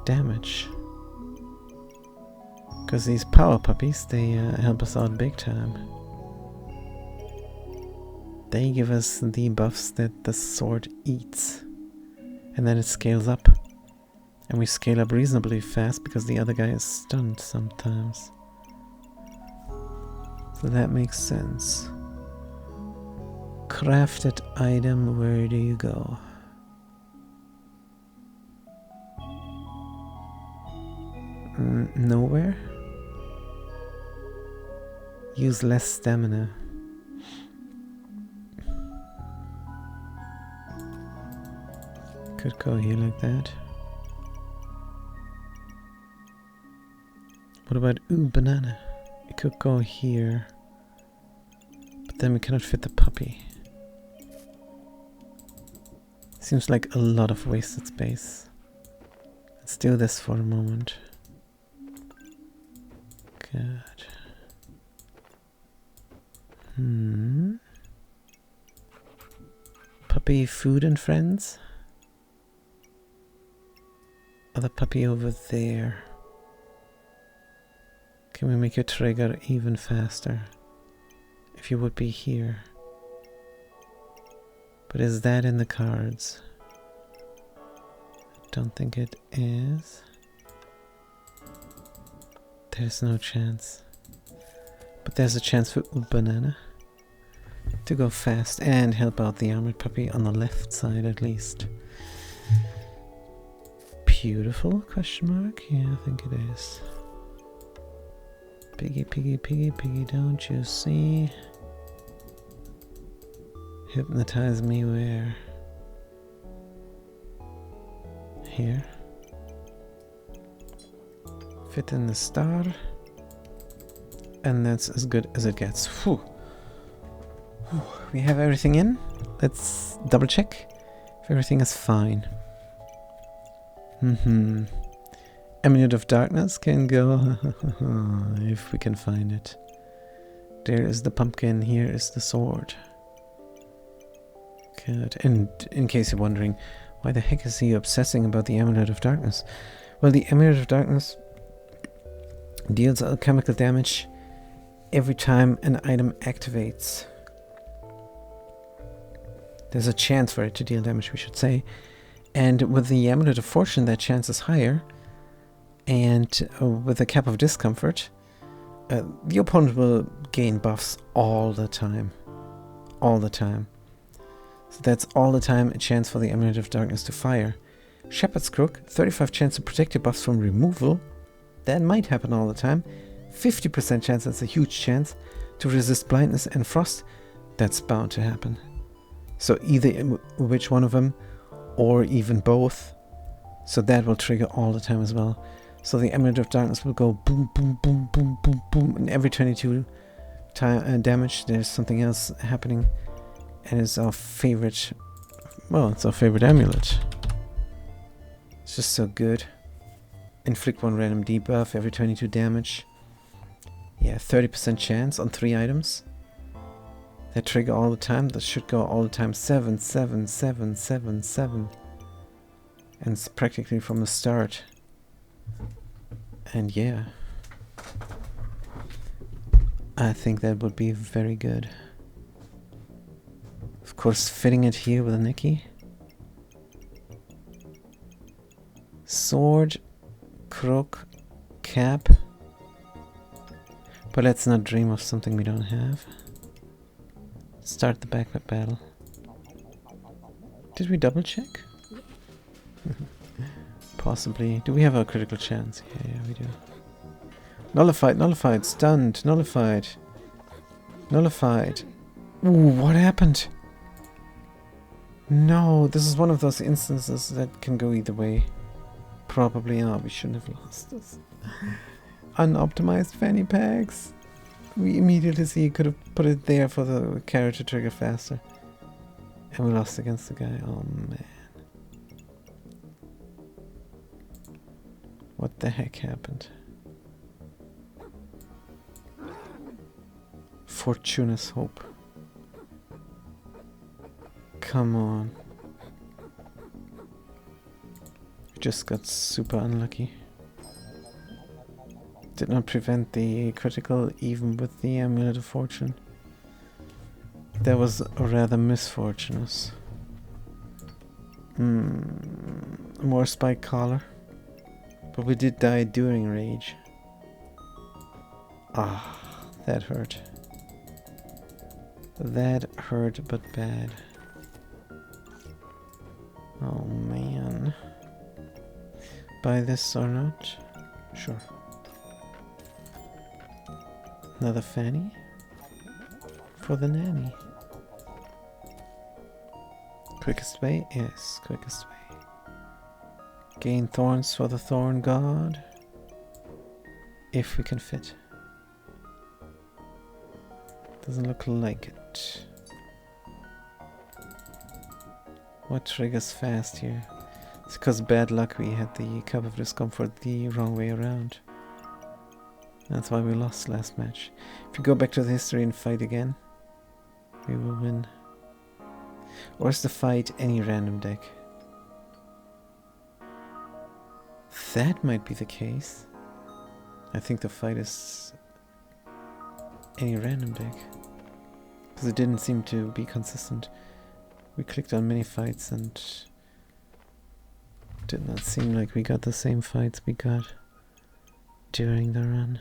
damage. Because these power puppies, they help us out big time. They give us the buffs that the sword eats. And then it scales up. And we scale up reasonably fast because the other guy is stunned sometimes. So that makes sense. Crafted item, where do you go? Nowhere? Use less stamina. Could go here like that. What about banana? It could go here. But then we cannot fit the puppy. Seems like a lot of wasted space. Let's do this for a moment. Good. Puppy, food and friends? Other puppy over there. Can we make your trigger even faster? If you would be here. But is that in the cards? I don't think it is. There's no chance. But there's a chance for banana to go fast and help out the armored puppy on the left side at least. Beautiful? Question mark? Yeah, I think it is. Piggy, piggy, piggy, piggy, don't you see? Hypnotize me where? Here. Fit in the star. And that's as good as it gets. Whew. Whew. We have everything in. Let's double check if everything is fine. Amulet of Darkness can go if we can find it. There is the pumpkin, here is the sword. Good. And in case you're wondering, why the heck is he obsessing about the Amulet of Darkness? Well, the Amulet of Darkness deals alchemical damage every time an item activates. There's a chance for it to deal damage, we should say. And with the Amulet of Fortune, that chance is higher. And with the Cap of Discomfort, the opponent will gain buffs all the time. All the time. So that's all the time a chance for the Amulet of Darkness to fire. Shepherd's Crook, 35 chance to protect your buffs from removal. That might happen all the time. 50% chance, that's a huge chance, to resist blindness and frost. That's bound to happen. So either which one of them, or even both. So that will trigger all the time as well. So the Amulet of Darkness will go boom, boom, boom, boom, boom, boom. And every 22 damage, there's something else happening. And it's our favorite, well, it's our favorite amulet. It's just so good. Inflict 1 random debuff every 22 damage. Yeah, 30% chance on 3 items. That trigger all the time. That should go all the time. 7, 7, 7, 7, 7. And it's practically from the start. And yeah. I think that would be very good. Of course, fitting it here with a Nikki. Sword, crook, cap. But let's not dream of something we don't have. Start the backpack battle. Did we double check? Possibly. Do we have a critical chance? Yeah, we do. Nullified, nullified, stunned, nullified. Nullified. Ooh, what happened? No, this is one of those instances that can go either way. Probably. Oh, we shouldn't have lost this. Unoptimized fanny packs. We immediately see you could have put it there for the character trigger faster. And we lost against the guy. Oh man. What the heck happened? Fortuna's hope. Come on. We just got super unlucky. Did not prevent the critical even with the Amulet of Fortune. That was rather misfortunate. More spike collar. But we did die during rage. Ah, that hurt. That hurt but bad. Oh man. Buy this or not? Sure. Another fanny? For the nanny. Quickest way? Yes, quickest way. Gain thorns for the thorn god. If we can fit. Doesn't look like it. What triggers fast here? It's because bad luck we had the Cup of Discomfort the wrong way around. That's why we lost last match. If you go back to the history and fight again, we will win. Or is the fight any random deck? That might be the case. I think the fight is any random deck. Because it didn't seem to be consistent. We clicked on many fights and did not seem like we got the same fights we got during the run.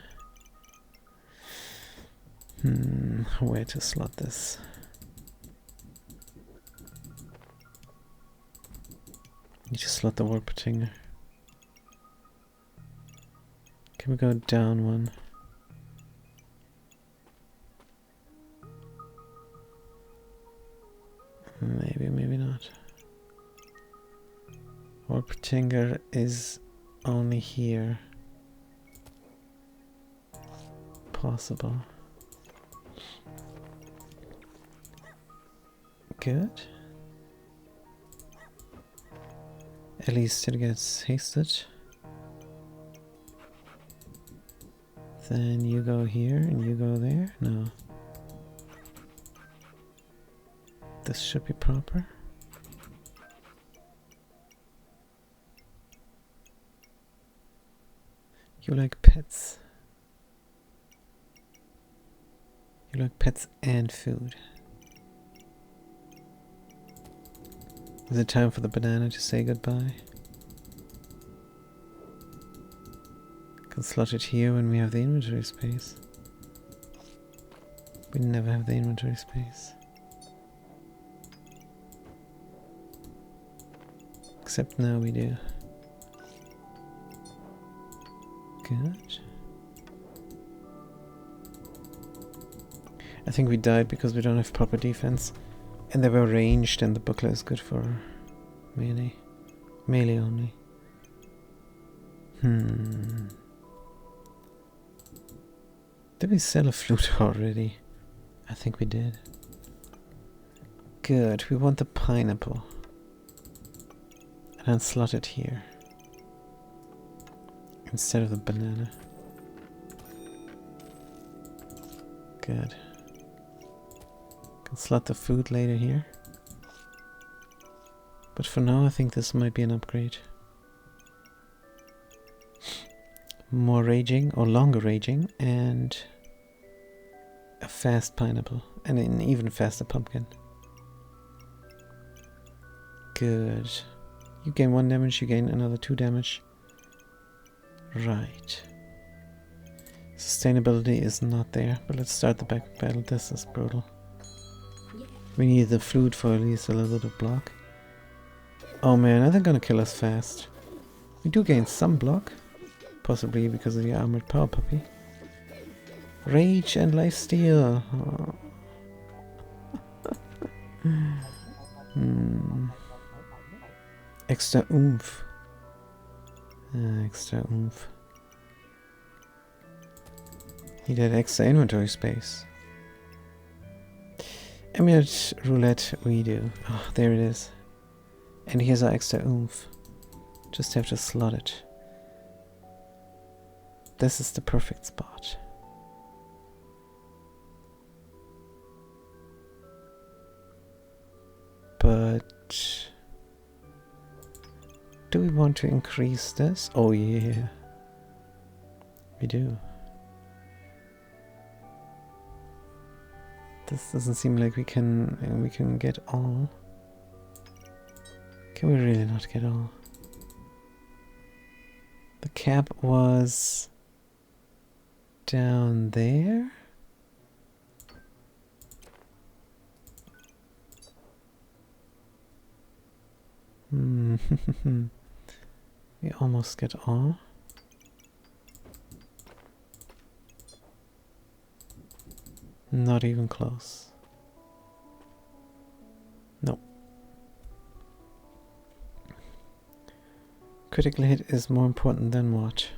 Where to slot this? You just slot the Warpatinger. Can we go down one? Maybe, maybe not. Warpatinger is only here. Possible. Good. At least it gets hasted. Then you go here and you go there. No. This should be proper. You like pets. You like pets and food. Is it time for the banana to say goodbye? Can slot it here when we have the inventory space. We never have the inventory space. Except now we do. Good. I think we died because we don't have proper defense. And they were ranged and the buckler is good for melee. Melee only. Did we sell a flute already? I think we did. Good, we want the pineapple. And then slot it here. instead of the banana. Good. Can slot the food later here. But for now I think this might be an upgrade. More raging or longer raging and a fast pineapple and an even faster pumpkin. Good. You gain 1 damage, you gain another 2 damage. Right. Sustainability is not there, but let's start the back battle. This is brutal. We need the food for at least a little bit of block. Oh man, are they gonna kill us fast? We do gain some block. Possibly because of the armored power puppy. Rage and lifesteal. Oh. Extra oomph. Extra oomph. Need that extra inventory space. Amulet roulette we do. Oh, there it is. And here's our extra oomph. Just have to slot it. This is the perfect spot. But do we want to increase this? Oh yeah. We do. This doesn't seem like we can get all. Can we really not get all? The cap was down there. We almost get all. Not even close. Nope. Critical hit is more important than what?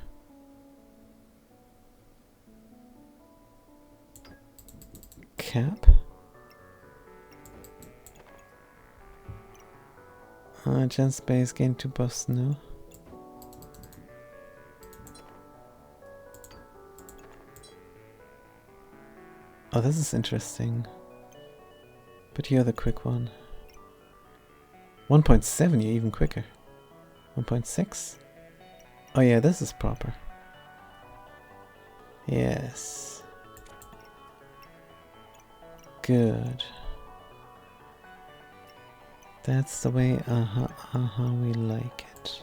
Cap? Chance base gain 2 buffs, no. Oh, this is interesting. But you're the quick one. 1.7, you're even quicker. 1.6? Oh yeah, this is proper. Yes. Good. That's the way, we like it.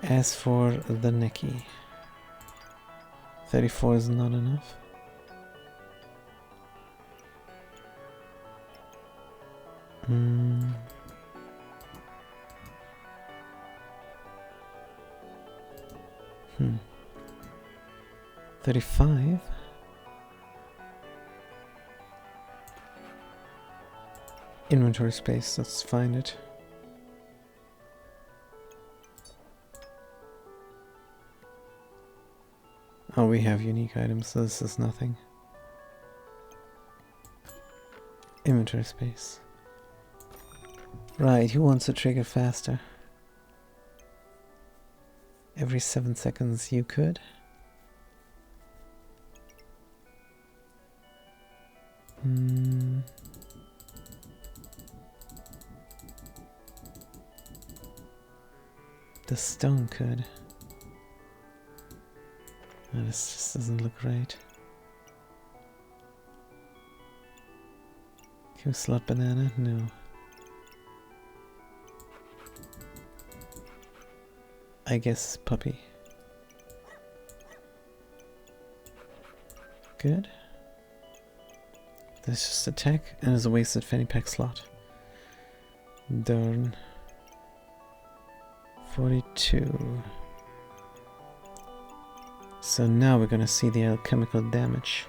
As for the necky, 34 is not enough. Hmm. 35. Inventory space, let's find it. Oh, we have unique items, so this is nothing. Inventory space. Right, who wants to trigger faster? Every 7 seconds you could. The stone could. Oh, this just doesn't look right. Can we slot banana? No. I guess puppy. Good. Let's just attack, and there's a wasted fanny pack slot. Darn. 42. So now we're gonna see the alchemical damage.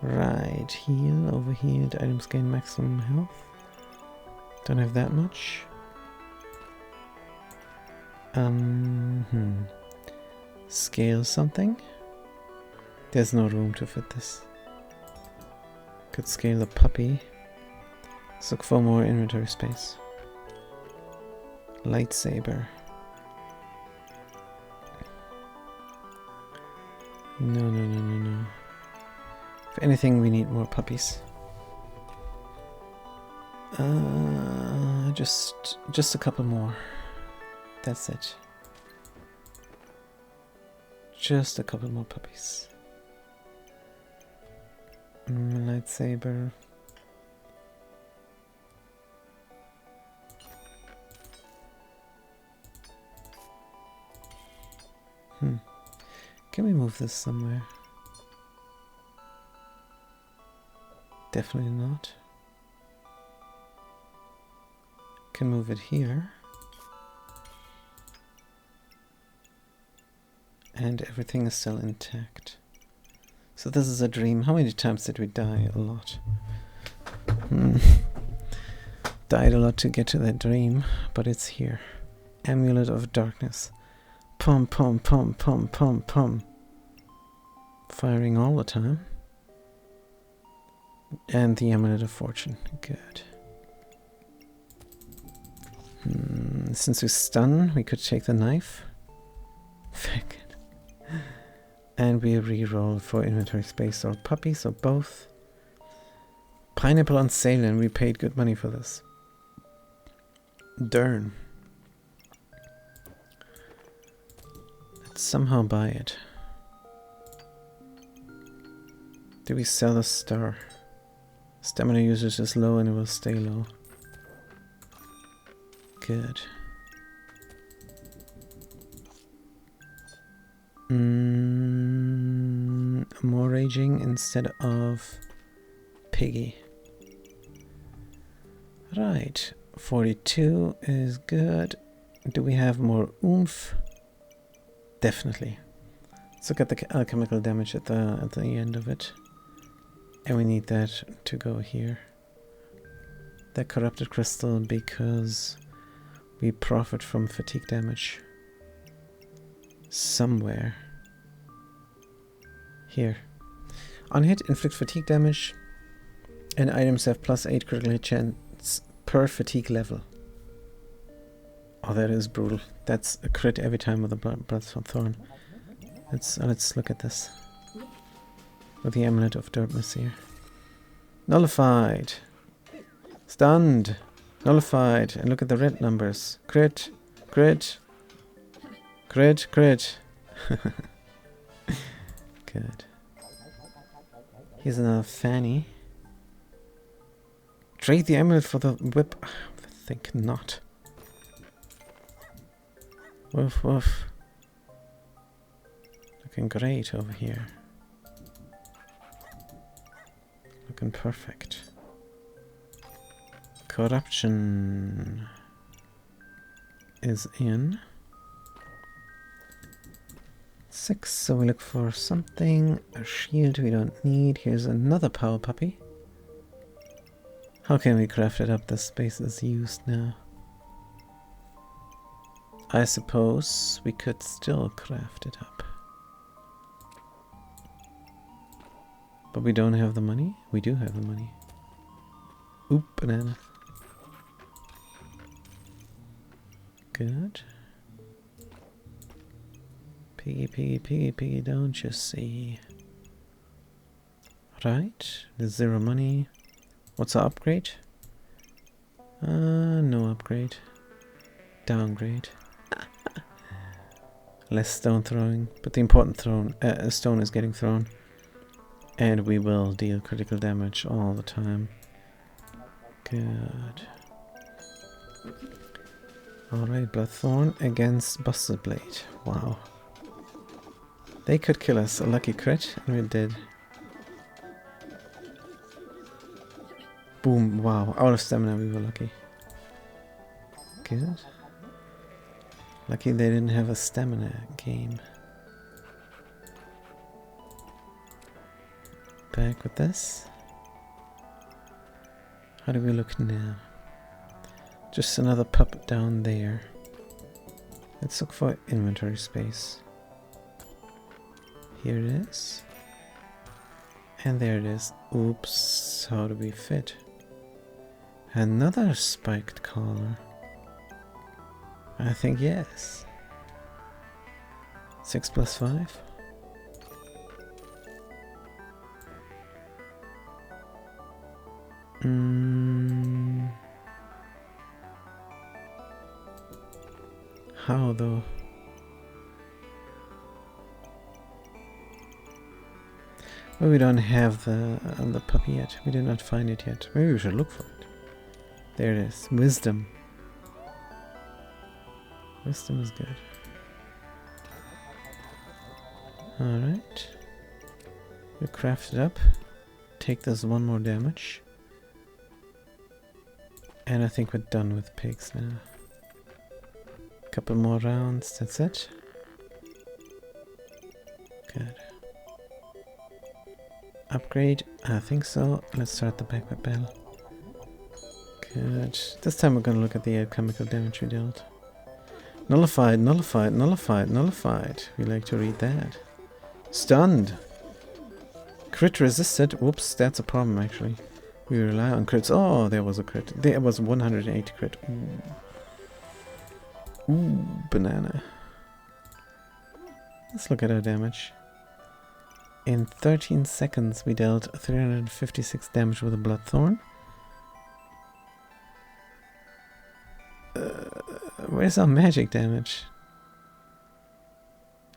Right, heal, overhealed, items gain maximum health. Don't have that much. Scale something. There's no room to fit this. Could scale the puppy. Let's look for more inventory space. Lightsaber. No, no, no, no, no. If anything, we need more puppies. Just a couple more. That's it. Just a couple more puppies. Lightsaber. Can we move this somewhere? Definitely not. Can move it here. And everything is still intact. So this is a dream. How many times did we die? A lot. Died a lot to get to that dream, but it's here. Amulet of Darkness. Pum, pum, pum, pum, pum, pum. Firing all the time. And the Amulet of Fortune. Good. Since we stun, we could take the knife. Very good. And we reroll for inventory space or puppies or both. Pineapple on sale, and we paid good money for this. Darn. Let's somehow buy it. Do we sell the star? Stamina usage is low and it will stay low. Good. More raging instead of piggy. Right. 42 is good. Do we have more oomph? Definitely. Let's look at the alchemical damage at the end of it. And we need that to go here. That corrupted crystal because we profit from fatigue damage. Somewhere. Here. On hit, inflict fatigue damage. And items have +8 critical hit chance per fatigue level. Oh, that is brutal. That's a crit every time with a Bloodthorn. Let's look at this. With the Amulet of Darkness here. Nullified. Stunned. Nullified. And look at the red numbers. Crit. Crit. Crit. Crit. Good. Here's another Fanny. Trade the amulet for the whip. I think not. Woof woof. Looking great over here. Looking perfect. Corruption is in. 6, so we look for something. A shield we don't need. Here's another power puppy. How can we craft it up? The space is used now. I suppose we could still craft it up. But we don't have the money? We do have the money. Oop, banana. Good. Piggy, piggy, piggy, piggy, don't you see? Right, there's 0 money. What's our upgrade? No upgrade. Downgrade. Less stone throwing, but the important stone is getting thrown. And we will deal critical damage all the time. Good. Alright, Bloodthorn against Busted Blade. Wow. They could kill us. A lucky crit, and we did. Boom, wow. Out of stamina, we were lucky. Good. Lucky they didn't have a stamina game. Back with this. How do we look now? Just another pup down there. Let's look for inventory space. Here it is. And there it is. Oops, how do we fit? Another spiked collar. I think yes. 6 plus 5. How though? Well, we don't have the puppy yet. We did not find it yet. Maybe we should look for it. There it is. Wisdom. Wisdom is good. Alright. We craft it up. Take this 1 more damage. And I think we're done with pigs now. Couple more rounds, that's it. Good. Upgrade, I think so. Let's start the backpack battle. Good. This time we're gonna look at the alchemical damage we dealt. Nullified, nullified, nullified, nullified. We like to read that. Stunned. Crit resisted. Whoops, that's a problem actually. We rely on crits. Oh, there was a crit. There was 180 crit. Ooh, banana. Let's look at our damage. In 13 seconds, we dealt 356 damage with a Bloodthorn. Where's our magic damage?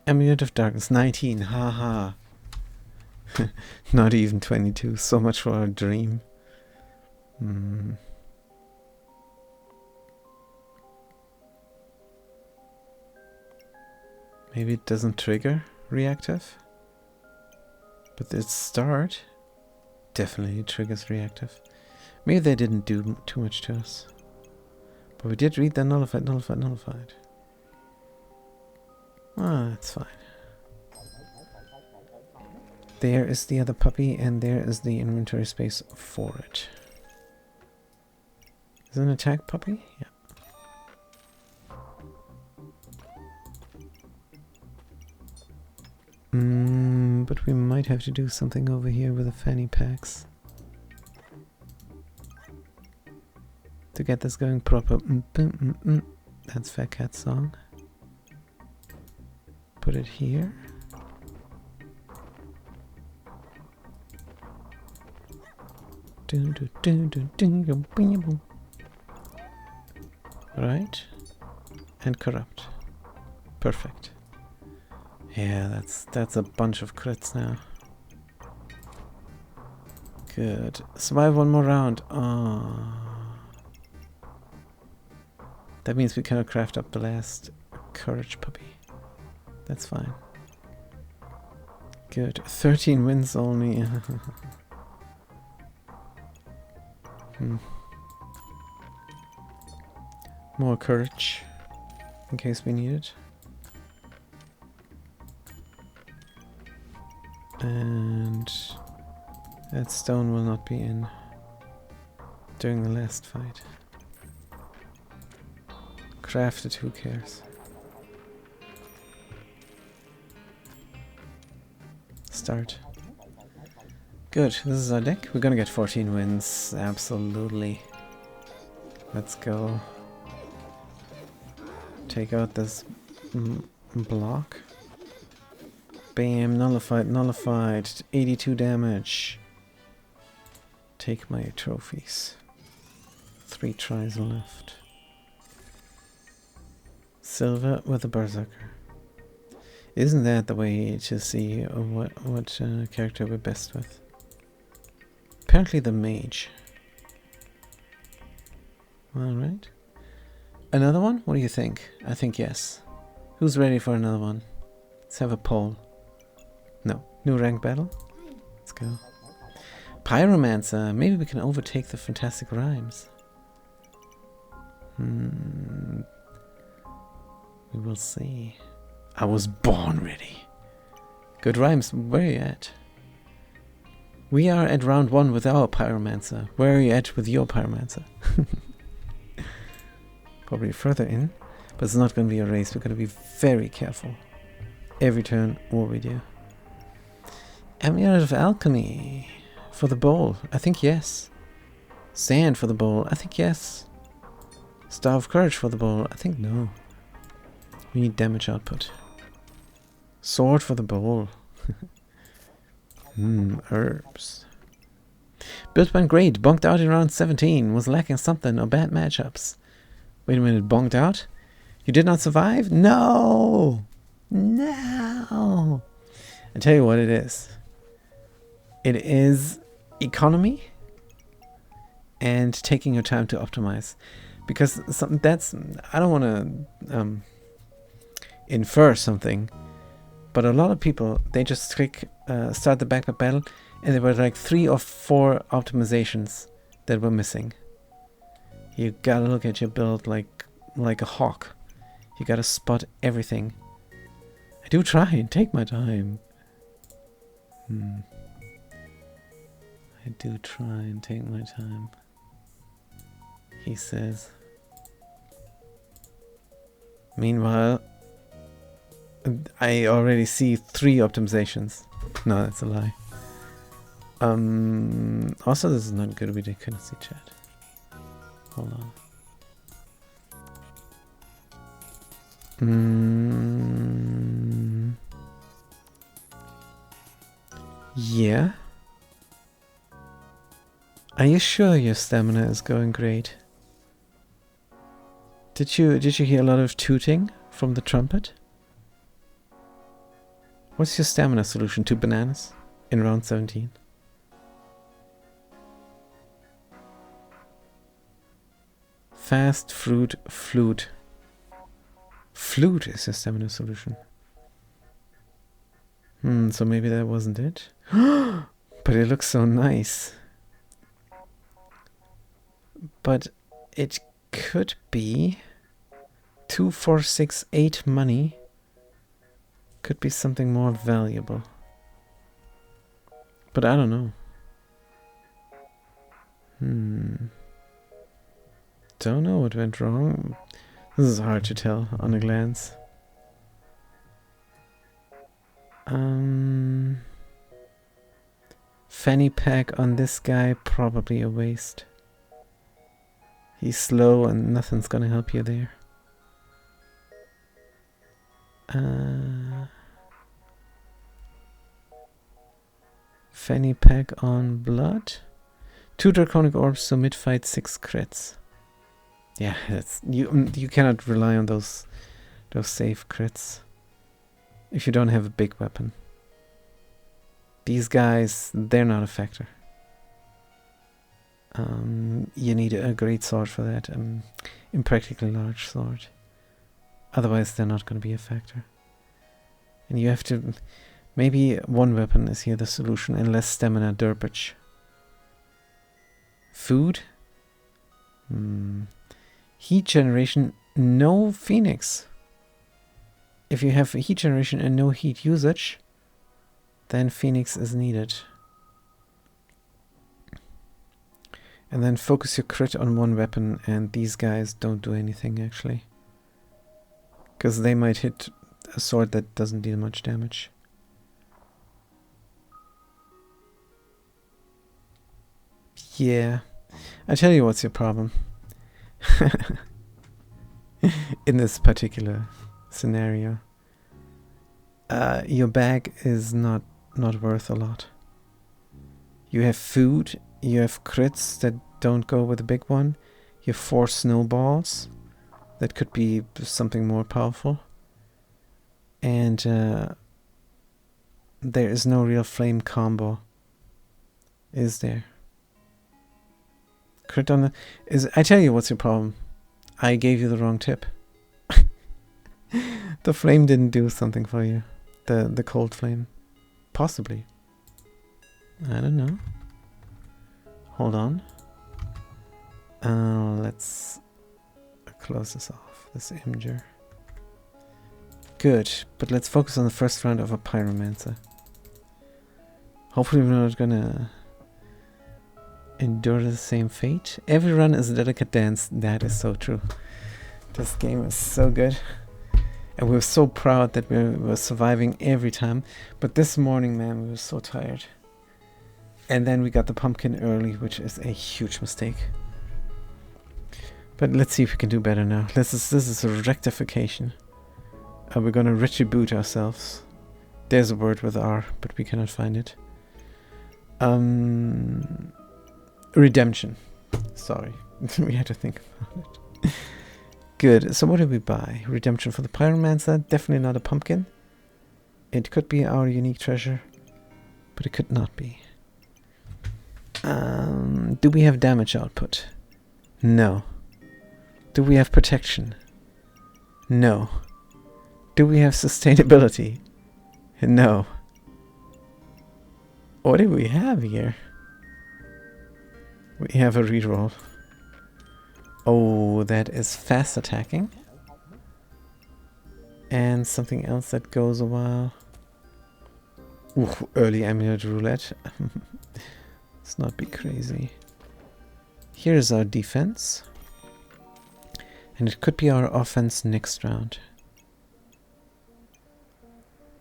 Amulet of Darkness, 19. Haha. Not even 22. So much for our dream. Maybe it doesn't trigger reactive? But its start definitely triggers reactive. Maybe they didn't do too much to us. But we did read the nullified, nullified, nullified. Ah, that's fine. There is the other puppy, and there is the inventory space for it. Is it an attack puppy? Yeah. But we might have to do something over here with the fanny packs to get this going proper. That's Fat Cat's song. Put it here. Right. And corrupt. Perfect. Yeah, that's a bunch of crits now. Good. Survive 1 more round. Oh. That means we cannot craft up the last courage puppy. That's fine. Good. 13 wins only. More courage in case we need it. And that stone will not be in during the last fight. Crafted, who cares? Start. Good, this is our deck. We're gonna get 14 wins, absolutely. Let's go. Take out this block. Bam, nullified, nullified. 82 damage. Take my trophies. 3 tries left. Silver with a Berserker. Isn't that the way to see what character we're best with? Apparently the mage. Alright. Another one? What do you think? I think yes. Who's ready for another one? Let's have a poll. No. New rank battle? Let's go. Pyromancer. Maybe we can overtake the fantastic rhymes. We will see. I was born ready. Good rhymes. Where are you at? We are at round 1 with our Pyromancer. Where are you at with your Pyromancer? Probably further in. But it's not going to be a race. We're going to be very careful. Every turn, what we do. Amulet of Alchemy. For the bowl. I think yes. Sand for the bowl. I think yes. Star of Courage for the bowl. I think no. We need damage output. Sword for the bowl. Herbs. Build went great. Bonked out in round 17. Was lacking something or bad matchups. Wait a minute. Bonked out? You did not survive? No! No! I tell you what it is. It is economy and taking your time to optimize. Because that's... I don't want to infer something. But a lot of people, they just click start the backpack battle, and there were like 3 or 4 optimizations that were missing. You gotta look at your build like a hawk. You gotta spot everything. I do try and take my time. I do try and take my time, he says. Meanwhile, I already see 3 optimizations. No, that's a lie. Also, this is not good. We couldn't see chat. Hold on. Yeah. Are you sure your stamina is going great? Did you hear a lot of tooting from the trumpet? What's your stamina solution? 2 bananas in round 17. Fast fruit flute. Flute is your stamina solution. So maybe that wasn't it. But it looks so nice. But it could be 2, 4, 6, 8 money. Could be something more valuable. But I don't know. Don't know what went wrong. This is hard to tell on a glance. Fanny pack on this guy, probably a waste. He's slow and nothing's gonna help you there. Fanny pack on blood. 2 draconic orbs, so mid-fight 6 crits. Yeah, that's you cannot rely on those safe crits if you don't have a big weapon. These guys, they're not a factor. You need a great sword for that, impractically large sword. Otherwise, they're not going to be a factor. And you have to... Maybe one weapon is here the solution, and less stamina derpage. Food? Heat generation, no Phoenix. If you have heat generation and no heat usage, then Phoenix is needed. And then focus your crit on one weapon, and these guys don't do anything actually. Because they might hit a sword that doesn't deal much damage. Yeah. I tell you what's your problem. In this particular scenario. Your bag is not worth a lot. You have food, you have crits that don't go with the big one. You have 4 snowballs. That could be something more powerful. And there is no real flame combo. Is there? Crit on the... I tell you what's your problem. I gave you the wrong tip. The flame didn't do something for you. The cold flame. Possibly. I don't know. Hold on. Let's close this off. This imager. Good. But let's focus on the first round of a pyromancer. Hopefully we're not gonna endure the same fate. Every run is a delicate dance. That is so true. This game is so good. And we were so proud that we were surviving every time. But this morning, man, we were so tired. And then we got the pumpkin early, which is a huge mistake. But let's see if we can do better now. This is a rectification. We're gonna retribute ourselves. There's a word with R, but we cannot find it. Redemption. Sorry. We had to think about it. Good. So what did we buy? Redemption for the Pyromancer. Definitely not a pumpkin. It could be our unique treasure, but it could not be. Do we have damage output? No. Do we have protection? No. Do we have sustainability? No. What do we have here? We have a reroll. Oh, that is fast attacking. And something else that goes a while. Ooh, early amulet roulette. Let's not be crazy. Here's our defense. And it could be our offense next round.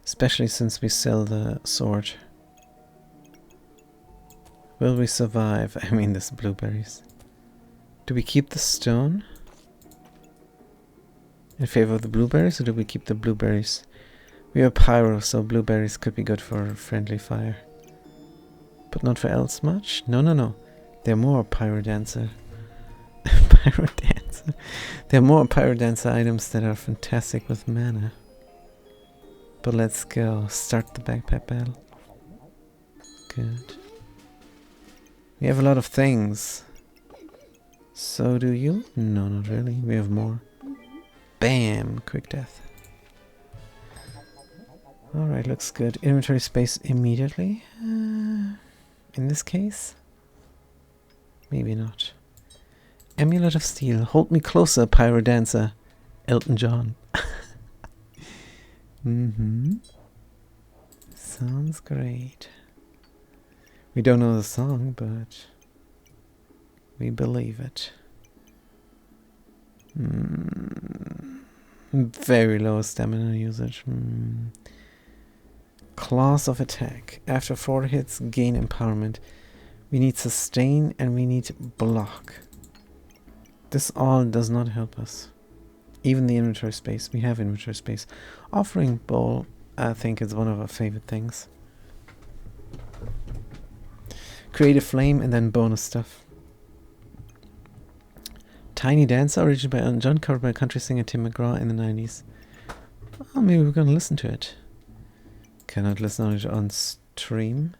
Especially since we sell the sword. Will we survive? I mean, this blueberries. Do we keep the stone in favor of the blueberries, or do we keep the blueberries? We are pyro, so blueberries could be good for friendly fire. But not for else much? No, no, no. They're more pyro dancer. Pyro dancer. They're more pyro dancer items that are fantastic with mana. But let's go. Start the backpack battle. Good. We have a lot of things. So do you? No, not really. We have more. Bam! Quick death. Alright, looks good. Inventory space immediately. In this case? Maybe not. Amulet of Steel. Hold me closer, Pyro Dancer. Elton John. Sounds great. We don't know the song, but we believe it. Very low stamina usage. Claws of attack. After 4 hits, gain empowerment. We need sustain and we need block. This all does not help us. Even the inventory space. We have inventory space. Offering bowl, I think, is one of our favorite things. Create a flame and then bonus stuff. Tiny Dancer, originated by Elton John, covered by country singer Tim McGraw in the 90s. Well, maybe we're gonna listen to it. Cannot listen to it on stream,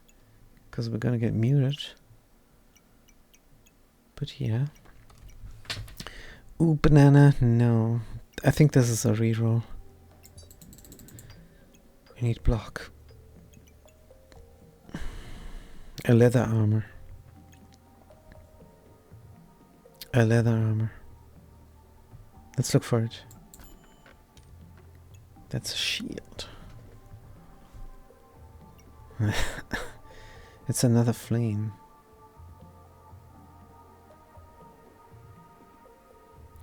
because we're gonna get muted. But yeah. Ooh, banana, no. I think this is a reroll. We need block. A leather armor. A leather armor. Let's look for it. That's a shield. It's another flame.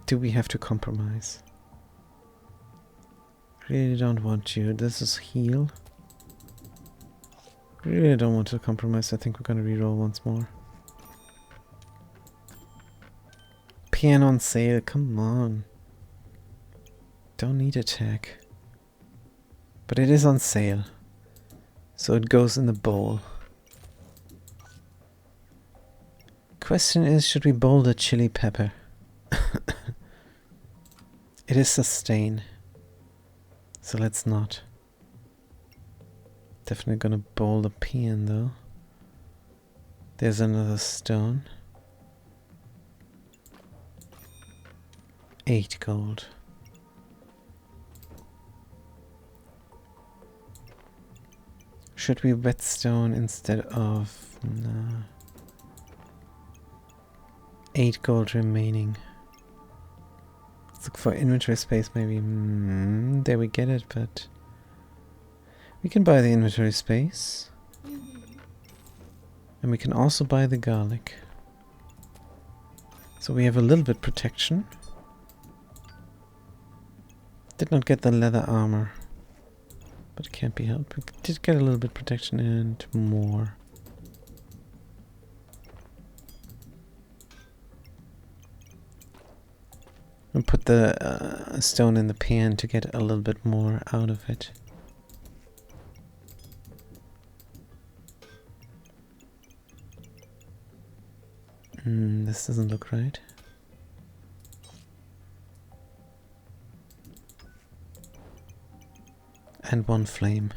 Do we have to compromise? Really don't want to. This is heal. Really don't want to compromise. I think we're gonna reroll once more. Piano on sale, come on. Don't need attack. But it is on sale. So it goes in the bowl. Question is, should we bowl the chili pepper? It is sustain. So let's not. Definitely gonna bowl the peon though. There's another stone. 8 gold. Should we whetstone instead of... Nah. 8 gold remaining. Let's look for inventory space maybe. There we get it, but... We can buy the inventory space. And we can also buy the garlic. So we have a little bit protection. Did not get the leather armor. But it can't be helped. We did get a little bit protection and more. And put the stone in the pan to get a little bit more out of it. This doesn't look right. And one flame.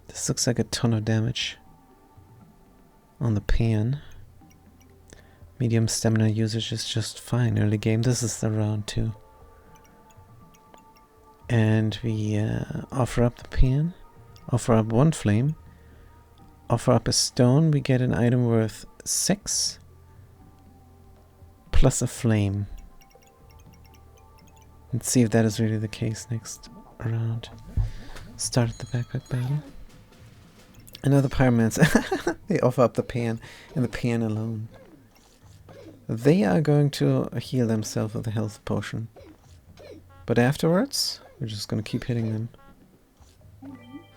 This looks like a ton of damage on the pan. Medium stamina usage is just fine early game. This is the round 2. And we offer up the pan, offer up one flame, offer up a stone. We get an item worth 6 plus a flame. Let's see if that is really the case next round. Start the backpack battle. Another pyromancer. They offer up the pan and the pan alone. They are going to heal themselves with a health potion. But afterwards, we're just going to keep hitting them.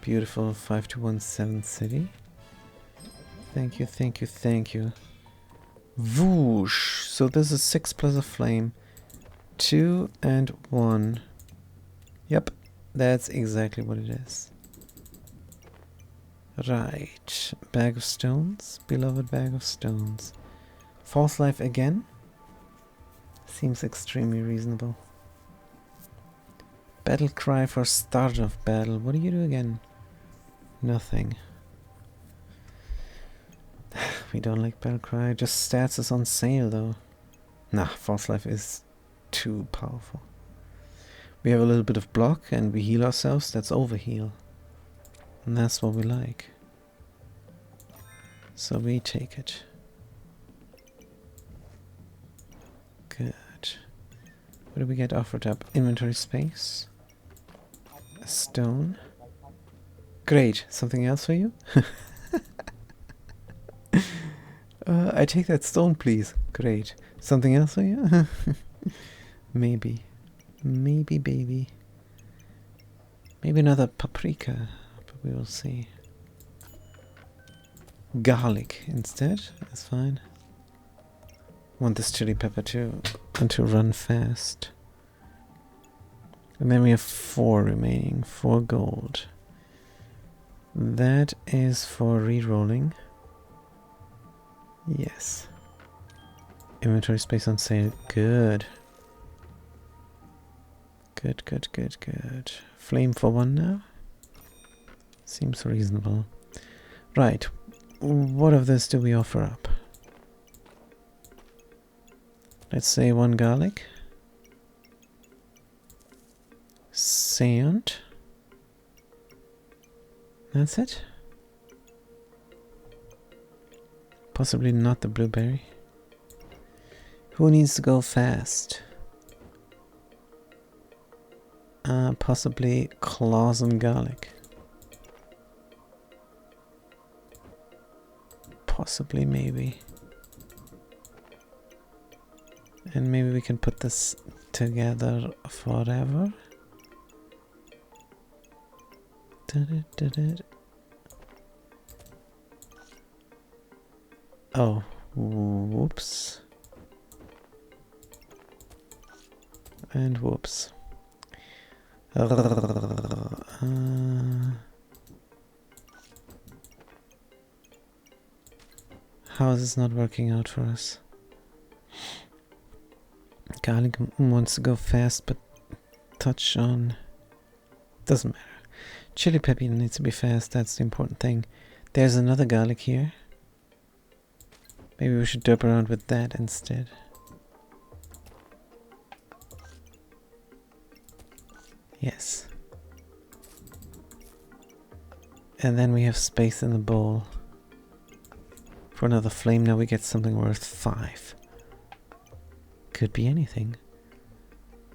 Beautiful 5217 city. Thank you, thank you, thank you. Whoosh! So this is 6 plus a flame. 2 and 1. Yep, that's exactly what it is. Right. Bag of stones. Beloved bag of stones. False life again? Seems extremely reasonable. Battle cry for start of battle. What do you do again? Nothing. We don't like battle cry. Just stats is on sale though. Nah, false life is too powerful. We have a little bit of block and we heal ourselves. That's overheal. And that's what we like. So we take it. Good. What do we get offered up? Inventory space. A stone. Great. Something else for you? I take that stone, please. Great. Something else for you? Maybe. Maybe, baby. Maybe another paprika. But we will see. Garlic instead. That's fine. Want this chili pepper too. And to run fast. And then we have 4 remaining. 4 gold. That is for re-rolling. Yes. Inventory space on sale. Good. Good, good, good, good. Flame for 1 now. Seems reasonable. Right. What of this do we offer up? Let's say 1 garlic. Sand. That's it. Possibly not the blueberry. Who needs to go fast? Possibly claws and garlic. Possibly, maybe. And maybe we can put this together forever. Oh, whoops. And whoops. How is this not working out for us? Garlic wants to go fast, but touch on... doesn't matter. Chili pepper needs to be fast, that's the important thing. There's another garlic here. Maybe we should derp around with that instead. Yes. And then we have space in the bowl for another flame. Now we get something worth 5. Could be anything.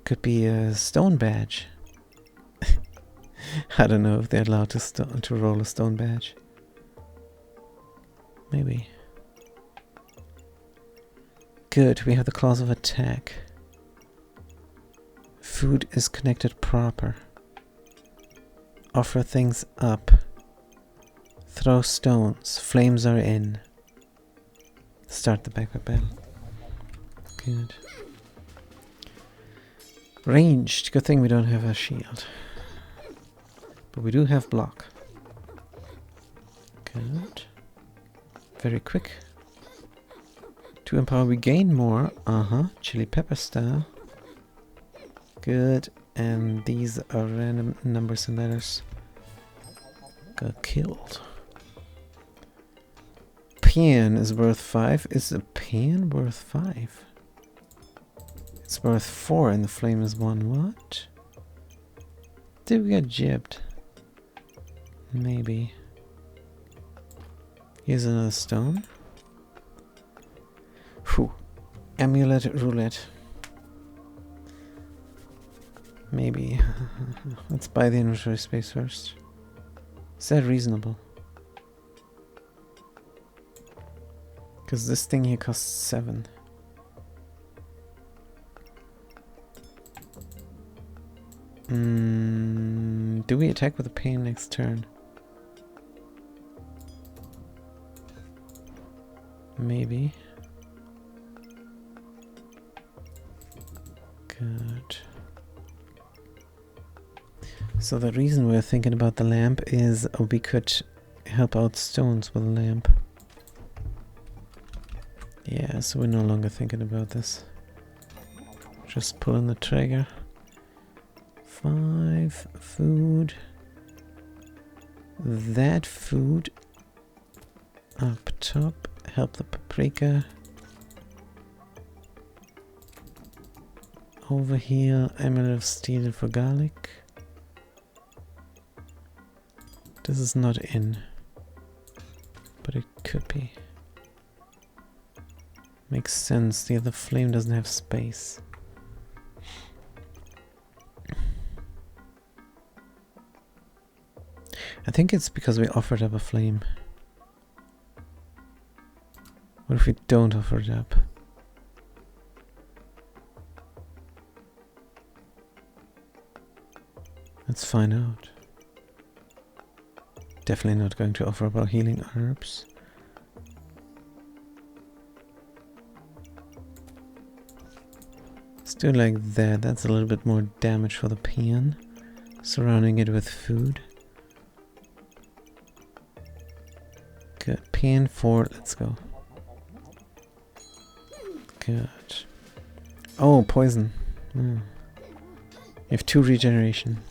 Could be a stone badge. I don't know if they're allowed to roll a stone badge. Maybe. Good, we have the clause of attack. Food is connected proper. Offer things up. Throw stones. Flames are in. Start the backup battle. Good. Ranged. Good thing we don't have a shield. But we do have block. Good. Very quick. To empower, we gain more. Chili pepper style. Good. And these are random numbers and letters. Got killed. Pan is worth 5. Is a pan worth 5? It's worth 4 and the flame is 1. What? Did we get jibbed? Maybe. Here's another stone. Whew. Amulet roulette. Maybe. Let's buy the inventory space first. Is that reasonable? Because this thing here costs 7. Do we attack with a pain next turn? Maybe. Good. So the reason we're thinking about the lamp is we could help out stones with a lamp. Yeah, so we're no longer thinking about this. Just pulling the trigger. 5 food. That food up top. Help the paprika. Over here, Amulet of Steel for garlic. This is not in, but it could be. Makes sense, the other flame doesn't have space. I think it's because we offered up a flame. What if we don't offer it up? Let's find out. Definitely not going to offer up our healing herbs. Let's do it like that. That's a little bit more damage for the pan. Surrounding it with food. Good. Pan 4. Let's go. Good. Oh, poison. You have 2 regeneration.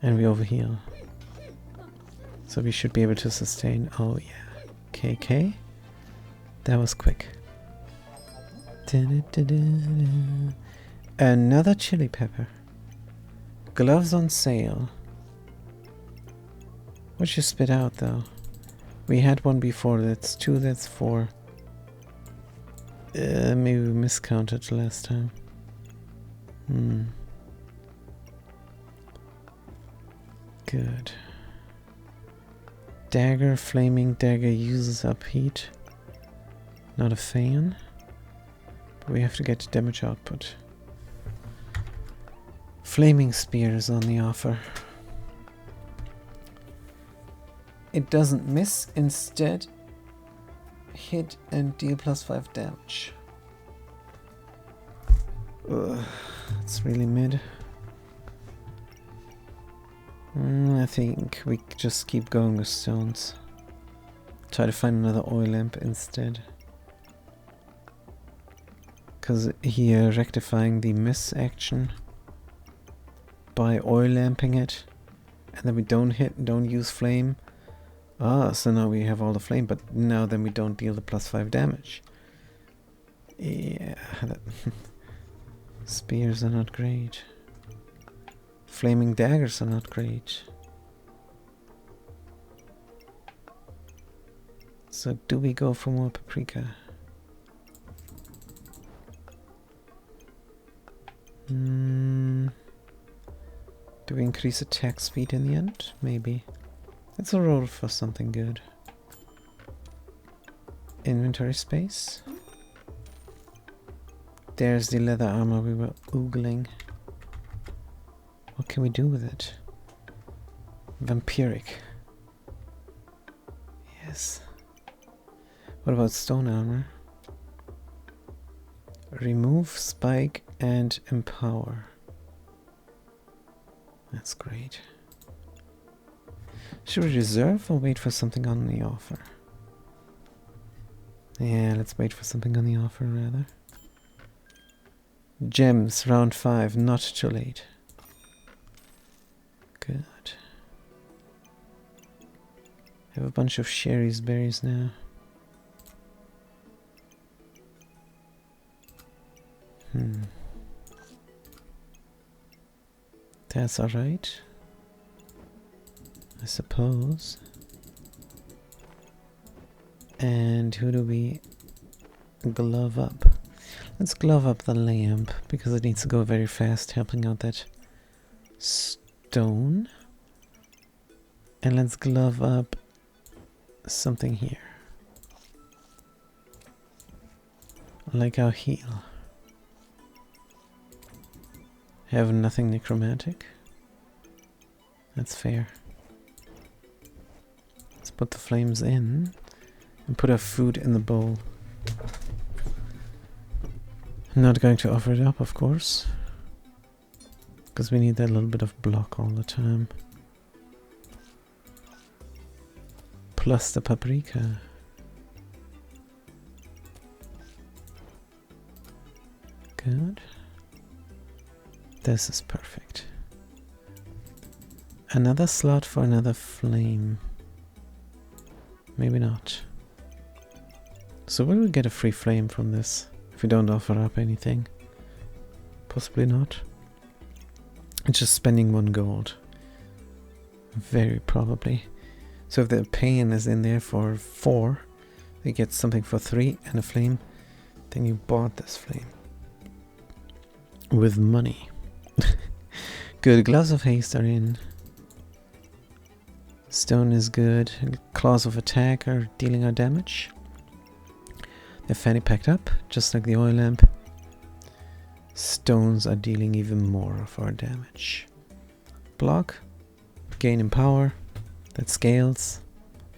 And we overheal. So we should be able to sustain. Oh yeah. KK. That was quick. Another chili pepper. Gloves on sale. What'd you spit out though? We had one before. That's 2, that's 4. Maybe we miscounted last time. Good. Dagger, flaming dagger uses up heat. Not a fan. But we have to get damage output. Flaming spear is on the offer. It doesn't miss, instead hit and deal +5 damage. Ugh, it's really mid. I think we just keep going with stones. Try to find another oil lamp instead. Because here rectifying the miss action by oil lamping it, and then we don't use flame. So now we have all the flame, but now then we don't deal the +5 damage. Yeah, spears are not great. Flaming daggers are not great. So do we go for more paprika? Do we increase attack speed in the end? Maybe. Let's roll for something good. Inventory space. There's the leather armor we were oogling. What can we do with it? Vampiric. Yes. What about stone armor? Remove, spike, and empower. That's great. Should we reserve or wait for something on the offer? Yeah, let's wait for something on the offer rather. Gems, round 5, not too late. Good. Have a bunch of Sherry's berries now. That's alright, I suppose. And who do we glove up? Let's glove up the lamp because it needs to go very fast, helping out that stone. And let's glove up something here, like our heal. Have nothing necromantic. That's fair. Let's put the flames in and put our food in the bowl. I'm not going to offer it up, of course, because we need that little bit of block all the time. Plus the paprika. Good. This is perfect. Another slot for another flame. Maybe not. So will we get a free flame from this if we don't offer up anything? Possibly not. It's just spending 1 gold. Very probably. So if the pain is in there for 4, they get something for 3 and a flame, then you bought this flame. With money. Good, gloves of haste are in. Stone is good. Claws of attack are dealing our damage. The fanny packed up, just like the oil lamp. Stones are dealing even more of our damage. Block. Gain in power. That scales.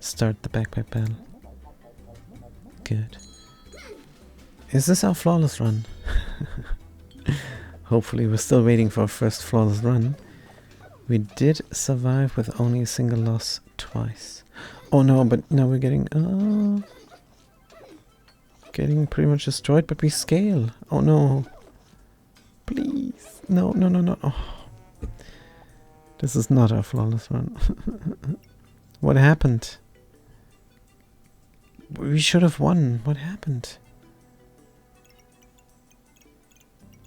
Start the backpack battle. Good. Is this our flawless run? Hopefully, we're still waiting for our first flawless run. We did survive with only a single loss twice. Oh no, but now we're getting pretty much destroyed, but we scale. Oh no. Please. No, no, no, no. Oh. This is not our flawless run. What happened? We should have won. What happened?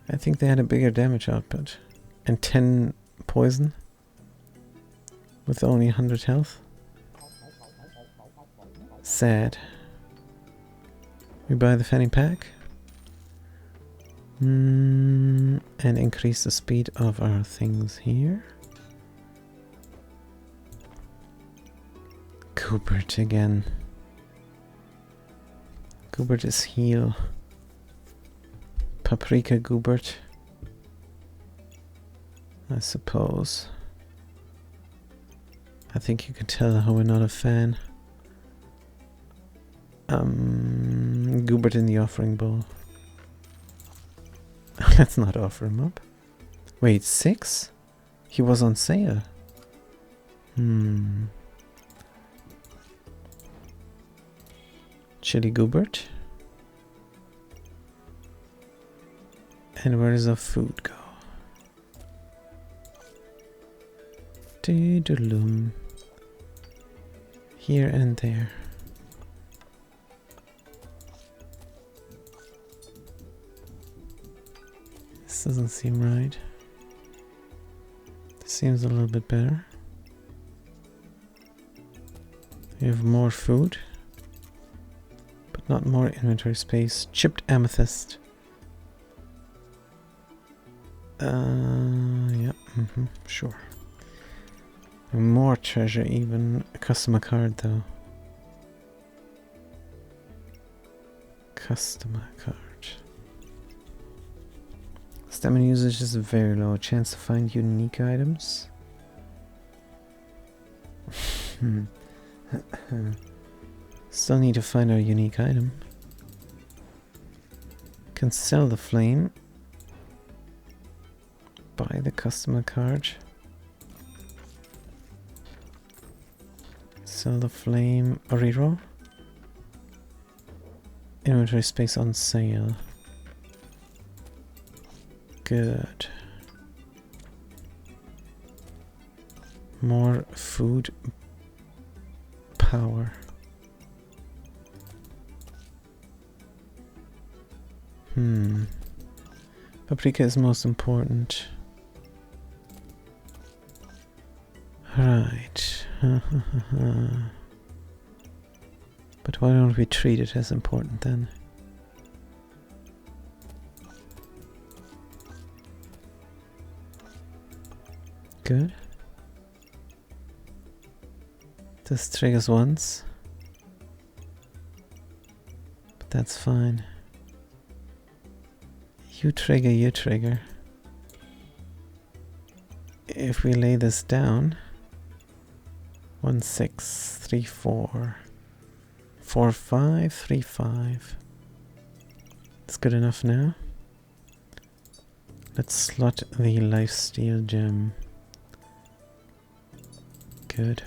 I think they had a bigger damage output. And 10 poison. With only 100 health. Sad. We buy the fanny pack. And increase the speed of our things here. Goobert again. Goobert is heal. Paprika Goobert, I suppose. I think you can tell how we're not a fan. Goobert in the offering bowl. Let's not offer him up. Wait, 6? He was on sale. Chili Goobert. And where does our food go? Doodalum. Here and there. This doesn't seem right. This seems a little bit better. We have more food, but not more inventory space. Chipped amethyst. Yep, sure. More treasure even. A customer card though. Customer card. Stamina usage is very low. Chance to find unique items. Still need to find our unique item. Can sell the flame. Buy the customer card. Sell the flame. Reroll. Inventory space on sale. Good. More food power. Paprika is most important. Right. But why don't we treat it as important then? Good. This triggers once. But that's fine. You trigger. If we lay this down, 1 6 3 4 4 5 3 5. It's good enough now. Let's slot the lifesteal gem. Good.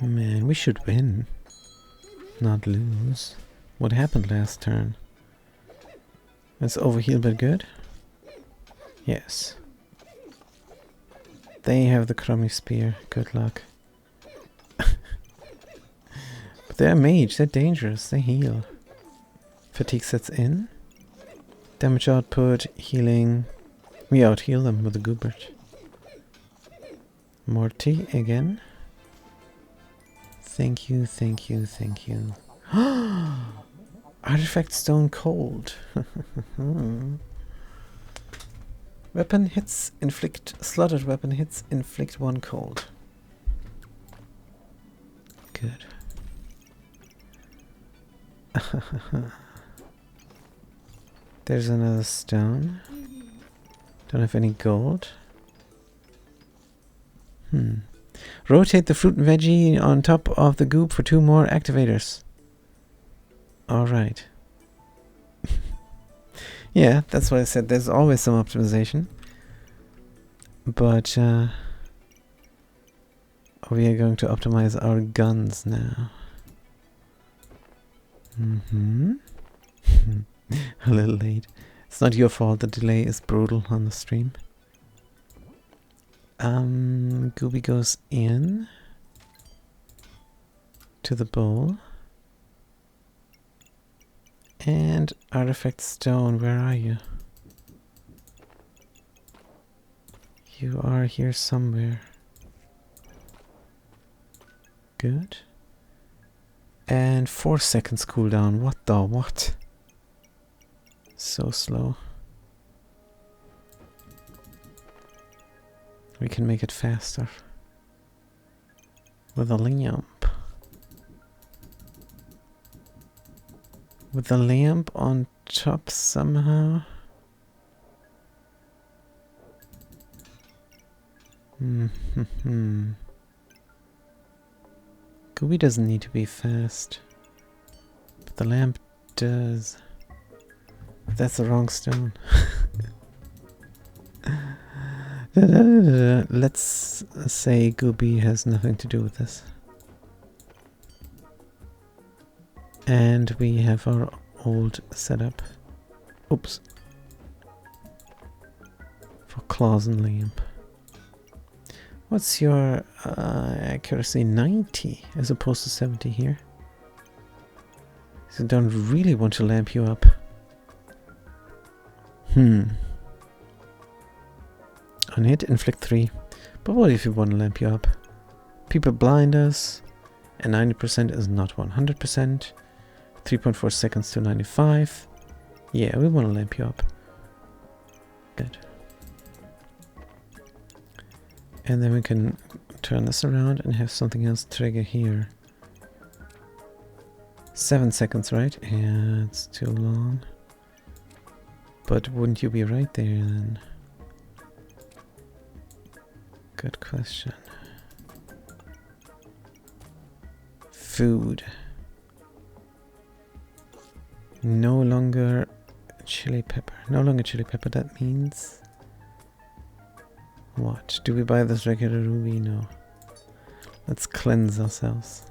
Man, we should win, not lose. What happened last turn? Let's overheal, but good. Yes. They have the crummy spear. Good luck. But they're mage. They're dangerous. They heal. Fatigue sets in. Damage output, healing. We out-heal them with the Goobert. Morty again. Thank you, thank you, thank you. Artifact Stone Cold. Weapon hits inflict. Slotted weapon hits inflict 1 cold. Good. There's another stone. Don't have any gold. Rotate the fruit and veggie on top of the goop for 2 more activators. Alright. Yeah, that's what I said. There's always some optimization. But we are going to optimize our guns now. A little late. It's not your fault. The delay is brutal on the stream. Gooby goes in to the bowl. And Artifact Stone, where are you? You are here somewhere. Good. And 4 seconds cooldown. What the what? So slow. We can make it faster. With a lamp. With the lamp on top somehow. Gooby doesn't need to be fast. But the lamp does. That's the wrong stone. Let's say Gooby has nothing to do with this. And we have our old setup. Oops. For claws and lamp. What's your accuracy? 90 as opposed to 70 here. So don't really want to lamp you up. On hit, inflict 3. But what if you want to lamp you up? People blind us. And 90% is not 100%. 3.4 seconds to 95. Yeah, we want to lamp you up. Good. And then we can turn this around and have something else trigger here. 7 seconds, right? Yeah, it's too long. But wouldn't you be right there then? Good question. Food. No longer chili pepper. No longer chili pepper. That means what? Do we buy this regular ruby? No. Let's cleanse ourselves.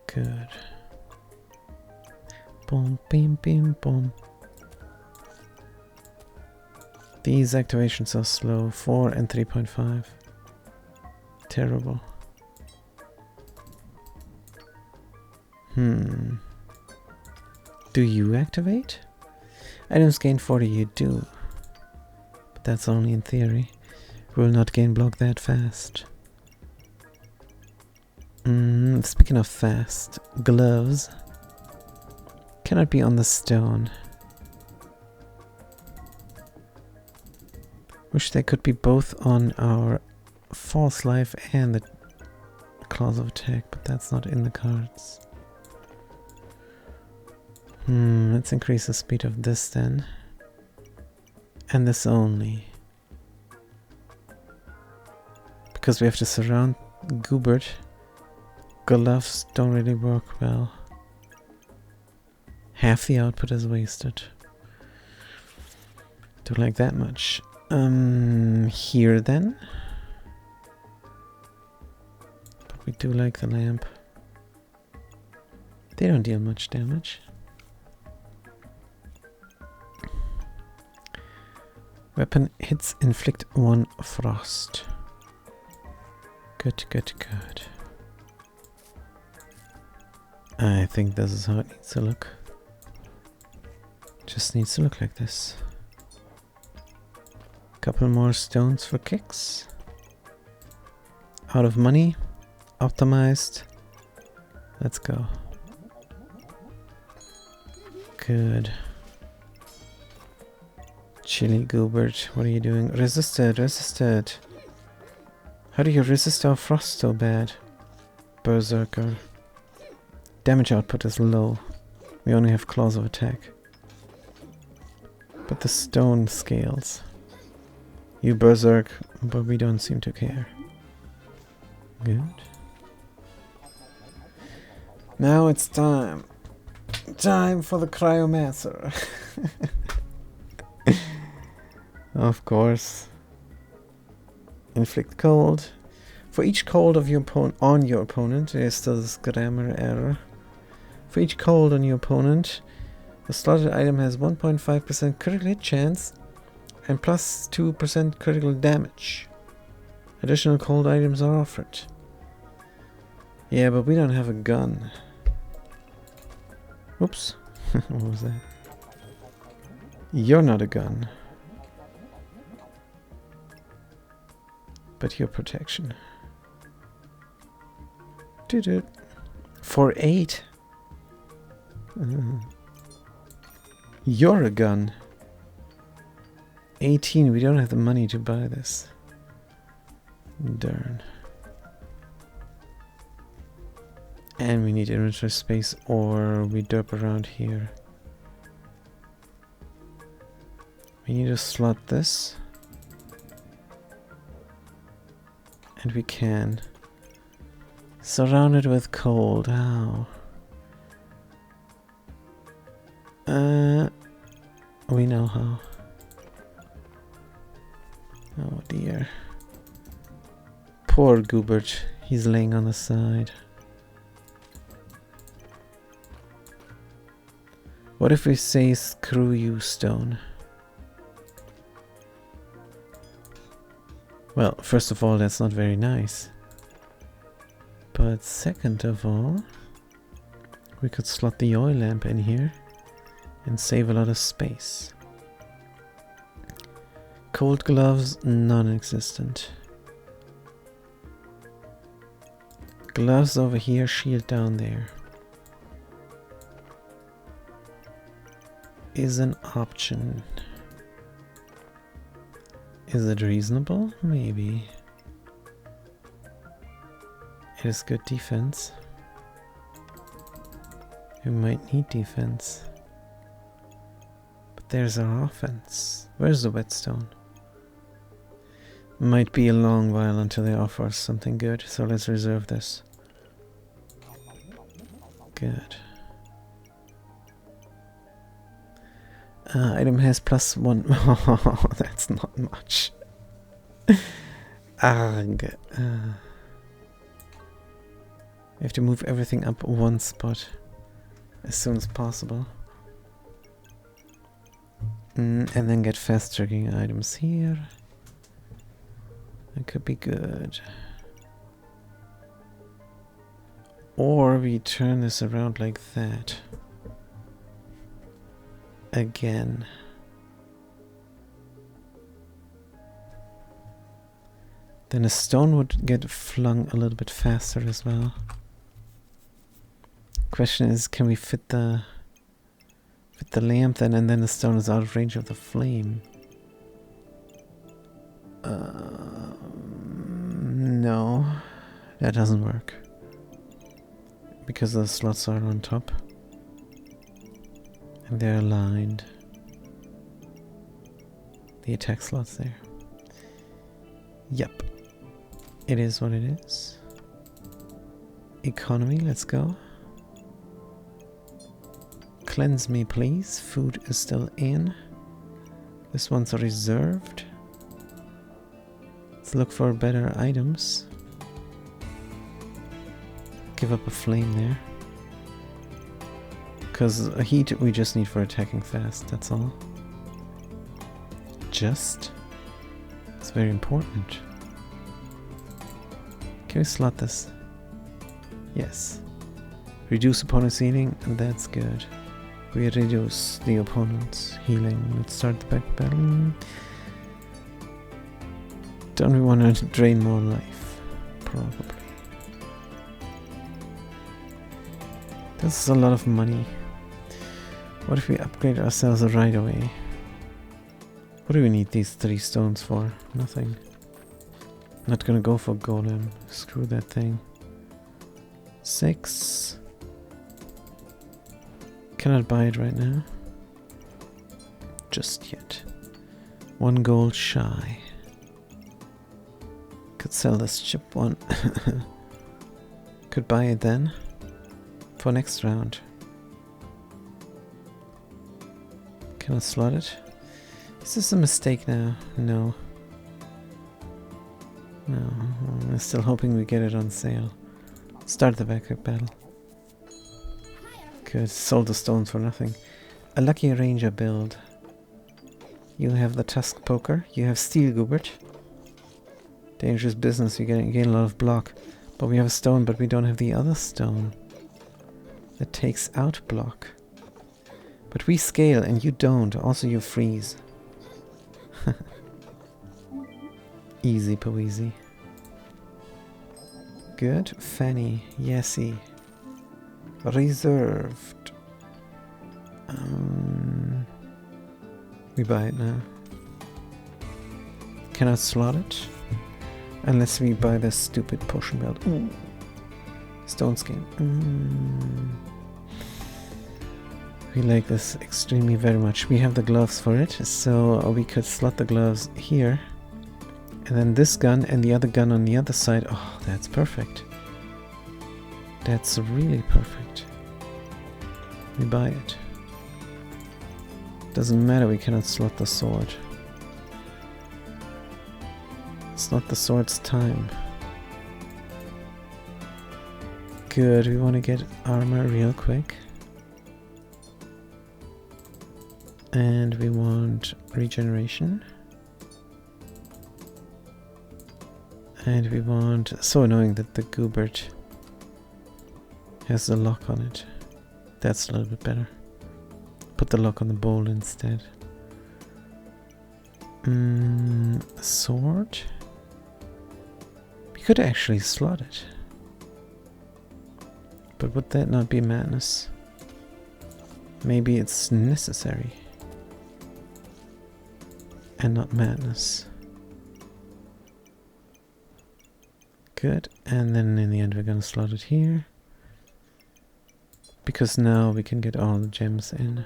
Good. Boom, beam, beam, boom. These activations are slow. 4 and 3.5. Terrible. Do you activate? Items gain 40, you do. But that's only in theory. We will not gain block that fast. Speaking of fast, gloves cannot be on the stone. Wish they could be both on our false life and the claws of attack, but that's not in the cards. Let's increase the speed of this then. And this only. Because we have to surround Goobert. Gloves don't really work well. Half the output is wasted. Don't like that much. Here then. But we do like the lamp. They don't deal much damage. Weapon hits inflict 1 frost. Good, good, good. I think this is how it needs to look. Just needs to look like this. Couple more stones for kicks. Out of money. Optimized. Let's go. Good. Chili Goobert, what are you doing? Resisted, resisted. How do you resist our frost so bad? Berserker. Damage output is low. We only have claws of attack. But the stone scales. You berserk, but we don't seem to care. Good. Now it's time. Time for the Cryomancer. Of course. Inflict cold. For each cold of your on your opponent, there's still this grammar error. For each cold on your opponent, the slotted item has 1.5% critical hit chance and plus 2% critical damage. Additional cold items are offered. Yeah, but we don't have a gun. Oops. What was that? You're not a gun. But your protection. Did it. For 8. You're a gun. 18. We don't have the money to buy this. Darn. And we need inventory space or we derp around here. We need to slot this. And we can. Surrounded with cold. How? We know how. Oh dear. Poor Goobert. He's laying on the side. What if we say screw you, stone? Well, first of all, that's not very nice. But second of all, we could slot the oil lamp in here and save a lot of space. Cold gloves, non-existent. Gloves over here, shield down there. Is an option. Is it reasonable? Maybe. It is good defense. We might need defense. But there's our offense. Where's the whetstone? Might be a long while until they offer us something good, so let's reserve this. Good. Item has +1. Oh, that's not much. Arg. We have to move everything up one spot as soon as possible. And then get fast tracking items here. That could be good. Or we turn this around like that. Again. Then a stone would get flung a little bit faster as well. Question is, can we fit the lamp then, and then the stone is out of range of the flame? No, that doesn't work. Because the slots are on top. And they're aligned. The attack slots there. Yep. It is what it is. Economy, let's go. Cleanse me, please. Food is still in. This one's reserved. Let's look for better items. Give up a flame there. Because a heat we just need for attacking fast, that's all. Just. It's very important. Can we slot this? Yes. Reduce opponent's healing, and that's good. We reduce the opponent's healing. Let's start the back battle. Don't we want to drain more life? Probably. This is a lot of money. What if we upgrade ourselves right away? What do we need these 3 stones for? Nothing. Not gonna go for golem. Screw that thing. 6. Cannot buy it right now. Just yet. 1 gold shy. Could sell this chip one. Could buy it then. For next round. Can I slot it? Is this a mistake now? No. No. I'm still hoping we get it on sale. Start the backup battle. Good. Sold the stones for nothing. A lucky ranger build. You have the tusk poker. You have steel goobert. Dangerous business. You gain a lot of block. But we have a stone, but we don't have the other stone. That takes out block. But we scale and you don't. Also you freeze. Easy peasy. Good. Fanny. Yesy. Reserved. We buy it now. Cannot slot it. Unless we buy the stupid potion belt. Ooh. Stone skin. We like this extremely very much. We have the gloves for it, so we could slot the gloves here. And then this gun and the other gun on the other side. Oh, that's perfect. That's really perfect. We buy it. Doesn't matter, we cannot slot the sword. It's not the sword's time. Good, we want to get armor real quick. And we want regeneration. And we want... So annoying that the goobert has the lock on it. That's a little bit better. Put the lock on the bowl instead. Sword? We could actually slot it. But would that not be madness? Maybe it's necessary. And not madness. Good. And then in the end we're gonna slot it here. Because now we can get all the gems in.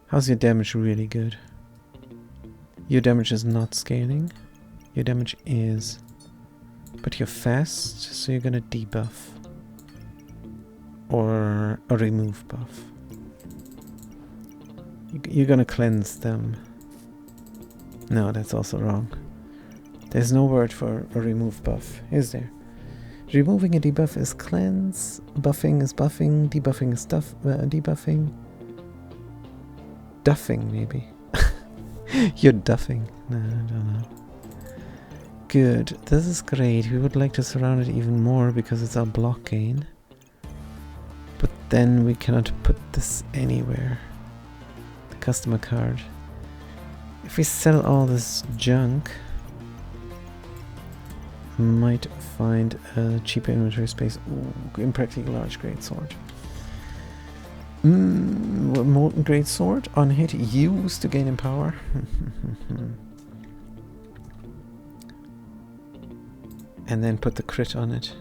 How's your damage? Really good. Your damage is not scaling. Your damage is. But you're fast, so you're gonna debuff. Or a remove buff. You're gonna cleanse them. No, that's also wrong. There's no word for a remove buff, is there? Removing a debuff is cleanse, buffing is buffing, debuffing is debuffing. Duffing, maybe. You're duffing. No, I don't know. Good. This is great. We would like to surround it even more because it's our block gain. But then we cannot put this anywhere. The customer card. If we sell all this junk, might find a cheaper inventory space. Ooh, impractical large greatsword. Molten greatsword on hit used to gain in power. And then put the crit on it.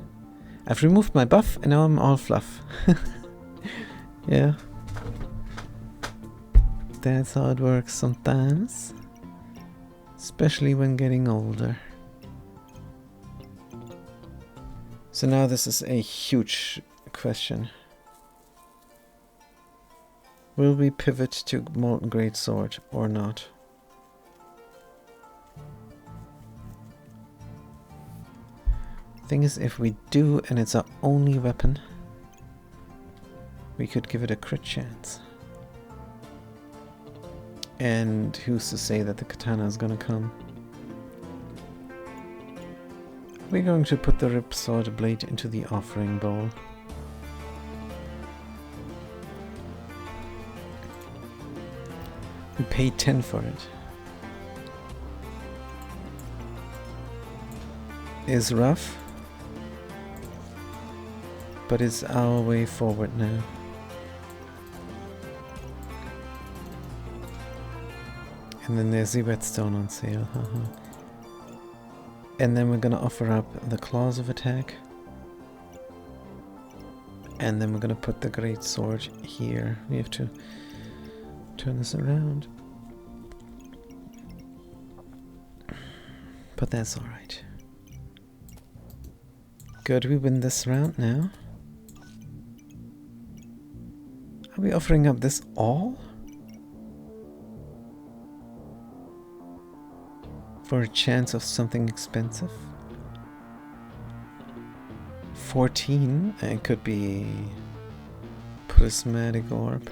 I've removed my buff and now I'm all fluff. Yeah. That's how it works sometimes. Especially when getting older. So now this is a huge question. Will we pivot to Molten Greatsword or not? Thing is, if we do and it's our only weapon, we could give it a crit chance. And who's to say that the katana is gonna come? We're going to put the Rip Sword Blade into the offering bowl. We paid 10 for it. Is rough, but it's our way forward now. And then there's the whetstone on sale, haha. And then we're gonna offer up the claws of attack. And then we're gonna put the great sword here. We have to turn this around. But that's alright. Good, we win this round now. Are we offering up this all? For a chance of something expensive? 14? It could be prismatic orb.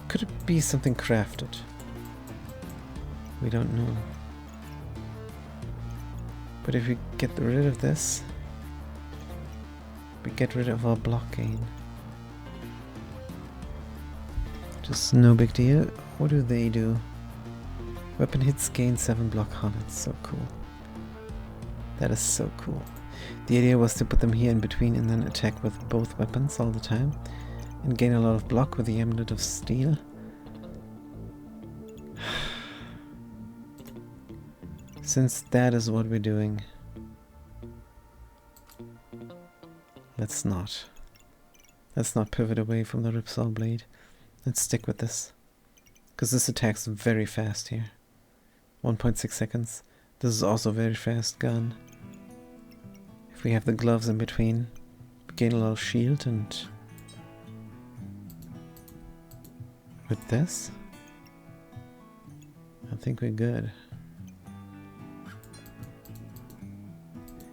Could it be something crafted? We don't know. But if we get rid of this, we get rid of our block gain. Just no big deal. What do they do? Weapon hits gain 7 block hullets. So cool. That is so cool. The idea was to put them here in between and then attack with both weapons all the time. And gain a lot of block with the Amulet of Steel. Since that is what we're doing, let's not pivot away from the Ripsaw Blade. Let's stick with this. Because this attacks very fast here. 1.6 seconds. This is also a very fast gun. If we have the gloves in between, we gain a lot of shield, and with this, I think we're good.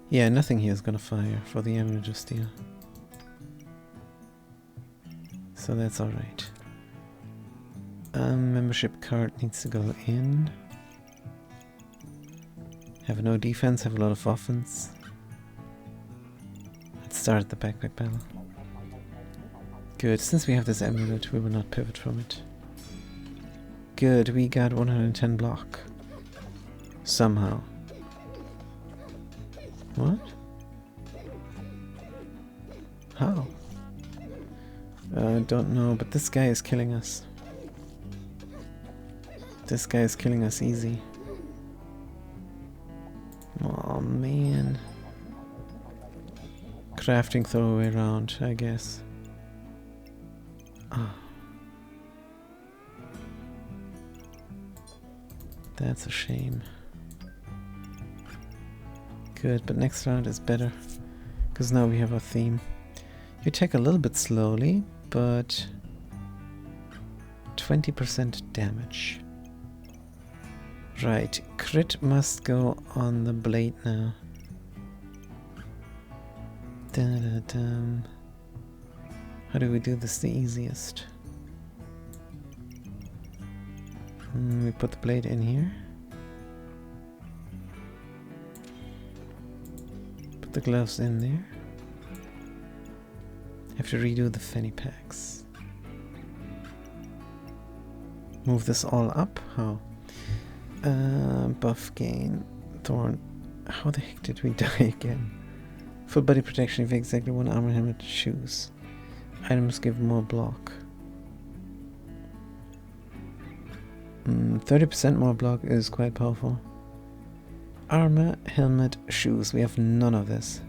Yeah, nothing here is gonna fire for the Amulet of Steel. So that's alright. Membership card needs to go in. Have no defense, have a lot of offense. Let's start the backpack battle. Good, since we have this amulet, we will not pivot from it. Good, we got 110 block. Somehow. What? How? I don't know, but this guy is killing us. This guy is killing us easy. Oh man. Crafting throwaway round, I guess. Oh. That's a shame. Good, but next round is better. Because now we have a theme. You attack a little bit slowly, but 20% damage. Right, crit must go on the blade now. Da-da-dum. How do we do this the easiest? We put the blade in here. Put the gloves in there. Have to redo the fanny packs. Move this all up? How? Buff gain. Thorn. How the heck did we die again? Full body protection if exactly one armor helmet shoes. Items give more block. 30% more block is quite powerful. Armor, helmet, shoes. We have none of this.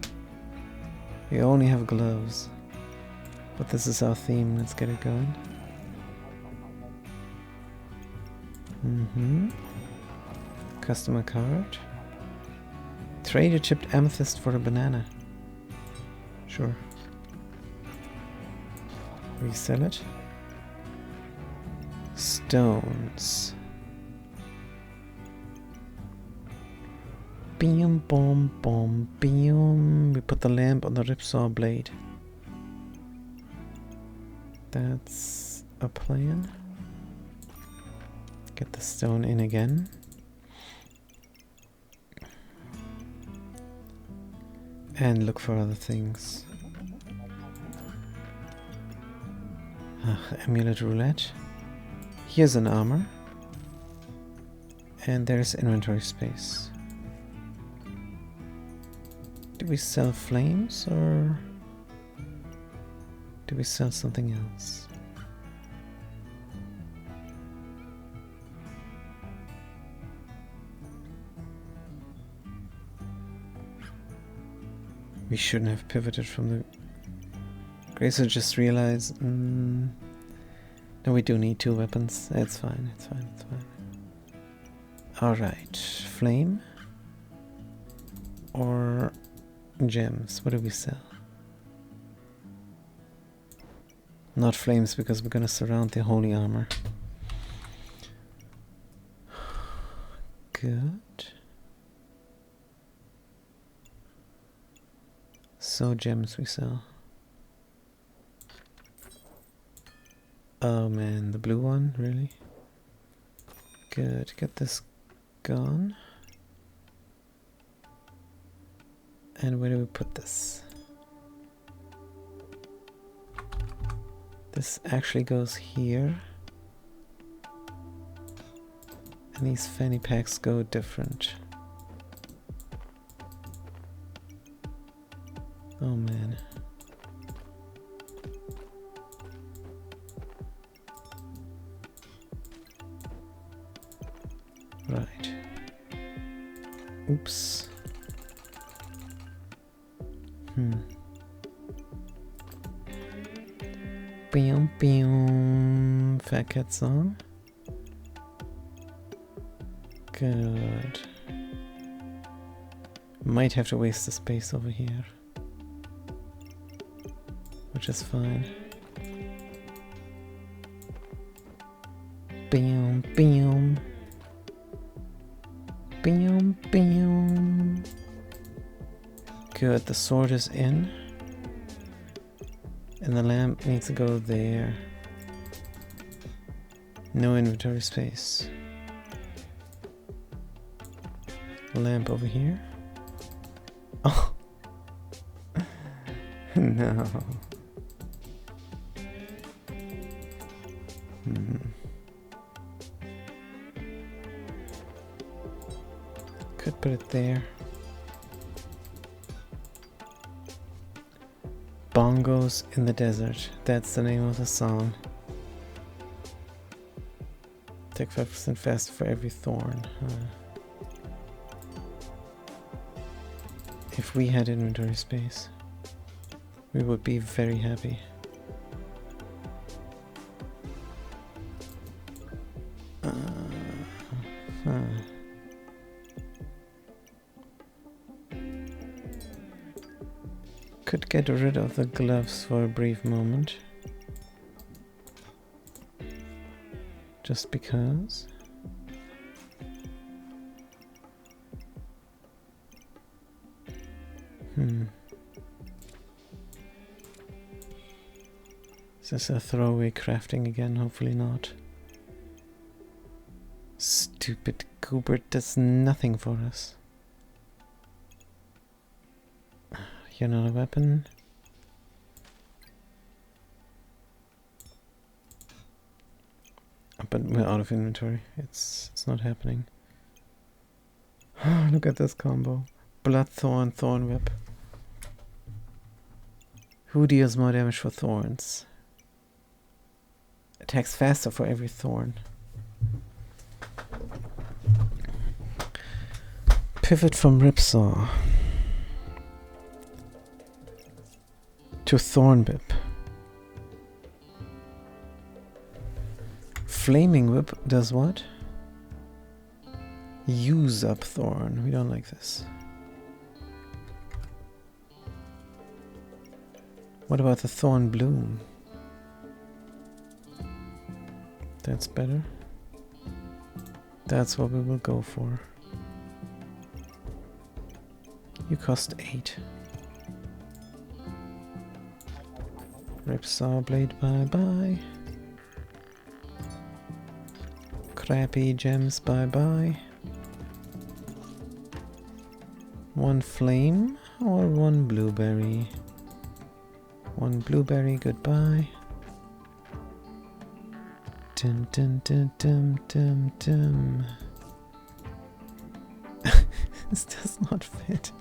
We only have gloves. But this is our theme. Let's get it going. Customer card. Trade a chipped amethyst for a banana. Sure. Resell it. Stones. Beam, bomb, bomb, beam. We put the lamp on the ripsaw blade. That's a plan. Get the stone in again. And look for other things. Amulet roulette. Here's an armor. And there's inventory space. Do we sell flames or do we sell something else? We shouldn't have pivoted from the... Gracer just realized... no, we do need 2 weapons. It's fine, it's fine, it's fine. Alright, flame. Or gems. What do we sell? Not flames because we're gonna surround the holy armor. Good. So gems we sell. Oh man, the blue one, really? Good, get this gone. And where do we put this? This actually goes here. And these fanny packs go different. Oh man. Right. Oops. Boom, boom. Fat Cat song. Good. Might have to waste the space over here. Which is fine. Boom, boom. Boom, boom. Good, the sword is in. And the lamp needs to go there. No inventory space. Lamp over here. Oh! No. Could put it there. Bongos in the Desert. That's the name of the song. Take 5% faster for every thorn. If we had inventory space, we would be very happy. Could get rid of the gloves for a brief moment. Just because. Is this a throwaway crafting again? Hopefully not. Stupid Goobert does nothing for us. You're not a weapon. But we're out of inventory. It's not happening. Look at this combo. Bloodthorn, Thorn Whip. Who deals more damage for thorns? Attacks faster for every thorn. Pivot from Ripsaw to Thorn Whip. Flaming Whip does what? Use up Thorn. We don't like this. What about the Thorn Bloom? That's better. That's what we will go for. You cost 8. Ripsaw Blade, bye bye. Crappy gems, bye bye. 1 flame or 1 blueberry? 1 blueberry, goodbye. Dum dum dum dum dum dum. This does not fit.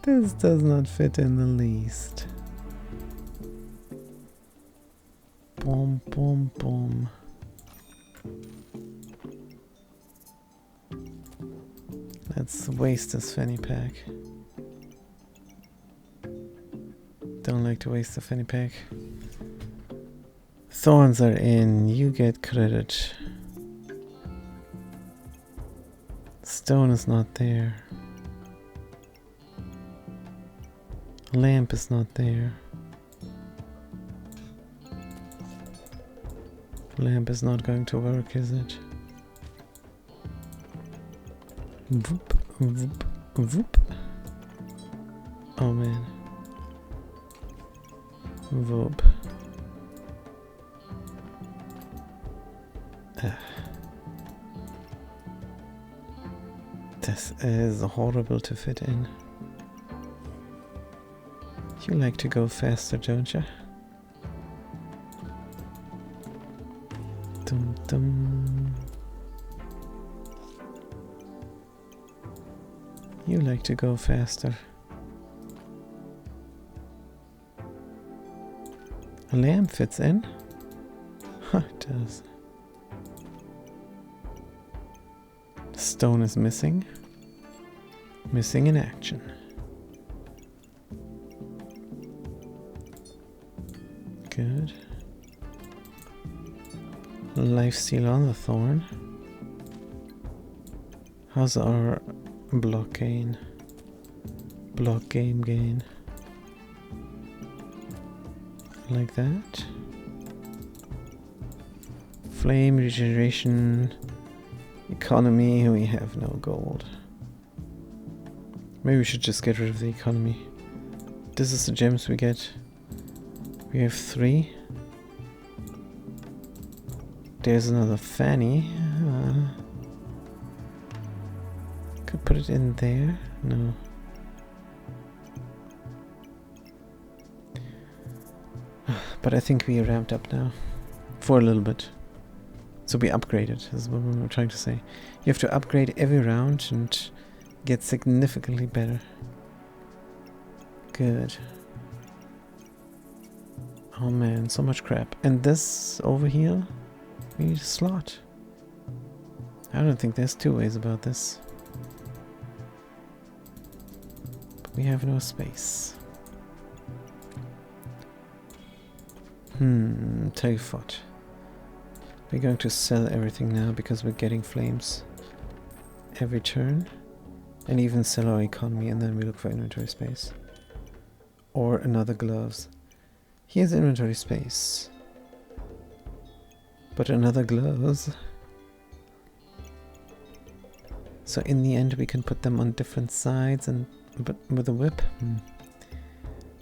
This does not fit in the least. Boom, boom, boom. Let's waste this fanny pack. Don't like to waste the fanny pack. Thorns are in. You get credit. Stone is not there. Lamp is not there. Lamp is not going to work, is it? Whoop, whoop, whoop. Oh man. Whoop. This is horrible to fit in. You like to go faster, don't you? Dum dum. You like to go faster. A lamp fits in? Huh, it does. Stone is missing. Missing in action. Good. Lifesteal on the thorn. How's our block gain? Block game gain. Like that. Flame regeneration. Economy. We have no gold. Maybe we should just get rid of the economy. This is the gems we get. We have 3. There's another fanny. Could put it in there. No. But I think we ramped up now. For a little bit. So we upgraded, is what we were trying to say. You have to upgrade every round and get significantly better. Good. Oh man, so much crap. And this over here, we need a slot. I don't think there's 2 ways about this. But we have no space. Tell you what. We're going to sell everything now because we're getting flames every turn. And even sell our economy, and then we look for inventory space. Or another gloves. Here's inventory space. But another gloves. So in the end we can put them on different sides and But with the whip,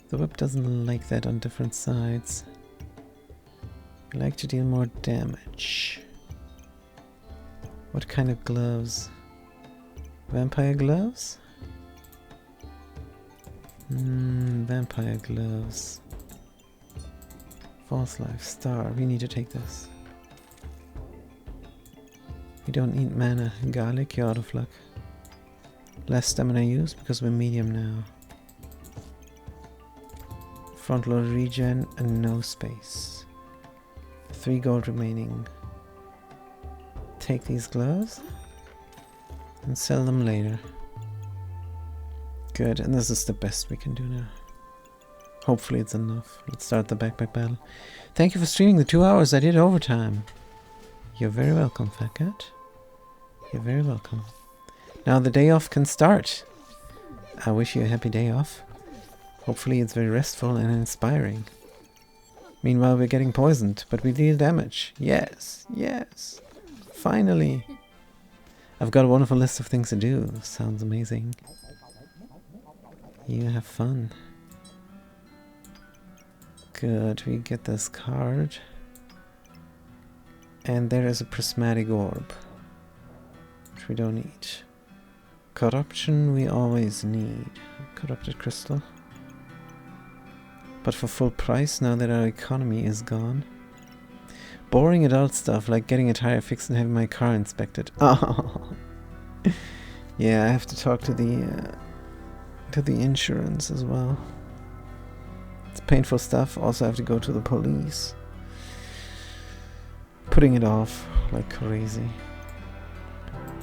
the whip doesn't like that on different sides. I like to deal more damage. What kind of gloves? Vampire gloves? Vampire gloves. False life, star. We need to take this. We don't need mana. Garlic, you're out of luck. Less stamina used because we're medium now. Front load regen and no space. 3 gold remaining. Take these gloves and sell them later. Good, and this is the best we can do now. Hopefully it's enough. Let's start the backpack battle. Thank you for streaming the 2 hours I did overtime. You're very welcome, Fat Cat. You're very welcome. Now the day off can start. I wish you a happy day off. Hopefully it's very restful and inspiring. Meanwhile we're getting poisoned, but we deal damage. Yes, yes. Finally. I've got a wonderful list of things to do. Sounds amazing. You have fun. Good, we get this card. And there is a prismatic orb, which we don't need. Corruption we always need. Corrupted crystal. But for full price now that our economy is gone. Boring adult stuff like getting a tire fixed and having my car inspected. Oh. Yeah, I have to talk to the insurance as well. It's painful stuff. Also, I have to go to the police. Putting it off like crazy.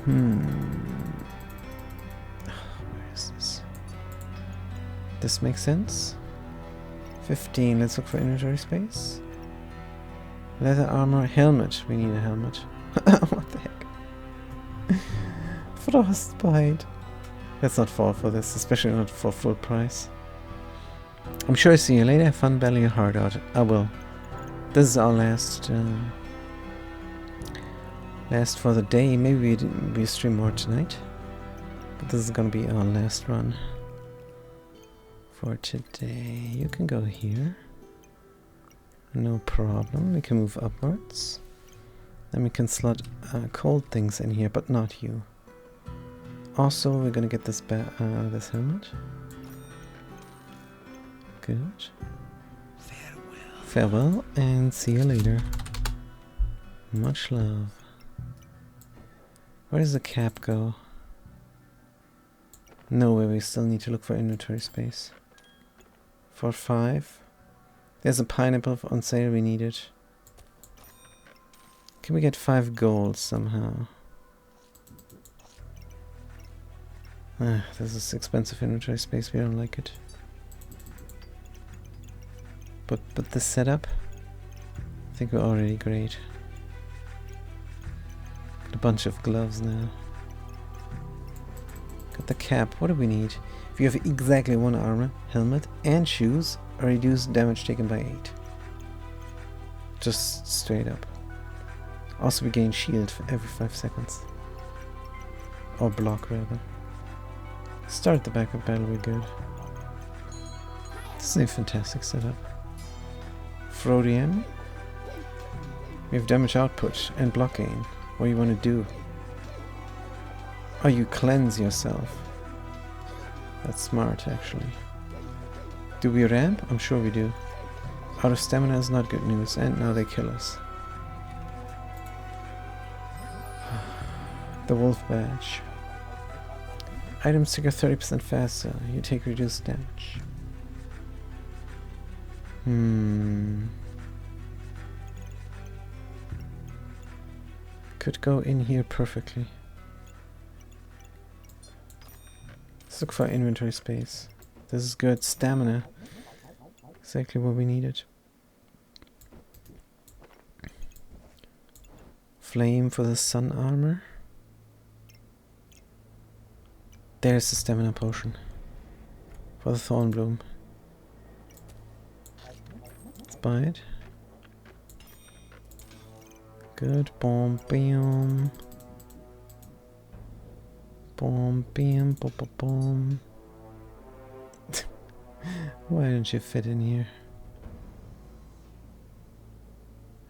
Where is this? This makes sense. 15. Let's look for inventory space. Leather armor, helmet. We need a helmet. What the heck? Frostbite. Let's not fall for this, especially not for full price. I'm sure I see you later. Have fun battling your heart out. I will. This is our last for the day. Maybe we stream more tonight. But this is gonna be our last run for today. You can go here. No problem. We can move upwards. Then we can slot cold things in here, but not you. Also, we're gonna get this this helmet. Good. Farewell. Farewell, and see you later. Much love. Where does the cap go? Nowhere. We still need to look for inventory space. For 5. There's a pineapple on sale. We need it. Can we get 5 gold somehow? This is expensive inventory space. We don't like it. But the setup, I think we're already great. Got a bunch of gloves now. Got the cap. What do we need? If you have exactly 1 armor, helmet, and shoes, or reduce damage taken by 8. Just straight up. Also, we gain shield for every 5 seconds. Or block, rather. Start the backup battle, we're good. This is a fantastic setup. Frodium. We have damage output and block gain. What do you want to do? Oh, you cleanse yourself. That's smart, actually. Do we ramp? I'm sure we do. Out of stamina is not good news, and now they kill us. The wolf badge. Items trigger 30% faster. You take reduced damage. Could go in here perfectly. Let's look for inventory space. This is good. Stamina. Exactly what we needed. Flame for the sun armor. There's the stamina potion. For the thorn bloom. Let's buy it. Good. Boom, bam. Boom, bam, boom, boom, boom. Why don't you fit in here?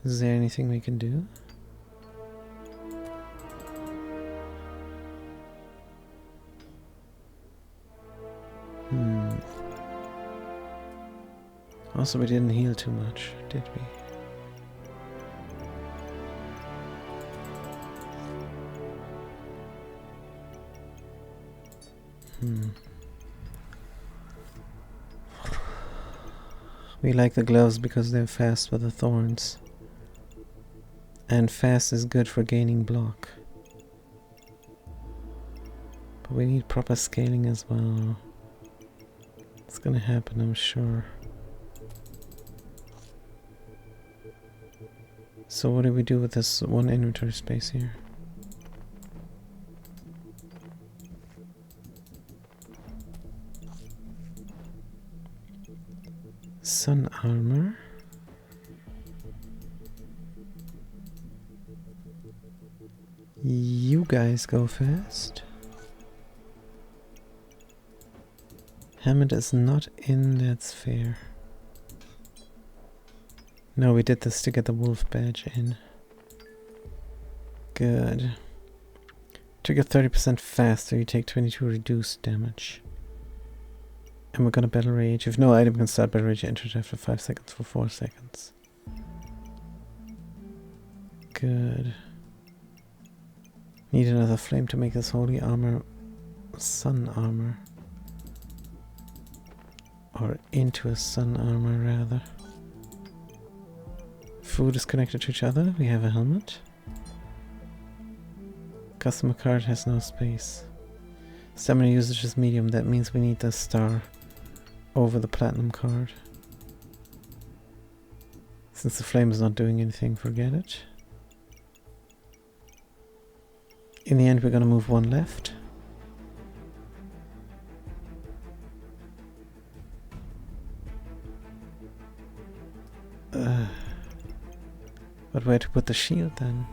Is there anything we can do? Also, we didn't heal too much, did we? We like the gloves because they're fast with the thorns. And fast is good for gaining block. But we need proper scaling as well. It's gonna happen, I'm sure. So what do we do with this one inventory space here? Sun armor. You guys go fast. Hammond is not in that sphere. No, we did this to get the wolf badge in. Good. Trigger 30% faster, you take 22 reduced damage. And we're gonna battle rage. If no item can start battle rage, enter it after 5 seconds for 4 seconds. Good. Need another flame to make this holy armor sun armor. Or into a sun armor rather. Food is connected to each other. We have a helmet. Customer card has no space. Stamina usage is medium. That means we need the star over the platinum card. Since the flame is not doing anything, forget it. In the end, we're gonna move one left. But where to put the shield then?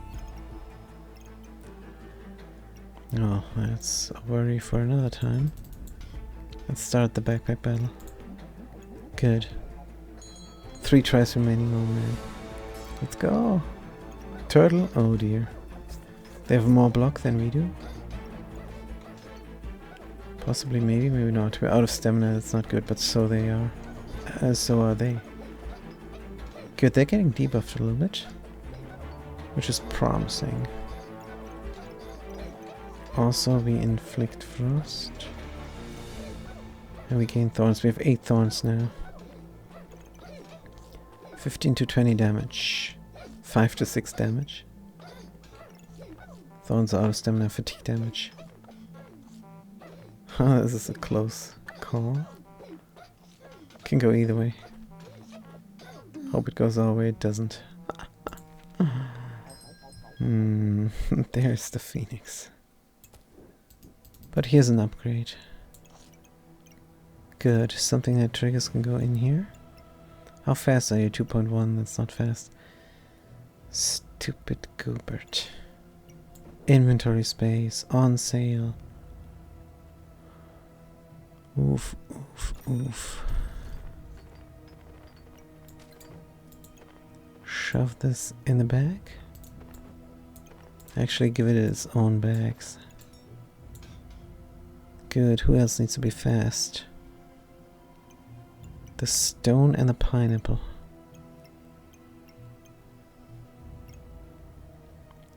Oh, that's a worry for another time. Let's start the backpack battle. Good. 3 tries remaining, oh man. Let's go. Turtle, oh dear. They have more block than we do. Possibly, maybe, maybe not. We're out of stamina, that's not good, but so they are. So are they. Good, they're getting debuffed a little bit. Which is promising. Also, we inflict frost. And we gain thorns. We have 8 thorns now. 15 to 20 damage. 5 to 6 damage. Thorns are out of stamina, fatigue damage. This is a close call. Can go either way. Hope it goes our way, it doesn't. There's the Phoenix. But here's an upgrade. Good, something that triggers can go in here. How fast are you? 2.1, that's not fast. Stupid Goobert. Inventory space, on sale. Oof, oof, oof. Shove this in the bag. Actually give it its own bags. Good, who else needs to be fast? The stone and the pineapple.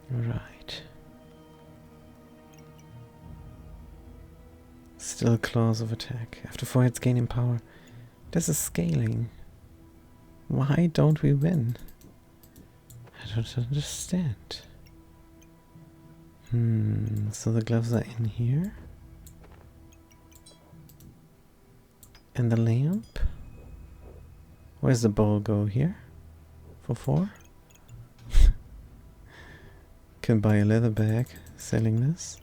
Right. Still claws of attack. After 4 hits gaining power. This is scaling. Why don't we win? I don't understand. So the gloves are in here. And the lamp? Where's the bowl go here? For 4? Can buy a leather bag selling this.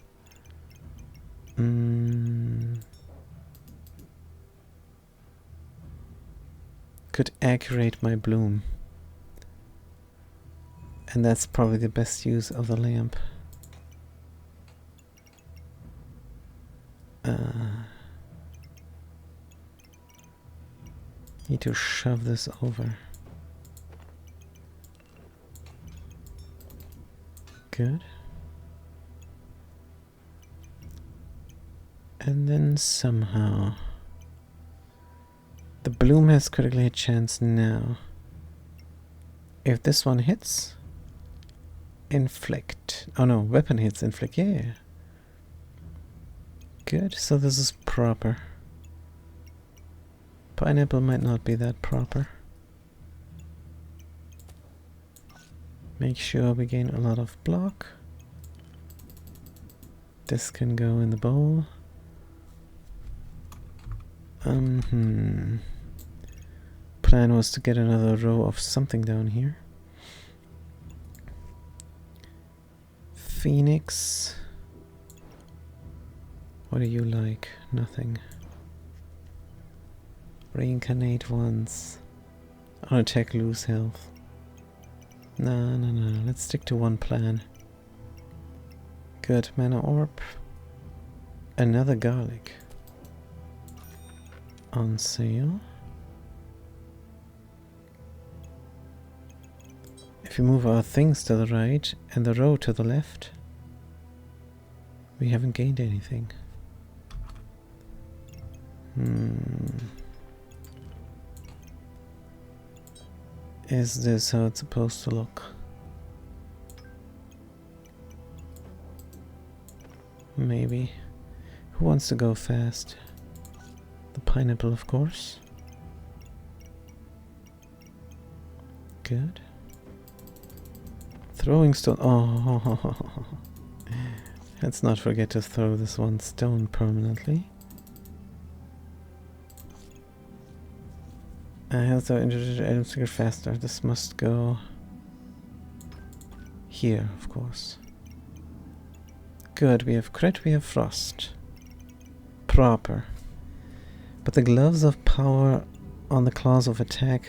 Could accurate my bloom. And that's probably the best use of the lamp. Need to shove this over. Good. And then somehow the bloom has critical hit chance now. If this one hits, inflict. Oh no, weapon hits, inflict. Yeah. Good, so this is proper. Pineapple might not be that proper. Make sure we gain a lot of block. This can go in the bowl. Plan was to get another row of something down here. Phoenix. What do you like? Nothing. Reincarnate once. On attack, lose health. No. Let's stick to one plan. Good. Mana orb. Another garlic. On sale. If we move our things to the right and the row to the left, we haven't gained anything. Is this how it's supposed to look? Maybe. Who wants to go fast? The pineapple, of course. Good. Throwing stone. Oh, let's not forget to throw this one stone permanently. I have to introduce items to get faster. This must go here, of course. Good, we have crit, we have frost. Proper. But the gloves of power on the claws of attack,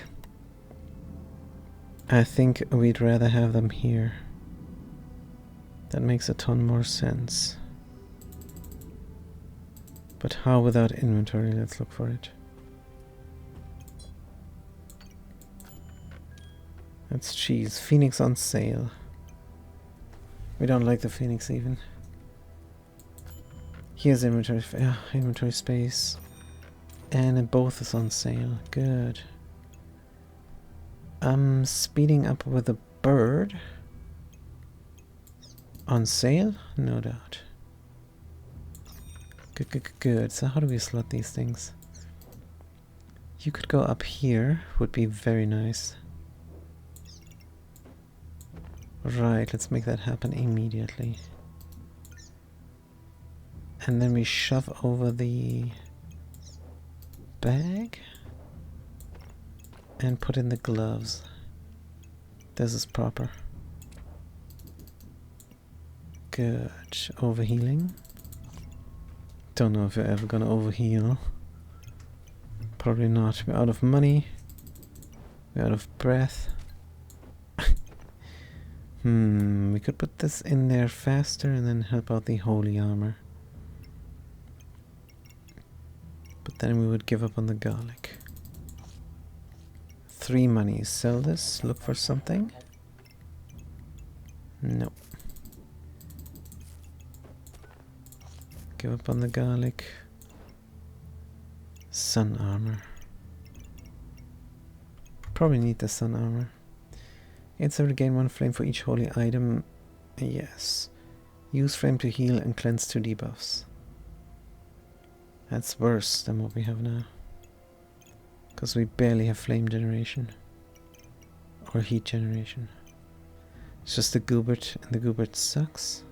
I think we'd rather have them here. That makes a ton more sense. But how without inventory? Let's look for it. That's cheese. Phoenix on sale. We don't like the Phoenix even. Here's inventory, inventory space. And it both is on sale. Good. I'm speeding up with a bird. On sale? No doubt. Good. So how do we slot these things? You could go up here. Would be very nice. Right, let's make that happen immediately. And then we shove over the bag and put in the gloves. This is proper. Good. Overhealing. Don't know if you're ever gonna overheal. Probably not. We're out of money. We're out of breath. We could put this in there faster and then help out the holy armor. But then we would give up on the garlic. 3 money. Sell this. Look for something. Nope. Give up on the garlic. Sun armor. Probably need the sun armor. It's able to gain 1 flame for each holy item. Yes. Use flame to heal and cleanse 2 debuffs. That's worse than what we have now. Because we barely have flame generation. Or heat generation. It's just the Goobert, and the Goobert sucks.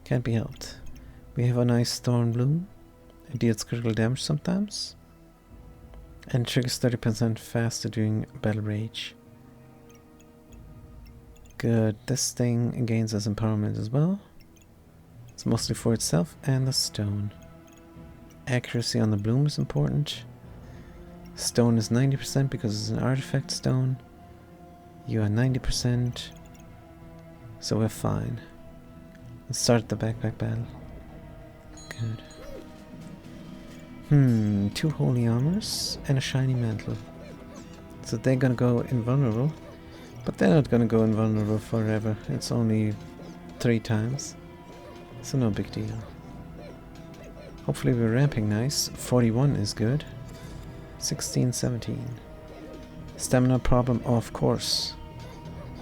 Can't be helped. We have a nice Thorn Bloom. It deals critical damage sometimes. And triggers 30% faster during Battle Rage. Good. This thing gains us empowerment as well. It's mostly for itself and the stone. Accuracy on the bloom is important. Stone is 90% because it's an artifact stone. You are 90%. So we're fine. Let's start the backpack battle. Good. 2 holy armors and a shiny mantle. So they're gonna go invulnerable. But they're not gonna go invulnerable forever. It's only 3 times. So no big deal. Hopefully we're ramping nice. 41 is good. 16, 17. Stamina problem, of course.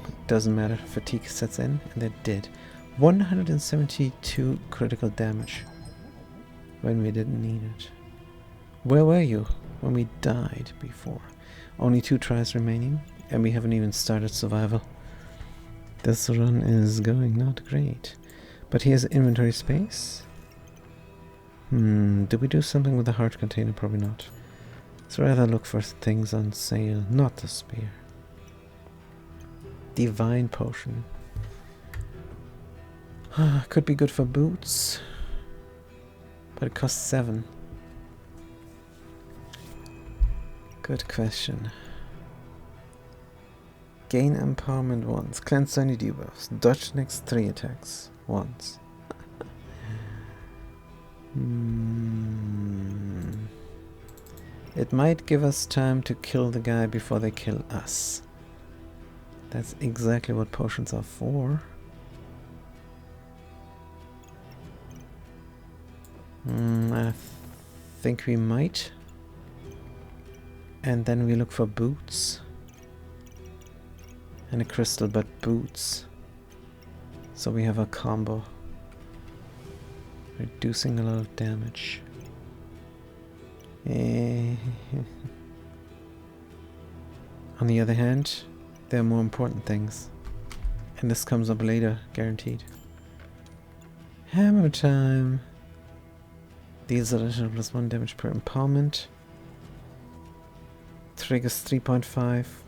But doesn't matter. Fatigue sets in, and they're dead. 172 critical damage. When we didn't need it. Where were you when we died before? Only 2 tries remaining, and we haven't even started survival. This run is going not great. But here's inventory space. Did we do something with the heart container? Probably not. Let's rather look for things on sale, not the spear. Divine potion. Could be good for boots. But it costs 7. Good question. Gain empowerment once. Cleanse any debuffs. Dodge next 3 attacks once. It might give us time to kill the guy before they kill us. That's exactly what potions are for. I think we might. And then we look for boots. And a crystal, but boots. So we have a combo. Reducing a lot of damage. On the other hand, there are more important things. And this comes up later, guaranteed. Hammer time! Deals additional +1 damage per empowerment. Triggers 3.5.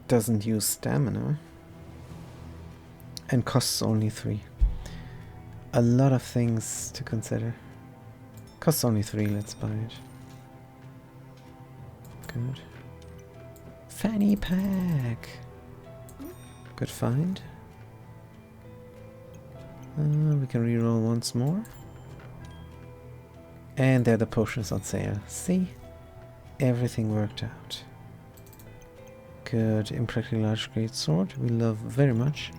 Doesn't use stamina. And costs only 3. A lot of things to consider. Costs only 3, let's buy it. Good. Fanny pack! Good find. We can reroll once more. And there the potions on sale. See? Everything worked out. Good. Impractically large great sword. We love very much.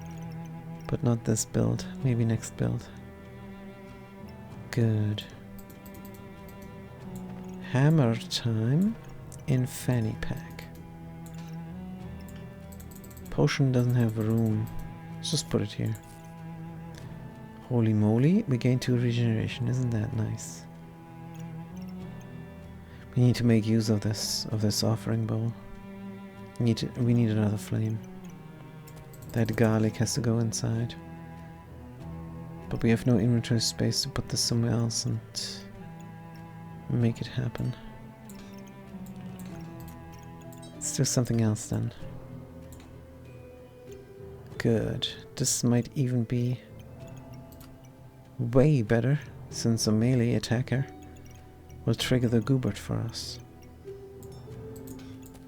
But not this build. Maybe next build. Good. Hammer time in fanny pack. Potion doesn't have room. Let's just put it here. Holy moly, we gain 2 regeneration. Isn't that nice? We need to make use of this offering bowl. We need another flame. That garlic has to go inside. But we have no inventory space to put this somewhere else and make it happen. Let's do something else then. Good. This might even be way better, since a melee attacker will trigger the Goobert for us.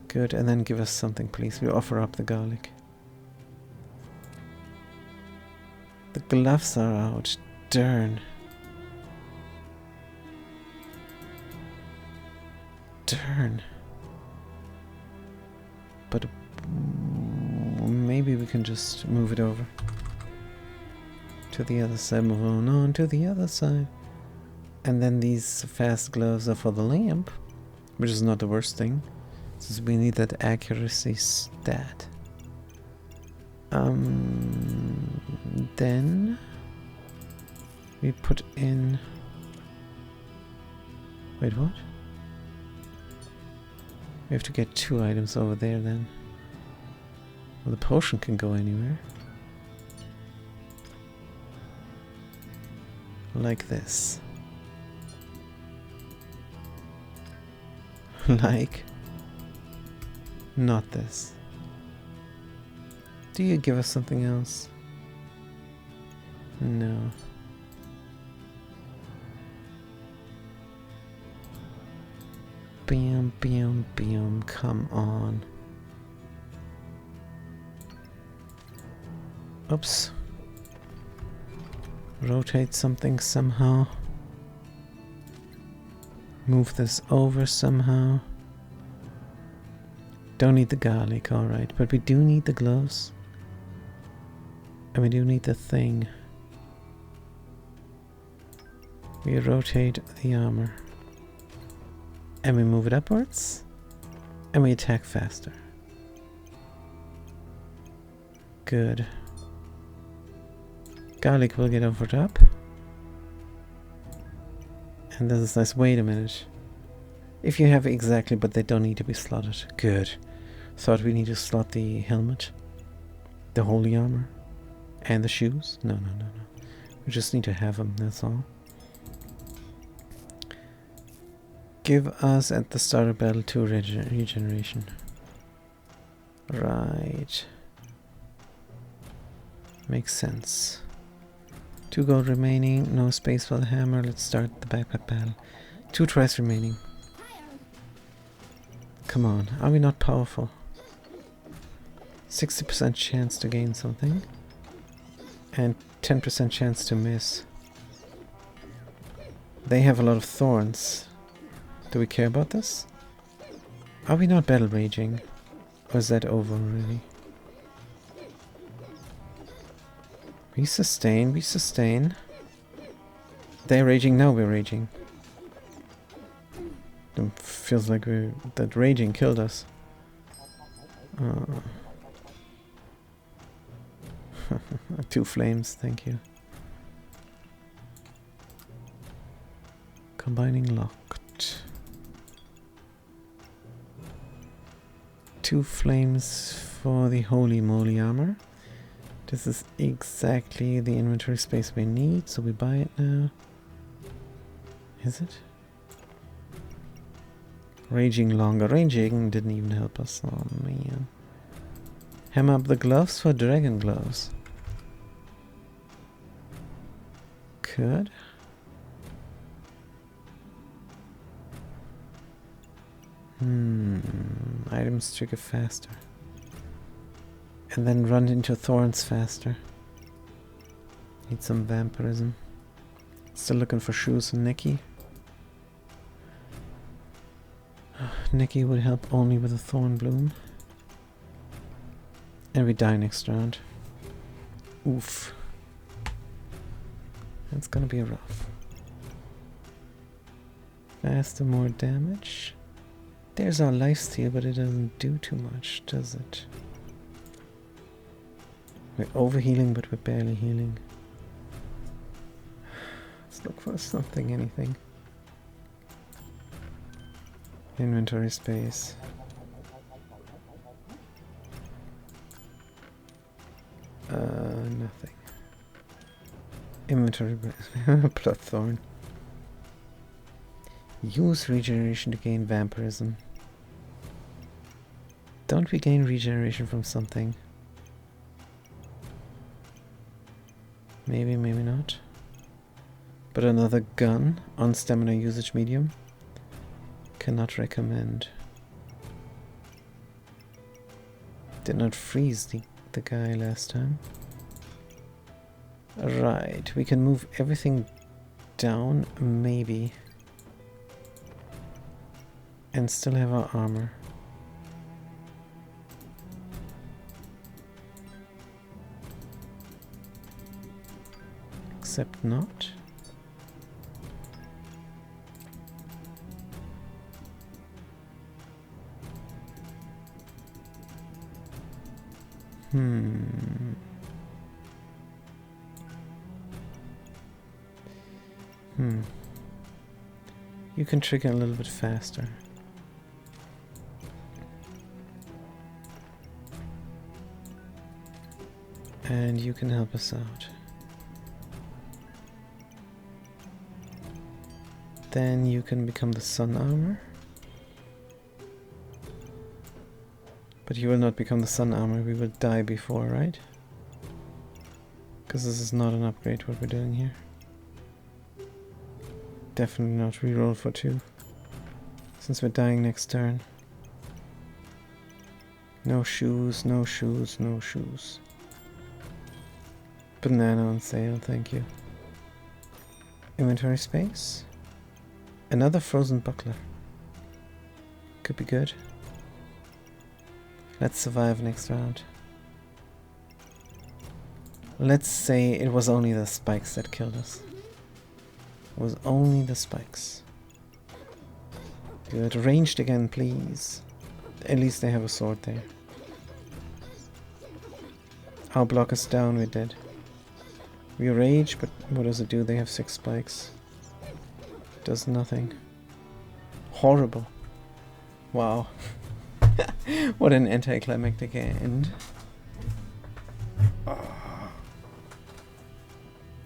Good, and then give us something, please. We offer up the garlic. The gloves are out. Darn. Darn. But maybe we can just move it over to the other side. Move on to the other side. And then these fast gloves are for the lamp, which is not the worst thing, since we need that accuracy stat. Then we put in... Wait, what? We have to get 2 items over there then. Well, the potion can go anywhere. Like this. Like... not this. Do you give us something else? No. Bam, bam, bam, come on. Oops. Rotate something somehow. Move this over somehow. Don't need the garlic, alright, but we do need the gloves. And we do need the thing. We rotate the armor. And we move it upwards. And we attack faster. Good. Garlic will get over top. And this is nice. Wait a minute. If you have exactly, but they don't need to be slotted. Good. Thought we need to slot the helmet, the holy armor, and the shoes. No. We just need to have them, that's all. Give us at the start of battle 2 regeneration. Right. Makes sense. 2 gold remaining, no space for the hammer. Let's start the backpack battle. 2 tries remaining. Come on, are we not powerful? 60% chance to gain something. And 10% chance to miss. They have a lot of thorns. Do we care about this? Are we not battle raging? Or is that over already? We sustain, we sustain. They're raging, now we're raging. It feels like that raging killed us. 2 flames, thank you. Combining locked. 2 flames for the holy moly armor. This is exactly the inventory space we need, so we buy it now. Is it? Raging longer. Raging didn't even help us. Oh man. Hammer up the gloves for dragon gloves. Could. Items trigger faster. And then run into thorns faster. Need some vampirism. Still looking for shoes and Nikki. Nikki would help only with a thorn bloom. And we die next round. Oof. That's gonna be rough. Faster, more damage. There's our lifesteal, but it doesn't do too much, does it? We're overhealing, but we're barely healing. Let's look for something, anything. Inventory space. Nothing. Inventory Bloodthorn. Use regeneration to gain vampirism. Don't we gain regeneration from something? Maybe, maybe not. But another gun on stamina usage medium? Cannot recommend. Did not freeze the guy last time. Right, we can move everything down, maybe. And still have our armor. Except not. You can trigger a little bit faster. And you can help us out. Then you can become the sun armor. But you will not become the sun armor, we will die before, right? Because this is not an upgrade what we're doing here. Definitely not reroll for 2. Since we're dying next turn. No shoes, no shoes, no shoes. Banana on sale, thank you. inventory space. Another frozen buckler. Could be good. Let's survive next round. Let's say it was only the spikes that killed us. It was only the spikes. Good. Ranged again, please. At least they have a sword there. I'll block us down, we're dead. We rage, but what does it do? They have 6 spikes. Does nothing. Horrible. Wow. What an anticlimactic end. Oh.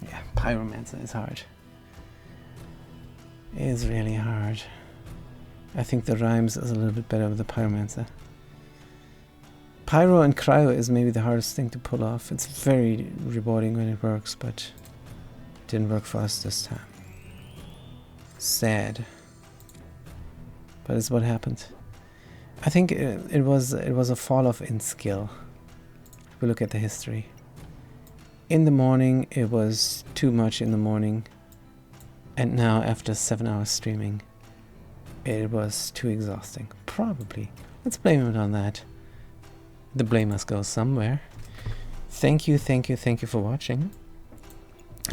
Yeah, Pyromancer is hard. It is really hard. I think the Rhymes is a little bit better with the Pyromancer. Pyro and Cryo is maybe the hardest thing to pull off. It's very rewarding when it works, but it didn't work for us this time. Sad. But it's what happened. I think it was a fall off in skill. If we look at the history. In the morning it was too much in the morning, and now after 7 hours streaming it was too exhausting. Probably. Let's blame it on that. The blame must go somewhere. Thank you for watching.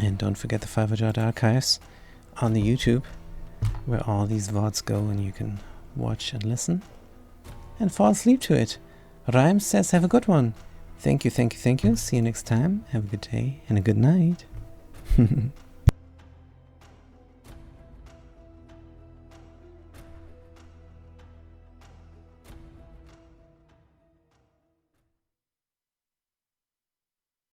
And don't forget the 5 archives on the YouTube, where all these VODs go and you can watch and listen and fall asleep to it. Rhymes says have a good one. Thank you. See you next time. Have a good day and a good night.